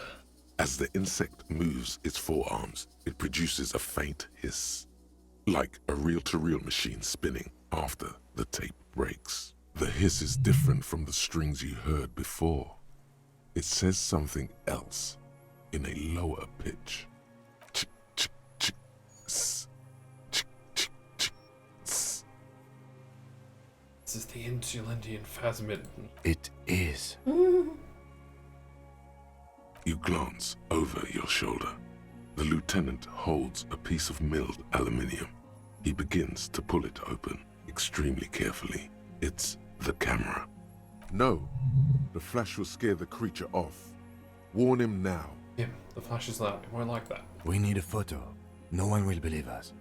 As the insect moves its forearms, it produces a faint hiss, like a reel-to-reel machine spinning after the tape breaks. The hiss is different from the strings you heard before. It says something else in a lower pitch. Chick, chick, chick, s, chick, chick, chick, s. This is the Insulindian phasmid. It is. You glance over your shoulder. The lieutenant holds a piece of milled aluminium. He begins to pull it open, extremely carefully. It's the camera. No, the flash will scare the creature off. Warn him now. Yeah, the flash is loud. It won't like that. We need a photo. No one will believe us.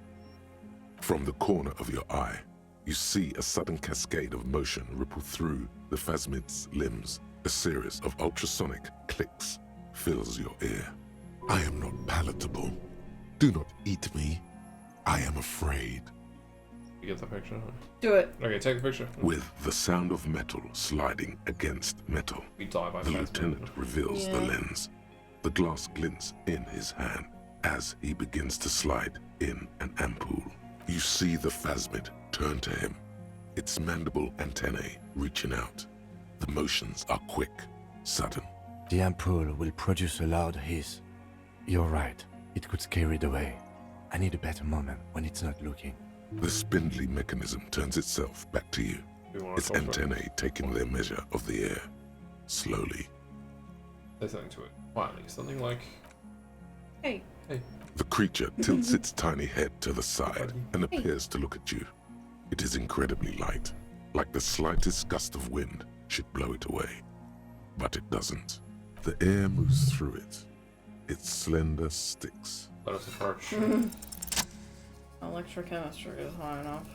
From the corner of your eye, you see a sudden cascade of motion ripple through the phasmid's limbs. A series of ultrasonic clicks fills your ear. I am not palatable. Do not eat me. I am afraid. You get the picture? Do it. Okay, take the picture. With the sound of metal sliding against metal, We die by the phasma. lieutenant reveals the lens. The glass glints in his hand as he begins to slide in an ampoule. You see the phasmid turn to him, its mandible antennae reaching out. The motions are quick, sudden. The ampoule will produce a loud hiss. You're right. It could scare it away. I need a better moment when it's not looking. The spindly mechanism turns itself back to you, its antennae taking their measure of the air, slowly. There's something to it. Quietly. Something like... Hey. Hey. The creature tilts its tiny head to the side and appears to look at you. It is incredibly light, like the slightest gust of wind should blow it away. But it doesn't. The air moves through it. Its slender sticks. Let us approach. Electrochemistry is high enough.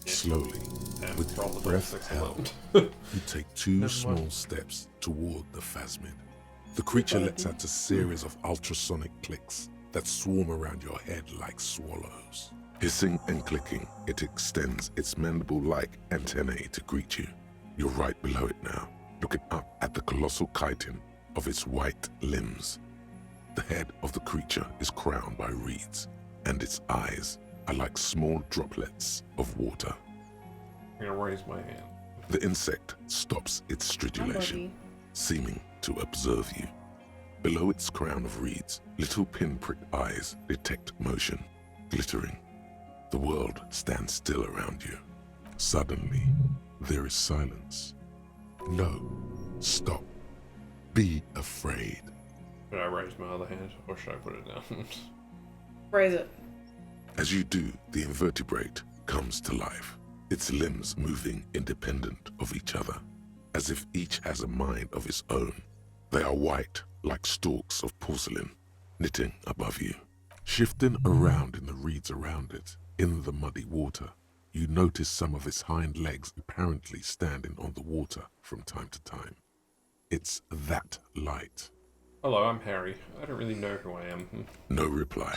Slowly, with your breath held, you take two small steps toward the phasmid. The creature lets out a series of ultrasonic clicks that swarm around your head like swallows. Hissing and clicking, it extends its mandible-like antennae to greet you. You're right below it now, looking up at the colossal chitin of its white limbs. The head of the creature is crowned by reeds, and its eyes are like small droplets of water. I'm gonna raise my hand. The insect stops its stridulation, seeming to observe you. Below its crown of reeds, little pinprick eyes detect motion, glittering. The world stands still around you. Suddenly, there is silence. No, stop. Be afraid. Should I raise my other hand, or should I put it down? Raise it. As you do, the invertebrate comes to life, its limbs moving independent of each other, as if each has a mind of its own. They are white, like stalks of porcelain, knitting above you. Shifting around in the reeds around it, in the muddy water, you notice some of its hind legs apparently standing on the water from time to time. It's that light. Hello, I'm Harry. I don't really know who I am. No reply.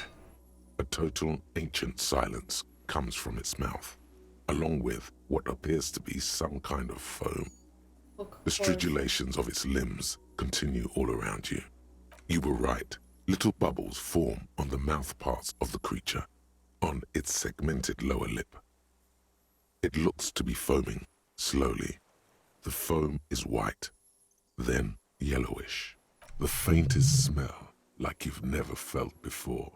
A total ancient silence comes from its mouth, along with what appears to be some kind of foam. The stridulations of its limbs continue all around you. You were right. Little bubbles form on the mouth parts of the creature, on its segmented lower lip. It looks to be foaming, slowly. The foam is white, then yellowish. The faintest smell like you've never felt before.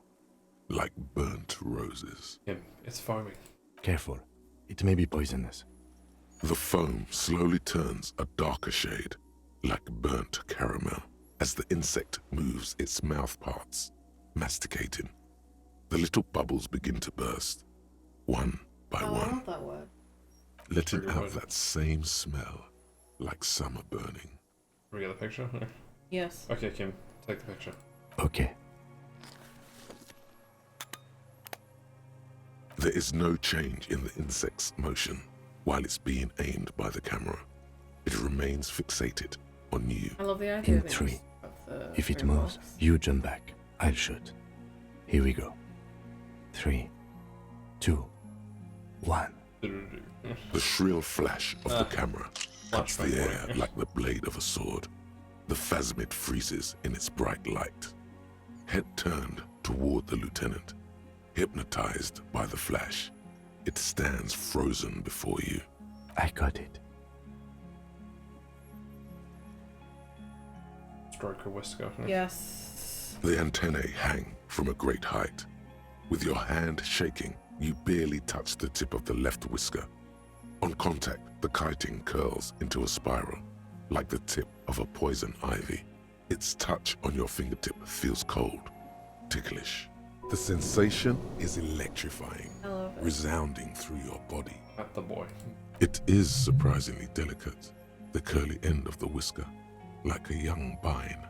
Like burnt roses. It's foaming. Careful. It may be poisonous. The foam slowly turns a darker shade, like burnt caramel, as the insect moves its mouth parts, masticating. The little bubbles begin to burst, one by one. I love that word. Letting out that same smell, like summer burning. Can we get the picture? Yes. Okay, Kim, take the picture. Okay. There is no change in the insect's motion while it's being aimed by the camera. It remains fixated on you. I love the idea. In 3. If it moves, you jump back. I'll shoot. Here we go. 3, 2, 1. The shrill flash of the camera cuts the air like the blade of a sword. The phasmid freezes in its bright light. Head turned toward the lieutenant. Hypnotized by the flash, it stands frozen before you. I got it. Stroke a whisker. Yes. The antennae hang from a great height. With your hand shaking, you barely touch the tip of the left whisker. On contact, the chitin curls into a spiral, like the tip of a poison ivy. Its touch on your fingertip feels cold, ticklish. The sensation is electrifying, resounding through your body. At the boy. It is surprisingly delicate, the curly end of the whisker, like a young vine.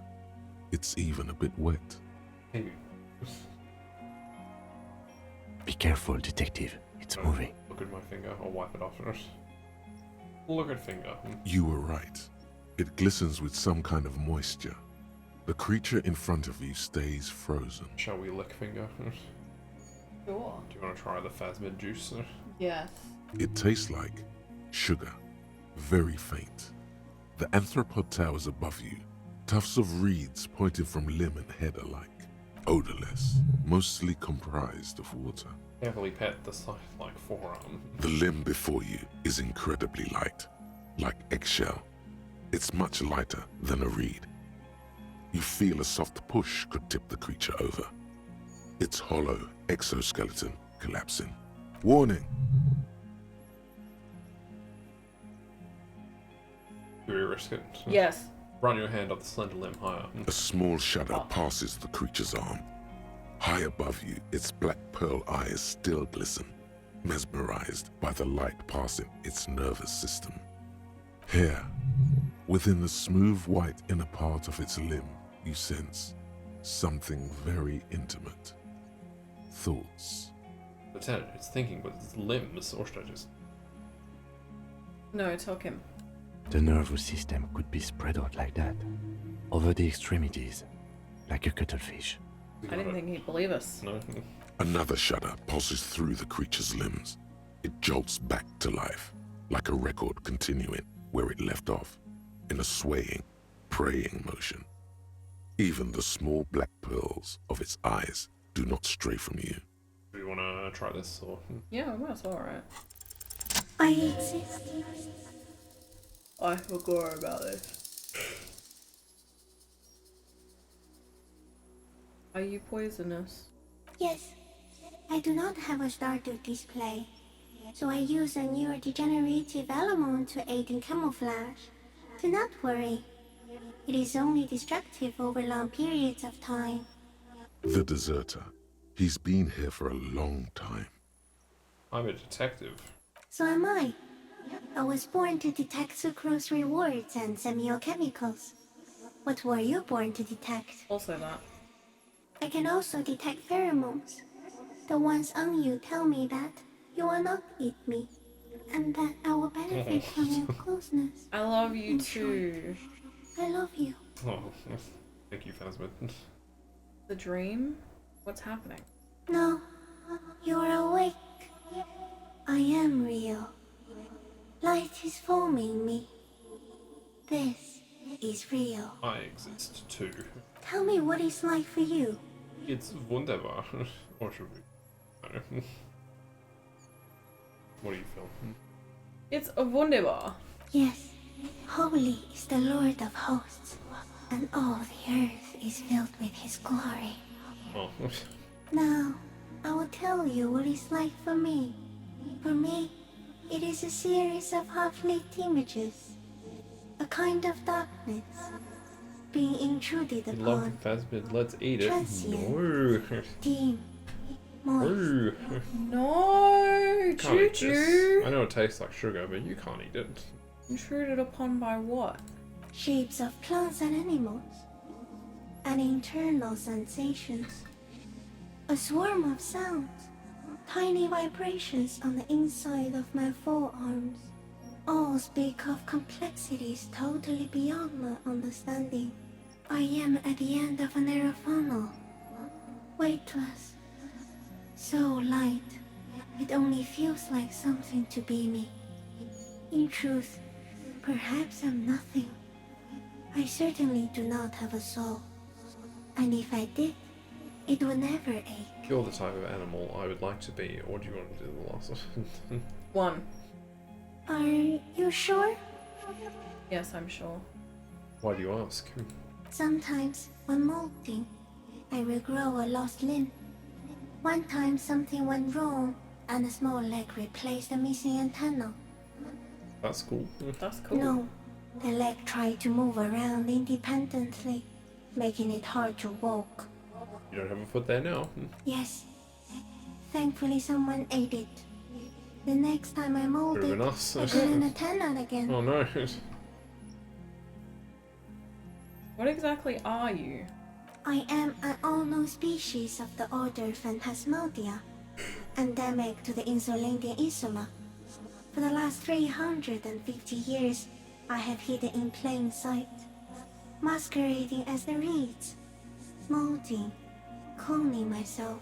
It's even a bit wet. Hey. Be careful, detective. It's moving. Look at my finger. I'll wipe it off first. Look at finger. You were right. It glistens with some kind of moisture. The creature in front of you stays frozen. Shall we lick finger? Sure. Do you want to try the phasmid juice? Yes. It tastes like sugar, very faint. The anthropod towers above you, tufts of reeds pointing from limb and head alike, odorless, mostly comprised of water. Carefully pet the side like forearm. The limb before you is incredibly light, like eggshell. It's much lighter than a reed. You feel a soft push could tip the creature over. Its hollow exoskeleton collapsing. Warning! Do we risk it? Yes. Run your hand up the slender limb higher. A small shadow passes the creature's arm. High above you, its black pearl eyes still glisten, mesmerized by the light passing its nervous system. Here, within the smooth white inner part of its limb, you sense something very intimate. Thoughts. Lieutenant, it's thinking with its limbs, or should I just... No, talk him. The nervous system could be spread out like that, over the extremities, like a cuttlefish. I didn't think he'd believe us. No. Another shudder pulses through the creature's limbs. It jolts back to life, like a record continuing where it left off, in a swaying, praying motion. Even the small black pearls of its eyes do not stray from you. Do you want to try this, or...? Yeah, we might as well, right? I exist. I forgot about this. Are you poisonous? Yes. I do not have a starter display, so I use a neurodegenerative element to aid in camouflage. Do not worry. It is only destructive over long periods of time. The deserter. He's been here for a long time. I'm a detective. So am I. I was born to detect sucrose rewards and semiochemicals. What were you born to detect? Also that. I can also detect pheromones. The ones on you tell me that you will not eat me, and that I will benefit from your closeness. I love you too. I love you. Oh, thank you, Phasmid. The dream? What's happening? No, you are awake. I am real. Light is forming me. This is real. I exist too. Tell me what it's like for you. It's wunderbar. Or should we? I don't know. What do you feel? It's a wunderbar. Yes, holy is the Lord of hosts, and all the earth is filled with his glory. Oh. Now, I will tell you what it's like for me. For me, it is a series of half-lit images, a kind of darkness, being intruded You love upon. Phasmid, let's eat it. Transient. No. Dim. Moist. No, Can't eat Juju. this. I know it tastes like sugar, but you can't eat it. Intruded upon by what? Shapes of plants and animals, and internal sensations. A swarm of sounds, tiny vibrations on the inside of my forearms. All speak of complexities totally beyond my understanding. I am at the end of a narrow funnel, weightless, so light, it only feels like something to be me. In truth, perhaps I'm nothing. I certainly do not have a soul, and if I did, it would never ache. You're the type of animal I would like to be, or do you want to do the last one? One. Are you sure? Yes, I'm sure. Why do you ask? Sometimes, when molting, I will grow a lost limb. One time something went wrong, and a small leg replaced the missing antenna. That's cool. That's cool. No, the leg tried to move around independently, making it hard to walk. You don't have a foot there now. Yes. Thankfully someone ate it. The next time I molded, Could've been us. I got an antenna again. Oh no. What exactly are you? I am an unknown species of the order Phantasmadia, endemic to the Insulindian Insula. For the last 350 years, I have hidden in plain sight, masquerading as the reeds, molding, cloning myself.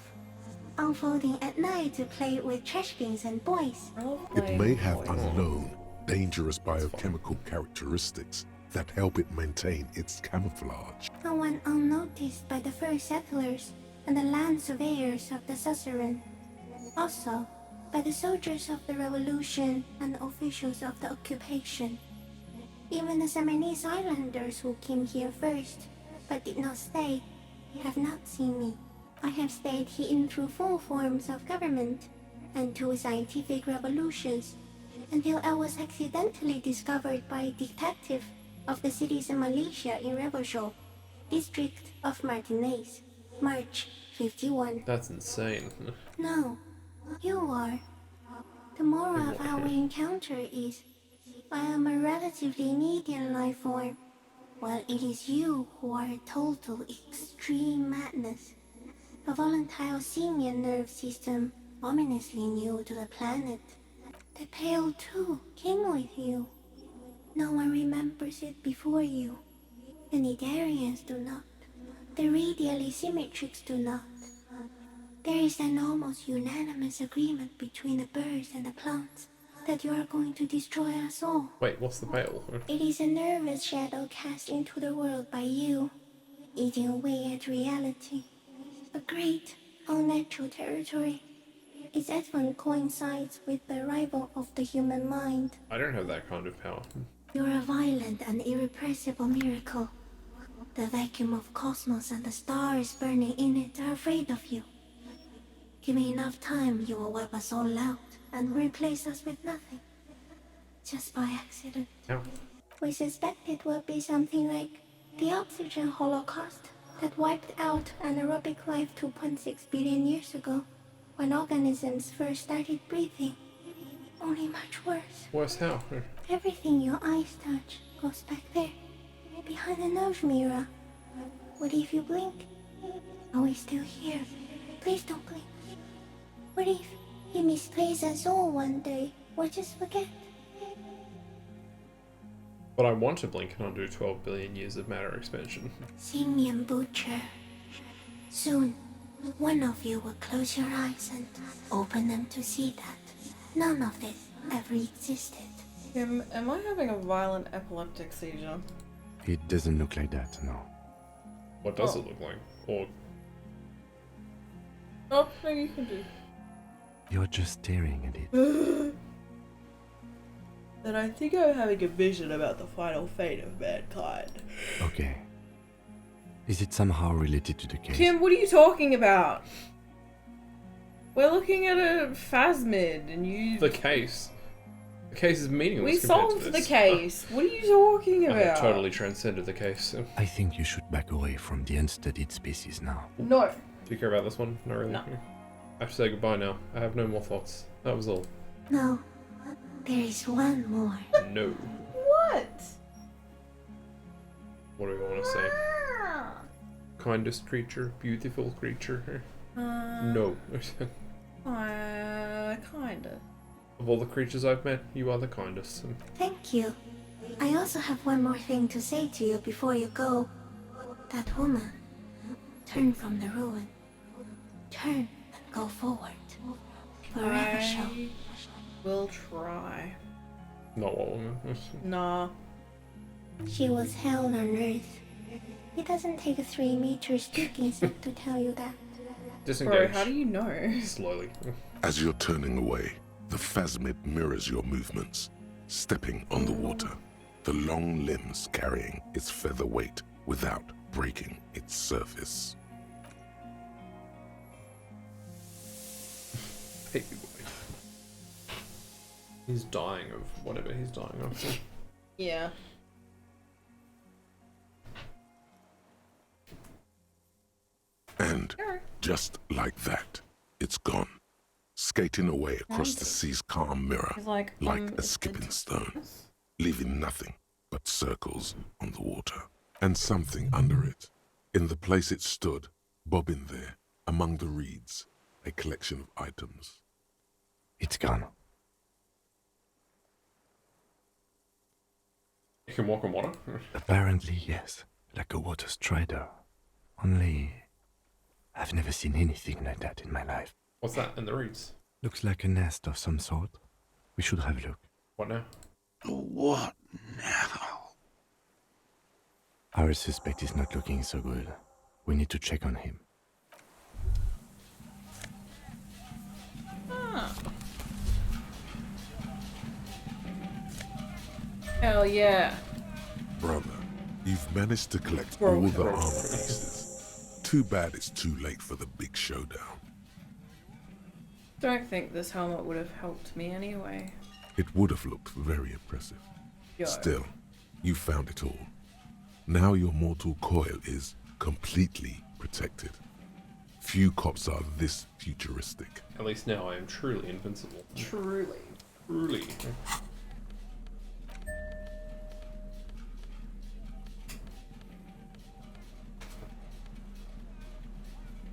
unfolding at night to play with trash bins and boys. It may have unknown, dangerous biochemical characteristics that help it maintain its camouflage. And went unnoticed by the first settlers and the land surveyors of the suzerain. Also, by the soldiers of the revolution and officials of the occupation. Even the Seminese islanders who came here first, but did not stay, have not seen me. I have stayed hidden through 4 forms of government and 2 scientific revolutions, until I was accidentally discovered by a detective of the citizen militia in Revelshore, district of Martinez, March 51. That's insane. No, you are. The moral of our encounter is, I am a relatively medium life form, while it is you who are a total extreme madness. A volatile simian nerve system ominously new to the planet. The Pale too came with you. No one remembers it before you. The Nidarians do not. The radially symmetrics do not. There is an almost unanimous agreement between the birds and the plants that you are going to destroy us all. Wait, what's the Pale? It is a nervous shadow cast into the world by you, eating away at reality. A great, unnatural territory. Its advent coincides with the arrival of the human mind. I don't have that kind of power. You're a violent and irrepressible miracle. The vacuum of cosmos and the stars burning in it are afraid of you. Give me enough time, you will wipe us all out and replace us with nothing. Just by accident. Yeah. We suspect it will be something like the oxygen holocaust that wiped out anaerobic life 2.6 billion years ago, when organisms first started breathing. Only much worse. Worse how? Everything your eyes touch goes back there, behind the nose mirror. What if you blink? Are we still here? Please don't blink. What if he misplaces us all one day, or just forget? But I want to blink and undo 12 billion years of matter expansion. Simian Butcher. Soon, one of you will close your eyes and open them to see that none of this ever existed. Am I having a violent epileptic seizure? It doesn't look like that, no. What does it look like? Or... Oh, maybe you can do. You're just staring at it. Then I think I'm having a vision about the final fate of mankind. Okay. Is it somehow related to the case? Kim, what are you talking about? We're looking at a phasmid and you... The case. The case is meaningless. We solved the case. What are you talking about? I have totally transcended the case. I think you should back away from the unstudied species now. No. Do you care about this one? Not really. No. I have to say goodbye now. I have no more thoughts. That was all. No. There is one more. No. What? What do we want to say? Kindest creature, beautiful creature. No. Kinda. Of all the creatures I've met, you are the kindest. Thank you. I also have one more thing to say to you before you go. That woman. Turn from the ruin. Turn and go forward. Forever shall. We'll try. Not what woman. Nah. She was hell on earth. It doesn't take a 3 meter sticking stick to tell you that. Disengage. Bro, how do you know? Slowly. As you're turning away, the phasmid mirrors your movements, stepping on the water, the long limbs carrying its feather weight without breaking its surface. Baby boy. He's dying of whatever he's dying of. Yeah. And just like that, it's gone, skating away across the Nice. sea's calm mirror He's like, a skipping stone, leaving nothing but circles on the water, and something under it. In the place it stood, bobbing there, among the reeds, a collection of items. It's gone. You can walk on water? Apparently, yes. Like a water strider. Only... I've never seen anything like that in my life. What's that in the reeds? Looks like a nest of some sort. We should have a look. What now? What now? Our suspect is not looking so good. We need to check on him. Hell yeah. Brother, you've managed to collect all the armor pieces. Too bad it's too late for the big showdown. Don't think this helmet would have helped me anyway. It would have looked very impressive. Yo. Still, you found it all. Now your mortal coil is completely protected. Few cops are this futuristic. At least now I am truly invincible. Truly. Truly.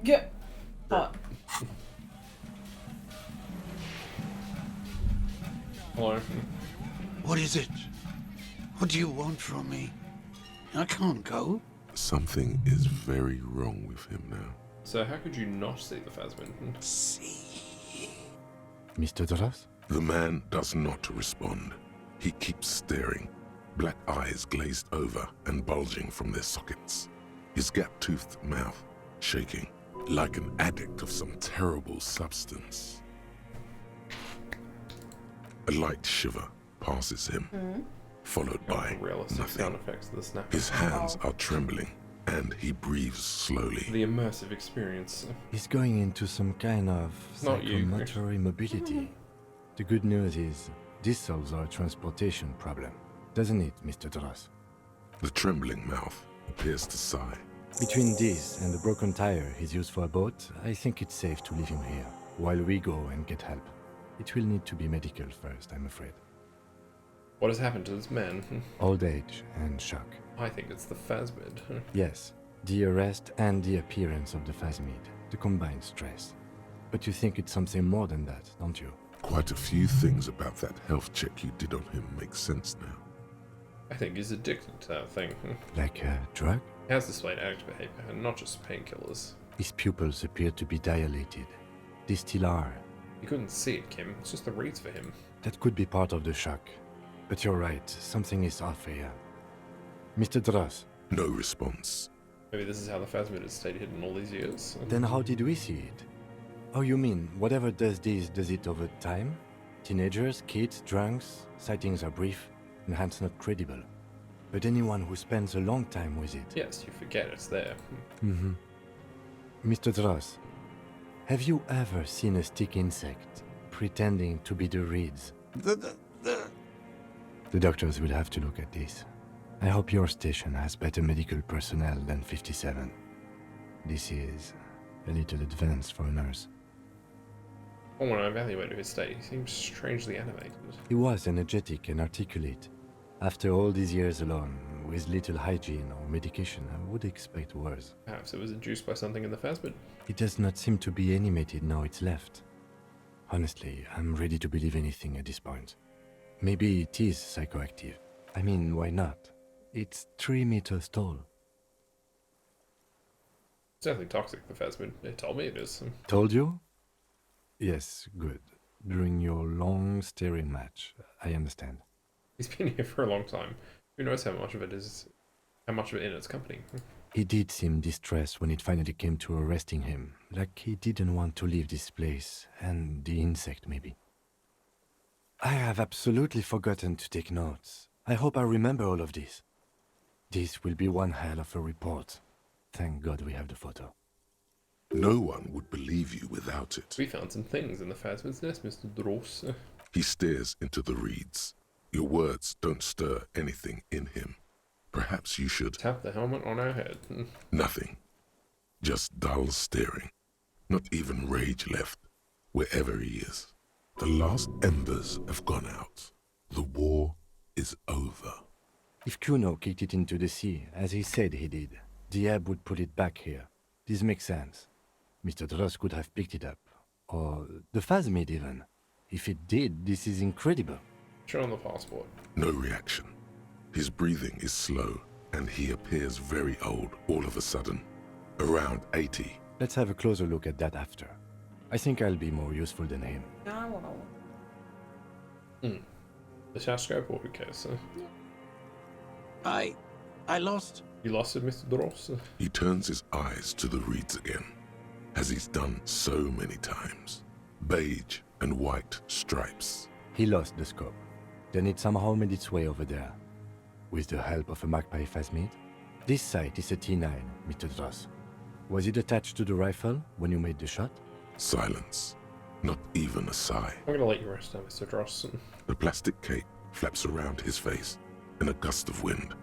Get hot. Hello. What is it? What do you want from me? I can't go. Something is very wrong with him now. So how could you not see the Phasmid? Mr. Dras? The man does not respond. He keeps staring, black eyes glazed over and bulging from their sockets. His gap-toothed mouth shaking, like an addict of some terrible substance. A light shiver passes him, followed by Realistic sound nothing. effects of the snap. His hands are trembling, and he breathes slowly. The immersive experience. He's going into some kind of Not you, psychomotor immobility. The good news is, this solves our transportation problem, doesn't it, Mr. Dras? The trembling mouth appears to sigh. Between this and the broken tire he's used for a boat, I think it's safe to leave him here, while we go and get help. It will need to be medical first, I'm afraid. What has happened to this man? Old age and shock. I think it's the Phasmid. Yes, the arrest and the appearance of the Phasmid, the combined stress. But you think it's something more than that, don't you? Quite a few things about that health check you did on him make sense now. I think he's addicted to that thing. Like a drug? He has displayed addict behavior, and not just painkillers. His pupils appear to be dilated. They still are. You couldn't see it, Kim. It's just the reeds for him. That could be part of the shock. But you're right, something is off here. Mr. Dras? No response. Maybe this is how the Phasmid has stayed hidden all these years. Then how did we see it? Oh, you mean, whatever does this, does it over time? Teenagers, kids, drunks, sightings are brief, and hence not credible. But anyone who spends a long time with it... Yes, you forget it's there. Mm-hmm. Mr. Dras, have you ever seen a stick insect pretending to be the reeds? The doctors will have to look at this. I hope your station has better medical personnel than 57. This is a little advanced for a nurse. Well, when I evaluated his state, he seems strangely animated. He was energetic and articulate. After all these years alone, with little hygiene or medication, I would expect worse. Perhaps it was induced by something in the Phasmid. He does not seem to be animated now it's left. Honestly, I'm ready to believe anything at this point. Maybe it is psychoactive. I mean, why not? It's 3 meters tall. It's definitely toxic, the Phasmid. It told me it is. Told you? Yes, good. During your long staring match, I understand. He's been here for a long time. Who knows how much of it in its company. He did seem distressed when it finally came to arresting him, like he didn't want to leave this place, and the insect maybe. I have absolutely forgotten to take notes. I hope I remember all of this. This will be one hell of a report. Thank God we have the photo. No one would believe you without it. We found some things in the Phasmid's nest, Mr. Dros. He stares into the reeds. Your words don't stir anything in him. Perhaps you should... Tap the helmet on our head. Nothing. Just dull staring. Not even rage left, wherever he is. The last embers have gone out. The war is over. If Kuno kicked it into the sea, as he said he did, the ebb would put it back here. This makes sense. Mr. Dras could have picked it up. Or the Phasmid even. If it did, this is incredible. Show on the passport. No reaction. His breathing is slow, and he appears very old all of a sudden. Around 80. Let's have a closer look at that after. I think I'll be more useful than him. No, I want one. The shaft scope, or who cares? I lost. You lost it, Mr. Dross? He turns his eyes to the reeds again, as he's done so many times. Beige and white stripes. He lost the scope. Then it somehow made its way over there. With the help of a magpie phasmid. This sight is a T9, Mr. Dross. Was it attached to the rifle when you made the shot? Silence. Not even a sigh. I'm gonna let you rest now, Mr. Dross. The plastic cape flaps around his face in a gust of wind.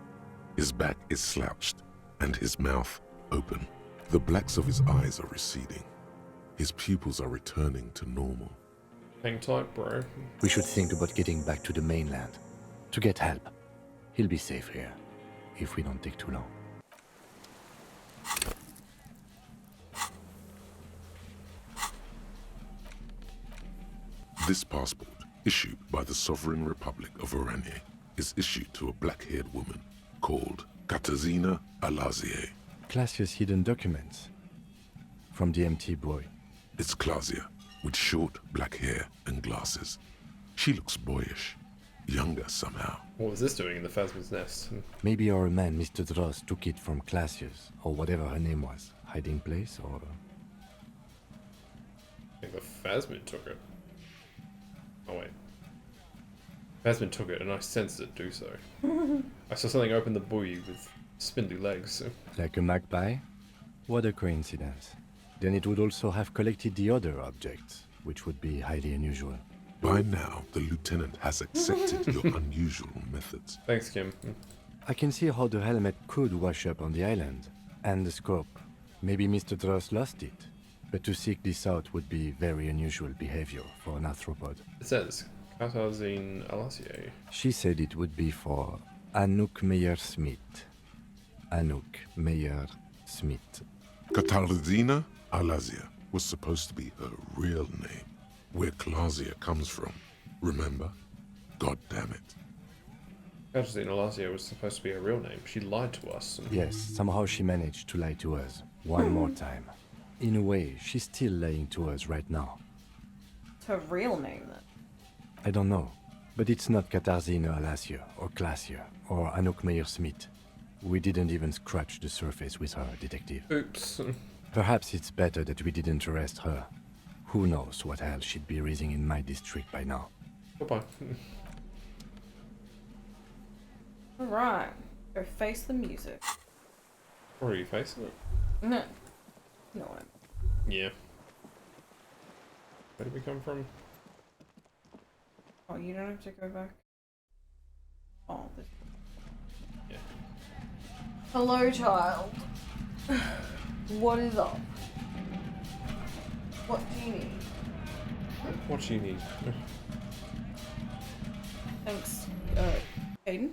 His back is slouched and his mouth open. The blacks of his eyes are receding. His pupils are returning to normal. Hang tight, bro. We should think about getting back to the mainland. To get help. He'll be safe here, if we don't take too long. This passport, issued by the Sovereign Republic of Oranje, is issued to a black-haired woman called Katarzyna Alazie. Classia's hidden documents. From the MT boy. It's Klasia, with short black hair and glasses. She looks boyish, younger somehow. What was this doing in the Phasma's nest? Maybe our man, Mr. Dross, took it from Classia's, or whatever her name was. Hiding place, or... I think the Phasmid took it. Oh wait. Phasmid took it and I sensed it do so. I saw something open the buoy with spindly legs. Like a magpie? What a coincidence. Then it would also have collected the other objects, which would be highly unusual. By now, the lieutenant has accepted your unusual methods. Thanks, Kim. I can see how the helmet could wash up on the island. And the scope. Maybe Mr. Dross lost it. But to seek this out would be very unusual behavior for an arthropod. It says, Katarzyna Alazie. She said it would be for Anouk Meyer-Smith. Anouk Meyer-Smith. Katarzyna Alazie was supposed to be her real name, where Klasia comes from. Remember? God damn it. Katarzyna Alazie was supposed to be her real name. She lied to us. Yes, somehow she managed to lie to us. One more time. In a way, she's still lying to us right now. It's her real name, then. I don't know, but it's not Katarzyna Alazie, or Klasia, or Anouk Meyer-Smith. We didn't even scratch the surface with her, detective. Oops. Perhaps it's better that we didn't arrest her. Who knows what hell she'd be raising in my district by now. Goodbye. Alright. Go face the music. Or are you facing it? No. No. Yeah. Where did we come from? Oh, you don't have to go back. Oh, this. Yeah. Hello, child. What is up? What do you need? What do you need? Thanks, Aiden.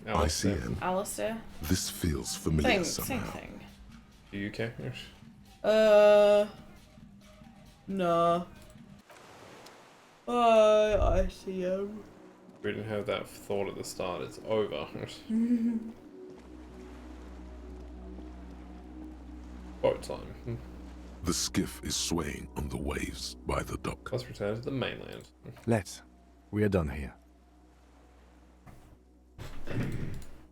I see him. Alistair. This feels familiar Same somehow. thing. Do you care? No. I see him. We didn't have that thought at the start. It's over. Boat time. The skiff is swaying on the waves by the dock. Let's return to the mainland. Let's. We are done here.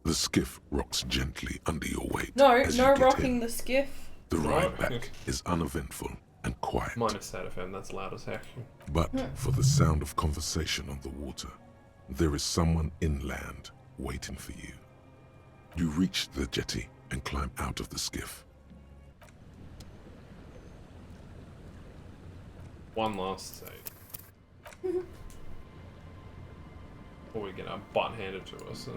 The skiff rocks gently under your weight. No, as no you get rocking in. the skiff. The ride back is uneventful and quiet. Minus that FM, that's loud as heck. But for the sound of conversation on the water, there is someone inland waiting for you. You reach the jetty and climb out of the skiff. One last save. Before we get our butt handed to us.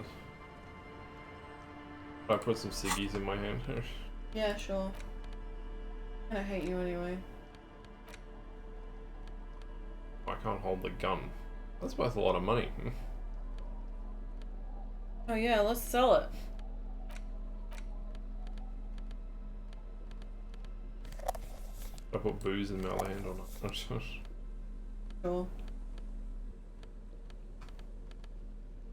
I put some ciggies in my hand. Yeah, sure. I hate you anyway. I can't hold the gun. That's worth a lot of money. Oh yeah, let's sell it. I put booze in my other hand or not. Sure.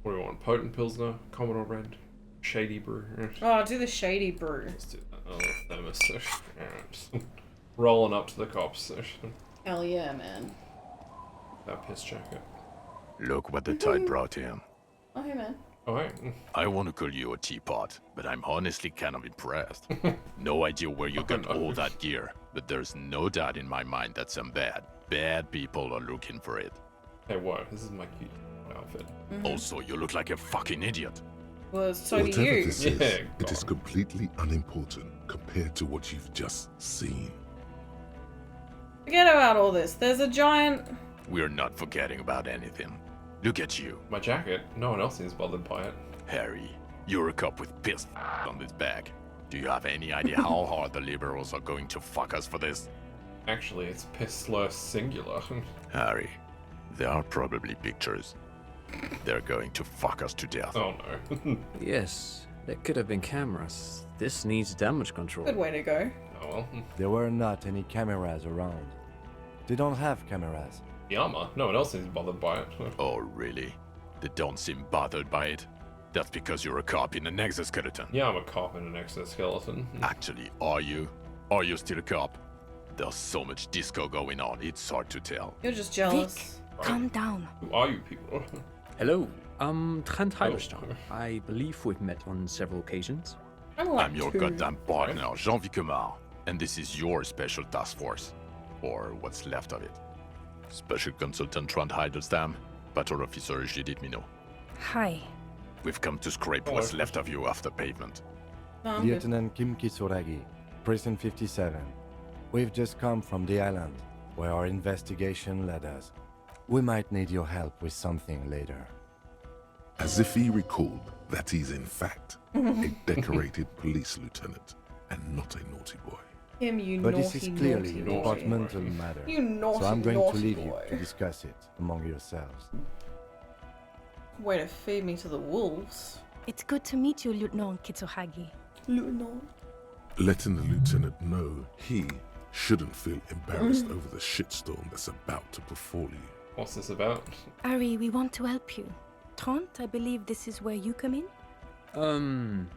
What do we want? Potent Pilsner, Commodore Red, Shady Brew. Oh, do the shady brew. Let's do that. Oh, thermos. Rolling up to the cops. Hell yeah, man. That piss jacket. Look what the tide brought in. Oh, hey, man. Alright. I want to call you a teapot, but I'm honestly kind of impressed. No idea where you got all that gear, but there's no doubt in my mind that some bad people are looking for it. Hey, what? This is my cute outfit. Also, you look like a fucking idiot. Well, so do Whatever you. this is, it is completely unimportant compared to what you've just seen. Forget about all this. There's a giant... We're not forgetting about anything. Look at you. My jacket. No one else seems bothered by it. Harry, you're a cop with piss on his back. Do you have any idea how hard the liberals are going to fuck us for this? Actually, it's piss/singular. Harry, there are probably pictures. They're going to fuck us to death. Oh no. Yes, there could have been cameras. This needs damage control. Good way to go. Oh well. There were not any cameras around. They don't have cameras. The armor? No one else seems bothered by it. Oh, really? They don't seem bothered by it? That's because you're a cop in an exoskeleton. Yeah, I'm a cop in an exoskeleton. Actually, are you? Are you still a cop? There's so much disco going on, it's hard to tell. You're just jealous. Vic, calm down. Who are you people? Hello, I'm Trent Heidelstein. I believe we've met on several occasions. I'm your goddamn partner, Jean-Vic Comar, and this is your special task force. Or what's left of it. Special Consultant Trent Heidelstam, Patrol Officer Judith Minot. Hi. We've come to scrape what's left of you off the pavement. Lieutenant Kim Kisuragi, Precinct 57. We've just come from the island, where our investigation led us. We might need your help with something later. As if he recalled that he's in fact a decorated police lieutenant and not a naughty boy. Him, you But naughty, this is clearly naughty a boy. departmental matter, You naughty, so I'm going naughty to leave boy. you to discuss it among yourselves. Way to feed me to the wolves. It's good to meet you, Lieutenant Kitsuhagi. Lieutenant. Letting the lieutenant know he shouldn't feel embarrassed over the shitstorm that's about to befall you. What's this about? Ari, we want to help you. Trent, I believe this is where you come in?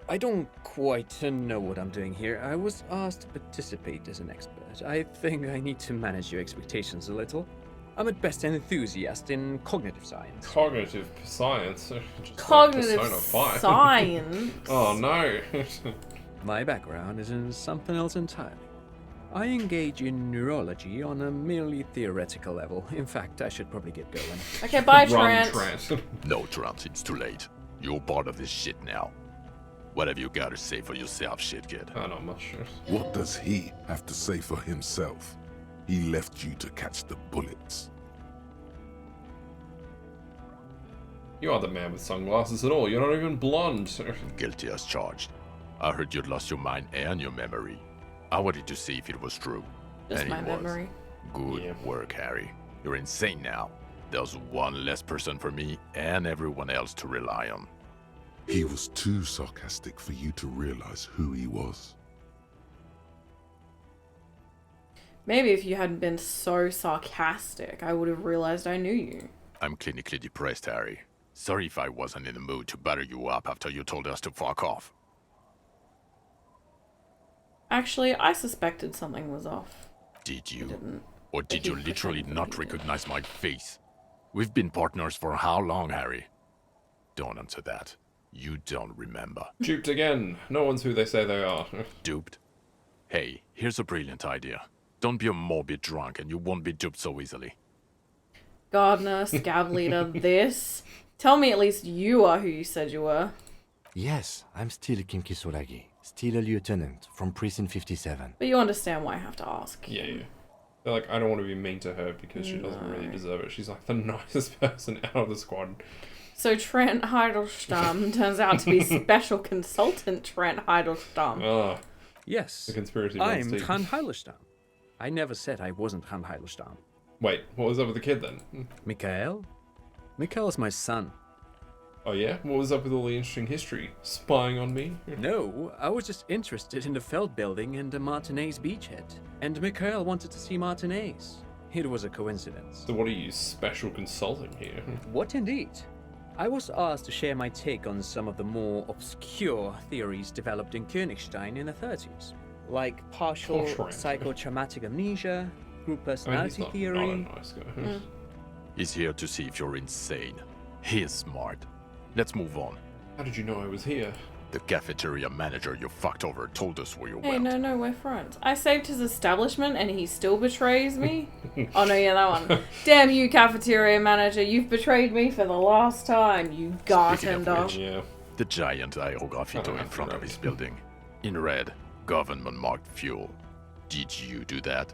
I don't quite know what I'm doing here. I was asked to participate as an expert. I think I need to manage your expectations a little. I'm at best an enthusiast in cognitive science. Cognitive science? Just Cognitive like Persona 5. science? Oh no. My background is in something else entirely. I engage in neurology on a merely theoretical level. In fact, I should probably get going. Okay, bye, Run, Trent. No, Trent, it's too late. You're part of this shit now. What have you got to say for yourself, shit kid? Not much. What does he have to say for himself? He left you to catch the bullets. You are the man with sunglasses at all. You're not even blonde. Guilty as charged. I heard you'd lost your mind and your memory. I wanted to see if it was true. Just and my it was. memory. Good work, Harry. You're insane now. There's one less person for me and everyone else to rely on. He was too sarcastic for you to realize who he was. Maybe if you hadn't been so sarcastic, I would have realized I knew you. I'm clinically depressed, Harry. Sorry if I wasn't in the mood to batter you up after you told us to fuck off. Actually, I suspected something was off. Did you? Didn't. Or did you literally not recognize my face? We've been partners for how long, Harry? Don't answer that. You don't remember. Duped again. No one's who they say they are. Duped? Hey, here's a brilliant idea. Don't be a morbid drunk and you won't be duped so easily. Gardener, scab leader, this. Tell me at least you are who you said you were. Yes, I'm still Kim Kisuragi, still a lieutenant from Precinct 57. But you understand why I have to ask. Yeah. They're like, I don't want to be mean to her because she doesn't really deserve it. She's like the nicest person out of the squad. So Trent Heidelstam turns out to be Special Consultant Trent Heidelstam. Oh. Yes, the conspiracy I'm runs deep. Trent Heidelstam. I never said I wasn't Trent Heidelstam. Wait, what was up with the kid then? Mikhail? Mikhail's my son. Oh yeah? What was up with all the interesting history? Spying on me? No, I was just interested in the Feld building and the Martinez beachhead. And Mikhail wanted to see Martinez. It was a coincidence. So what are you, special consulting here? What indeed? I was asked to share my take on some of the more obscure theories developed in Königstein in the 30s. Like partial psychotraumatic amnesia, group personality theory. Not a nice guy. He's here to see if you're insane. He is smart. Let's move on. How did you know I was here? The cafeteria manager you fucked over told us where you Hey, went. no, we're friends. I saved his establishment and he still betrays me? Oh, no, yeah, that one. Damn you, cafeteria manager. You've betrayed me for the last time, you bartender. Yeah. The giant aerograffito in front of his building. In red, government-marked fuel. Did you do that?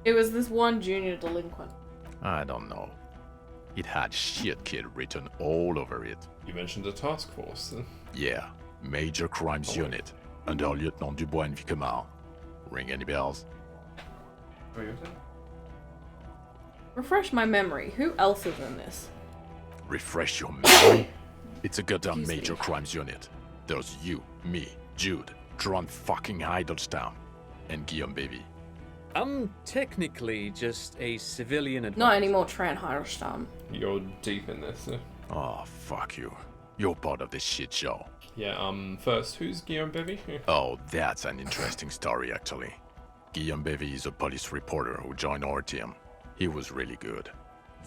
It was this one junior delinquent. I don't know. It had shit kid written all over it. You mentioned a task force. Yeah, Major Crimes Unit, under Lieutenant Dubois and Vicomar. Ring any bells? Refresh my memory. Who else is in this? Refresh your memory? It's a goddamn Excuse Major me. Crimes Unit. There's you, me, Jude, Tron fucking Heidelstein, and Guillaume Baby. I'm technically just a civilian advisor. Not anymore, Tran Heidelstein. You're deep in this. Oh, fuck you. You're part of this shit show. Yeah, first, who's Guillaume Bevy? Oh, that's an interesting story, actually. Guillaume Bevy is a police reporter who joined our team. He was really good.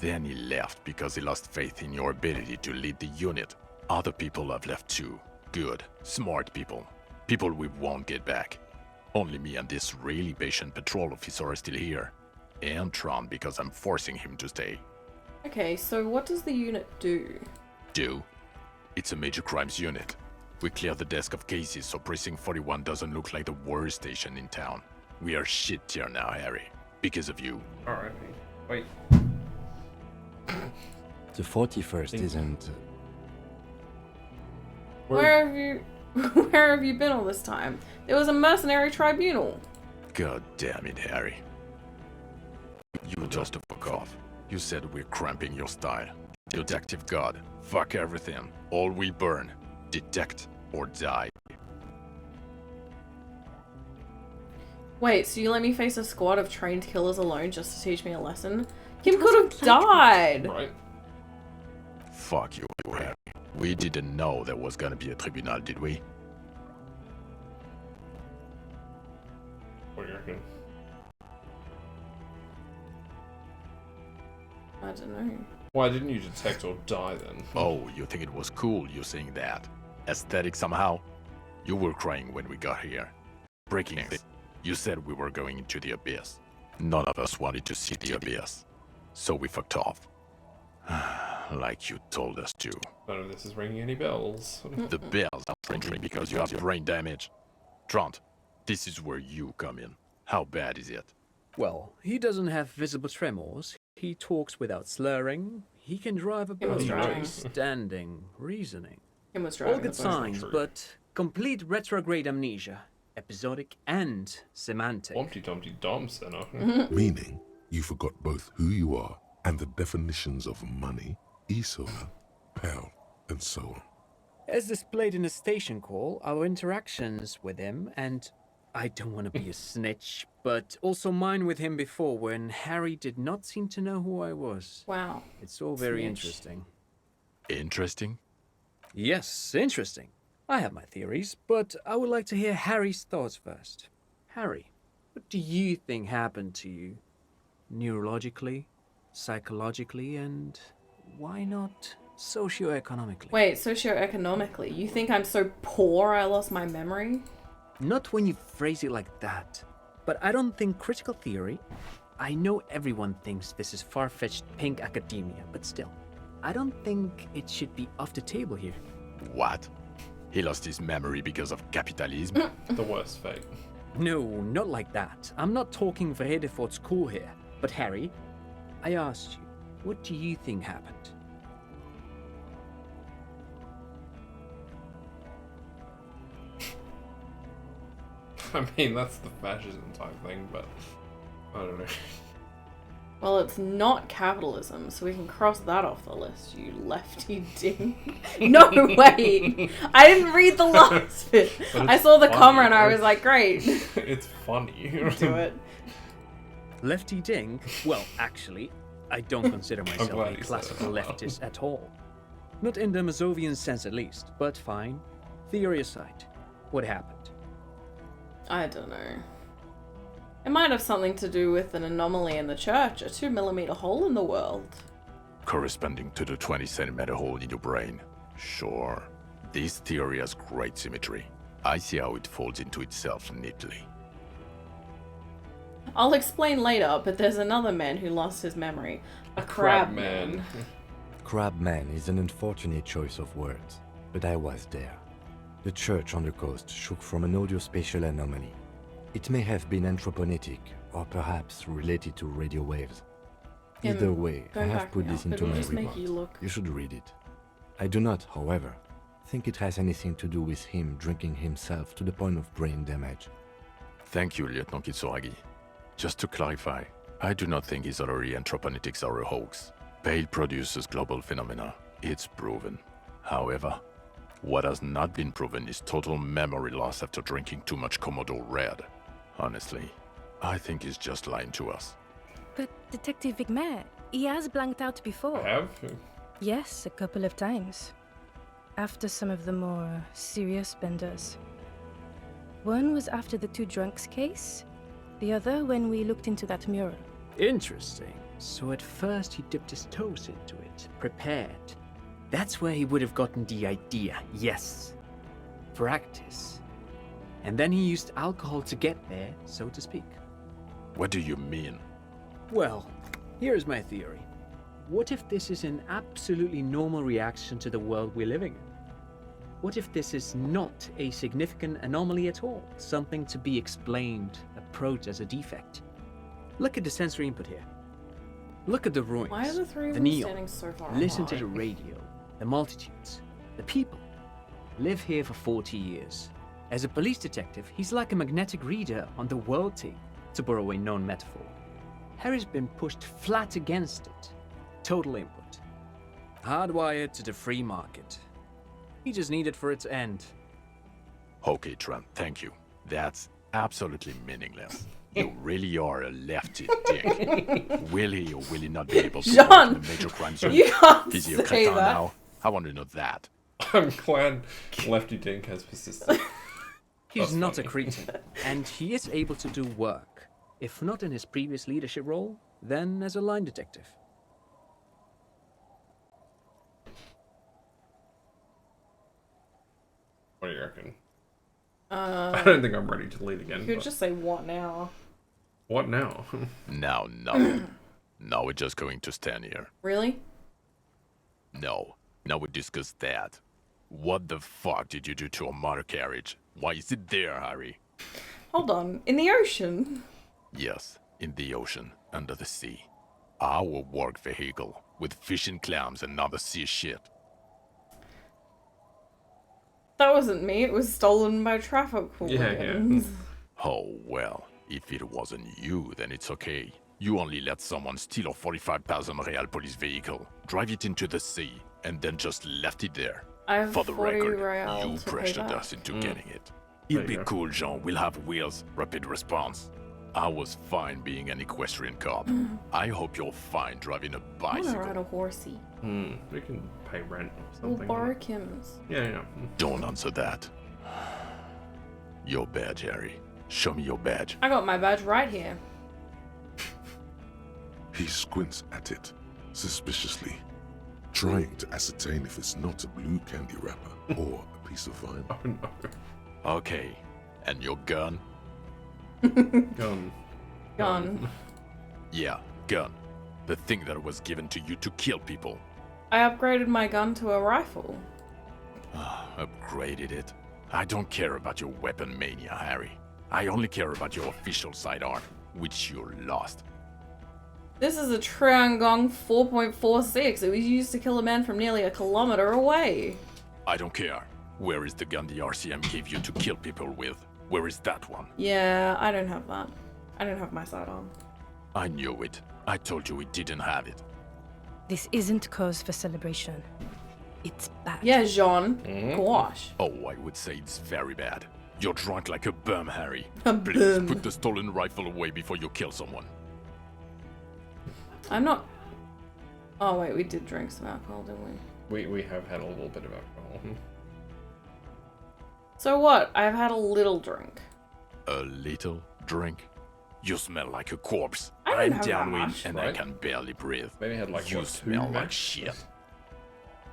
Then he left because he lost faith in your ability to lead the unit. Other people have left too. Good, smart people. People we won't get back. Only me and this really patient patrol officer are still here. And Tron because I'm forcing him to stay. Okay, so what does the unit do? Do? It's a major crimes unit. We clear the desk of cases so Precinct 41 doesn't look like the worst station in town. We are shit tier now, Harry. Because of you. Alright, wait. The 41st isn't... Where have you been all this time? There was a mercenary tribunal. God damn it, Harry. You just fuck off. You said we're cramping your style. Detective God. Fuck everything. All we burn. Detect or die. Wait, so you let me face a squad of trained killers alone just to teach me a lesson? Kim could have died! Right. Fuck you, Harry. We didn't know there was gonna be a tribunal, did we? What do you reckon? I don't know. Why didn't you detect or die then? Oh, you think it was cool you saying that? Aesthetic somehow? You were crying when we got here. Breaking things. You said we were going into the abyss. None of us wanted to see the abyss. So we fucked off. Like you told us to. None of this is ringing any bells. The bells are ringing because you have brain damage. Trant, this is where you come in. How bad is it? Well, he doesn't have visible tremors. He talks without slurring. He can drive a boat. Standing, reasoning. Kim was driving All good the boat. signs, but complete retrograde amnesia. Episodic and semantic. Dumpty Dumpty Dom Center. Meaning, you forgot both who you are and the definitions of money, Isola, Pell, and so on. As displayed in the station call, our interactions with him, and I don't want to be a snitch, but also mine with him before when Harry did not seem to know who I was. Wow. It's all very Snitch. interesting. Interesting? Yes, interesting. I have my theories, but I would like to hear Harry's thoughts first. Harry, what do you think happened to you? Neurologically, psychologically, and why not socioeconomically? Wait, socioeconomically? You think I'm so poor I lost my memory? Not when you phrase it like that. But I don't think critical theory... I know everyone thinks this is far-fetched pink academia, but still. I don't think it should be off the table here. What? He lost his memory because of capitalism? The worst fate. No, not like that. I'm not talking Verhede for school here. But Harry, I asked you, what do you think happened? I mean, that's the fascism type thing, but I don't know. Well, it's not capitalism, so we can cross that off the list, you lefty ding. No, wait! I didn't read the last bit. I saw the comma and I was like, great. It's funny. Do it. Lefty ding? Well, actually, I don't consider myself glad a you said classical it out loud. leftist at all. Not in the Mazovian sense at least, but fine. Theory aside, what happened? I don't know. It might have something to do with an anomaly in the church, a 2mm hole in the world. Corresponding to the 20-centimeter hole in your brain. Sure. This theory has great symmetry. I see how it folds into itself neatly. I'll explain later, but there's another man who lost his memory. A crab man. Crabman is an unfortunate choice of words, but I was there. The church on the coast shook from an audio-spatial anomaly. It may have been anthroponetic, or perhaps related to radio waves. Either way, I have put this into my report. You should read it. I do not, however, think it has anything to do with him drinking himself to the point of brain damage. Thank you, Lieutenant Kitsuragi. Just to clarify, I do not think his other anthroponetics are a hoax. Bale produces global phenomena. It's proven. However, what has not been proven is total memory loss after drinking too much Komodo Red. Honestly, I think he's just lying to us. But Detective Vigmer, he has blanked out before. Have? Yes, a couple of times. After some of the more serious benders. One was after the two drunks case, the other when we looked into that mural. Interesting. So at first he dipped his toes into it, prepared. That's where he would have gotten the idea, yes. Practice. And then he used alcohol to get there, so to speak. What do you mean? Well, here's my theory. What if this is an absolutely normal reaction to the world we're living in? What if this is not a significant anomaly at all? Something to be explained, approached as a defect? Look at the sensory input here. Look at the ruins, Why are the three of the them neon. standing so far Listen to apart? the radio, the multitudes, the people. Live here for 40 years. As a police detective, he's like a magnetic reader on the world tape, to borrow a known metaphor. Harry's been pushed flat against it. Total input. Hardwired to the free market. He just needed for it to end. Okay, Trent, thank you. That's absolutely meaningless. You really are a lefty dick. Will he or will he not be able to work in the major crime zone? you can't Is he a say cretin that. now? I want to know that. I'm glad Lefty Dink has persisted. He's That's not funny. a cretin, and he is able to do work. If not in his previous leadership role, then as a line detective. What do you reckon? Uh, I don't think I'm ready to lead again. You could but- just say what now? What now? Now, nothing. Now we're just going to stand here. Really? No. Now we discuss that. What the fuck did you do to a motor carriage? Why is it there, Harry? Hold on. In the ocean? Yes, in the ocean, under the sea. Our work vehicle, with fishing clams and other sea shit. That wasn't me. It was stolen by traffic hooligans. Oh, well, if it wasn't you, then it's okay. You only let someone steal a 45,000 real police vehicle, drive it into the sea, and then just left it there. I have For the 40 record, real you to pay pressured back. us into getting it. It'll be cool, Jean. We'll have wheels, rapid response. I was fine being an equestrian cop. I hope you're fine driving a I want to bicycle. ride a horsey. We can pay rent or We'll something. borrow Kim's. Yeah. Don't answer that. Your badge, Harry. Show me your badge. I got my badge right here. He squints at it, suspiciously, trying to ascertain if it's not a blue candy wrapper or a piece of vinyl. Oh no. Okay. And your gun? Gun. Gun. Yeah, gun. The thing that was given to you to kill people. I upgraded my gun to a rifle. Upgraded it. I don't care about your weapon mania, Harry. I only care about your official sidearm, which you lost. This is a Triangong 4.46. It was used to kill a man from nearly a kilometer away. I don't care. Where is the gun the RCM gave you to kill people with? Where is that one? Yeah, I don't have that. I don't have my sidearm. I knew it. I told you we didn't have it. This isn't cause for celebration. It's bad. Yeah, Jean. Gosh. Oh, I would say it's very bad. You're drunk like a bum, Harry. A Please bum. put the stolen rifle away before you kill someone. I'm not... Oh, wait, we did drink some alcohol, didn't we? We have had a little bit of alcohol. So what? I've had a little drink. A little drink? You smell like a corpse. I don't I'm have that downwind much, and right? I can barely breathe. Maybe I had like You what, smell 2 like max? shit.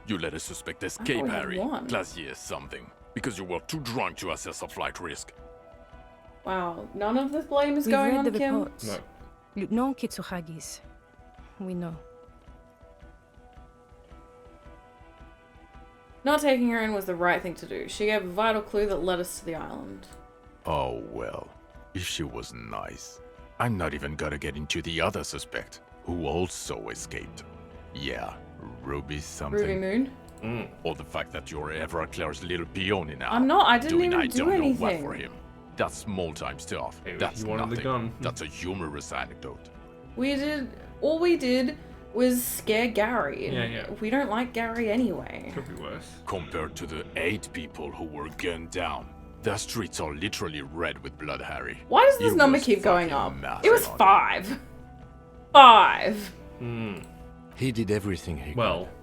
You let a suspect I escape, only had Harry. 1. Glacier something. Because you were too drunk to assess a flight risk. Wow, none of this blame is We've going read on the Kim? reports. No. Lieutenant Kitsuhagi's. We know. Not taking her in was the right thing to do. She gave a vital clue that led us to the island. Oh well, if she was nice. I'm not even gonna get into the other suspect, who also escaped. Yeah, Ruby something. Ruby Moon? Or the fact that you're Everclear's little peony now. I'm not, I didn't doing even I do don't know what anything. for him. That's small-time stuff. Hey, That's you wanted nothing. the gun. That's a humorous anecdote. All we did was scare Gary. And Yeah. we don't like Gary anyway. Could be worse. Compared to the 8 people who were gunned down, the streets are literally red with blood, Harry. Why does this It number was keep going fucking up? It was massive. 5. 5. He did everything he Well. could.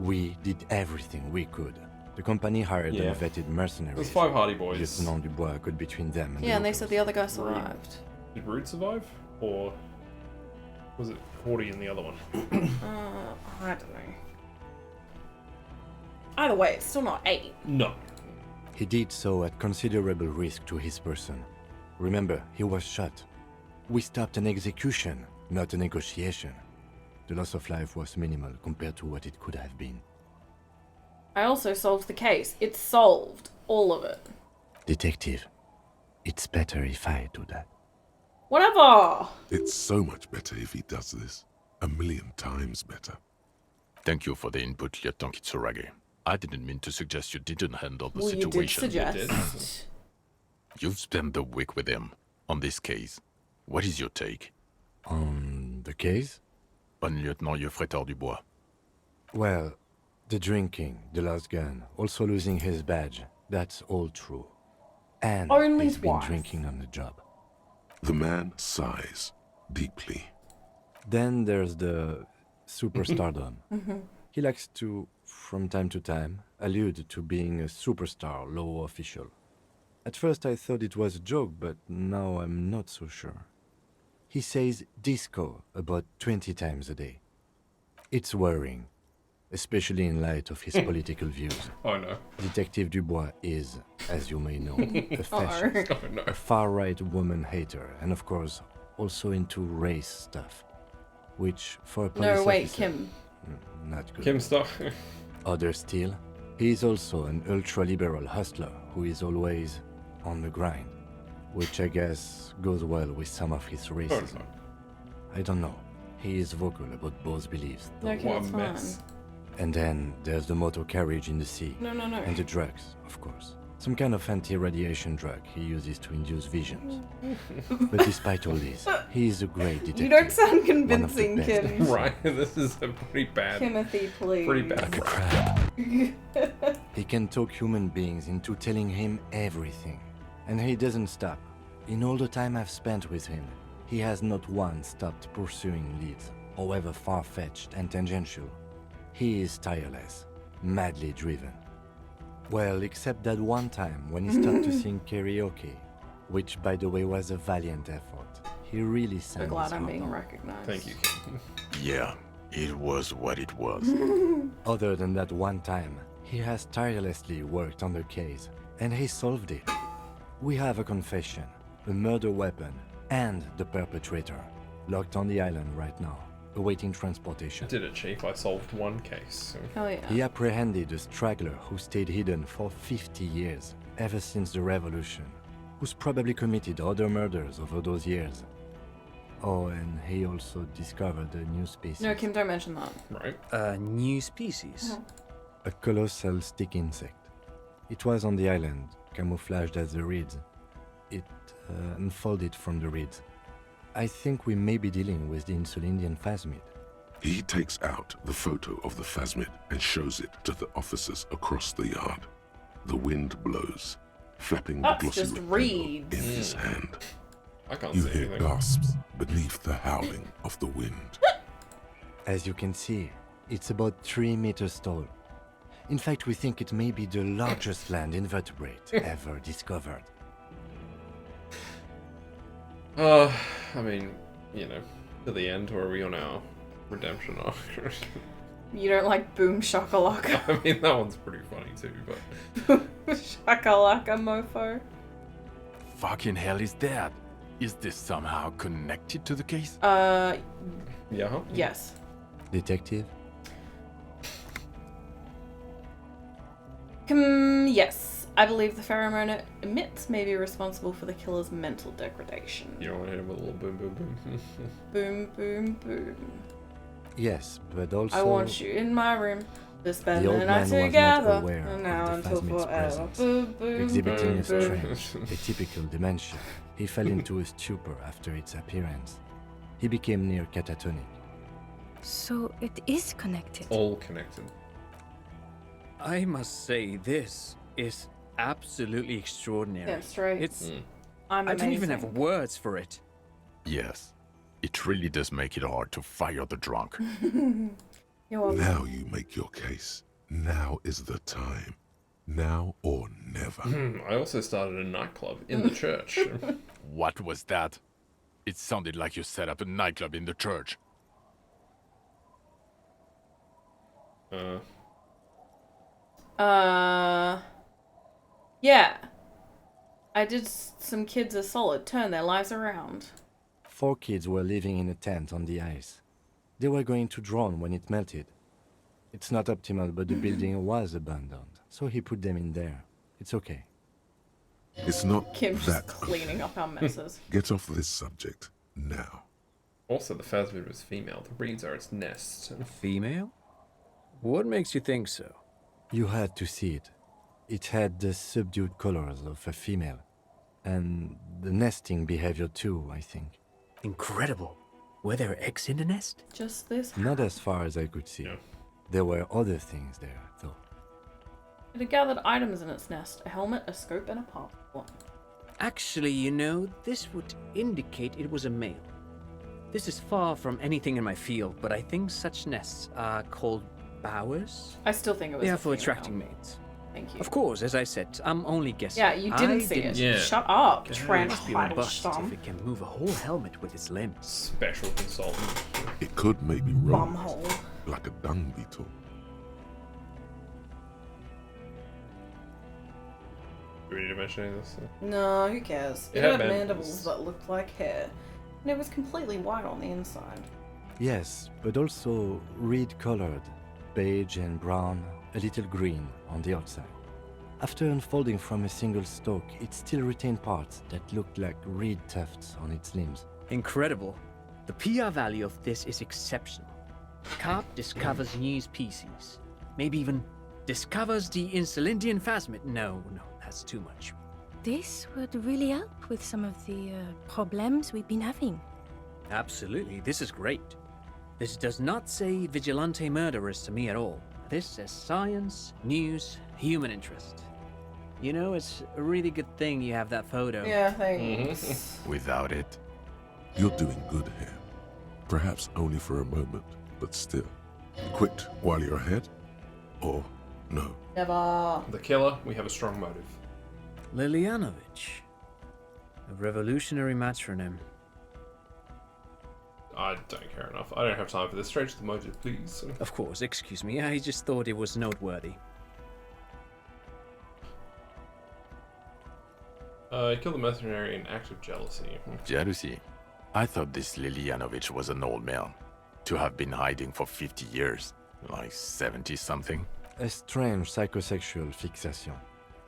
We did everything we could. The company hired Yeah. and vetted mercenaries. There's 5 Hardy Boys. Lieutenant Dubois got between them and Yeah, and they locals. said the other guy survived. Did Rude survive? Or was it Cordy in the other one? I don't know. Either way, it's still not 8. No. He did so at considerable risk to his person. Remember, he was shot. We stopped an execution, not a negotiation. The loss of life was minimal compared to what it could have been. I also solved the case. It's solved. All of it. Detective, it's better if I do that. Whatever! It's so much better if he does this. 1,000,000 times better. Thank you for the input, Lieutenant Kitsuragi. I didn't mean to suggest you didn't handle the Well, you did situation. suggest. You've spent the week with him on this case. What is your take? On the case? On Lieutenant Geoffrey Dubois. Well, the drinking, the lost gun, also losing his badge, that's all true. And Only he's been twice. drinking on the job. The man sighs deeply. Then there's the superstardom. Mhm. He likes to, from time to time, allude to being a superstar law official. At first I thought it was a joke, but now I'm not so sure. He says disco about 20 times a day. It's worrying, especially in light of his political views. Oh no. Detective Dubois is, as you may know, a fascist, Oh, no. a far-right woman hater, and of course, also into race stuff. Which, for a police No, wait, officer, Kim. not good. Kim stuff. Other still, he is also an ultra-liberal hustler who is always on the grind, which I guess goes well with some of his racism. I don't know. He is vocal about both beliefs. though. Okay, it's fine. And then there's the motor carriage in the sea. No. And the drugs, of course. Some kind of anti-radiation drug he uses to induce visions. But despite all this, he is a great detective. You don't sound One of the convincing, best. Kim. Right, this is a pretty bad. Timothy, please. Pretty bad. He can talk human beings into telling him everything. And he doesn't stop. In all the time I've spent with him, he has not once stopped pursuing leads, however far-fetched and tangential. He is tireless, madly driven. Well, except that one time when he stopped to sing karaoke, which by the way was a valiant effort. He really sang So glad his I'm heart being out. recognized. Thank you. Yeah, it was what it was. Other than that one time, he has tirelessly worked on the case, and he solved it. We have a confession, a murder weapon, and the perpetrator, locked on the island right now, awaiting transportation. I did it, Chief. I solved one case. So. Hell yeah. He apprehended a straggler who stayed hidden for 50 years, ever since the revolution, who's probably committed other murders over those years. Oh, and he also discovered a new species. No, Kim, don't mention that. Right. A new species? A colossal stick insect. It was on the island, camouflaged as the reeds. It unfolded from the reeds. I think we may be dealing with the Insulindian phasmid. He takes out the photo of the phasmid and shows it to the officers across the yard. The wind blows, flapping That's the glossy just rectangle reeds. in his hand. I can't You see hear anything. gasps beneath the howling of the wind. As you can see, it's about 3 meters tall. In fact, we think it may be the largest land invertebrate ever discovered. I mean, you know, to the end, or are we on our redemption arc? You don't like Boom Shakalaka? I mean, that one's pretty funny too, but... Shakalaka mofo. Fucking hell is that? Is this somehow connected to the case? Yeah. Yes. Detective? Yes. I believe the pheromone it emits may be responsible for the killer's mental degradation. You don't want to hit him with a little boom, boom, boom. Boom, boom, boom. Yes, but also... I want you in my room to spend the the old night man together. was not aware And now of the until phasmid's forever. presence. Boom, boom, Exhibiting a boom, strange, atypical dementia, he fell into a stupor after its appearance. He became near catatonic. So it is connected. All connected. I must say, this is absolutely extraordinary. Yeah, straight. It's... I'm I don't even amazing. have words for it. Yes. It really does make it hard to fire the drunk. You're welcome. Now you make your case. Now is the time. Now or never. I also started a nightclub in the church. What was that? It sounded like you set up a nightclub in the church. Yeah. I did some kids a solid, turn their lives around. 4 kids were living in a tent on the ice. They were going to drown when it melted. It's not optimal, but the building was abandoned, so he put them in there. It's okay. It's not Kim's that just cleaning up our messes. Get off this subject now. Also, the phasmid was female. The reeds are its nest. Female? What makes you think so? You had to see it. It had the subdued colors of a female. And the nesting behavior too, I think. Incredible. Were there eggs in the nest? Just this. Not as far as I could see. Yeah. There were other things there, though. It had gathered items in its nest. A helmet, a scope, and a passport. Actually, you know, this would indicate it was a male. This is far from anything in my field, but I think such nests are called bowers. I still think it was They a are for female. attracting mates. Thank you. Of course, as I said, I'm only guessing. Yeah, you didn't see it. Yeah. Shut up, It Trent must be robust if Heidelstamm. it can move a whole helmet with its limbs. Special consultant. It could maybe roll Bumhole. like a dung beetle. Do we need to mention any of this? No, who cares? It It had had mandibles. mandibles that looked like hair. And it was completely white on the inside. Yes, but also reed-colored, beige and brown, a little green on the outside. After unfolding from a single stalk, it still retained parts that looked like reed tufts on its limbs. Incredible. The PR value of this is exceptional. Carp discovers new species. Maybe even discovers the Insulindian phasmid. No, that's too much. This would really help with some of the problems we've been having. Absolutely, this is great. This does not say vigilante murderers to me at all. This says science, news, human interest. You know, it's a really good thing you have that photo. Yeah, thanks. Without it, You're doing good here. Perhaps only for a moment, but still. Quit while you're ahead? Or no? Never. The killer, we have a strong motive. Lilianovich. A revolutionary matronym. I don't care enough. I don't have time for this. Straight to the motive, please. Of course, excuse me, I just thought it was noteworthy. Kill the mercenary in act of jealousy. jealousy. I thought this Lilianovich was an old man. To have been hiding for 50 years. Like 70-something. A strange psychosexual fixation,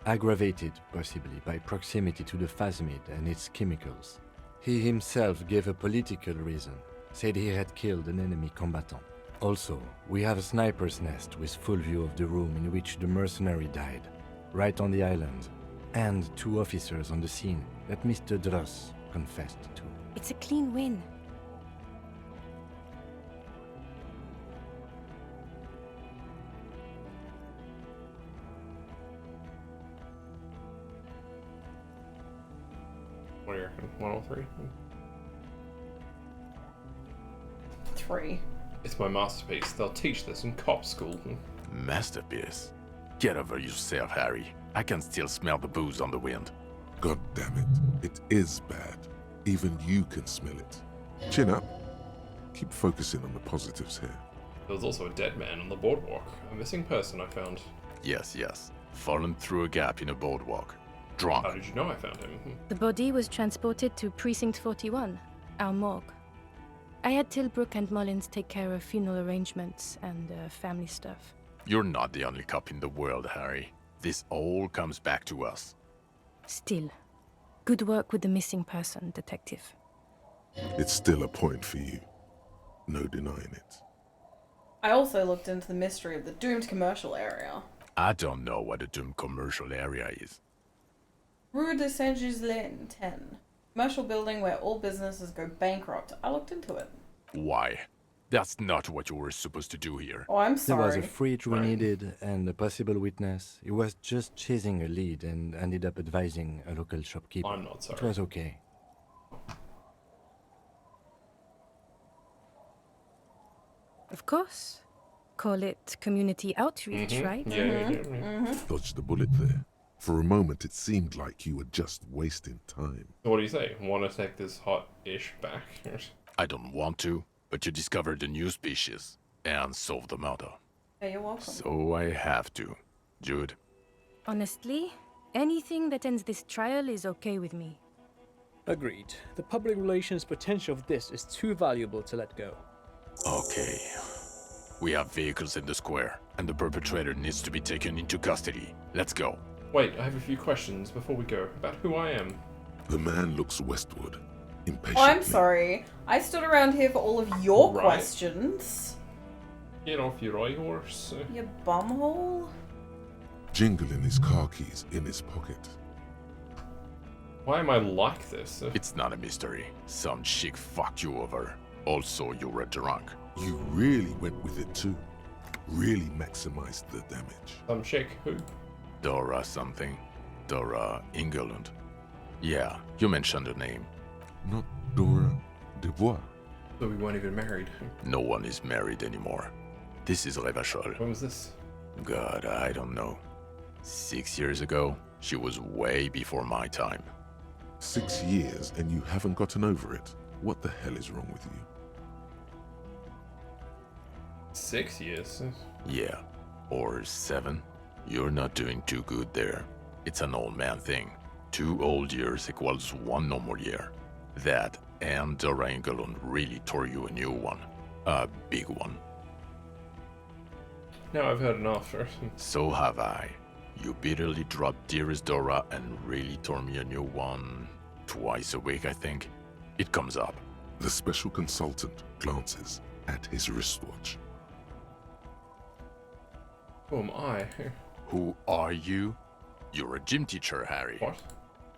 aggravated possibly by proximity to the phasmid and its chemicals. He himself gave a political reason, said he had killed an enemy combatant. Also, we have a sniper's nest with full view of the room in which the mercenary died, right on the island, and 2 officers on the scene that Mr. Dross confessed to. It's a clean win. What do you reckon? 103? 3. It's my masterpiece. They'll teach this in cop school. Masterpiece. Get over yourself, Harry. I can still smell the booze on the wind. God damn it. It is bad. Even you can smell it. Chin up. Keep focusing on the positives here. There was also a dead man on the boardwalk. A missing person I found. Yes, yes. Fallen through a gap in a boardwalk. Drunk. How did you know I found him? The body was transported to Precinct 41, our morgue. I had Tilbrook and Mullins take care of funeral arrangements and family stuff. You're not the only cop in the world, Harry. This all comes back to us. Still, good work with the missing person, Detective. It's still a point for you. No denying it. I also looked into the mystery of the doomed commercial area. I don't know what a doomed commercial area is. Rue de Saint-Ghislain 10. Commercial building where all businesses go bankrupt. I looked into it. Why? That's not what you were supposed to do here. Oh, I'm There was sorry. a fridge we needed and a possible witness. He was just chasing a lead and ended up advising a local shopkeeper. I'm not sorry. It was okay. Of course. Call it community outreach, right? Dodged the bullet there. For a moment, it seemed like you were just wasting time. So what do you say? Want to take this hot-ish back? I don't want to, but you discovered a new species and solved the murder. Yeah, you're welcome. So I have to. Jude? Honestly, anything that ends this trial is okay with me. Agreed. The public relations potential of this is too valuable to let go. Okay. We have vehicles in the square, and the perpetrator needs to be taken into custody. Let's go. Wait, I have a few questions before we go about who I am. The man looks westward, impatiently. Oh, I'm sorry. I stood around here for all of your Right. questions. Get off your high horse. You bumhole. Jingling his car keys in his pocket. Why am I like this? It's not a mystery. Some chick fucked you over. Also, you were drunk. You really went with it too. Really maximized the damage. Some chick? Who? Dora something. Dora England. Yeah, you mentioned her name. Not Dora Dubois. So we weren't even married. No one is married anymore. This is Revachol. When was this? God, I don't know. 6 years ago, she was way before my time. 6 years and you haven't gotten over it. What the hell is wrong with you? 6 years? Yeah, or 7. You're not doing too good there. It's an old man thing. 2 old years equals 1 normal year. That and Dora England really tore you a new one. A big one. No, I've heard enough. So have I. You bitterly dropped Dearest Dora and really tore me a new one. Twice a week, I think. It comes up. The special consultant glances at his wristwatch. Who am I? Who are you? You're a gym teacher, Harry. What?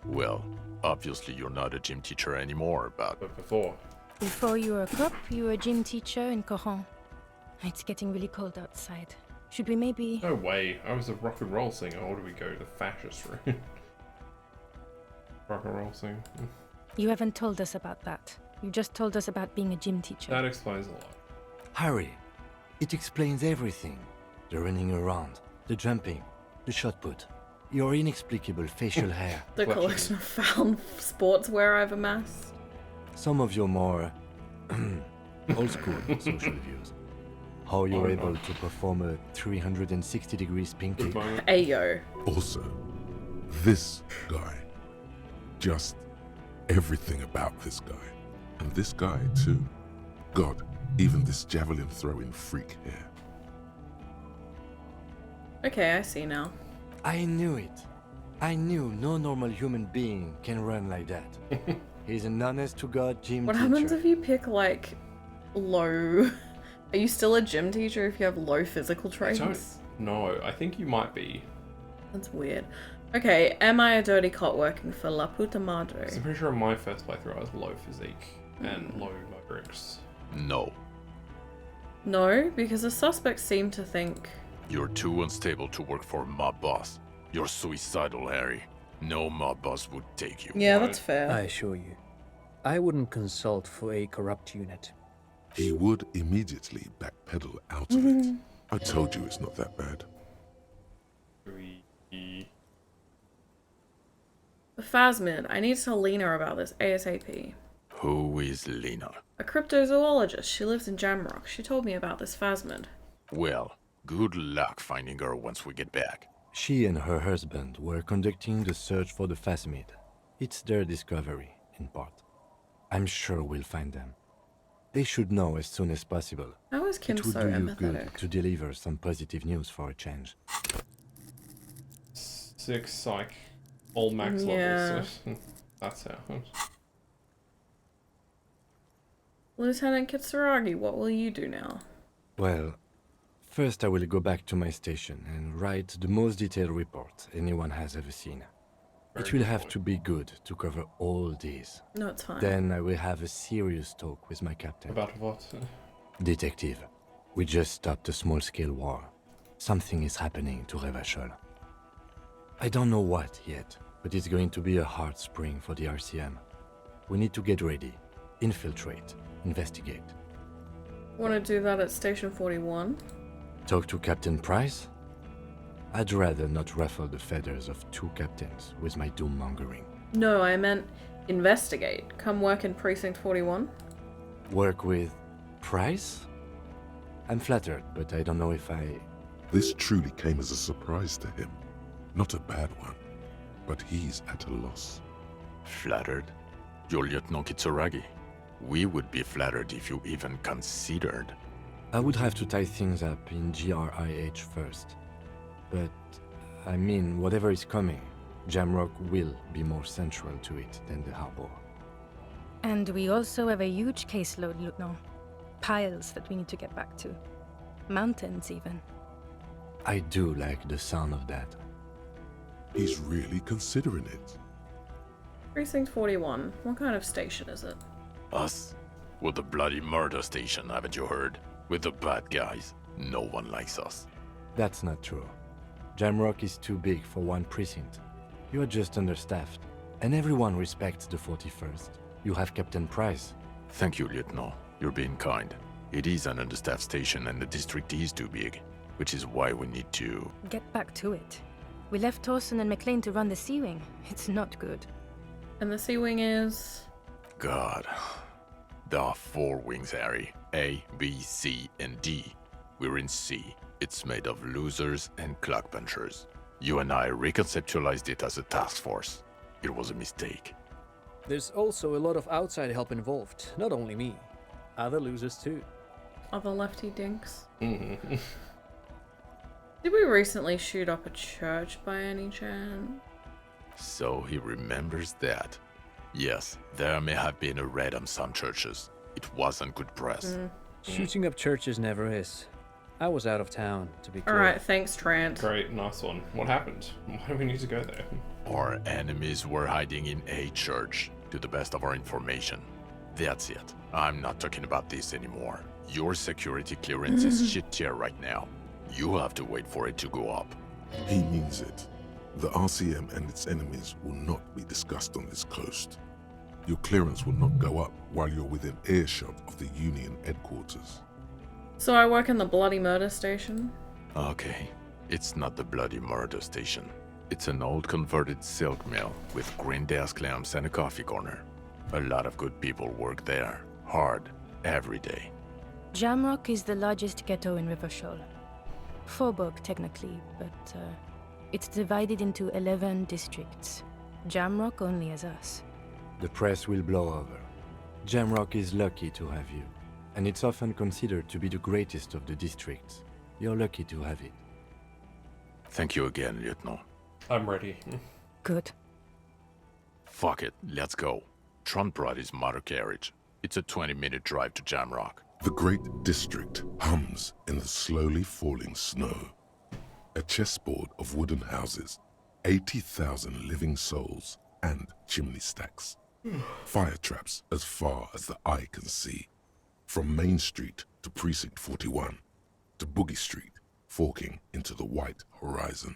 Well, obviously you're not a gym teacher anymore, but before. Before you were a cop, you were a gym teacher in Coron. It's getting really cold outside. Should we maybe... No way. I was a rock and roll singer. Or do we go to the fascist route? Rock and roll singer. You haven't told us about that. You just told us about being a gym teacher. That explains a lot. Harry, it explains everything. The running around, the jumping, the shot put, your inexplicable facial hair. The collection of found sportswear I've amassed. Some of your more old school social views. How you're able to perform a 360-degree spin kick. Ayo. Also, this guy. Just everything about this guy. And this guy, too. God, even this javelin throwing freak here. Okay, I see now. I knew it. I knew no normal human being can run like that. He's an honest-to-God gym What teacher. happens if you pick, like, low... Are you still a gym teacher if you have low physical traits? No, I think you might be. That's weird. Okay, am I a dirty cop working for La Puta Madre? I'm pretty sure in my first playthrough I was low physique and low motorics. no. No, because the suspects seem to think... You're too unstable to work for mob boss. You're suicidal, Harry. No mob boss would take you. Yeah, that's fair. I assure you, I wouldn't consult for a corrupt unit. He would immediately backpedal out of it. I told you it's not that bad. The Phasmid. I need to tell Lena about this ASAP. Who is Lena? A cryptozoologist. She lives in Jamrock. She told me about this Phasmid. Well, good luck finding her once we get back. She and her husband were conducting the search for the Phasmid. It's their discovery, in part. I'm sure we'll find them. They should know as soon as possible. How is Kim it would so do you empathetic? good to deliver some positive news for a change. 6 psych. All max levels. That's how. Lieutenant Kitsuragi, what will you do now? Well, first I will go back to my station and write the most detailed report anyone has ever seen. It will have to be good to cover all these. No, it's fine. Then I will have a serious talk with my captain. About what? Detective, we just stopped a small-scale war. Something is happening to Revachol. I don't know what yet, but it's going to be a hard spring for the RCM. We need to get ready, infiltrate, investigate. Want to do that at Station 41? Talk to Captain Price? I'd rather not ruffle the feathers of 2 captains with my doom-mongering. No, I meant investigate. Come work in Precinct 41. Work with Price? I'm flattered, but I don't know if I... This truly came as a surprise to him. Not a bad one, but he's at a loss. Flattered? You're Lieutenant Kitsuragi. We would be flattered if you even considered. I would have to tie things up in GRIH first. But, I mean, whatever is coming, Jamrock will be more central to it than the harbor. And we also have a huge caseload, Lieutenant. Piles that we need to get back to. Mountains, even. I do like the sound of that. He's really considering it. Precinct 41. What kind of station is it? Us? We're the bloody murder station, haven't you heard? We're the bad guys. No one likes us. That's not true. Jamrock is too big for one precinct. You are just understaffed, and everyone respects the 41st. You have Captain Price. Thank you, Lieutenant. You're being kind. It is an understaffed station and the district is too big, which is why we need to... Get back to it. We left Torsen and McLean to run the Sea Wing. It's not good. And the Sea Wing is... God. There are 4 wings, Harry. A, B, C, and D. We're in C. It's made of losers and clock punchers. You and I reconceptualized it as a task force. It was a mistake. There's also a lot of outside help involved, not only me. Other losers too. Other lefty dinks. Mm-hmm. Did we recently shoot up a church by any chance? So he remembers that. Yes, there may have been a raid on some churches. It wasn't good press. Shooting up churches never is. I was out of town, to be clear. Alright, thanks, Trent. Great, nice one. What happened? Why do we need to go there? Our enemies were hiding in a church, to the best of our information. That's it. I'm not talking about this anymore. Your security clearance is shit tier right now. You have to wait for it to go up. He means it. The RCM and its enemies will not be discussed on this coast. Your clearance will not go up while you're within earshot of the Union headquarters. So I work in the bloody murder station? Okay. It's not the bloody murder station. It's an old converted silk mill with green desk lamps and a coffee corner. A lot of good people work there. Hard. Every day. Jamrock is the largest ghetto in Revachol. Faubourg, technically, but it's divided into 11 districts. Jamrock only has us. The press will blow over. Jamrock is lucky to have you, and it's often considered to be the greatest of the districts. You're lucky to have it. Thank you again, Lieutenant. I'm ready. Good. Fuck it, let's go. Trump brought his motor carriage. It's a 20-minute drive to Jamrock. The great district hums in the slowly falling snow. A chessboard of wooden houses, 80,000 living souls, and chimney stacks. Fire traps as far as the eye can see. From Main Street to Precinct 41, to Boogie Street, forking into the white horizon.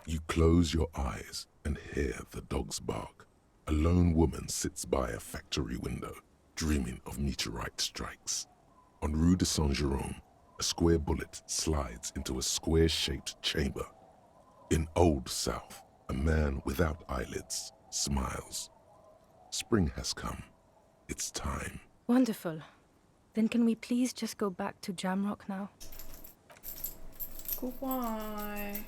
You close your eyes and hear the dogs bark. A lone woman sits by a factory window, dreaming of meteorite strikes. On Rue de Saint-Jérôme, a square bullet slides into a square-shaped chamber. In Old South, a man without eyelids smiles. Spring has come. It's time. Wonderful. Then can we please just go back to Jamrock now? Goodbye.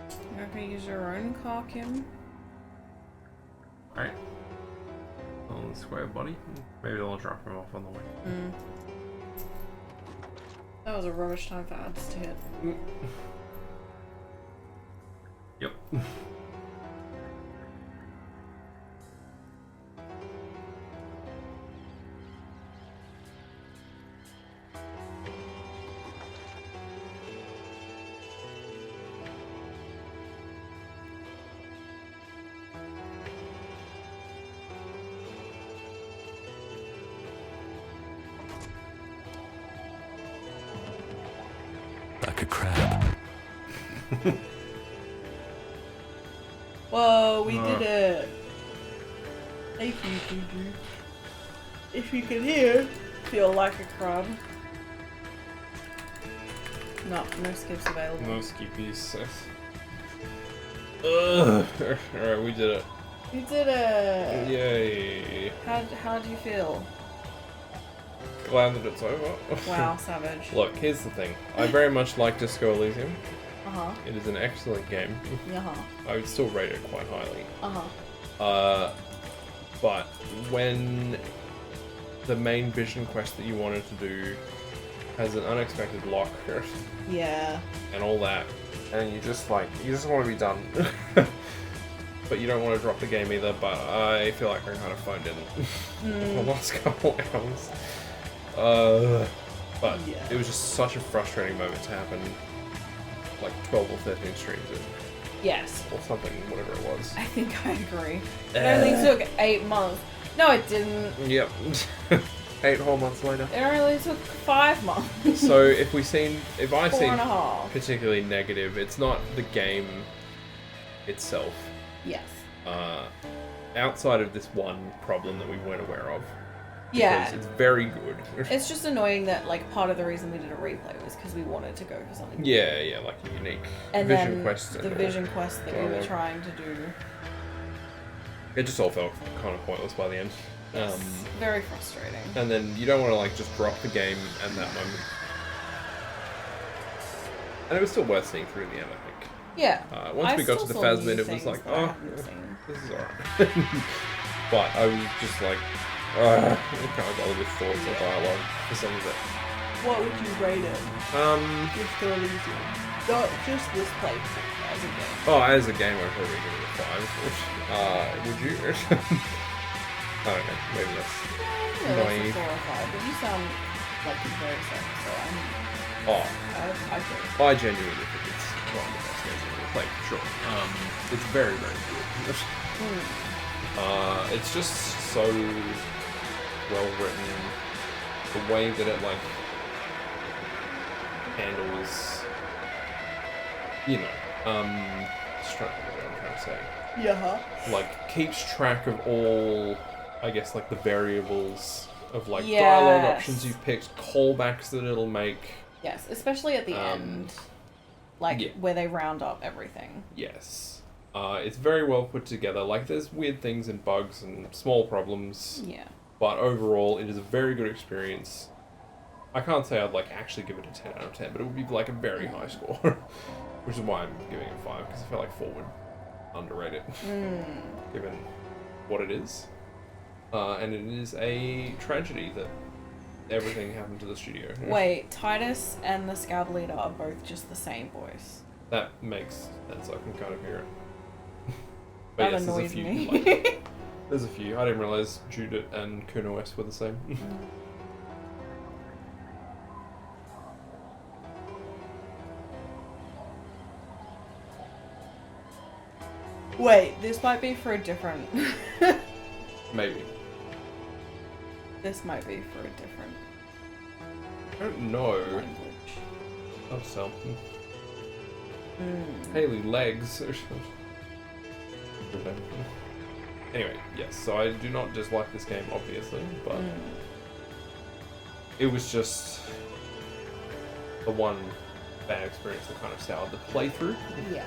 You're not gonna use your own car, Kim? Alright. On the square body. Maybe they'll drop him off on the way. Mm. That was a rubbish time for ads to hit. Yep. Like a crab. Whoa, we did it! Thank you, Juju. If you can hear, feel like a crab. No skips available. No skippies. Ugh. Alright, we did it. You did it! Yay. How do you feel? Glad that it's over. Wow, savage. Look, here's the thing. I very much like Disco Elysium. Uh-huh. It is an excellent game. Uh-huh. I would still rate it quite highly. Uh-huh. But when the main vision quest that you wanted to do has an unexpected lock Yeah. and all that, and you just want to be done. But you don't want to drop the game either, but I feel like I kind of phoned in the last couple hours. But yeah. It was just such a frustrating moment to happen like 12 or 13 streams in. Yes. Or something, whatever it was. I think I agree. It only took 8 months. No, it didn't. Yep. 8 whole months later. It only took 5 months. So if I seem 4.5. particularly negative, it's not the game itself. Yes. Outside of this one problem that we weren't aware of. Yeah. Because it's very good. It's just annoying that like part of the reason we did a replay was because we wanted to go for something. Yeah, like a unique and vision then quest. The vision quest that we were trying to do. It just all felt kind of pointless by the end. Yes. Very frustrating. And then you don't want to like just drop the game at that moment. And it was still worth seeing through the end, I think. Yeah. Once we got to the Phasmid, it was like, oh, this is alright. But I was just like, I can't bother with thoughts or dialogue for some of it. What would you rate it? Just go Elysium. Not just this playthrough as a game. Oh, as a game, I'd probably give it a 5. Would you? I don't know. Maybe that's naive. 4 or 5, but you sound like you're very sad, so I genuinely think it's one of the best games I've ever played, for sure. It's very, very good. It's just so well written. The way that it like handles, just trying to think what I'm trying to say. Yeah. Like keeps track of all, I guess, like the variables of like dialogue options you've picked, callbacks that it'll make. Yes, especially at the end, where they round up everything. Yes. It's very well put together. Like, there's weird things and bugs and small problems. Yeah. But overall, it is a very good experience. I can't say I'd, like, actually give it a 10 out of 10, but it would be, like, a very high score. Which is why I'm giving it 5, because I feel like 4 would underrate it, given what it is. And it is a tragedy that everything happened to the studio. Wait, Titus and the Scab Leader are both just the same voice. That makes sense. I can kind of hear it. But that annoys there's a few. me. There's a few. I didn't realize Judith and Kuno S were the same. Wait, this might be for a different... Maybe. This might be for a different... I don't know. Language. Oh, so. Haley legs. Anyway, yes, so I do not dislike this game, obviously, but it was just the one bad experience that kind of soured the playthrough. Yeah.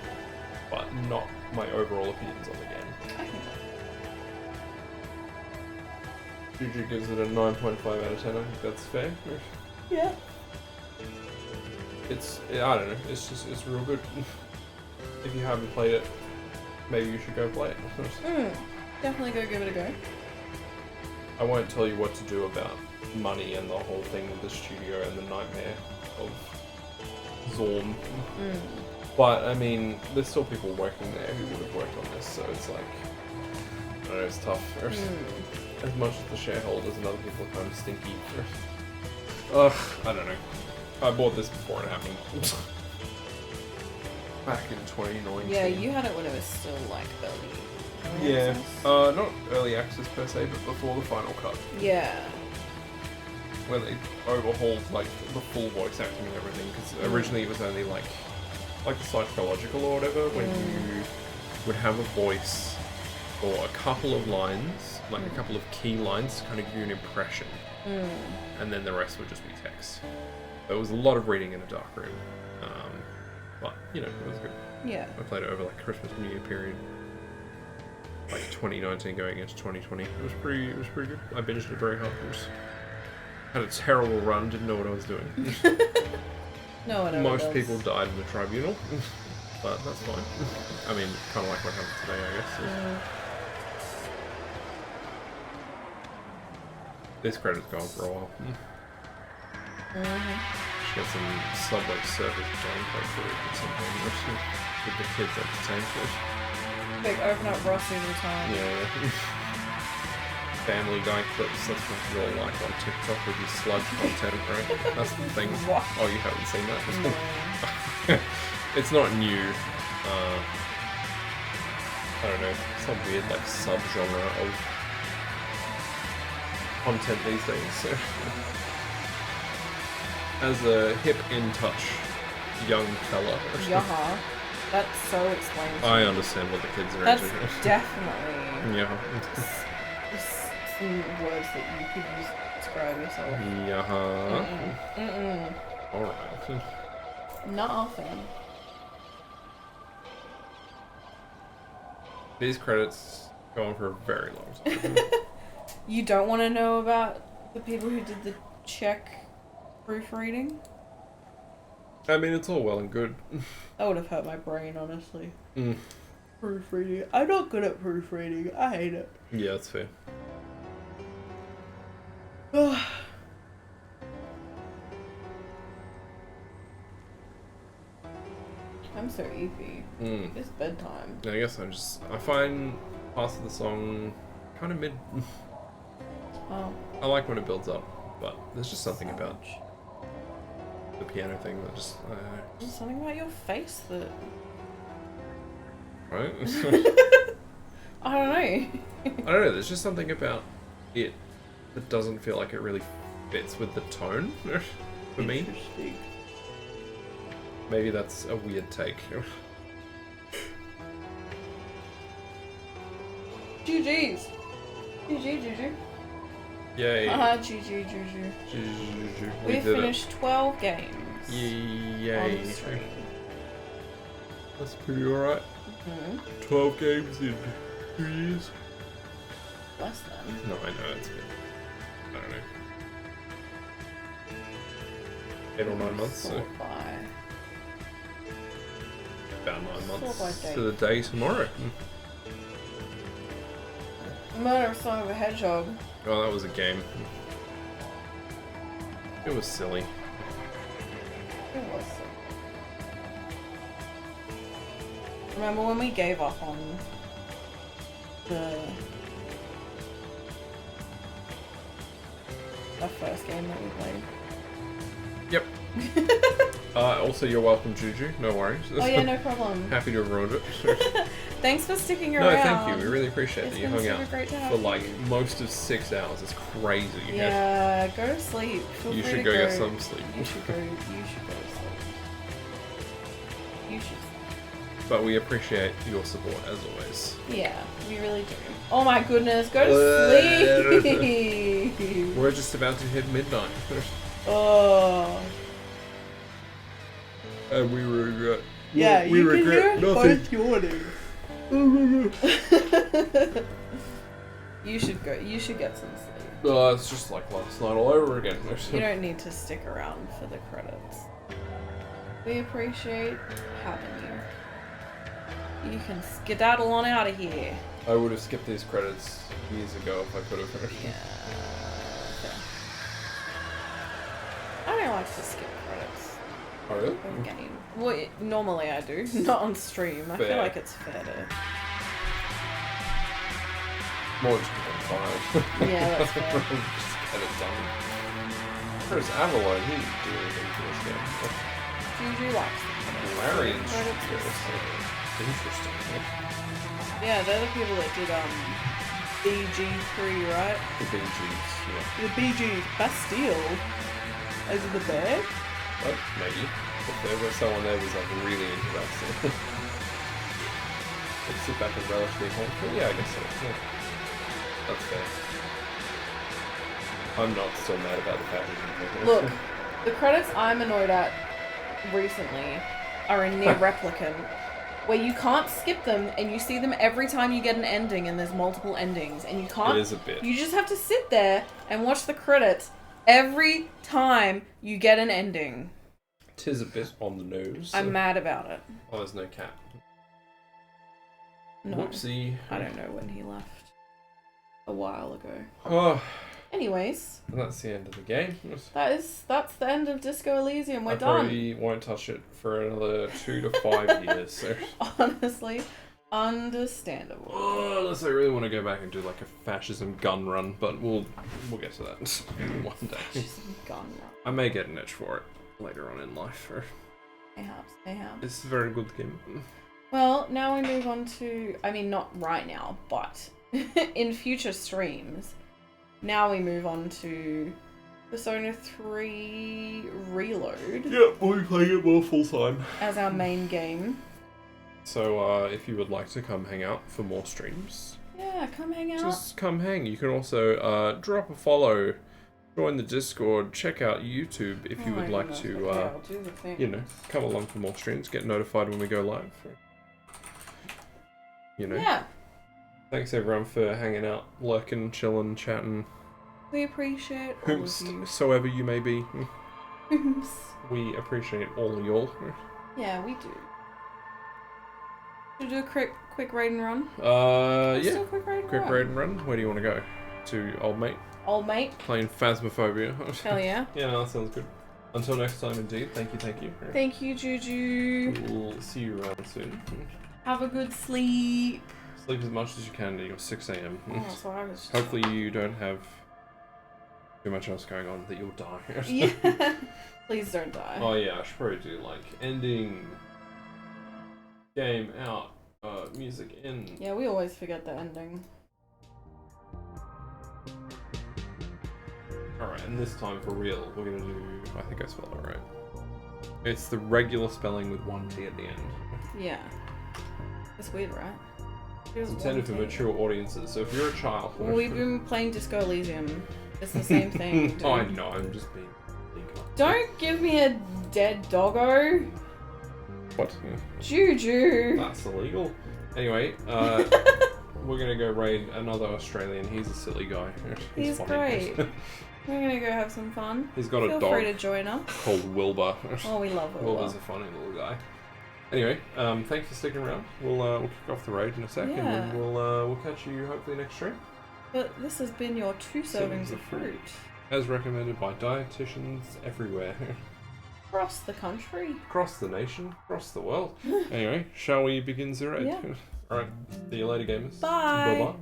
But not my overall opinions on the game. I think Juju gives it a 9.5 out of 10. I think that's fair. Yeah. I don't know. It's real good. If you haven't played it, maybe you should go play it. Definitely go give it a go. I won't tell you what to do about money and the whole thing with the studio and the nightmare of Zorn. But I mean, there's still people working there who would have worked on this, so it's like, I don't know, it's tough. As much as the shareholders and other people are kind of stinky. Ugh, I don't know. I bought this before it happened. Back in 2019. Yeah, you had it when it was still like early. Yeah, access. not early access per se, but before the final cut. Yeah. Where they overhauled like the full voice acting and everything, because originally it was only like the psychological or whatever, when you would have a voice or a couple of lines, like a couple of key lines to kind of give you an impression, and then the rest would just be text. There was a lot of reading in a dark room, but you know, it was good. Yeah. I played it over like Christmas New Year period, like 2019 going into 2020. It was pretty good. I binged it very hard. Had a terrible run. Didn't know what I was doing. No one ever Most does. people died in the tribunal, but that's fine. I mean, kind of like what happened today, I guess. This credit's gone for a while. Should get some Subway Surfers gameplay footage or something with the kids entertained. Big open up Rossi all the time. Yeah. Family Guy clips, that's what you all like on TikTok with your sludge content, right? That's the thing. What? Oh, you haven't seen that? It's not new. I don't know, some weird like sub-genre of content these days. So. As a hip, in-touch young fella. Yeah. That's so explained. I understand what the kids are That's into. definitely some words that you could use to describe yourself. Yeah. Alright. Not a fan. These credits go on for a very long time. You don't want to know about the people who did the Czech proofreading? I mean, it's all well and good. That would have hurt my brain, honestly. Proofreading. I'm not good at proofreading. I hate it. Yeah, that's fair. I'm so eepy. It's bedtime. I guess I find parts of the song kind of mid. Oh. I like when it builds up, but there's just something about the piano thing that just, I don't know. There's something about your face that... Right? I don't know. I don't know, there's just something about it that doesn't feel like it really fits with the tone for me. Maybe that's a weird take. GG's. GG. Yay. GG. We finished 12 games. Yay. On the stream. That's pretty alright. 12 games in 2 years. Less than. No, I know, it's been, I don't know, 8 or 9 months. So. About 9 months to the day tomorrow. Murder of Son of a Hedgehog. Oh, that was a game. It was silly. It was silly. Remember when we gave up on the first game that we played? Yep. Also, you're welcome, Juju. No worries. Oh yeah, no problem. Happy to have ruined it. Thanks for sticking around. No, thank you. We really appreciate that you hung out great to have for like most of 6 hours. It's crazy. Yeah, go to sleep. You should go get some sleep. You should go to sleep. You should. but we appreciate your support as always. Yeah, we really do. Oh my goodness, go to sleep! We're just about to hit midnight. Oh. And we regret. Yeah, we you can regret hear nothing. both yawning. You should go. You should get some sleep. It's just like last night all over again. You don't need to stick around for the credits. We appreciate having you. You can skedaddle on out of here. I would have skipped these credits years ago if I could have. Yeah. I don't like to skip credits. Oh really? Of game. Well, normally I do, not on stream. I feel Fair. like it's fair to. More just because I'm tired. Yeah, that's fair. Just get it done. Whereas Avalon, he didn't do anything for this game. Juju likes the Larian credits. Interesting. Yeah, they're the people that did BG3, right? The BGs, yeah. The BGs, Bastille. Is it the bag? Oh, maybe. If there was someone there who's like really into that stuff. Let's sit back and relish the whole thing. Yeah, I guess so. Yeah. That's fair. I'm not still mad about the packaging. Look, the credits I'm annoyed at recently are in Near Replicant, where you can't skip them and you see them every time you get an ending and there's multiple endings and you can't. It is a bit. You just have to sit there and watch the credits every time you get an ending. Tis a bit on the nose. I'm mad about it. Oh, there's no cat. No. Whoopsie. I don't know when he left. A while ago. Oh. Anyways. And that's the end of the game. That's the end of Disco Elysium. We're I done. probably won't touch it for another 2 to 5 years. So. Honestly, understandable. Oh, unless I really want to go back and do like a fascism gun run, but we'll get to that one day. Fascism gun run. I may get an itch for it later on in life. Perhaps. It's a very good game. Well, now we move on to, I mean, not right now, but in future streams, now we move on to Persona 3 Reload. Yeah, we'll be playing it more full time. As our main game. So, if you would like to come hang out for more streams, Yeah, come hang out. just come hang. You can also drop a follow, join the Discord, check out YouTube if you Oh would my like goodness, to, okay, I'll do the thing. you know, come along for more streams, get notified when we go live. You know. Yeah. Thanks everyone for hanging out, lurking, chilling, chatting. We appreciate all of you. Whomsoever you may be. We appreciate all of y'all. Yeah, we do. Should we do a quick raid and run? Yeah. do a quick raid and run. raid and run. Where do you want to go? To Old Mate? Old Mate? Playing Phasmophobia. Hell yeah. Yeah, no, that sounds good. Until next time, indeed. Thank you. Thank you, Juju. We'll see you around soon. Have a good sleep. Sleep as much as you can to your 6 a.m. Oh, that's what I was just Hopefully you don't have too much else going on that you'll die. Yeah. Please don't die. Oh yeah, I should probably do like ending, game out, music in. Yeah, we always forget the ending. Alright, and this time for real, we're gonna do, I think I spelled it right. It's the regular spelling with one T at the end. Yeah. It's weird, right? It's intended for mature audiences, so if you're a child... Well, we've been playing Disco Elysium. It's the same thing, dude. Oh, I know, I'm just being... Don't give me a dead doggo. What? Juju. That's illegal. Anyway, we're gonna go raid another Australian. He's a silly guy. He's funny. great. We're gonna go have some fun. He's got a Feel dog free to join us. called Wilbur. Oh, we love Wilbur. Wilbur's a funny little guy. Anyway, thanks for sticking around. We'll kick off the raid in a sec, Yeah. and then we'll catch you hopefully next stream. But this has been your 2 servings of fruit. As recommended by dietitians everywhere. Across the country. Across the nation, across the world. Anyway, shall we begin the raid? Yeah. Alright, see you later, gamers. Bye. Bye-bye.